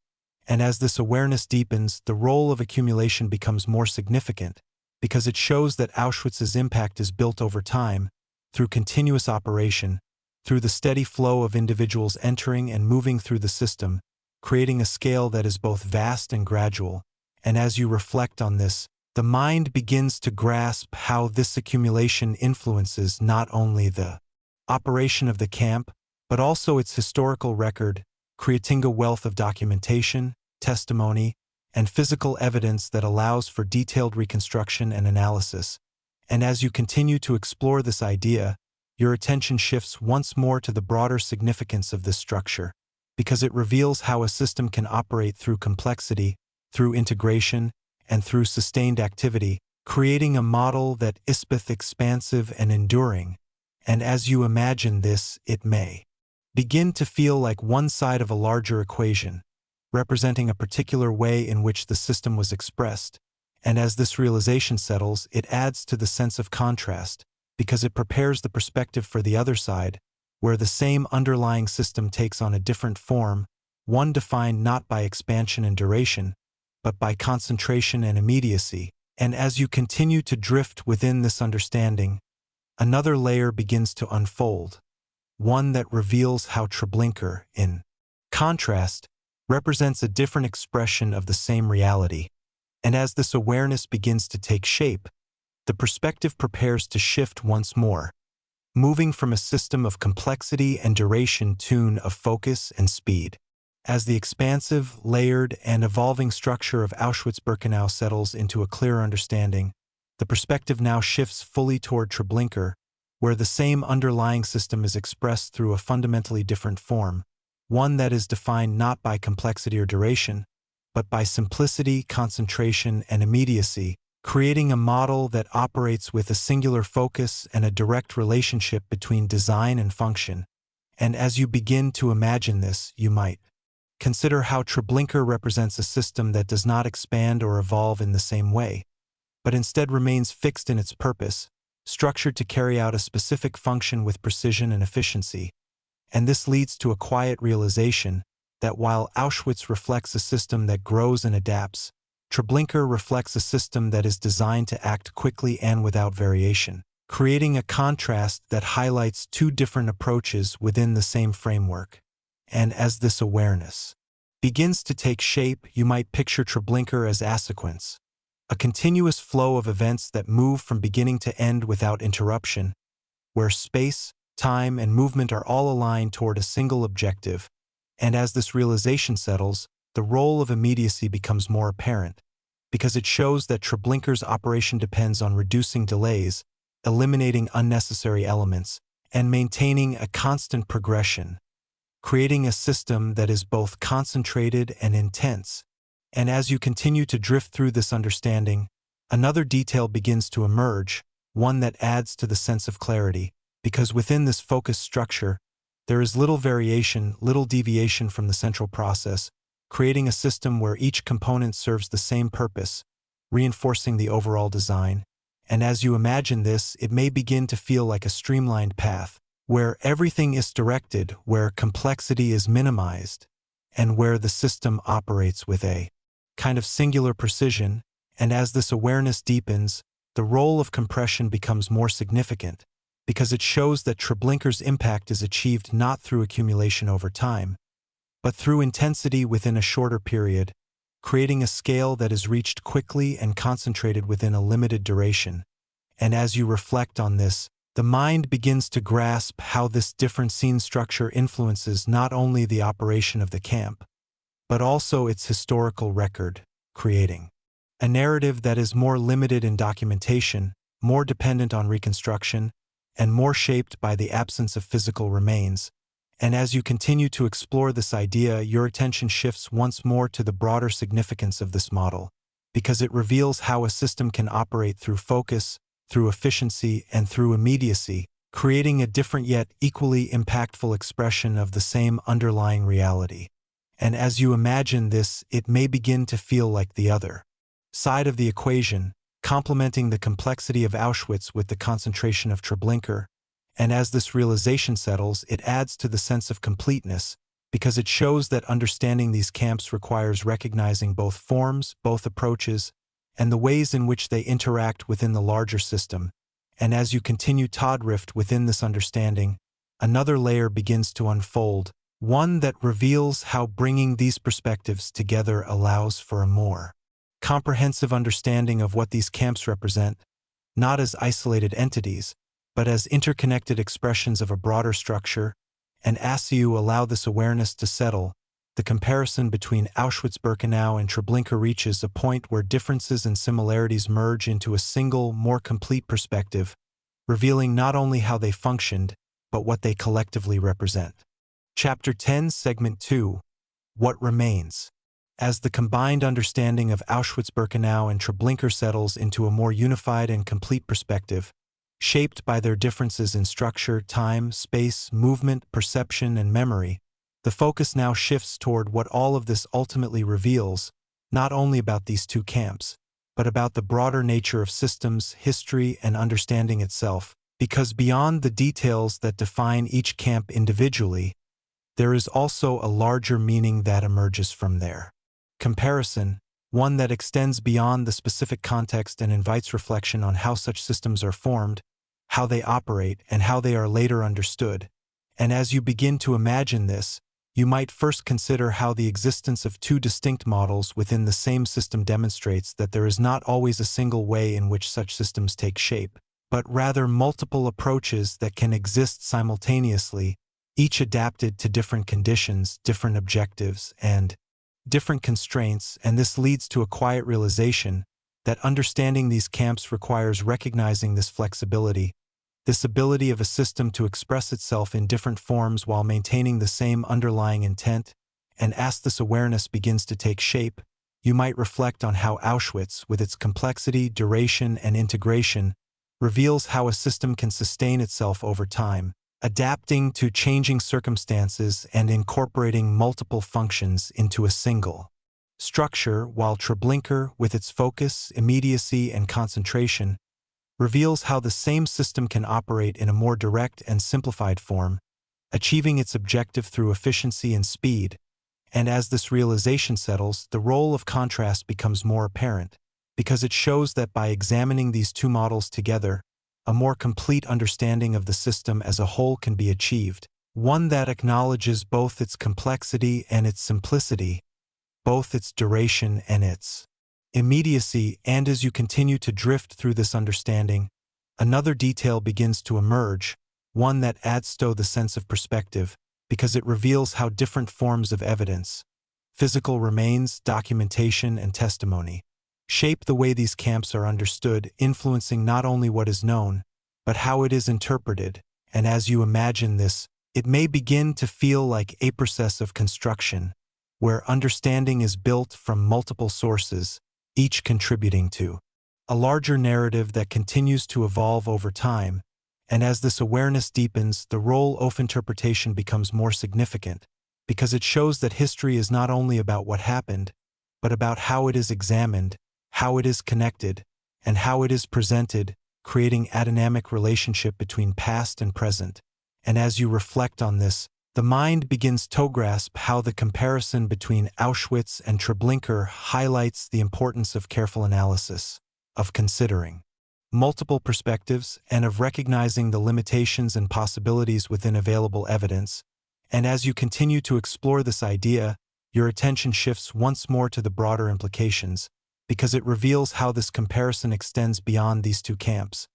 And as this awareness deepens, the role of accumulation becomes more significant, because it shows that Auschwitz's impact is built over time, through continuous operation, through the steady flow of individuals entering and moving through the system, creating a scale that is both vast and gradual. And as you reflect on this, the mind begins to grasp how this accumulation influences not only the operation of the camp, but also its historical record, creating a wealth of documentation, testimony, and physical evidence that allows for detailed reconstruction and analysis. And as you continue to explore this idea, your attention shifts once more to the broader significance of this structure, because it reveals how a system can operate through complexity, through integration, and through sustained activity, creating a model that is both expansive and enduring. And as you imagine this, it may begin to feel like one side of a larger equation, representing a particular way in which the system was expressed. And as this realization settles, it adds to the sense of contrast, because it prepares the perspective for the other side, where the same underlying system takes on a different form, one defined not by expansion and duration, but by concentration and immediacy. And as you continue to drift within this understanding, another layer begins to unfold, one that reveals how Treblinka, in contrast, represents a different expression of the same reality. And as this awareness begins to take shape, the perspective prepares to shift once more, moving from a system of complexity and duration to one of focus and speed. As the expansive, layered, and evolving structure of Auschwitz-Birkenau settles into a clearer understanding, the perspective now shifts fully toward Treblinka, where the same underlying system is expressed through a fundamentally different form, one that is defined not by complexity or duration, but by simplicity, concentration, and immediacy, creating a model that operates with a singular focus and a direct relationship between design and function. And as you begin to imagine this, you might consider how Treblinka represents a system that does not expand or evolve in the same way, but instead remains fixed in its purpose, structured to carry out a specific function with precision and efficiency. And this leads to a quiet realization that while Auschwitz reflects a system that grows and adapts, Treblinka reflects a system that is designed to act quickly and without variation, creating a contrast that highlights two different approaches within the same framework. And as this awareness begins to take shape, you might picture Treblinka as a sequence, a continuous flow of events that move from beginning to end without interruption, where space, time, and movement are all aligned toward a single objective. And as this realization settles, the role of immediacy becomes more apparent, because it shows that Treblinka's operation depends on reducing delays, eliminating unnecessary elements, and maintaining a constant progression, creating a system that is both concentrated and intense. And as you continue to drift through this understanding, another detail begins to emerge, one that adds to the sense of clarity, because within this focused structure, there is little variation, little deviation from the central process, creating a system where each component serves the same purpose, reinforcing the overall design. And as you imagine this, it may begin to feel like a streamlined path, where everything is directed, where complexity is minimized, and where the system operates with a kind of singular precision. And as this awareness deepens, the role of compression becomes more significant, because it shows that Treblinka's impact is achieved not through accumulation over time, but through intensity within a shorter period, creating a scale that is reached quickly and concentrated within a limited duration. And as you reflect on this, the mind begins to grasp how this different scene structure influences not only the operation of the camp, but also its historical record, creating a narrative that is more limited in documentation, more dependent on reconstruction, and more shaped by the absence of physical remains. And as you continue to explore this idea, your attention shifts once more to the broader significance of this model, because it reveals how a system can operate through focus, through efficiency, and through immediacy, creating a different yet equally impactful expression of the same underlying reality. And as you imagine this, it may begin to feel like the other side of the equation, complementing the complexity of Auschwitz with the concentration of Treblinka. And as this realization settles, it adds to the sense of completeness, because it shows that understanding these camps requires recognizing both forms, both approaches, and the ways in which they interact within the larger system. And as you continue to drift within this understanding, another layer begins to unfold, one that reveals how bringing these perspectives together allows for a more comprehensive understanding of what these camps represent, not as isolated entities, but as interconnected expressions of a broader structure. And as you allow this awareness to settle, the comparison between Auschwitz-Birkenau and Treblinka reaches a point where differences and similarities merge into a single, more complete perspective, revealing not only how they functioned, but what they collectively represent. Chapter 10, Segment 2, What Remains. As the combined understanding of Auschwitz-Birkenau and Treblinka settles into a more unified and complete perspective, shaped by their differences in structure, time, space, movement, perception, and memory, the focus now shifts toward what all of this ultimately reveals, not only about these two camps, but about the broader nature of systems, history, and understanding itself, because beyond the details that define each camp individually, there is also a larger meaning that emerges from their comparison, one that extends beyond the specific context and invites reflection on how such systems are formed, how they operate, and how they are later understood. And as you begin to imagine this, you might first consider how the existence of two distinct models within the same system demonstrates that there is not always a single way in which such systems take shape, but rather multiple approaches that can exist simultaneously, each adapted to different conditions, different objectives, and different constraints. And this leads to a quiet realization that understanding these camps requires recognizing this flexibility, this ability of a system to express itself in different forms while maintaining the same underlying intent. And as this awareness begins to take shape, you might reflect on how Auschwitz, with its complexity, duration, and integration, reveals how a system can sustain itself over time, adapting to changing circumstances and incorporating multiple functions into a single structure, while Treblinka, with its focus, immediacy, and concentration, reveals how the same system can operate in a more direct and simplified form, achieving its objective through efficiency and speed. And as this realization settles, the role of contrast becomes more apparent, because it shows that by examining these two models together, a more complete understanding of the system as a whole can be achieved, one that acknowledges both its complexity and its simplicity, both its duration and its immediacy. And as you continue to drift through this understanding, another detail begins to emerge, one that adds to the sense of perspective, because it reveals how different forms of evidence, physical remains, documentation, and testimony, shape the way these camps are understood, influencing not only what is known, but how it is interpreted. And as you imagine this, it may begin to feel like a process of construction, where understanding is built from multiple sources, each contributing to a larger narrative that continues to evolve over time. And as this awareness deepens, the role of interpretation becomes more significant, because it shows that history is not only about what happened, but about how it is examined, how it is connected, and how it is presented, creating a dynamic relationship between past and present. And as you reflect on this, the mind begins to grasp how the comparison between Auschwitz and Treblinka highlights the importance of careful analysis, of considering multiple perspectives, and of recognizing the limitations and possibilities within available evidence. And as you continue to explore this idea, your attention shifts once more to the broader implications, because it reveals how this comparison extends beyond these two camps,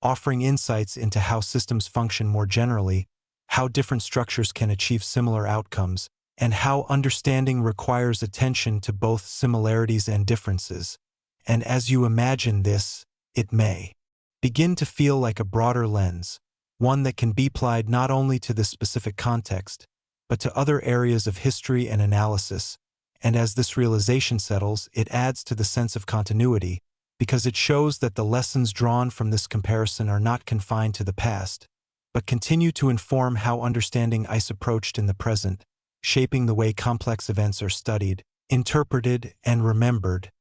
offering insights into how systems function more generally, how different structures can achieve similar outcomes, and how understanding requires attention to both similarities and differences. And as you imagine this, it may begin to feel like a broader lens, one that can be applied not only to this specific context, but to other areas of history and analysis. And as this realization settles, it adds to the sense of continuity, because it shows that the lessons drawn from this comparison are not confined to the past, but continue to inform how understanding is approached in the present, shaping the way complex events are studied, interpreted, and remembered.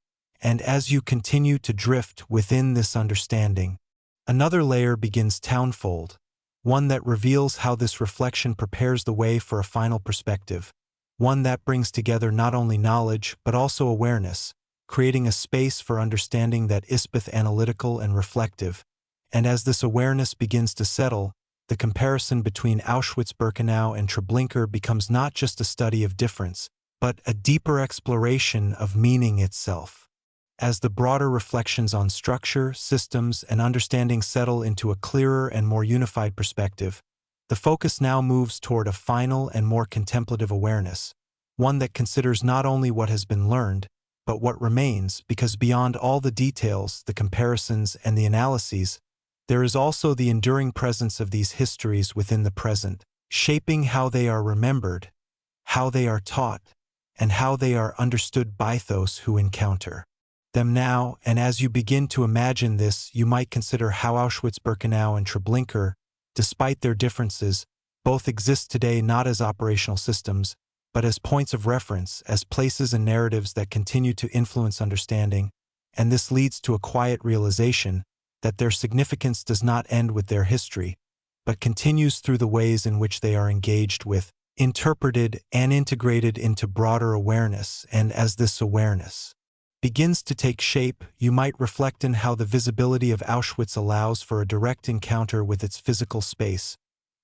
And as you continue to drift within this understanding, another layer begins to unfold, one that reveals how this reflection prepares the way for a final perspective, one that brings together not only knowledge but also awareness, creating a space for understanding that is both analytical and reflective. And as this awareness begins to settle, the comparison between Auschwitz-Birkenau and Treblinka becomes not just a study of difference, but a deeper exploration of meaning itself. As the broader reflections on structure, systems, and understanding settle into a clearer and more unified perspective, the focus now moves toward a final and more contemplative awareness, one that considers not only what has been learned, but what remains, because beyond all the details, the comparisons, and the analyses, there is also the enduring presence of these histories within the present, shaping how they are remembered, how they are taught, and how they are understood by those who encounter them now. And as you begin to imagine this, you might consider how Auschwitz-Birkenau and Treblinka, despite their differences, both exist today not as operational systems, but as points of reference, as places and narratives that continue to influence understanding. And this leads to a quiet realization that their significance does not end with their history, but continues through the ways in which they are engaged with, interpreted, and integrated into broader awareness. And as this awareness begins to take shape, you might reflect on how the visibility of Auschwitz allows for a direct encounter with its physical space,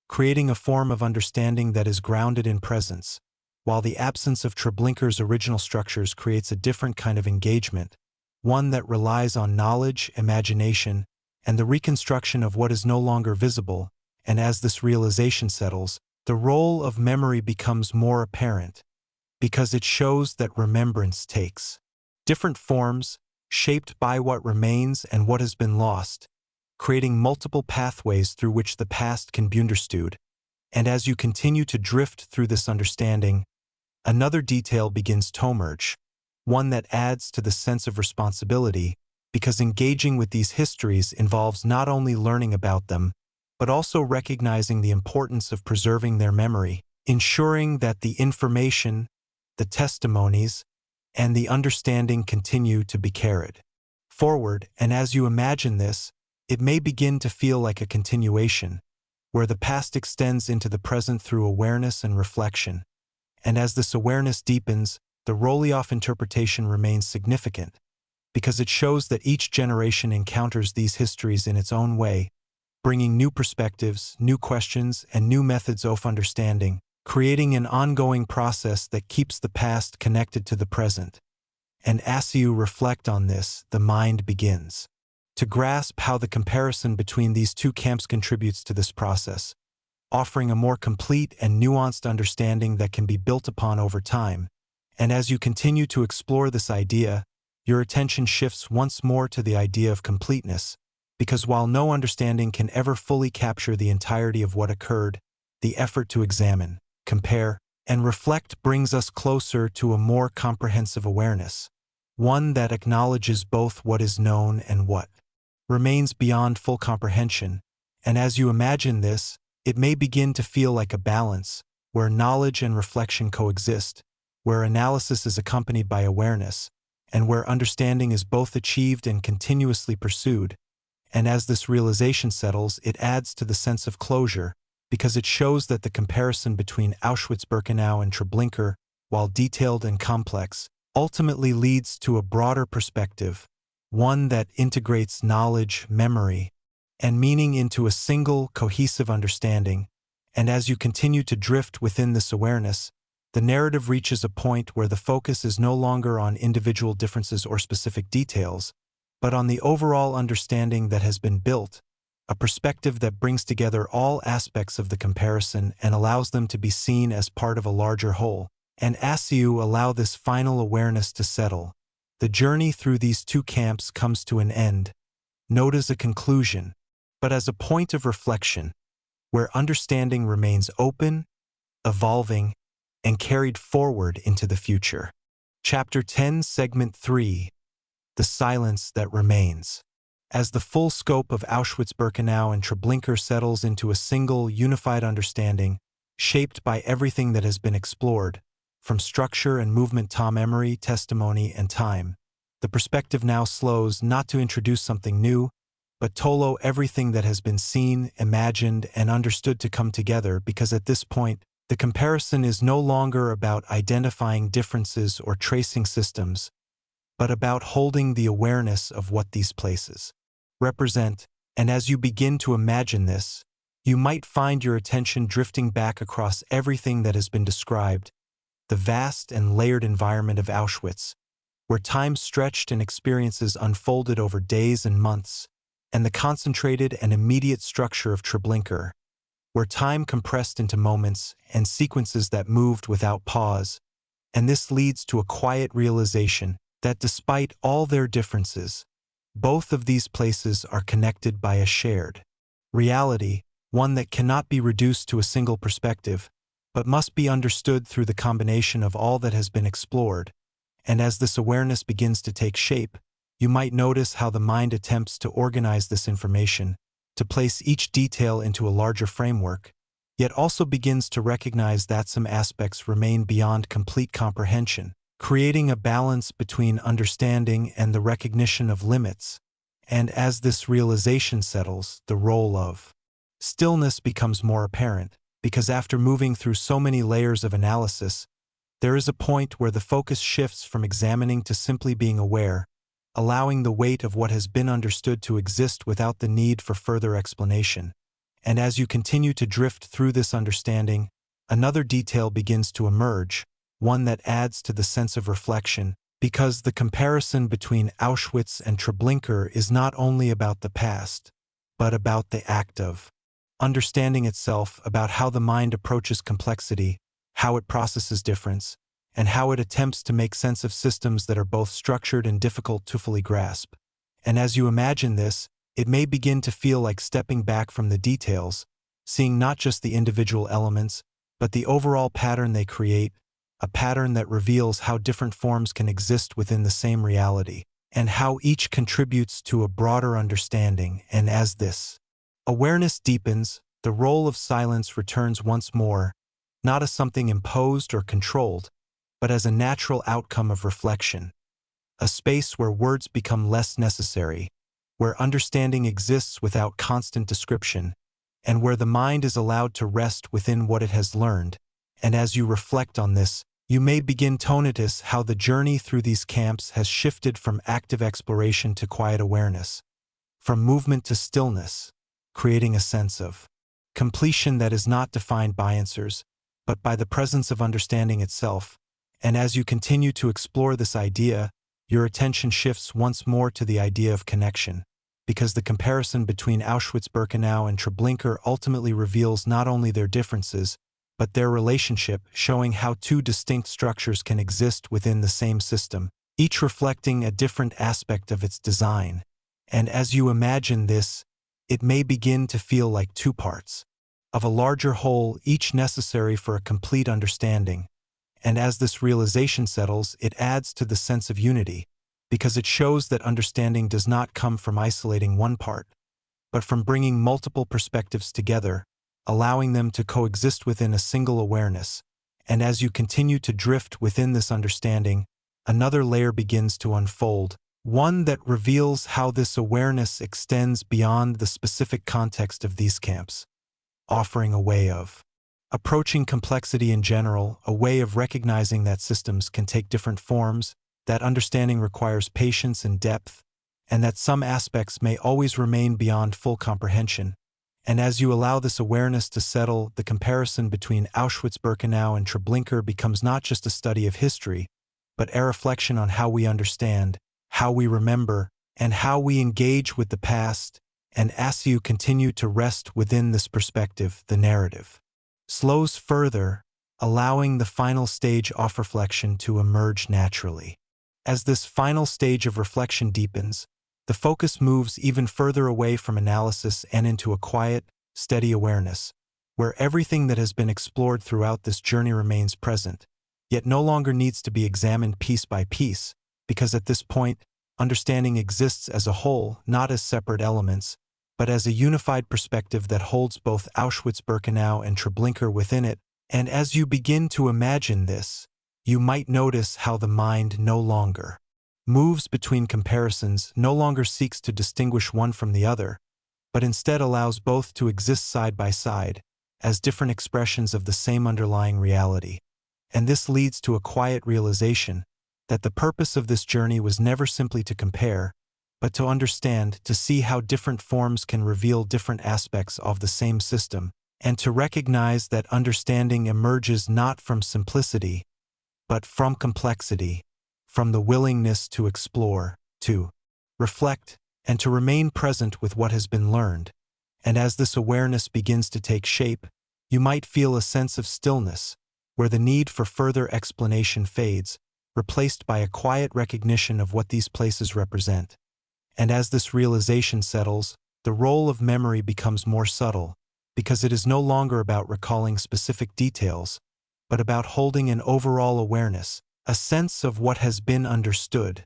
creating a form of understanding that is grounded in presence, while the absence of Treblinka's original structures creates a different kind of engagement, one that relies on knowledge, imagination, and the reconstruction of what is no longer visible. And as this realization settles, the role of memory becomes more apparent, because it shows that remembrance takes different forms, shaped by what remains and what has been lost, creating multiple pathways through which the past can be understood. And as you continue to drift through this understanding, another detail begins to emerge, one that adds to the sense of responsibility, because engaging with these histories involves not only learning about them, but also recognizing the importance of preserving their memory, ensuring that the information, the testimonies, and the understanding continue to be carried forward. And as you imagine this, it may begin to feel like a continuation, where the past extends into the present through awareness and reflection. And as this awareness deepens, the role of interpretation remains significant, because it shows that each generation encounters these histories in its own way, bringing new perspectives, new questions, and new methods of understanding, creating an ongoing process that keeps the past connected to the present. And as you reflect on this, the mind begins to grasp how the comparison between these two camps contributes to this process, offering a more complete and nuanced understanding that can be built upon over time. And as you continue to explore this idea, your attention shifts once more to the idea of completeness, because while no understanding can ever fully capture the entirety of what occurred, the effort to examine, compare, and reflect brings us closer to a more comprehensive awareness, one that acknowledges both what is known and what remains beyond full comprehension. And as you imagine this, it may begin to feel like a balance, where knowledge and reflection coexist, where analysis is accompanied by awareness, and where understanding is both achieved and continuously pursued. And as this realization settles, it adds to the sense of closure, because it shows that the comparison between Auschwitz-Birkenau and Treblinka, while detailed and complex, ultimately leads to a broader perspective, one that integrates knowledge, memory, and meaning into a single, cohesive understanding. And as you continue to drift within this awareness, the narrative reaches a point where the focus is no longer on individual differences or specific details, but on the overall understanding that has been built, a perspective that brings together all aspects of the comparison and allows them to be seen as part of a larger whole. And as you allow this final awareness to settle, the journey through these two camps comes to an end, not as a conclusion, but as a point of reflection, where understanding remains open, evolving, and carried forward into the future. Chapter 10, Segment 3. The Silence That Remains. As the full scope of Auschwitz-Birkenau and Treblinka settles into a single, unified understanding, shaped by everything that has been explored, from structure and movement to memory, testimony, and time, the perspective now slows not to introduce something new, but to allow everything that has been seen, imagined, and understood to come together, because at this point, the comparison is no longer about identifying differences or tracing systems, but about holding the awareness of what these places represent. And as you begin to imagine this, you might find your attention drifting back across everything that has been described, the vast and layered environment of Auschwitz, where time stretched and experiences unfolded over days and months, and the concentrated and immediate structure of Treblinka, where time compressed into moments and sequences that moved without pause. And this leads to a quiet realization that despite all their differences, both of these places are connected by a shared reality, one that cannot be reduced to a single perspective, but must be understood through the combination of all that has been explored. And as this awareness begins to take shape, you might notice how the mind attempts to organize this information, to place each detail into a larger framework, yet also begins to recognize that some aspects remain beyond complete comprehension, creating a balance between understanding and the recognition of limits. And as this realization settles, the role of stillness becomes more apparent, because after moving through so many layers of analysis, there is a point where the focus shifts from examining to simply being aware, allowing the weight of what has been understood to exist without the need for further explanation. And as you continue to drift through this understanding, another detail begins to emerge, one that adds to the sense of reflection, because the comparison between Auschwitz and Treblinka is not only about the past, but about the act of understanding itself, about how the mind approaches complexity, how it processes difference, and how it attempts to make sense of systems that are both structured and difficult to fully grasp. And as you imagine this, it may begin to feel like stepping back from the details, seeing not just the individual elements, but the overall pattern they create, a pattern that reveals how different forms can exist within the same reality, and how each contributes to a broader understanding. And as this awareness deepens, the role of silence returns once more, not as something imposed or controlled, but as a natural outcome of reflection, a space where words become less necessary, where understanding exists without constant description, and where the mind is allowed to rest within what it has learned. And as you reflect on this, you may begin to notice how the journey through these camps has shifted from active exploration to quiet awareness, from movement to stillness, creating a sense of completion that is not defined by answers, but by the presence of understanding itself. And as you continue to explore this idea, your attention shifts once more to the idea of connection, because the comparison between Auschwitz-Birkenau and Treblinka ultimately reveals not only their differences, but their relationship, showing how two distinct structures can exist within the same system, each reflecting a different aspect of its design. And as you imagine this, it may begin to feel like two parts of a larger whole, each necessary for a complete understanding. And as this realization settles, it adds to the sense of unity, because it shows that understanding does not come from isolating one part, but from bringing multiple perspectives together, allowing them to coexist within a single awareness. And as you continue to drift within this understanding, another layer begins to unfold, one that reveals how this awareness extends beyond the specific context of these camps, offering a way of approaching complexity in general, a way of recognizing that systems can take different forms, that understanding requires patience and depth, and that some aspects may always remain beyond full comprehension. And as you allow this awareness to settle, the comparison between Auschwitz-Birkenau and Treblinka becomes not just a study of history, but a reflection on how we understand, how we remember, and how we engage with the past. And as you continue to rest within this perspective, the narrative slows further, allowing the final stage of reflection to emerge naturally. As this final stage of reflection deepens, the focus moves even further away from analysis and into a quiet, steady awareness, where everything that has been explored throughout this journey remains present, yet no longer needs to be examined piece by piece, because at this point, understanding exists as a whole, not as separate elements, but as a unified perspective that holds both Auschwitz-Birkenau and Treblinka within it. And as you begin to imagine this, you might notice how the mind no longer moves between comparisons, no longer seeks to distinguish one from the other, but instead allows both to exist side by side, as different expressions of the same underlying reality. And this leads to a quiet realization that the purpose of this journey was never simply to compare, but to understand, to see how different forms can reveal different aspects of the same system, and to recognize that understanding emerges not from simplicity, but from complexity, from the willingness to explore, to reflect, and to remain present with what has been learned. And as this awareness begins to take shape, you might feel a sense of stillness, where the need for further explanation fades, replaced by a quiet recognition of what these places represent. And as this realization settles, the role of memory becomes more subtle, because it is no longer about recalling specific details, but about holding an overall awareness, a sense of what has been understood,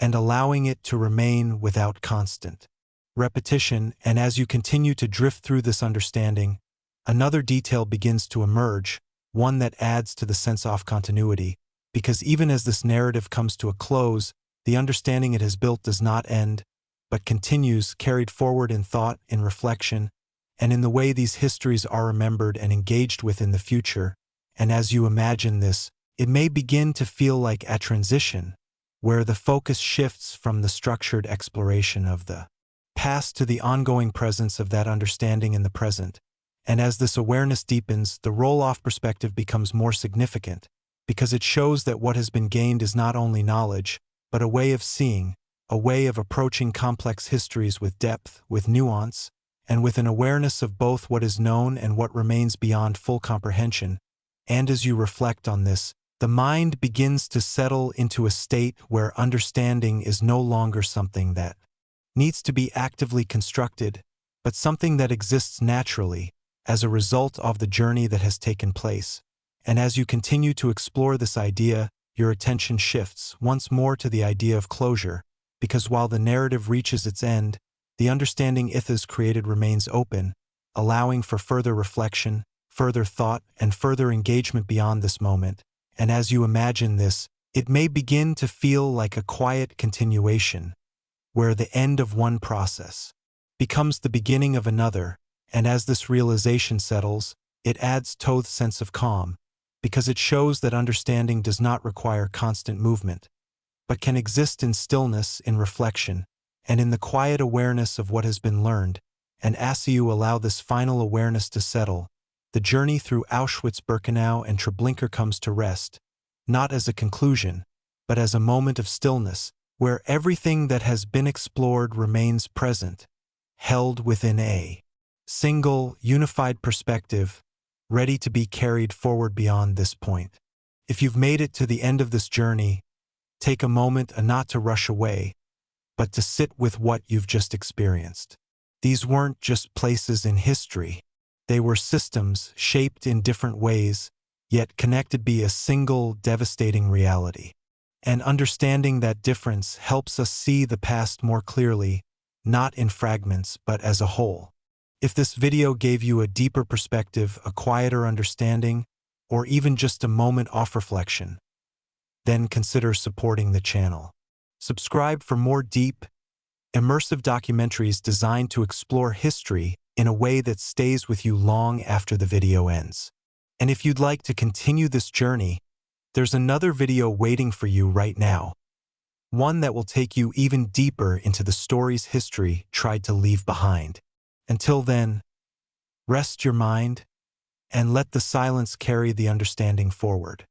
and allowing it to remain without constant repetition. And as you continue to drift through this understanding, another detail begins to emerge, one that adds to the sense of continuity, because even as this narrative comes to a close, the understanding it has built does not end, but continues, carried forward in thought, in reflection, and in the way these histories are remembered and engaged with in the future. And as you imagine this, it may begin to feel like a transition, where the focus shifts from the structured exploration of the past to the ongoing presence of that understanding in the present. And as this awareness deepens, the roll-off perspective becomes more significant, because it shows that what has been gained is not only knowledge, but a way of seeing, a way of approaching complex histories with depth, with nuance, and with an awareness of both what is known and what remains beyond full comprehension. And as you reflect on this, the mind begins to settle into a state where understanding is no longer something that needs to be actively constructed, but something that exists naturally as a result of the journey that has taken place. And as you continue to explore this idea, your attention shifts once more to the idea of closure, because while the narrative reaches its end, the understanding it has created remains open, allowing for further reflection, further thought, and further engagement beyond this moment. And as you imagine this, it may begin to feel like a quiet continuation, where the end of one process becomes the beginning of another. And as this realization settles, it adds to the sense of calm, because it shows that understanding does not require constant movement, but can exist in stillness, in reflection, and in the quiet awareness of what has been learned. And as you allow this final awareness to settle, the journey through Auschwitz-Birkenau and Treblinka comes to rest, not as a conclusion, but as a moment of stillness, where everything that has been explored remains present, held within a single, unified perspective, ready to be carried forward beyond this point. If you've made it to the end of this journey, take a moment not to rush away, but to sit with what you've just experienced. These weren't just places in history. They were systems shaped in different ways, yet connected by a single devastating reality. And understanding that difference helps us see the past more clearly, not in fragments, but as a whole. If this video gave you a deeper perspective, a quieter understanding, or even just a moment of reflection, then consider supporting the channel. Subscribe for more deep, immersive documentaries designed to explore history in a way that stays with you long after the video ends. And if you'd like to continue this journey, there's another video waiting for you right now. One that will take you even deeper into the stories history tried to leave behind. Until then, rest your mind and let the silence carry the understanding forward.